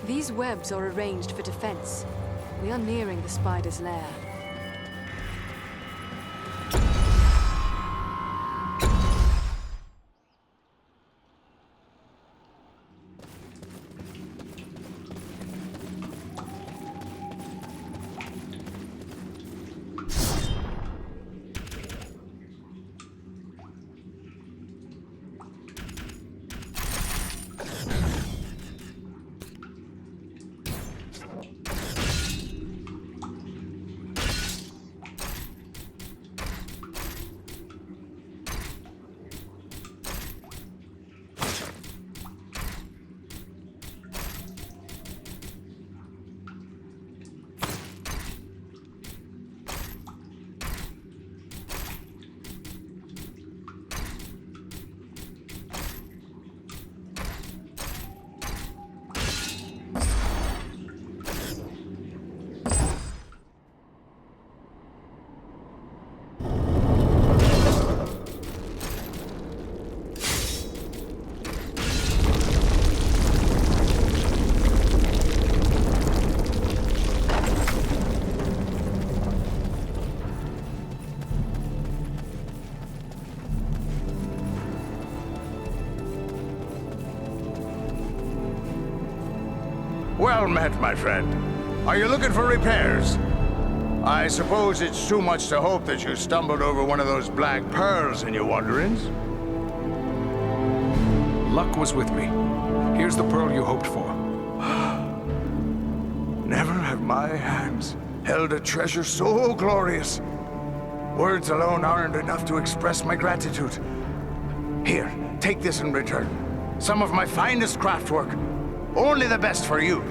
These webs are arranged for defense. We are nearing the spider's lair. Well met, my friend. Are you looking for repairs? I suppose it's too much to hope that you stumbled over one of those black pearls in your wanderings. Luck was with me. Here's the pearl you hoped for. Never have my hands held a treasure so glorious. Words alone aren't enough to express my gratitude. Here, take this in return. Some of my finest craftwork. Only the best for you.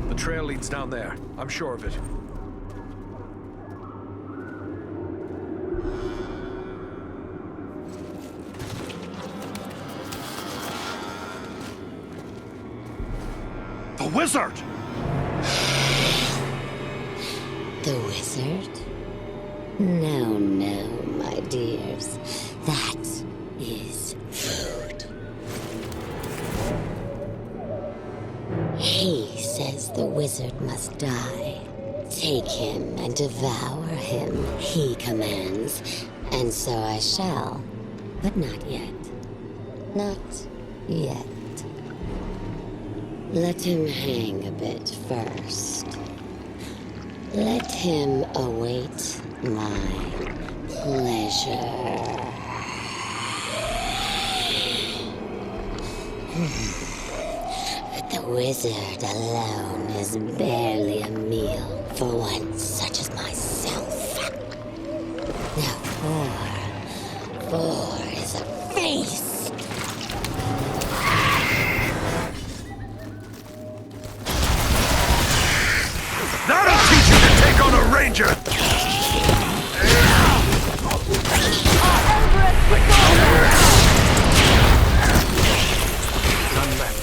The trail leads down there. I'm sure of it. The wizard! The wizard? No, no, my dears. That is food. He says the wizard must die. Take him and devour him, he commands. And so I shall. But not yet. Not yet. Let him hang a bit first. Let him await my pleasure. But the wizard alone is barely a meal for one such as myself. Now four is a feast. That'll teach you to take on a ranger! None left.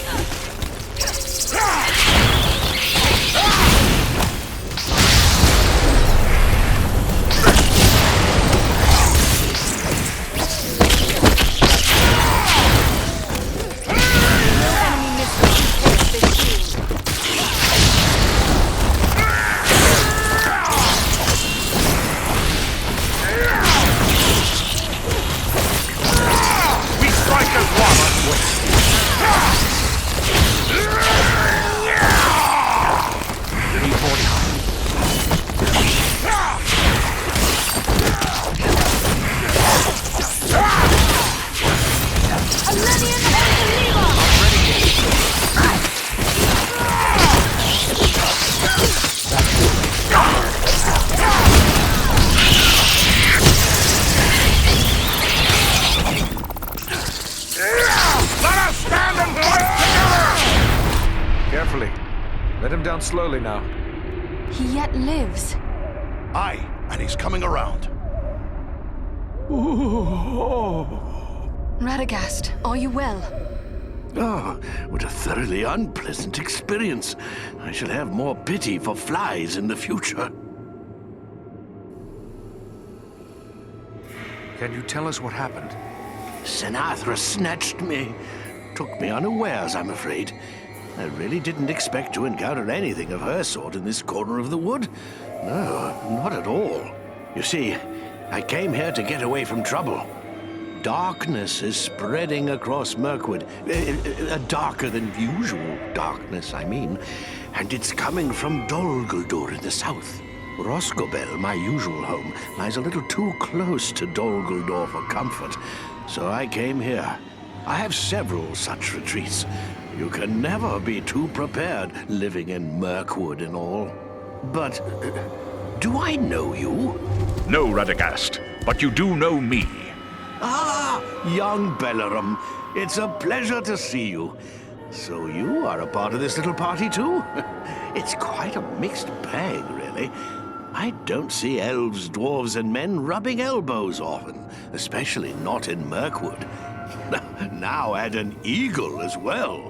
Let him down slowly now. He yet lives. Aye, and he's coming around. Radagast, are you well? Oh, what a thoroughly unpleasant experience. I shall have more pity for flies in the future. Can you tell us what happened? Sinatra snatched me. Took me unawares, I'm afraid. I really didn't expect to encounter anything of her sort in this corner of the wood. No, not at all. You see, I came here to get away from trouble. Darkness is spreading across Mirkwood. A darker than usual darkness, I mean. And it's coming from Dol Guldur in the south. Roscobel, my usual home, lies a little too close to Dol Guldur for comfort. So I came here. I have several such retreats. You can never be too prepared, living in Mirkwood and all. But, do I know you? No, Radagast, but you do know me. Ah, young Belleram. It's a pleasure to see you. So you are a part of this little party too? It's quite a mixed bag, really. I don't see elves, dwarves, and men rubbing elbows often, especially not in Mirkwood. Now add an eagle as well.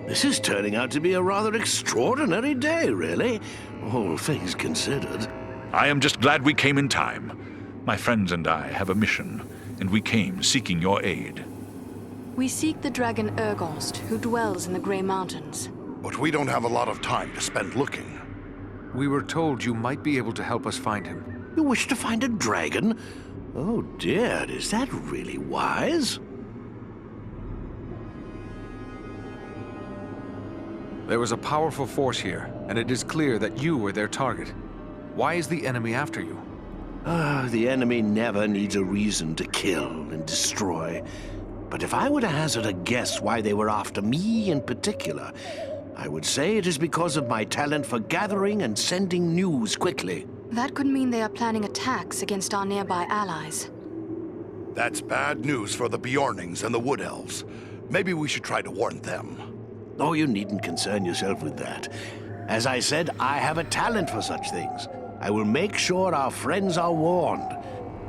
This is turning out to be a rather extraordinary day, really, all things considered. I am just glad we came in time. My friends and I have a mission, and we came seeking your aid. We seek the dragon Urgost, who dwells in the Grey Mountains. But we don't have a lot of time to spend looking. We were told you might be able to help us find him. You wish to find a dragon? Oh dear, is that really wise? There was a powerful force here, and it is clear that you were their target. Why is the enemy after you? The enemy never needs a reason to kill and destroy. But if I were to hazard a guess why they were after me in particular, I would say it is because of my talent for gathering and sending news quickly. That could mean they are planning attacks against our nearby allies. That's bad news for the Bjornings and the Wood Elves. Maybe we should try to warn them. Oh, you needn't concern yourself with that. As I said, I have a talent for such things. I will make sure our friends are warned.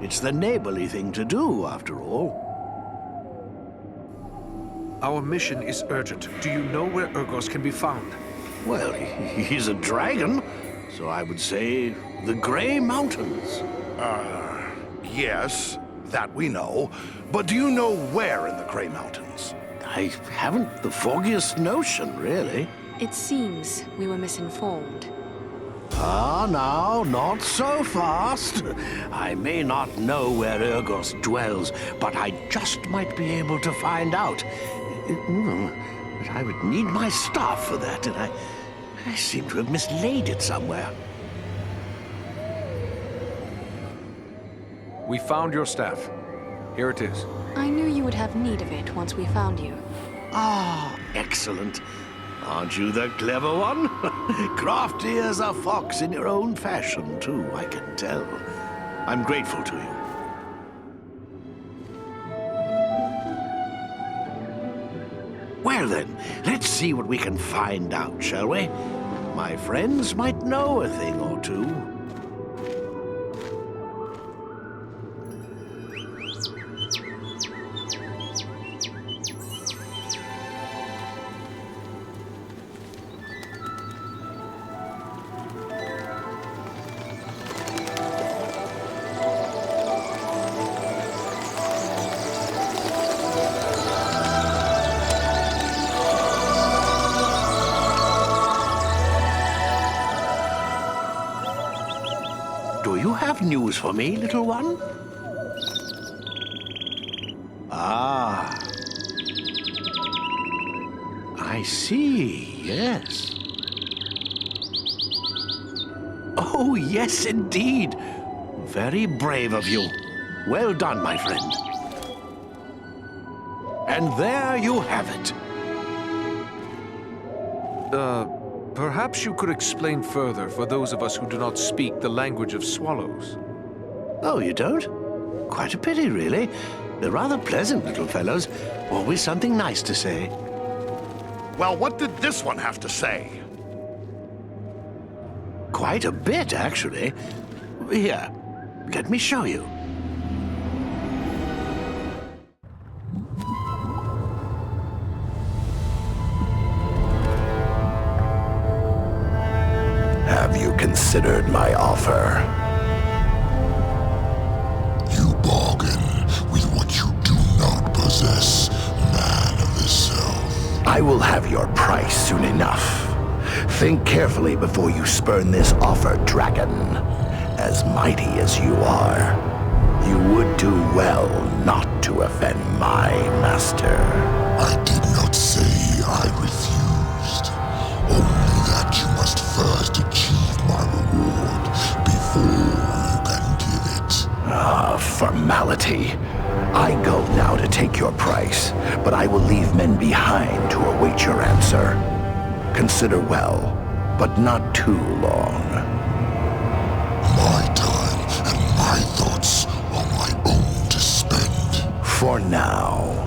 It's the neighborly thing to do, after all. Our mission is urgent. Do you know where Urgost can be found? Well, he's a dragon, so I would say the Grey Mountains. Yes, that we know. But do you know where in the Grey Mountains? I haven't the foggiest notion, really. It seems we were misinformed. Ah, now, not so fast. I may not know where Urgost dwells, but I just might be able to find out. But I would need my staff for that, and I seem to have mislaid it somewhere. We found your staff. Here it is. I knew you would have need of it once we found you. Ah, excellent. Aren't you the clever one? Crafty as a fox in your own fashion, too, I can tell. I'm grateful to you. Well then, let's see what we can find out, shall we? My friends might know a thing or two. Do you have news for me, little one? Ah. I see, yes. Oh, yes, indeed. Very brave of you. Well done, my friend. And there you have it. Perhaps you could explain further for those of us who do not speak the language of swallows. Oh, you don't? Quite a pity, really. They're rather pleasant little fellows. Always something nice to say. Well, what did this one have to say? Quite a bit, actually. Here, let me show you. Have you considered my offer? You bargain with what you do not possess, man of the South. I will have your price soon enough. Think carefully before you spurn this offer, dragon. As mighty as you are, you would do well not to offend my master. I did not say I refused. Only that you must first achieve my reward before you can give it. Ah, formality. I go now to take your price, but I will leave men behind to await your answer. Consider well, but not too long. My time and my thoughts are my own to spend. For now.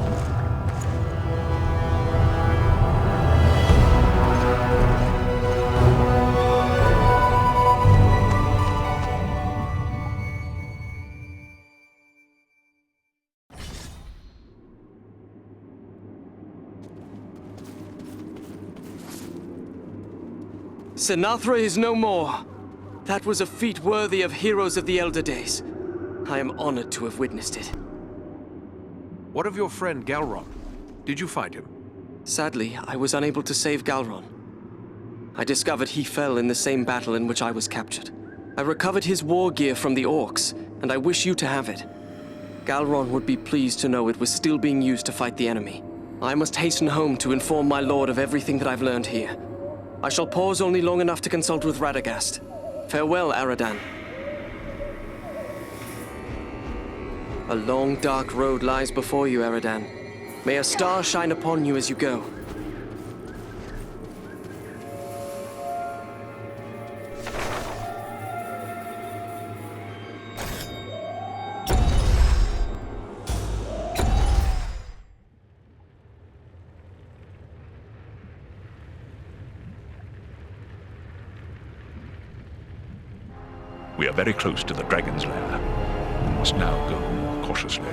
Sinatra is no more. That was a feat worthy of heroes of the elder days. I am honored to have witnessed it. What of your friend Galron? Did you find him? Sadly, I was unable to save Galron. I discovered he fell in the same battle in which I was captured. I recovered his war gear from the orcs, and I wish you to have it. Galron would be pleased to know it was still being used to fight the enemy. I must hasten home to inform my lord of everything that I've learned here. I shall pause only long enough to consult with Radagast. Farewell, Aradan. A long, dark road lies before you, Aradan. May a star shine upon you as you go. We are very close to the dragon's lair. We must now go more cautiously.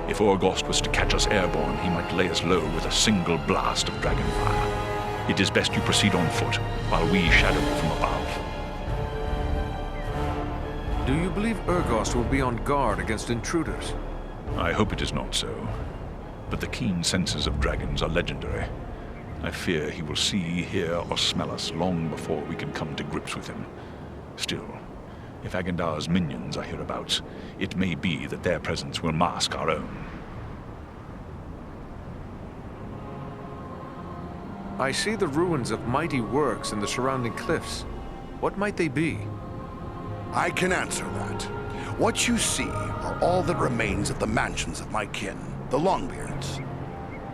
If Orgost was to catch us airborne, he might lay us low with a single blast of dragon fire. It is best you proceed on foot, while we shadow from above. Do you believe Orgost will be on guard against intruders? I hope it is not so. But the keen senses of dragons are legendary. I fear he will see, hear, or smell us long before we can come to grips with him. Still, if Agendar's minions are hereabouts, it may be that their presence will mask our own. I see the ruins of mighty works in the surrounding cliffs. What might they be? I can answer that. What you see are all that remains of the mansions of my kin, the Longbeards.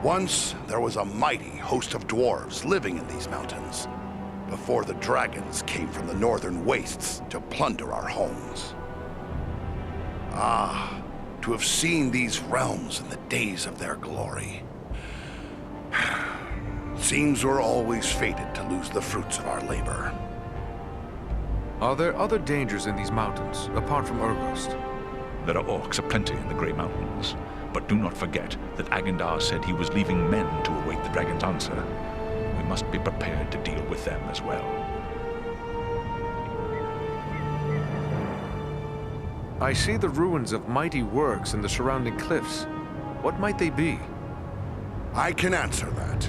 Once, there was a mighty host of dwarves living in these mountains, before the dragons came from the northern wastes to plunder our homes. Ah, to have seen these realms in the days of their glory. Seems we're always fated to lose the fruits of our labor. Are there other dangers in these mountains, apart from Orgost? There are orcs aplenty in the Grey Mountains, but do not forget that Agendar said he was leaving men to await the dragon's answer. We must be prepared to deal with them as well. I see the ruins of mighty works in the surrounding cliffs. What might they be? I can answer that.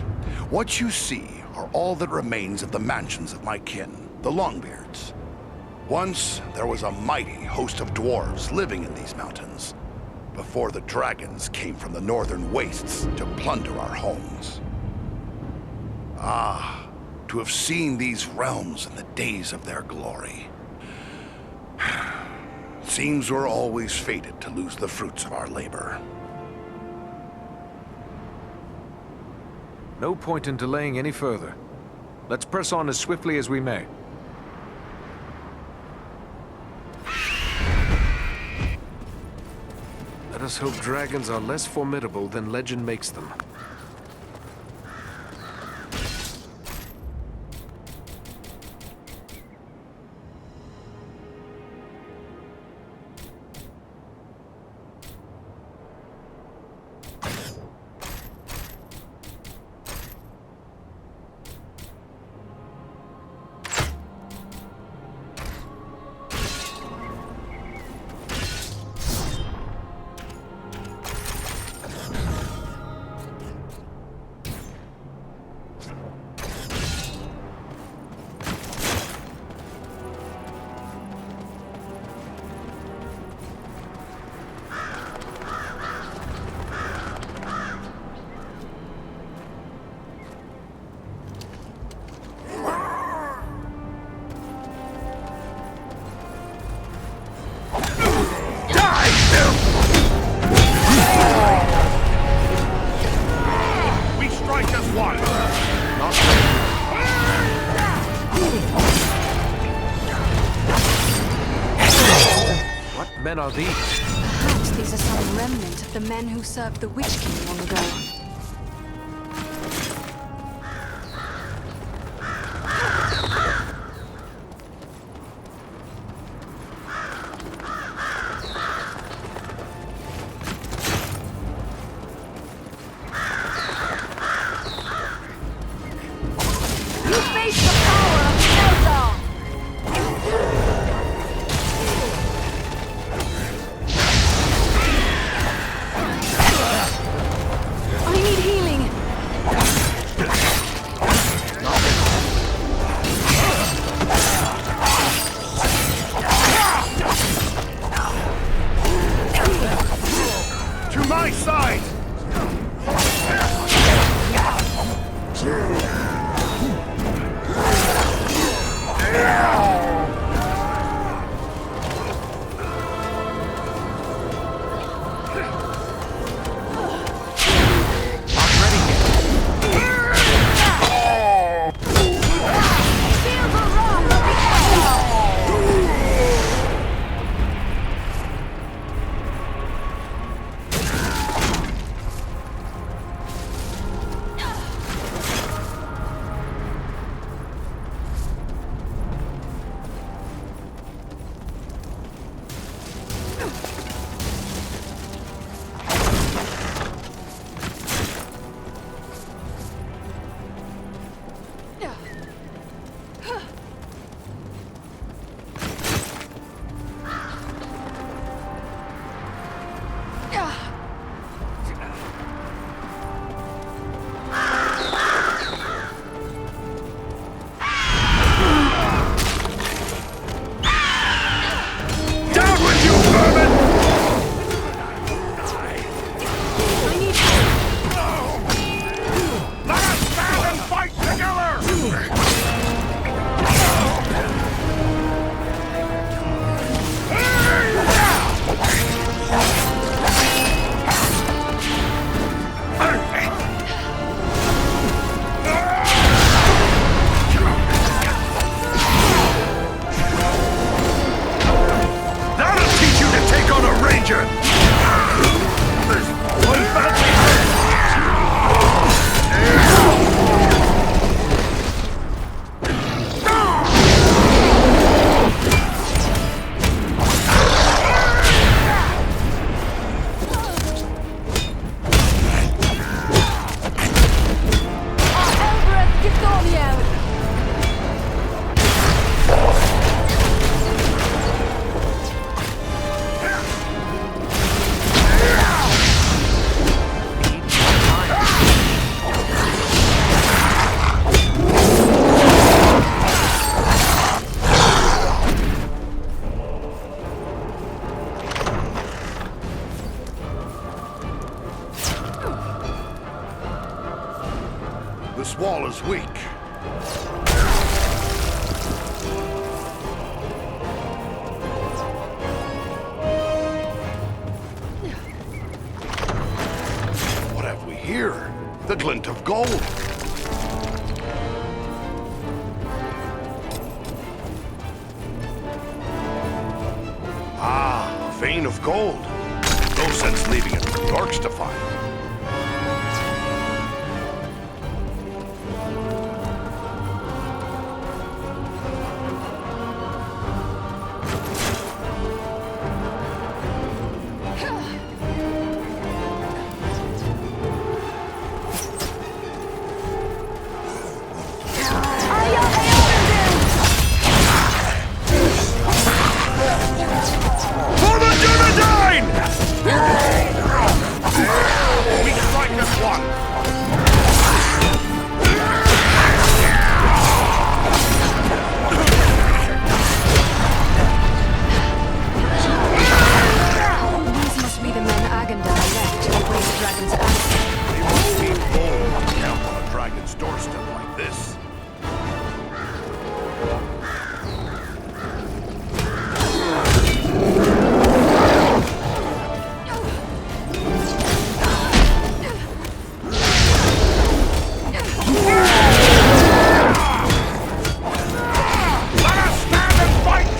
What you see are all that remains of the mansions of my kin, the Longbeards. Once, there was a mighty host of dwarves living in these mountains, before the dragons came from the northern wastes to plunder our homes. Ah, to have seen these realms in the days of their glory. Seems we're always fated to lose the fruits of our labor. No point in delaying any further. Let's press on as swiftly as we may. Let us hope dragons are less formidable than legend makes them. are these? Perhaps these are some remnant of the men who served the Witch King long ago. This wall is weak. What have we here? The glint of gold. Ah, a vein of gold. No sense leaving it for the orcs to find.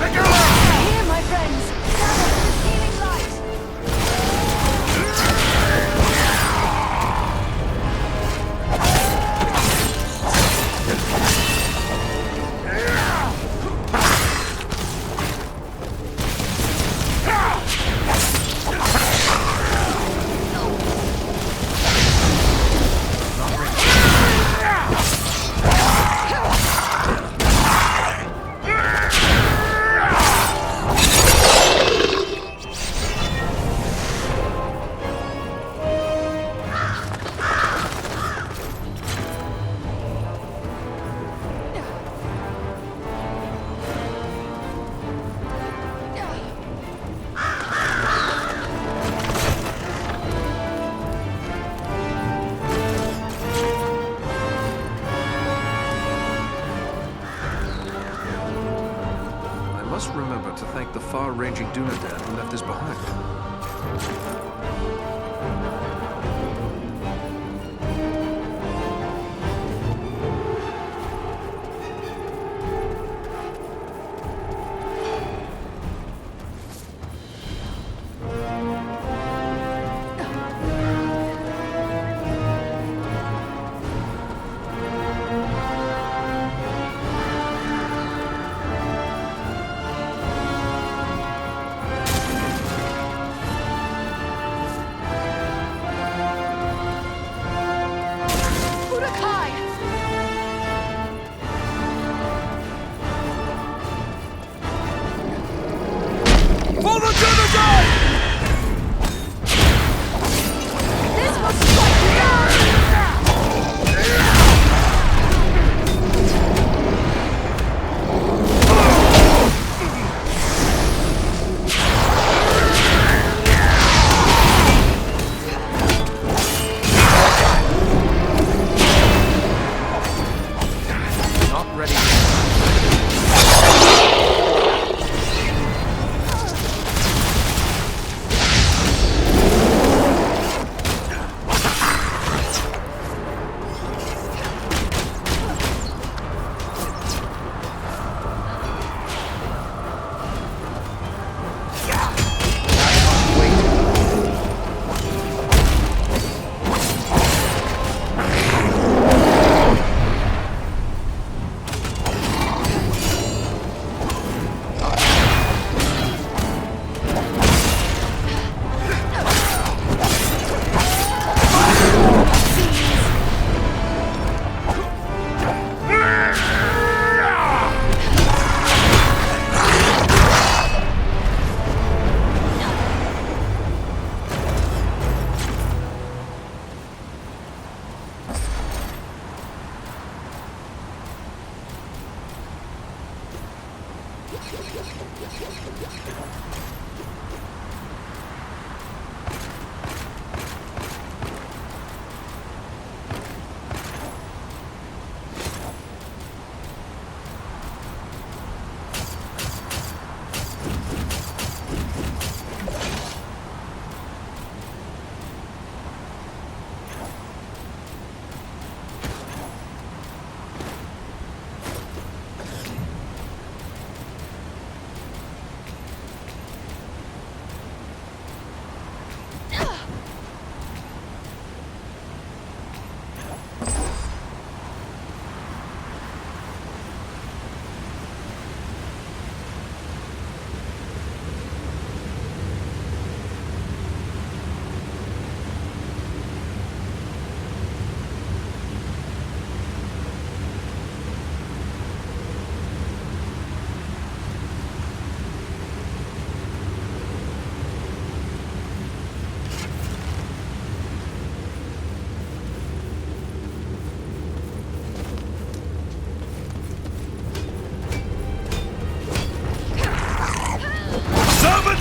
Here, my friends. Gather, this healing far-ranging Dunedain who left this behind.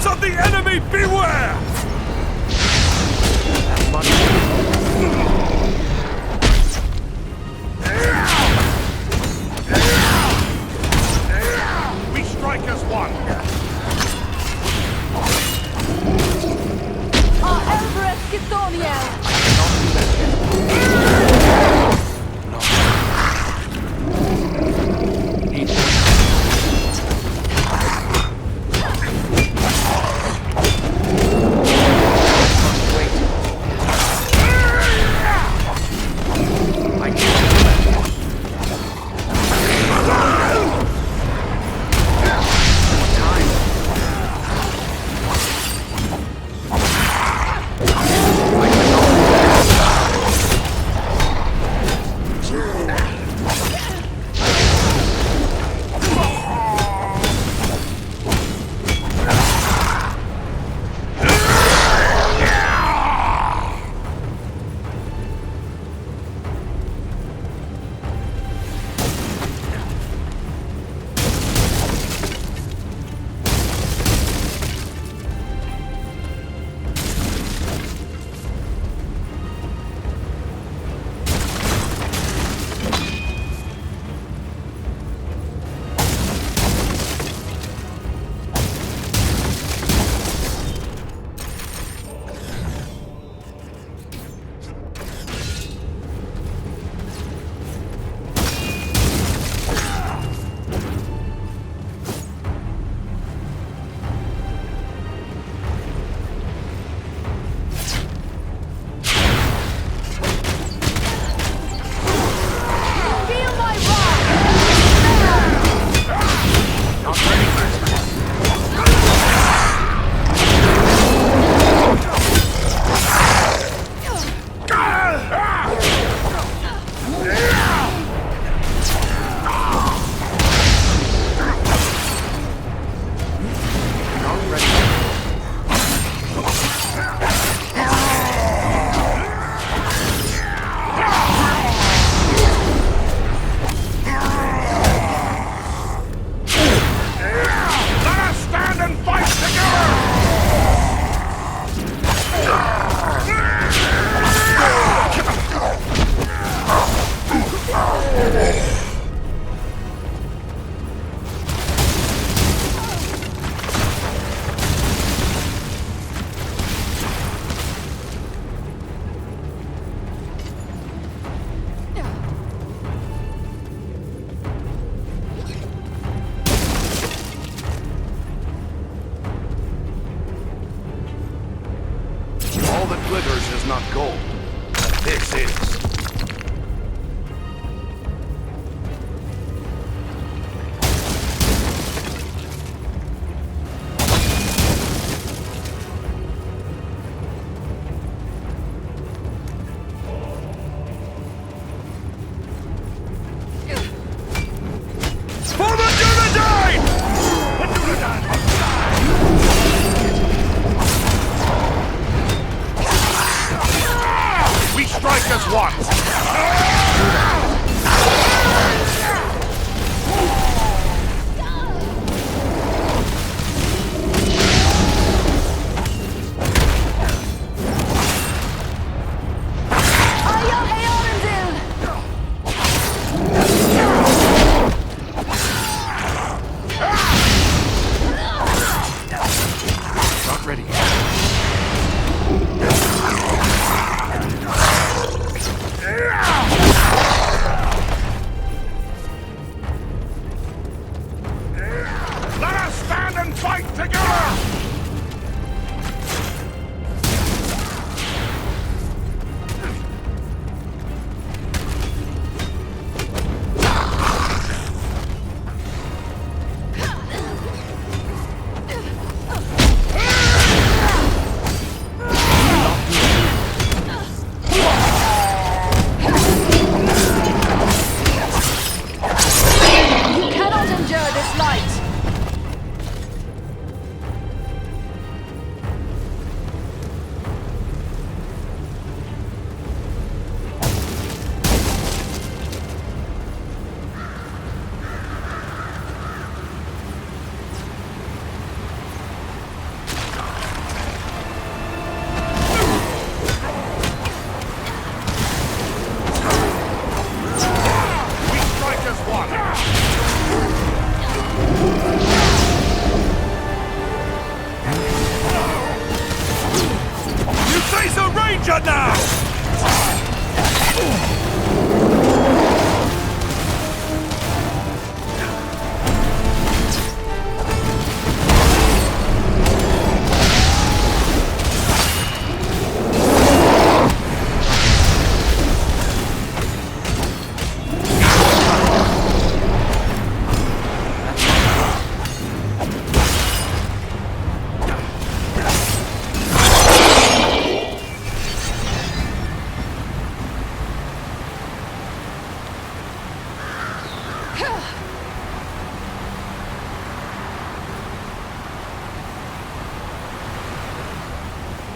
Of the enemy, beware! We strike as one. Our Elver Escithoniel! gold. This is. For the Dunedain! The Dunedain must die! We strike as one! Not ready. Let us stand and fight together! You cannot endure this light! We strike as one! You face a ranger now!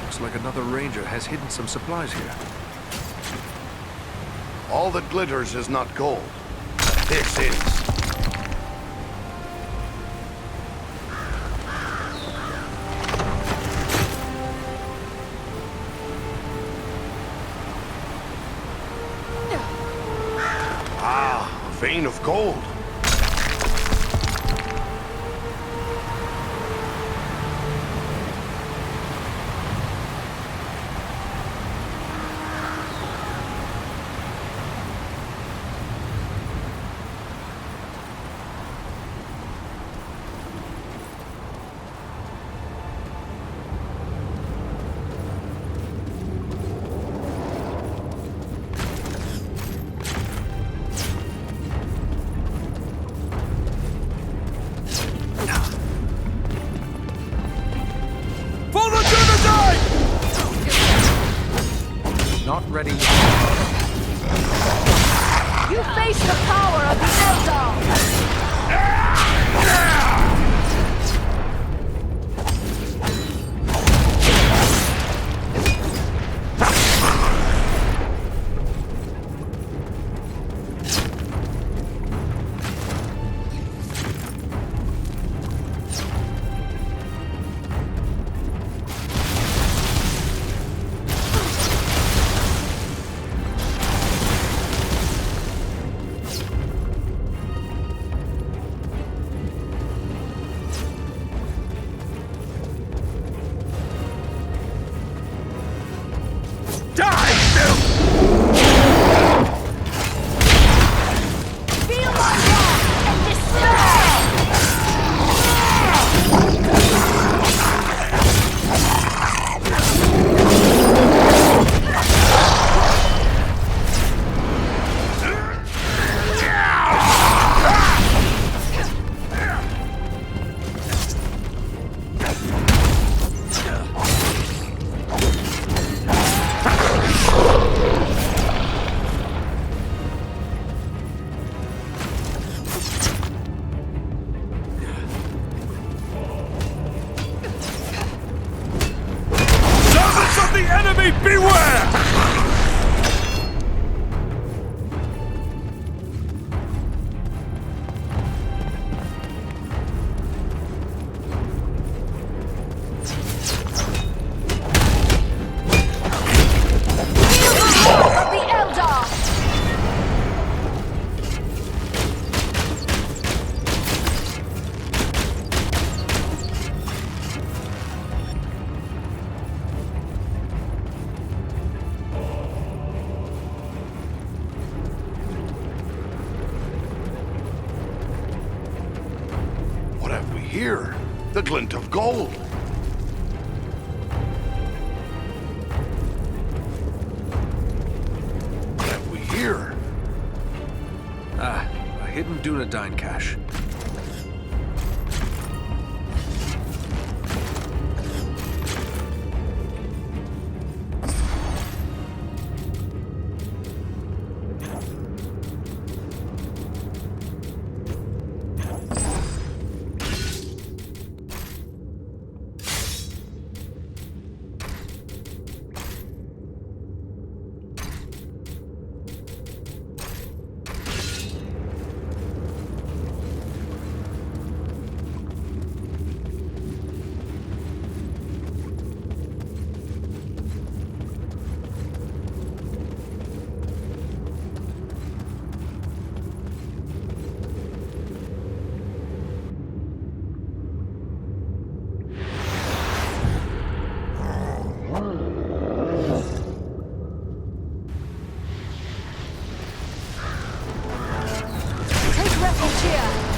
Looks like another ranger has hidden some supplies here. All that glitters is not gold. This is. Ah, a vein of gold. For the Dunedain! Not ready. You face the power of the Eldar! What have we here? The glint of gold. What have we here? Ah, a hidden Dunedain cache.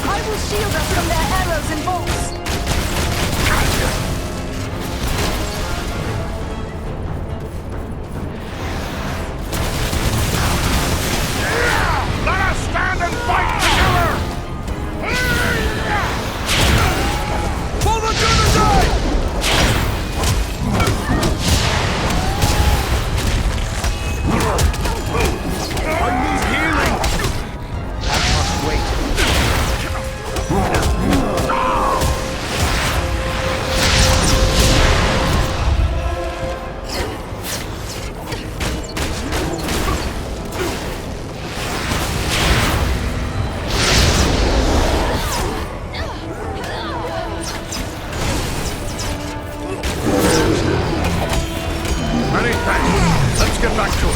I will shield us from their arrows and bolts. Let us stand and fight together! For the Dunedain! I need healing! That must wait. Many thanks. Let's get back to it.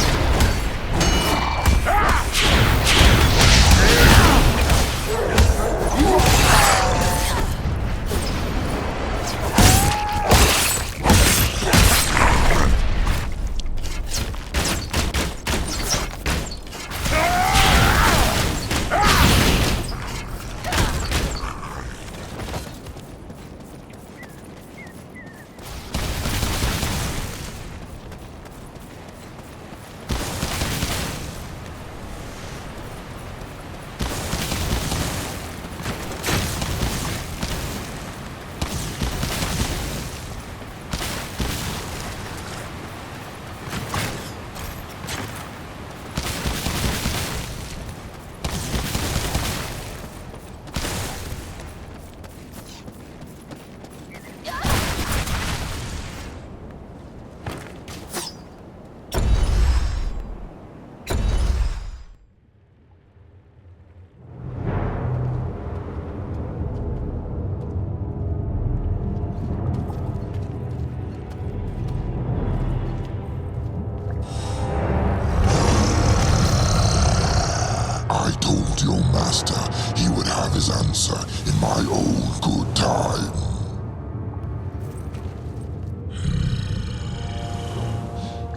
I told your master he would have his answer in my own good time.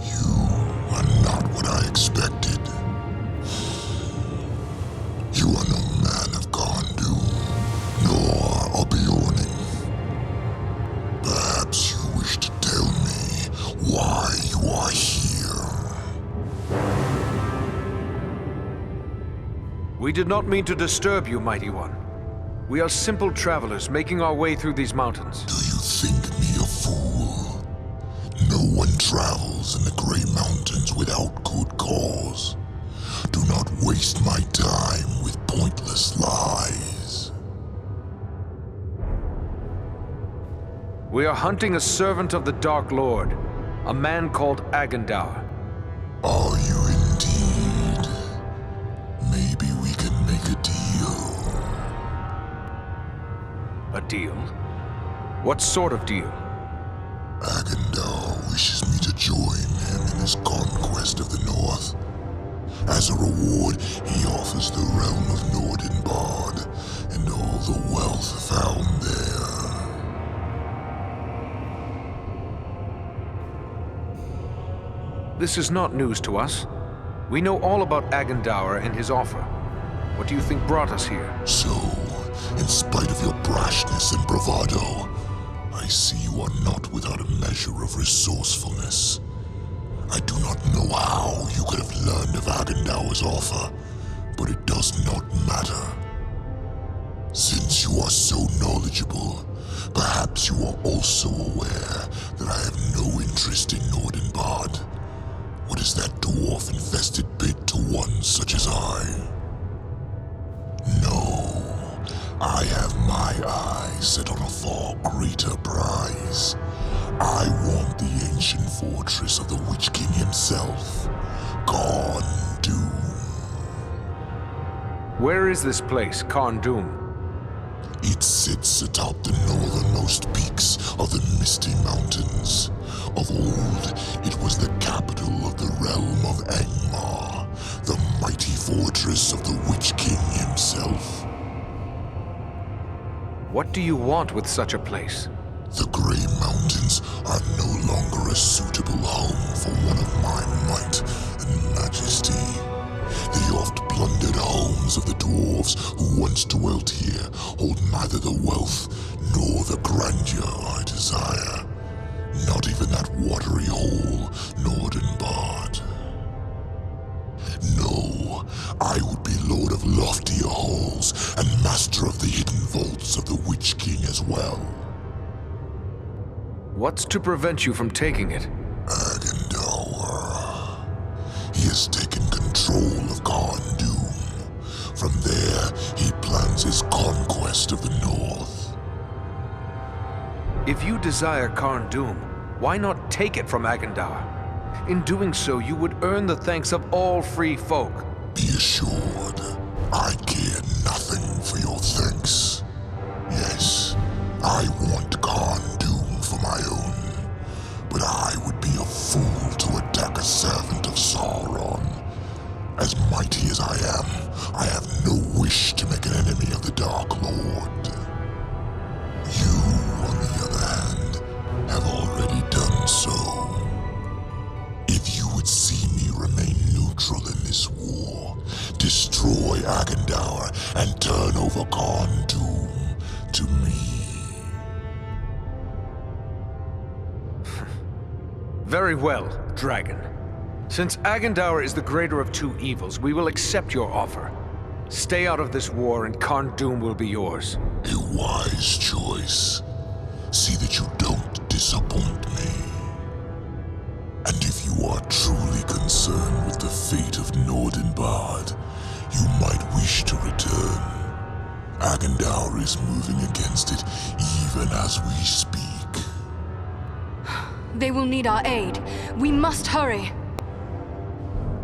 You are not what I expected. You are no man of Gondu, nor a Bjorning. Perhaps you wish to tell me why you are here. We did not mean to disturb you, Mighty One. We are simple travelers making our way through these mountains. Do you think me a fool? No one travels in the Grey Mountains without good cause. Do not waste my time with pointless lies. We are hunting a servant of the Dark Lord. A man called Agendaur. Are you indeed? Maybe we can make a deal. A deal? What sort of deal? Agendaur wishes me to join him in his conquest of the North. As a reward, he offers the realm of Nordenbard and all the wealth found there. This is not news to us. We know all about Agendaur and his offer. What do you think brought us here? So, in spite of your brashness and bravado, I see you are not without a measure of resourcefulness. I do not know how you could have learned of Agendaur's offer, but it does not matter. Since you are so knowledgeable, perhaps you are also aware that I have no interest in Nordenbard. What is that dwarf-infested bit to one such as I? No, I have my eyes set on a far greater prize. I want the ancient fortress of the Witch King himself, Karn Doom. Where is this place, Karn Doom? It sits atop the northernmost peaks of the Misty Mountains. Of old, it was the capital of the realm of Angmar, the mighty fortress of the Witch King himself. What do you want with such a place? The Grey Mountains are no longer a suitable home for one of my might and majesty. The oft-plundered homes of the dwarves who once dwelt here hold neither the wealth nor the grandeur I desire. Not even that watery hole, Nordenbard. No, I would be lord of loftier halls and master of the hidden vaults of the Witch King as well. What's to prevent you from taking it? Agendaur. He has taken control of Karn Doom. From there, he plans his conquest of the North. If you desire Karn Doom, why not take it from Agendaur? In doing so, you would earn the thanks of all free folk. Be assured, I care nothing for your thanks. Yes, I want Karn Doom for my own, but I would be a fool to attack a servant of Sauron. As mighty as I am, I have no wish to make an enemy of the Dark Lord. You, on the other hand, have already done so. If you would see me remain neutral in this war, destroy Agendaur and turn over Karn Doom to me. Very well, Dragon. Since Agendaur is the greater of two evils, we will accept your offer. Stay out of this war and Karn Doom will be yours. A wise choice. See that you don't disappoint me. And if you are truly concerned with the fate of Nordenbard, you might wish to return. Agendaur is moving against it even as we speak. They will need our aid. We must hurry.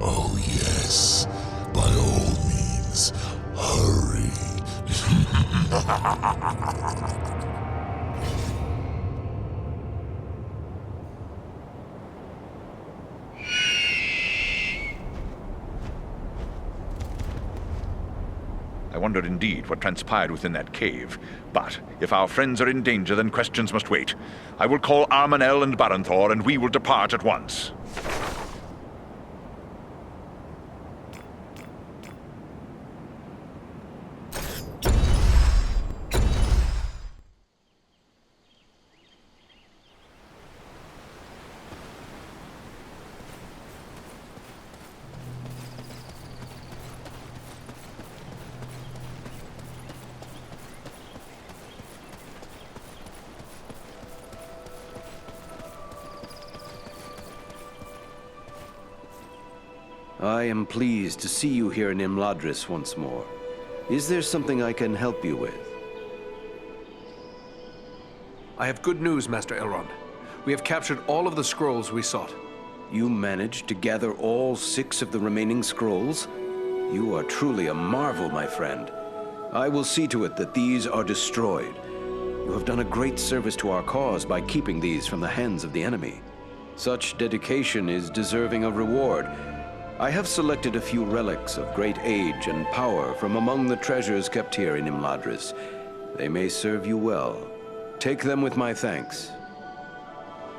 Oh yes, by all means, hurry. I wonder indeed what transpired within that cave. But if our friends are in danger, then questions must wait. I will call Armanel and Baranthor, and we will depart at once. I am pleased to see you here in Imladris once more. Is there something I can help you with? I have good news, Master Elrond. We have captured all of the scrolls we sought. You managed to gather all 6 of the remaining scrolls? You are truly a marvel, my friend. I will see to it that these are destroyed. You have done a great service to our cause by keeping these from the hands of the enemy. Such dedication is deserving of reward. I have selected a few relics of great age and power from among the treasures kept here in Imladris. They may serve you well. Take them with my thanks.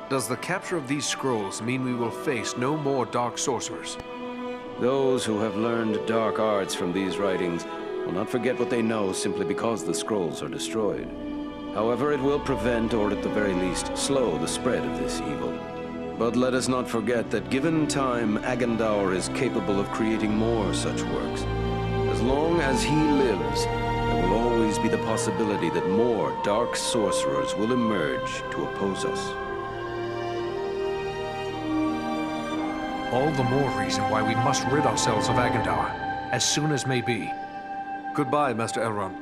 Does the capture of these scrolls mean we will face no more dark sorcerers? Those who have learned dark arts from these writings will not forget what they know simply because the scrolls are destroyed. However, it will prevent, or at the very least, slow the spread of this evil. But let us not forget that given time, Agandaur is capable of creating more such works. As long as he lives, there will always be the possibility that more dark sorcerers will emerge to oppose us. All the more reason why we must rid ourselves of Agandaur, as soon as may be. Goodbye, Master Elrond.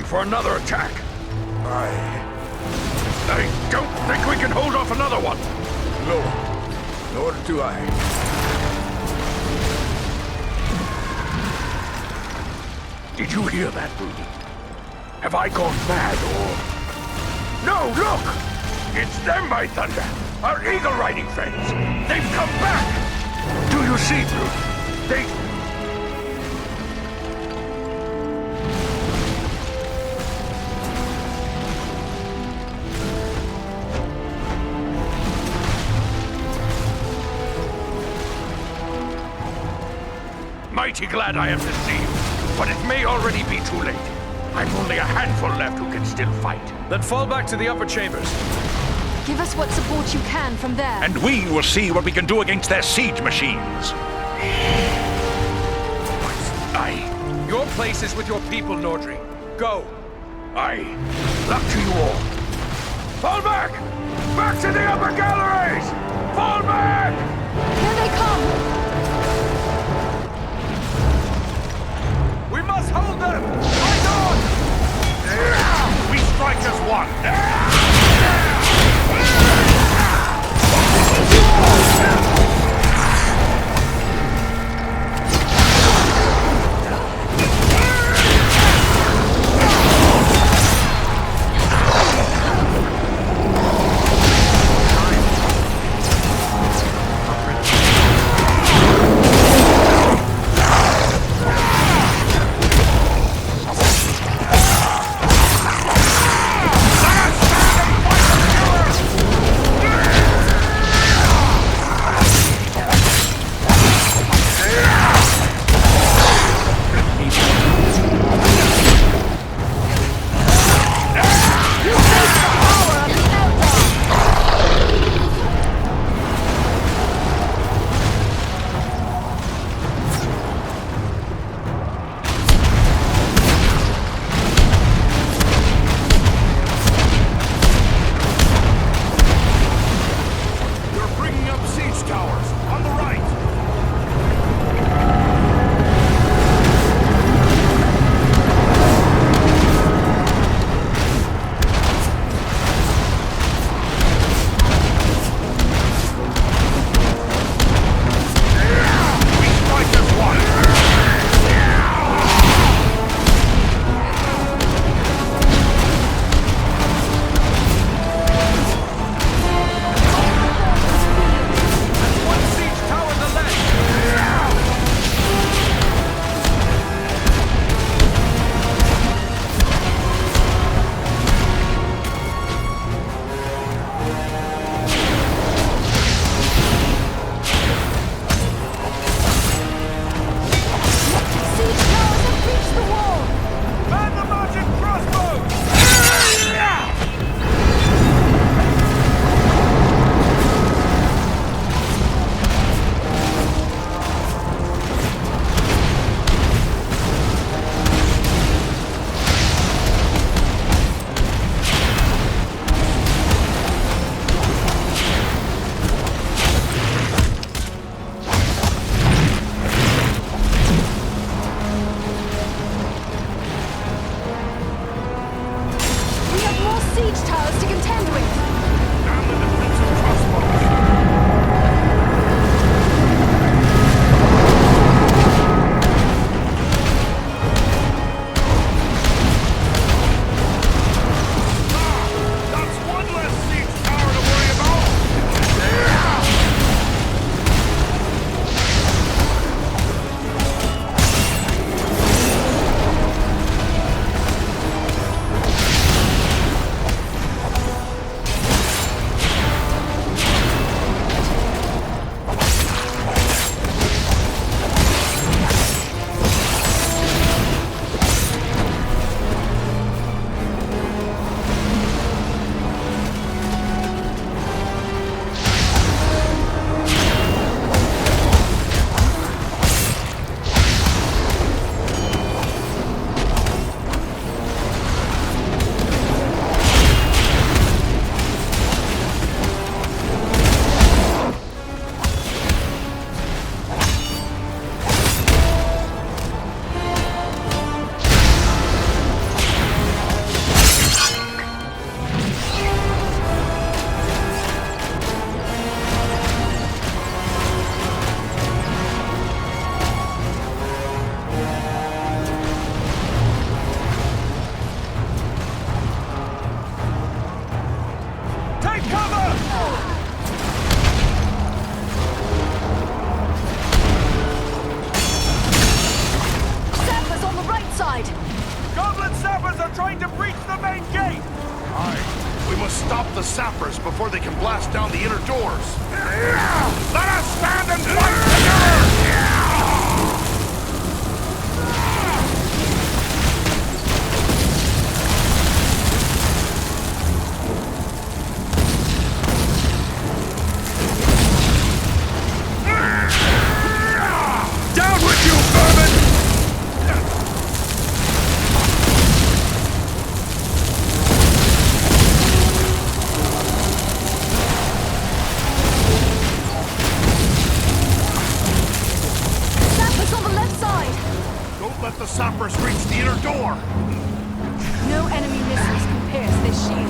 For another attack. I don't think we can hold off another one. No, nor do I. Did you hear that, Rudy? Have I gone mad or... No, look! It's them, by thunder! Our eagle-riding friends! They've come back! Do you see, Rudy? They... Mighty glad I am to see you, but it may already be too late. I've only a handful left who can still fight. Then fall back to the upper chambers. Give us what support you can from there. And we will see what we can do against their siege machines. Aye. Your place is with your people, Nordri. Go. Aye. Luck to you all. Fall back! Back to the upper galleries! Fall back! Here they come! We must hold them! Fight on! We strike as one! sappers reached the inner door! No enemy missiles can pierce this shield.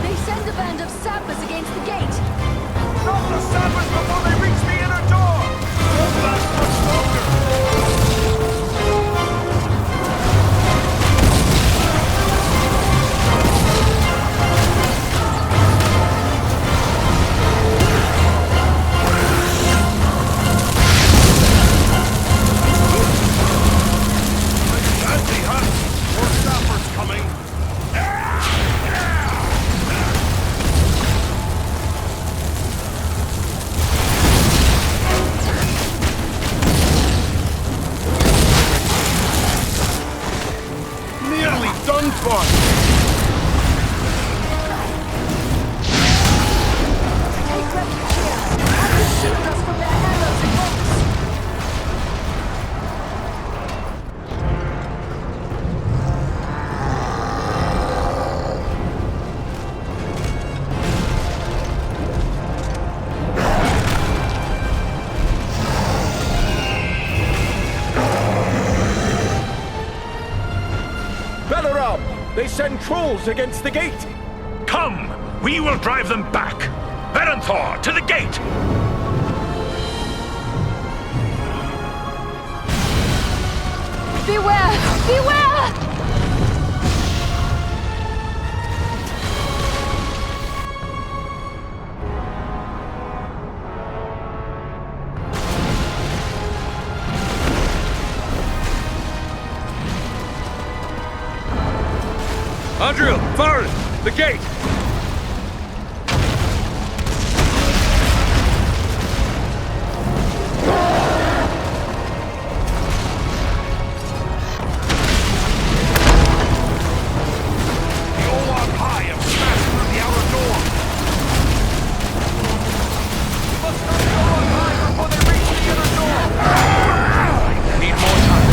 They send a band of sappers against the gate. Drop the sappers before they reach the inner door! Won't last much longer! Anti-Hunt! More sappers coming! Nearly done for! Take refuge here. And to shield us from their arrows and bolts. Balaram! They send trolls against the gate! Come! We will drive them back! Berenthor, to the gate! Beware! Beware! Andriel, Farron, the gate! The Olaf High have smashed through the outer door! We must not go on high before they reach the inner door! Need more time.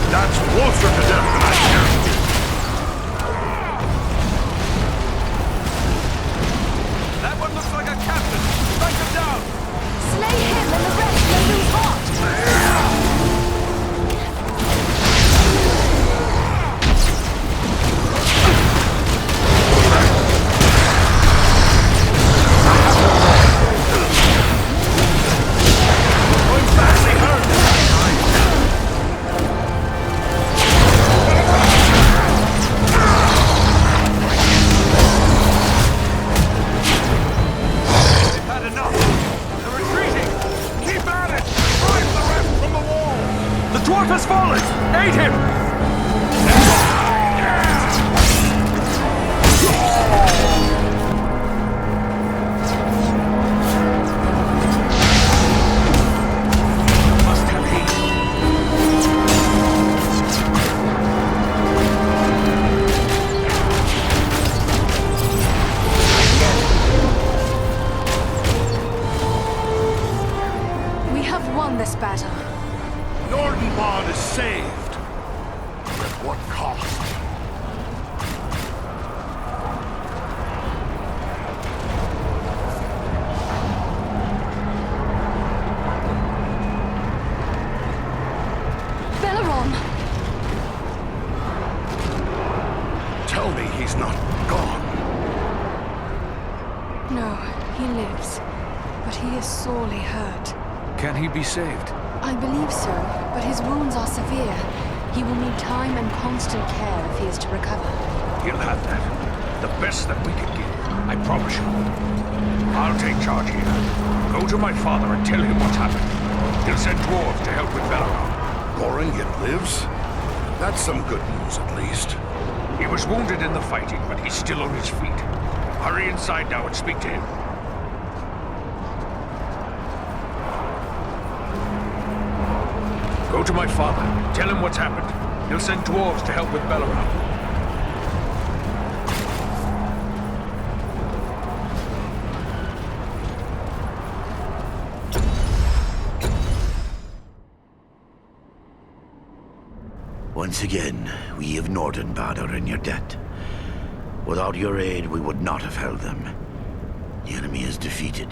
That's closer to death than I guaranteed! That one looks like a captain. Strike him down. Slay him and the rest may lose heart. Going fast, they hurt! They've had enough. They're retreating. Keep at it. Drive the rest from the wall. The dwarf has fallen. Aid him. Must have haste. We have won this battle. Nordenbond is saved! At what cost? Balaram! Tell me he's not gone. No, he lives. But he is sorely hurt. Can he be saved? I believe so, but his wounds are severe. He will need time and constant care if he is to recover. He'll have that. The best that we can give. I promise you. I'll take charge here. Go to my father and tell him what's happened. He'll send dwarves to help with Belaram. Goring yet lives? That's some good news, at least. He was wounded in the fighting, but he's still on his feet. Hurry inside now and speak to him. Go to my father. Tell him what's happened. He'll send dwarves to help with Belaram. Once again, we of Nordenbad are in your debt. Without your aid, we would not have held them. The enemy is defeated,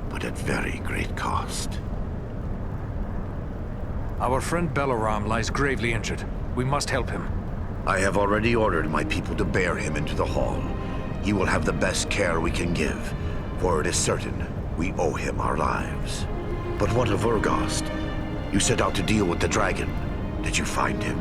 but at very great cost. Our friend Belaram lies gravely injured. We must help him. I have already ordered my people to bear him into the hall. He will have the best care we can give, for it is certain we owe him our lives. But what of Urgast? You set out to deal with the dragon. Did you find him?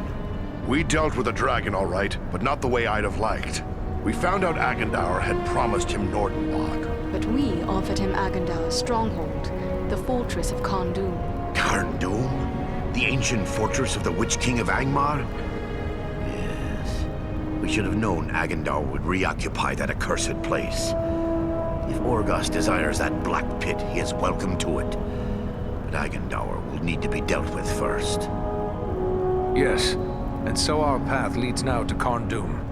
We dealt with the dragon, all right, but not the way I'd have liked. We found out Agendaur had promised him Nordenbad. But we offered him Agendaur's stronghold, the fortress of Karndum. Karndum? The ancient fortress of the Witch King of Angmar? Yes. We should have known Agendaur would reoccupy that accursed place. If Orgast desires that black pit, he is welcome to it. But Agendaur will need to be dealt with first. Yes, and so our path leads now to Karndum.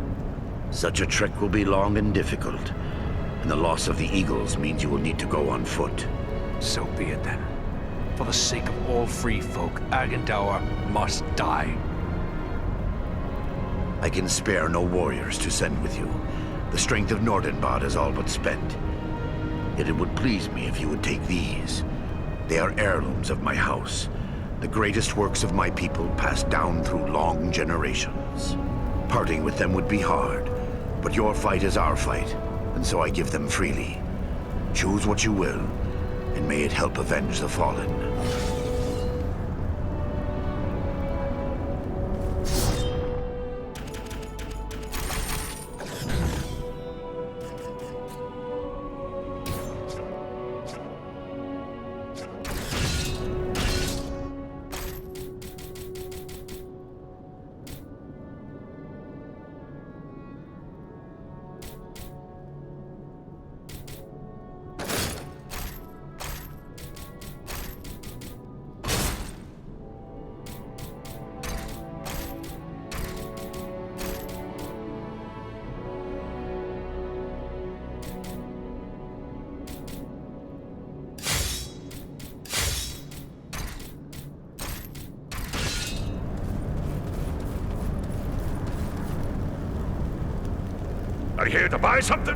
Such a trek will be long and difficult, and the loss of the Eagles means you will need to go on foot. So be it then. For the sake of all free folk, Agendaur must die. I can spare no warriors to send with you. The strength of Nordenbad is all but spent. Yet it would please me if you would take these. They are heirlooms of my house. The greatest works of my people passed down through long generations. Parting with them would be hard, but your fight is our fight, and so I give them freely. Choose what you will, and may it help avenge the fallen. Are you here to buy something?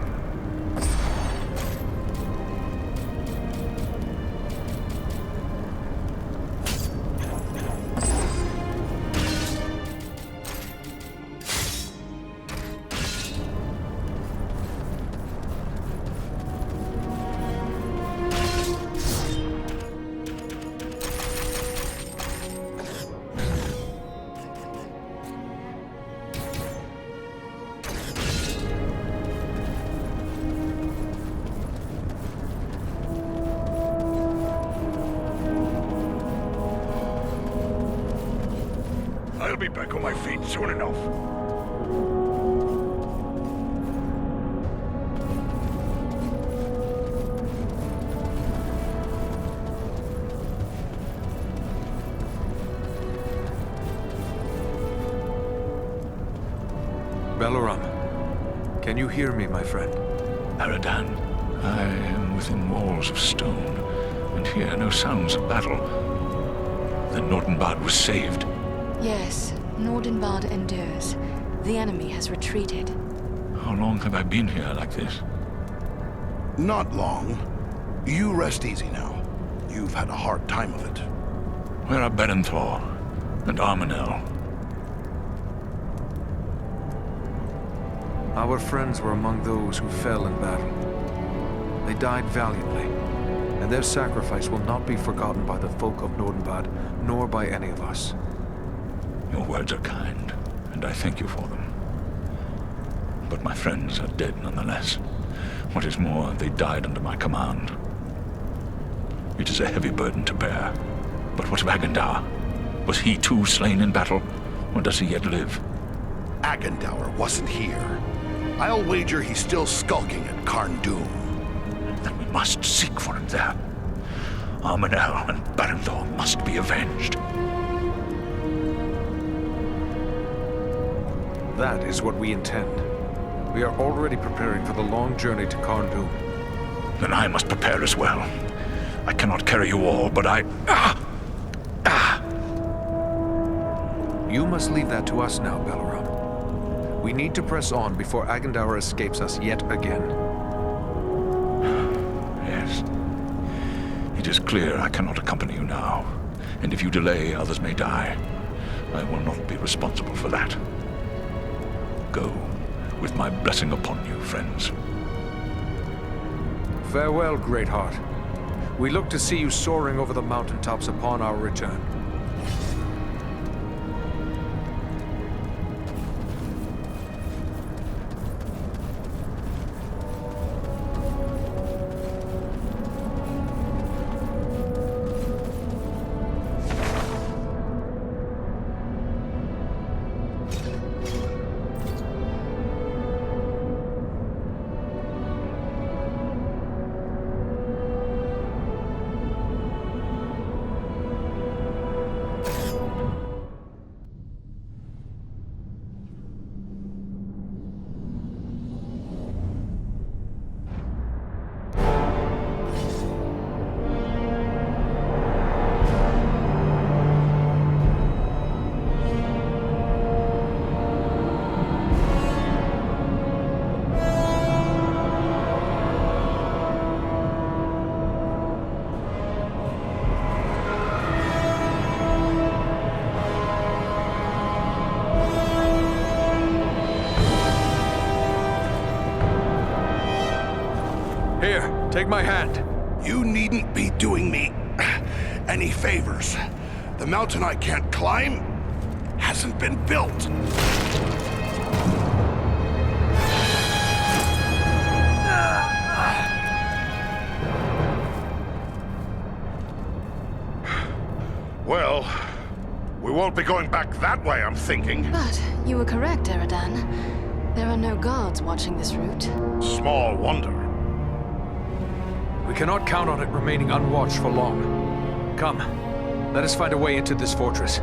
I'll be back on my feet soon enough. Belaram, can you hear me, my friend? Aradan, I am within walls of stone, and hear no sounds of battle. Then Nordenbad was saved. Yes, Nordenbad endures. The enemy has retreated. How long have I been here like this? Not long. You rest easy now. You've had a hard time of it. Where are Berenthor and Armanel? Our friends were among those who fell in battle. They died valiantly, and their sacrifice will not be forgotten by the folk of Nordenbad, nor by any of us. Your words are kind, and I thank you for them. But my friends are dead nonetheless. What is more, they died under my command. It is a heavy burden to bear. But what of Agendaur? Was he too slain in battle, or does he yet live? Agendaur wasn't here. I'll wager he's still skulking at Carn-Dûm. Then we must seek for him there. Armanel and Barandor must be avenged. That is what we intend. We are already preparing for the long journey to Carn-Dûm. Then I must prepare as well. I cannot carry you all, but I... You must leave that to us now, Balaram. We need to press on before Agendaur escapes us yet again. Yes. It is clear I cannot accompany you now, and if you delay, others may die. I will not be responsible for that. Go, with my blessing upon you, friends. Farewell, Greatheart. We look to see you soaring over the mountaintops upon our return. Here, take my hand. You needn't be doing me any favors. The mountain I can't climb hasn't been built. Well, we won't be going back that way, I'm thinking. But you were correct, Eridan. There are no guards watching this route. Small wonder. We cannot count on it remaining unwatched for long. Come, let us find a way into this fortress.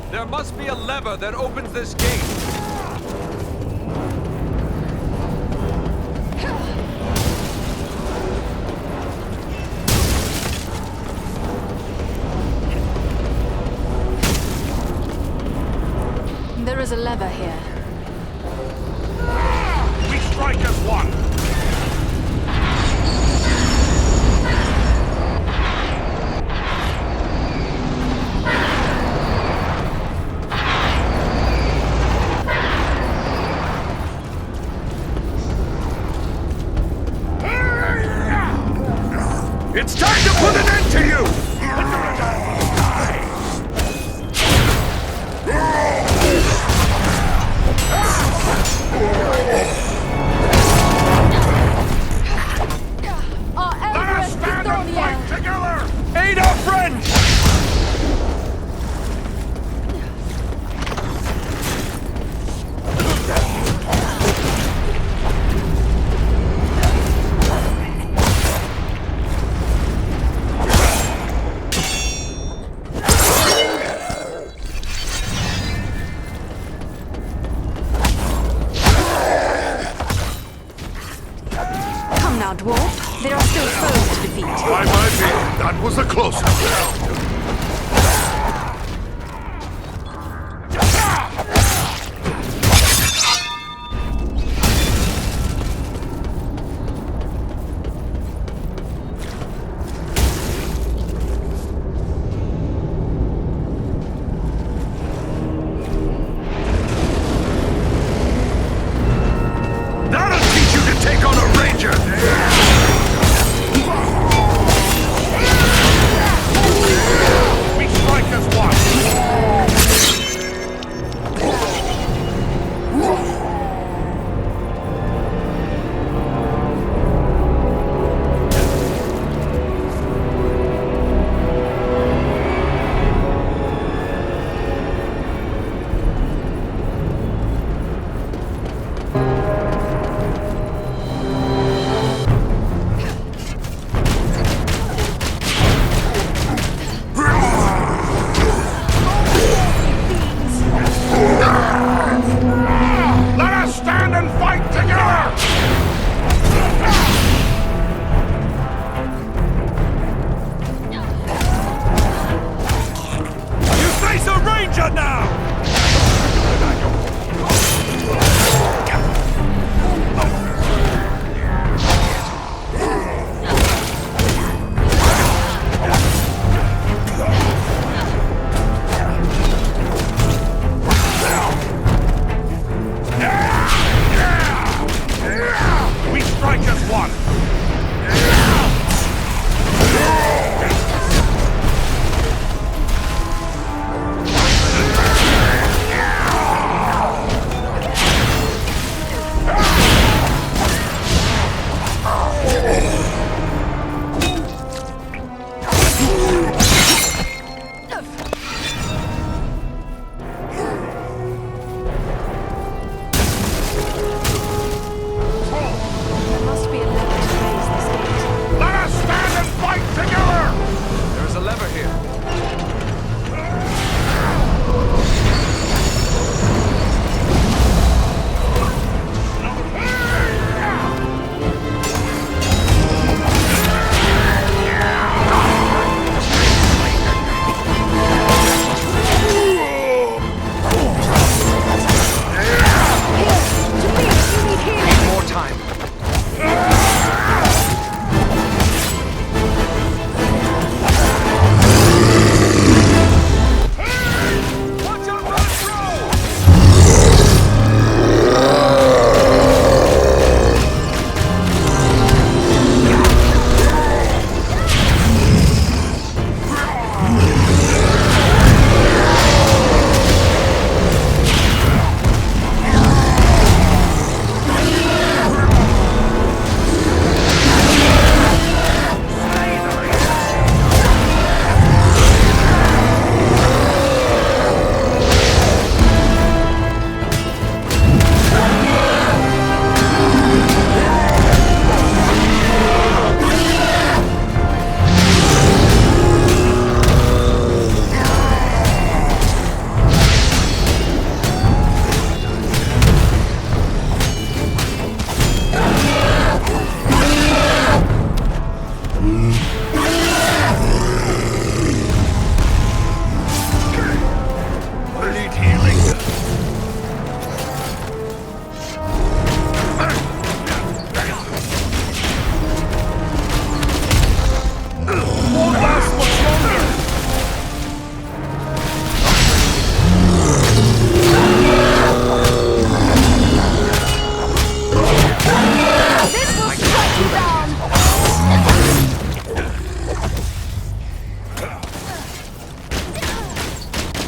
There must be a lever that opens this gate. There is a lever here. We strike as one. Fire now! We strike as one! There must be a lever to raise this gate. Let us stand and fight together! There is a lever here. More time.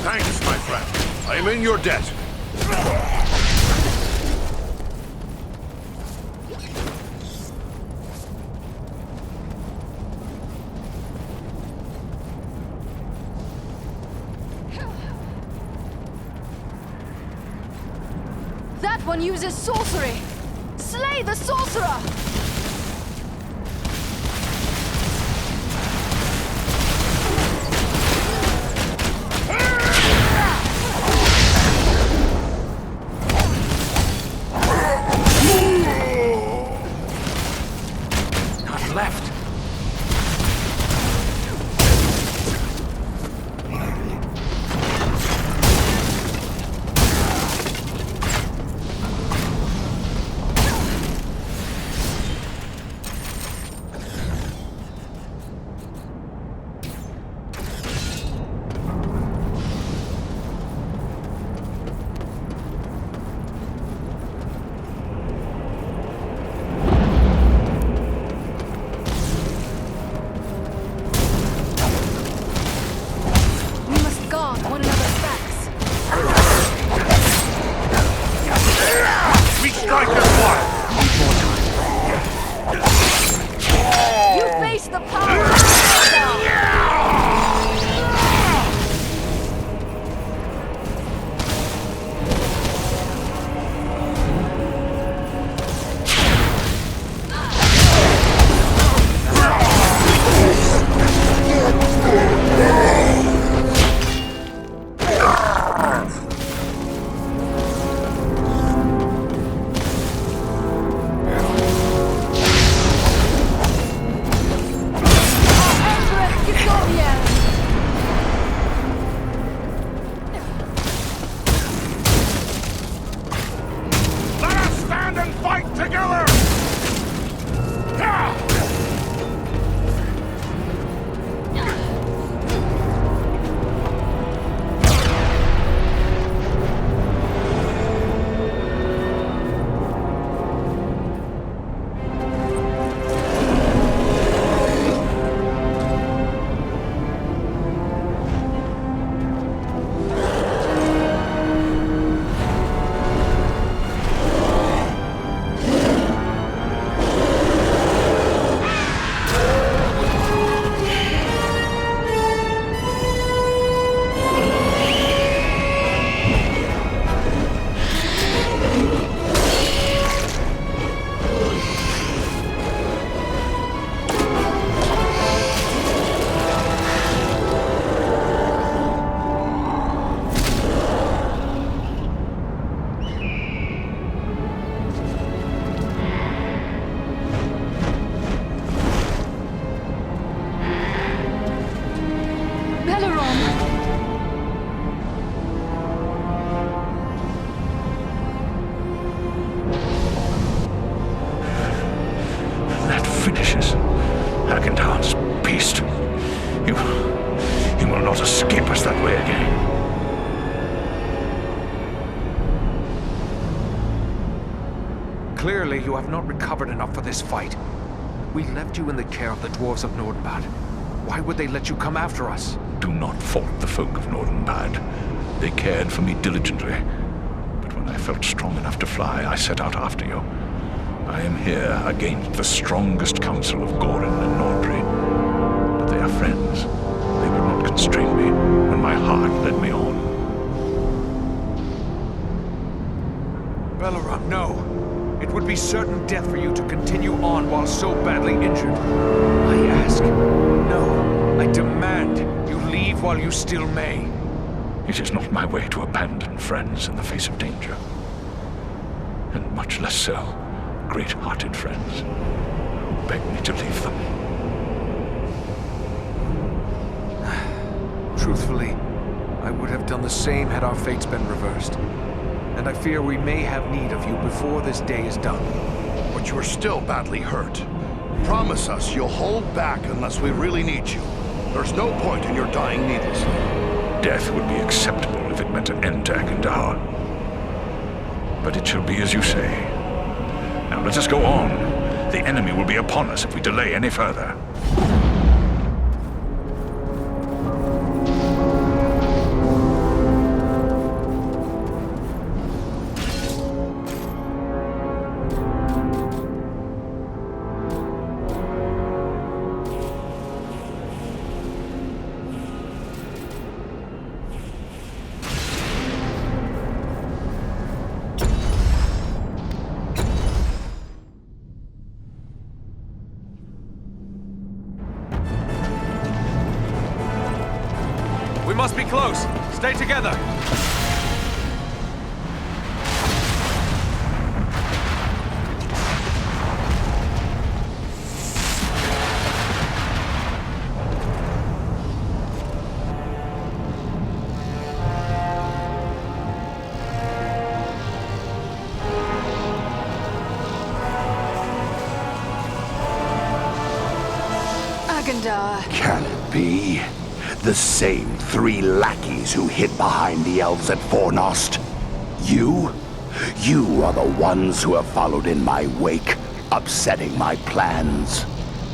Thanks, my friend. I am in your debt. That one uses sorcery! Slay the sorcerer! Not left. you have not recovered enough for this fight. We left you in the care of the dwarves of Nordenbad. Why would they let you come after us? Do not fault the folk of Nordenbad. They cared for me diligently. But when I felt strong enough to fly, I set out after you. I am here against the strongest council of Gorin and Nordri. But they are friends. They would not constrain me when my heart led me on. Balaram, no. It would be certain death for you to continue on while so badly injured. I ask, no, I demand you leave while you still may. It is not my way to abandon friends in the face of danger. And much less so, great-hearted friends who beg me to leave them. Truthfully, I would have done the same had our fates been reversed. And I fear we may have need of you before this day is done. But you're still badly hurt. Promise us you'll hold back unless we really need you. There's no point in your dying needlessly. Death would be acceptable if it meant an end to Agendour. But it shall be as you say. Now let us go on. The enemy will be upon us if we delay any further. We must be close. Stay together. Agendour. Can it be? The same 3 lackeys who hid behind the elves at Fornost. You? You are the ones who have followed in my wake, upsetting my plans.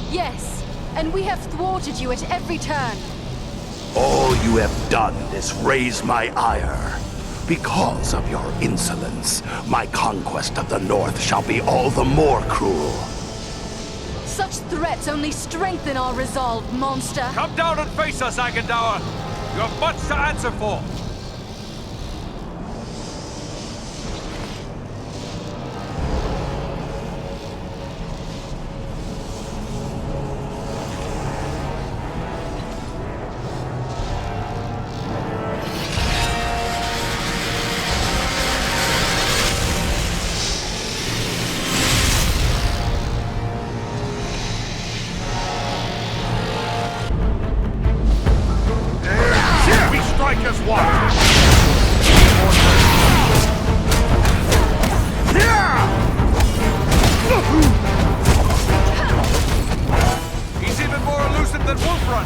Yes, and we have thwarted you at every turn. All you have done is raise my ire. Because of your insolence, my conquest of the North shall be all the more cruel. Such threats only strengthen our resolve, monster. Come down and face us, Agendour. You have much to answer for. Strikers one! He's even more elusive than Wolfrun.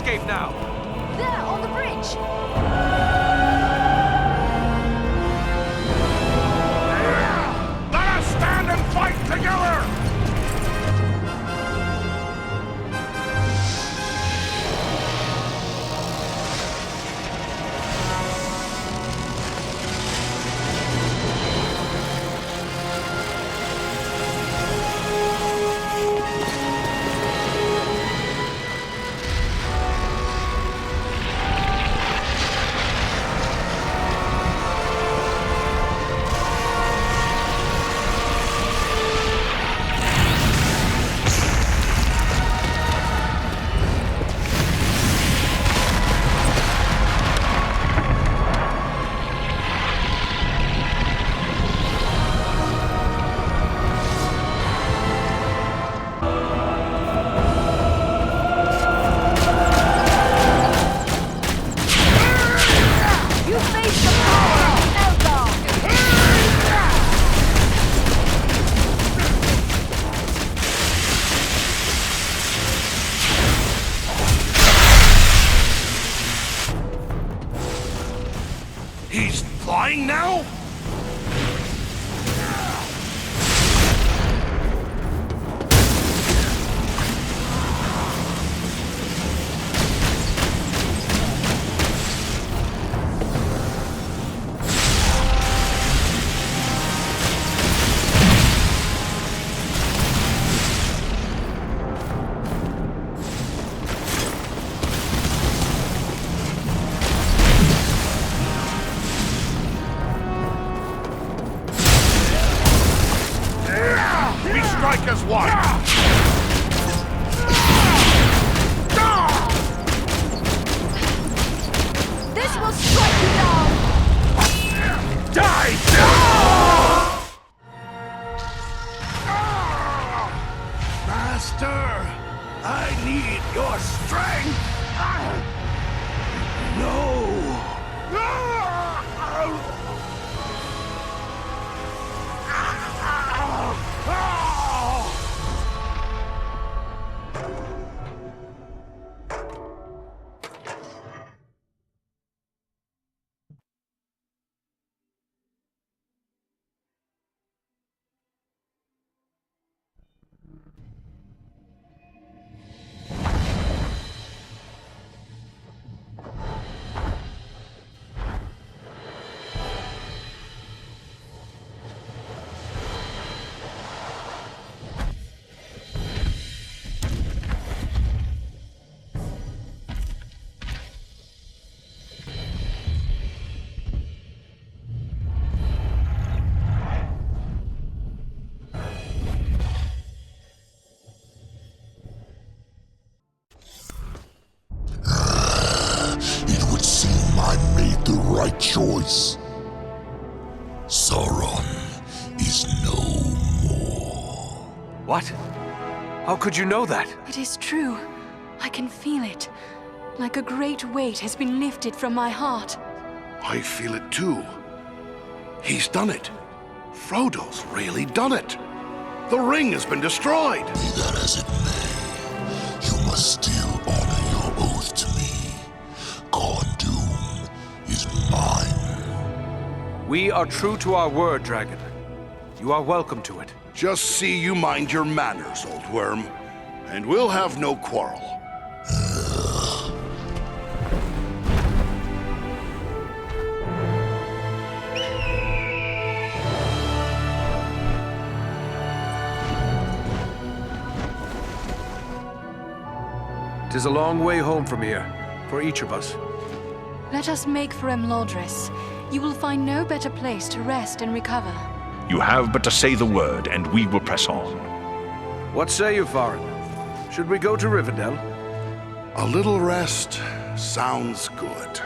escape now? There, on the bridge! Let us stand and fight together! He's flying now? Strike as one! This will strike you down! Die! Master, I need your strength! No! Right choice. Sauron is no more. What? How could you know that? It is true. I can feel it. Like a great weight has been lifted from my heart. I feel it too. He's done it. Frodo's really done it. The ring has been destroyed. Be that as it may, you must still honor your oath to me. Khorne Dûm is mine. We are true to our word, Dragon. You are welcome to it. Just see you mind your manners, old worm, and we'll have no quarrel. Tis a long way home from here, for each of us. Let us make for Imlodris. You will find no better place to rest and recover. You have but to say the word, and we will press on. What say you, Farin? Should we go to Rivendell? A little rest sounds good.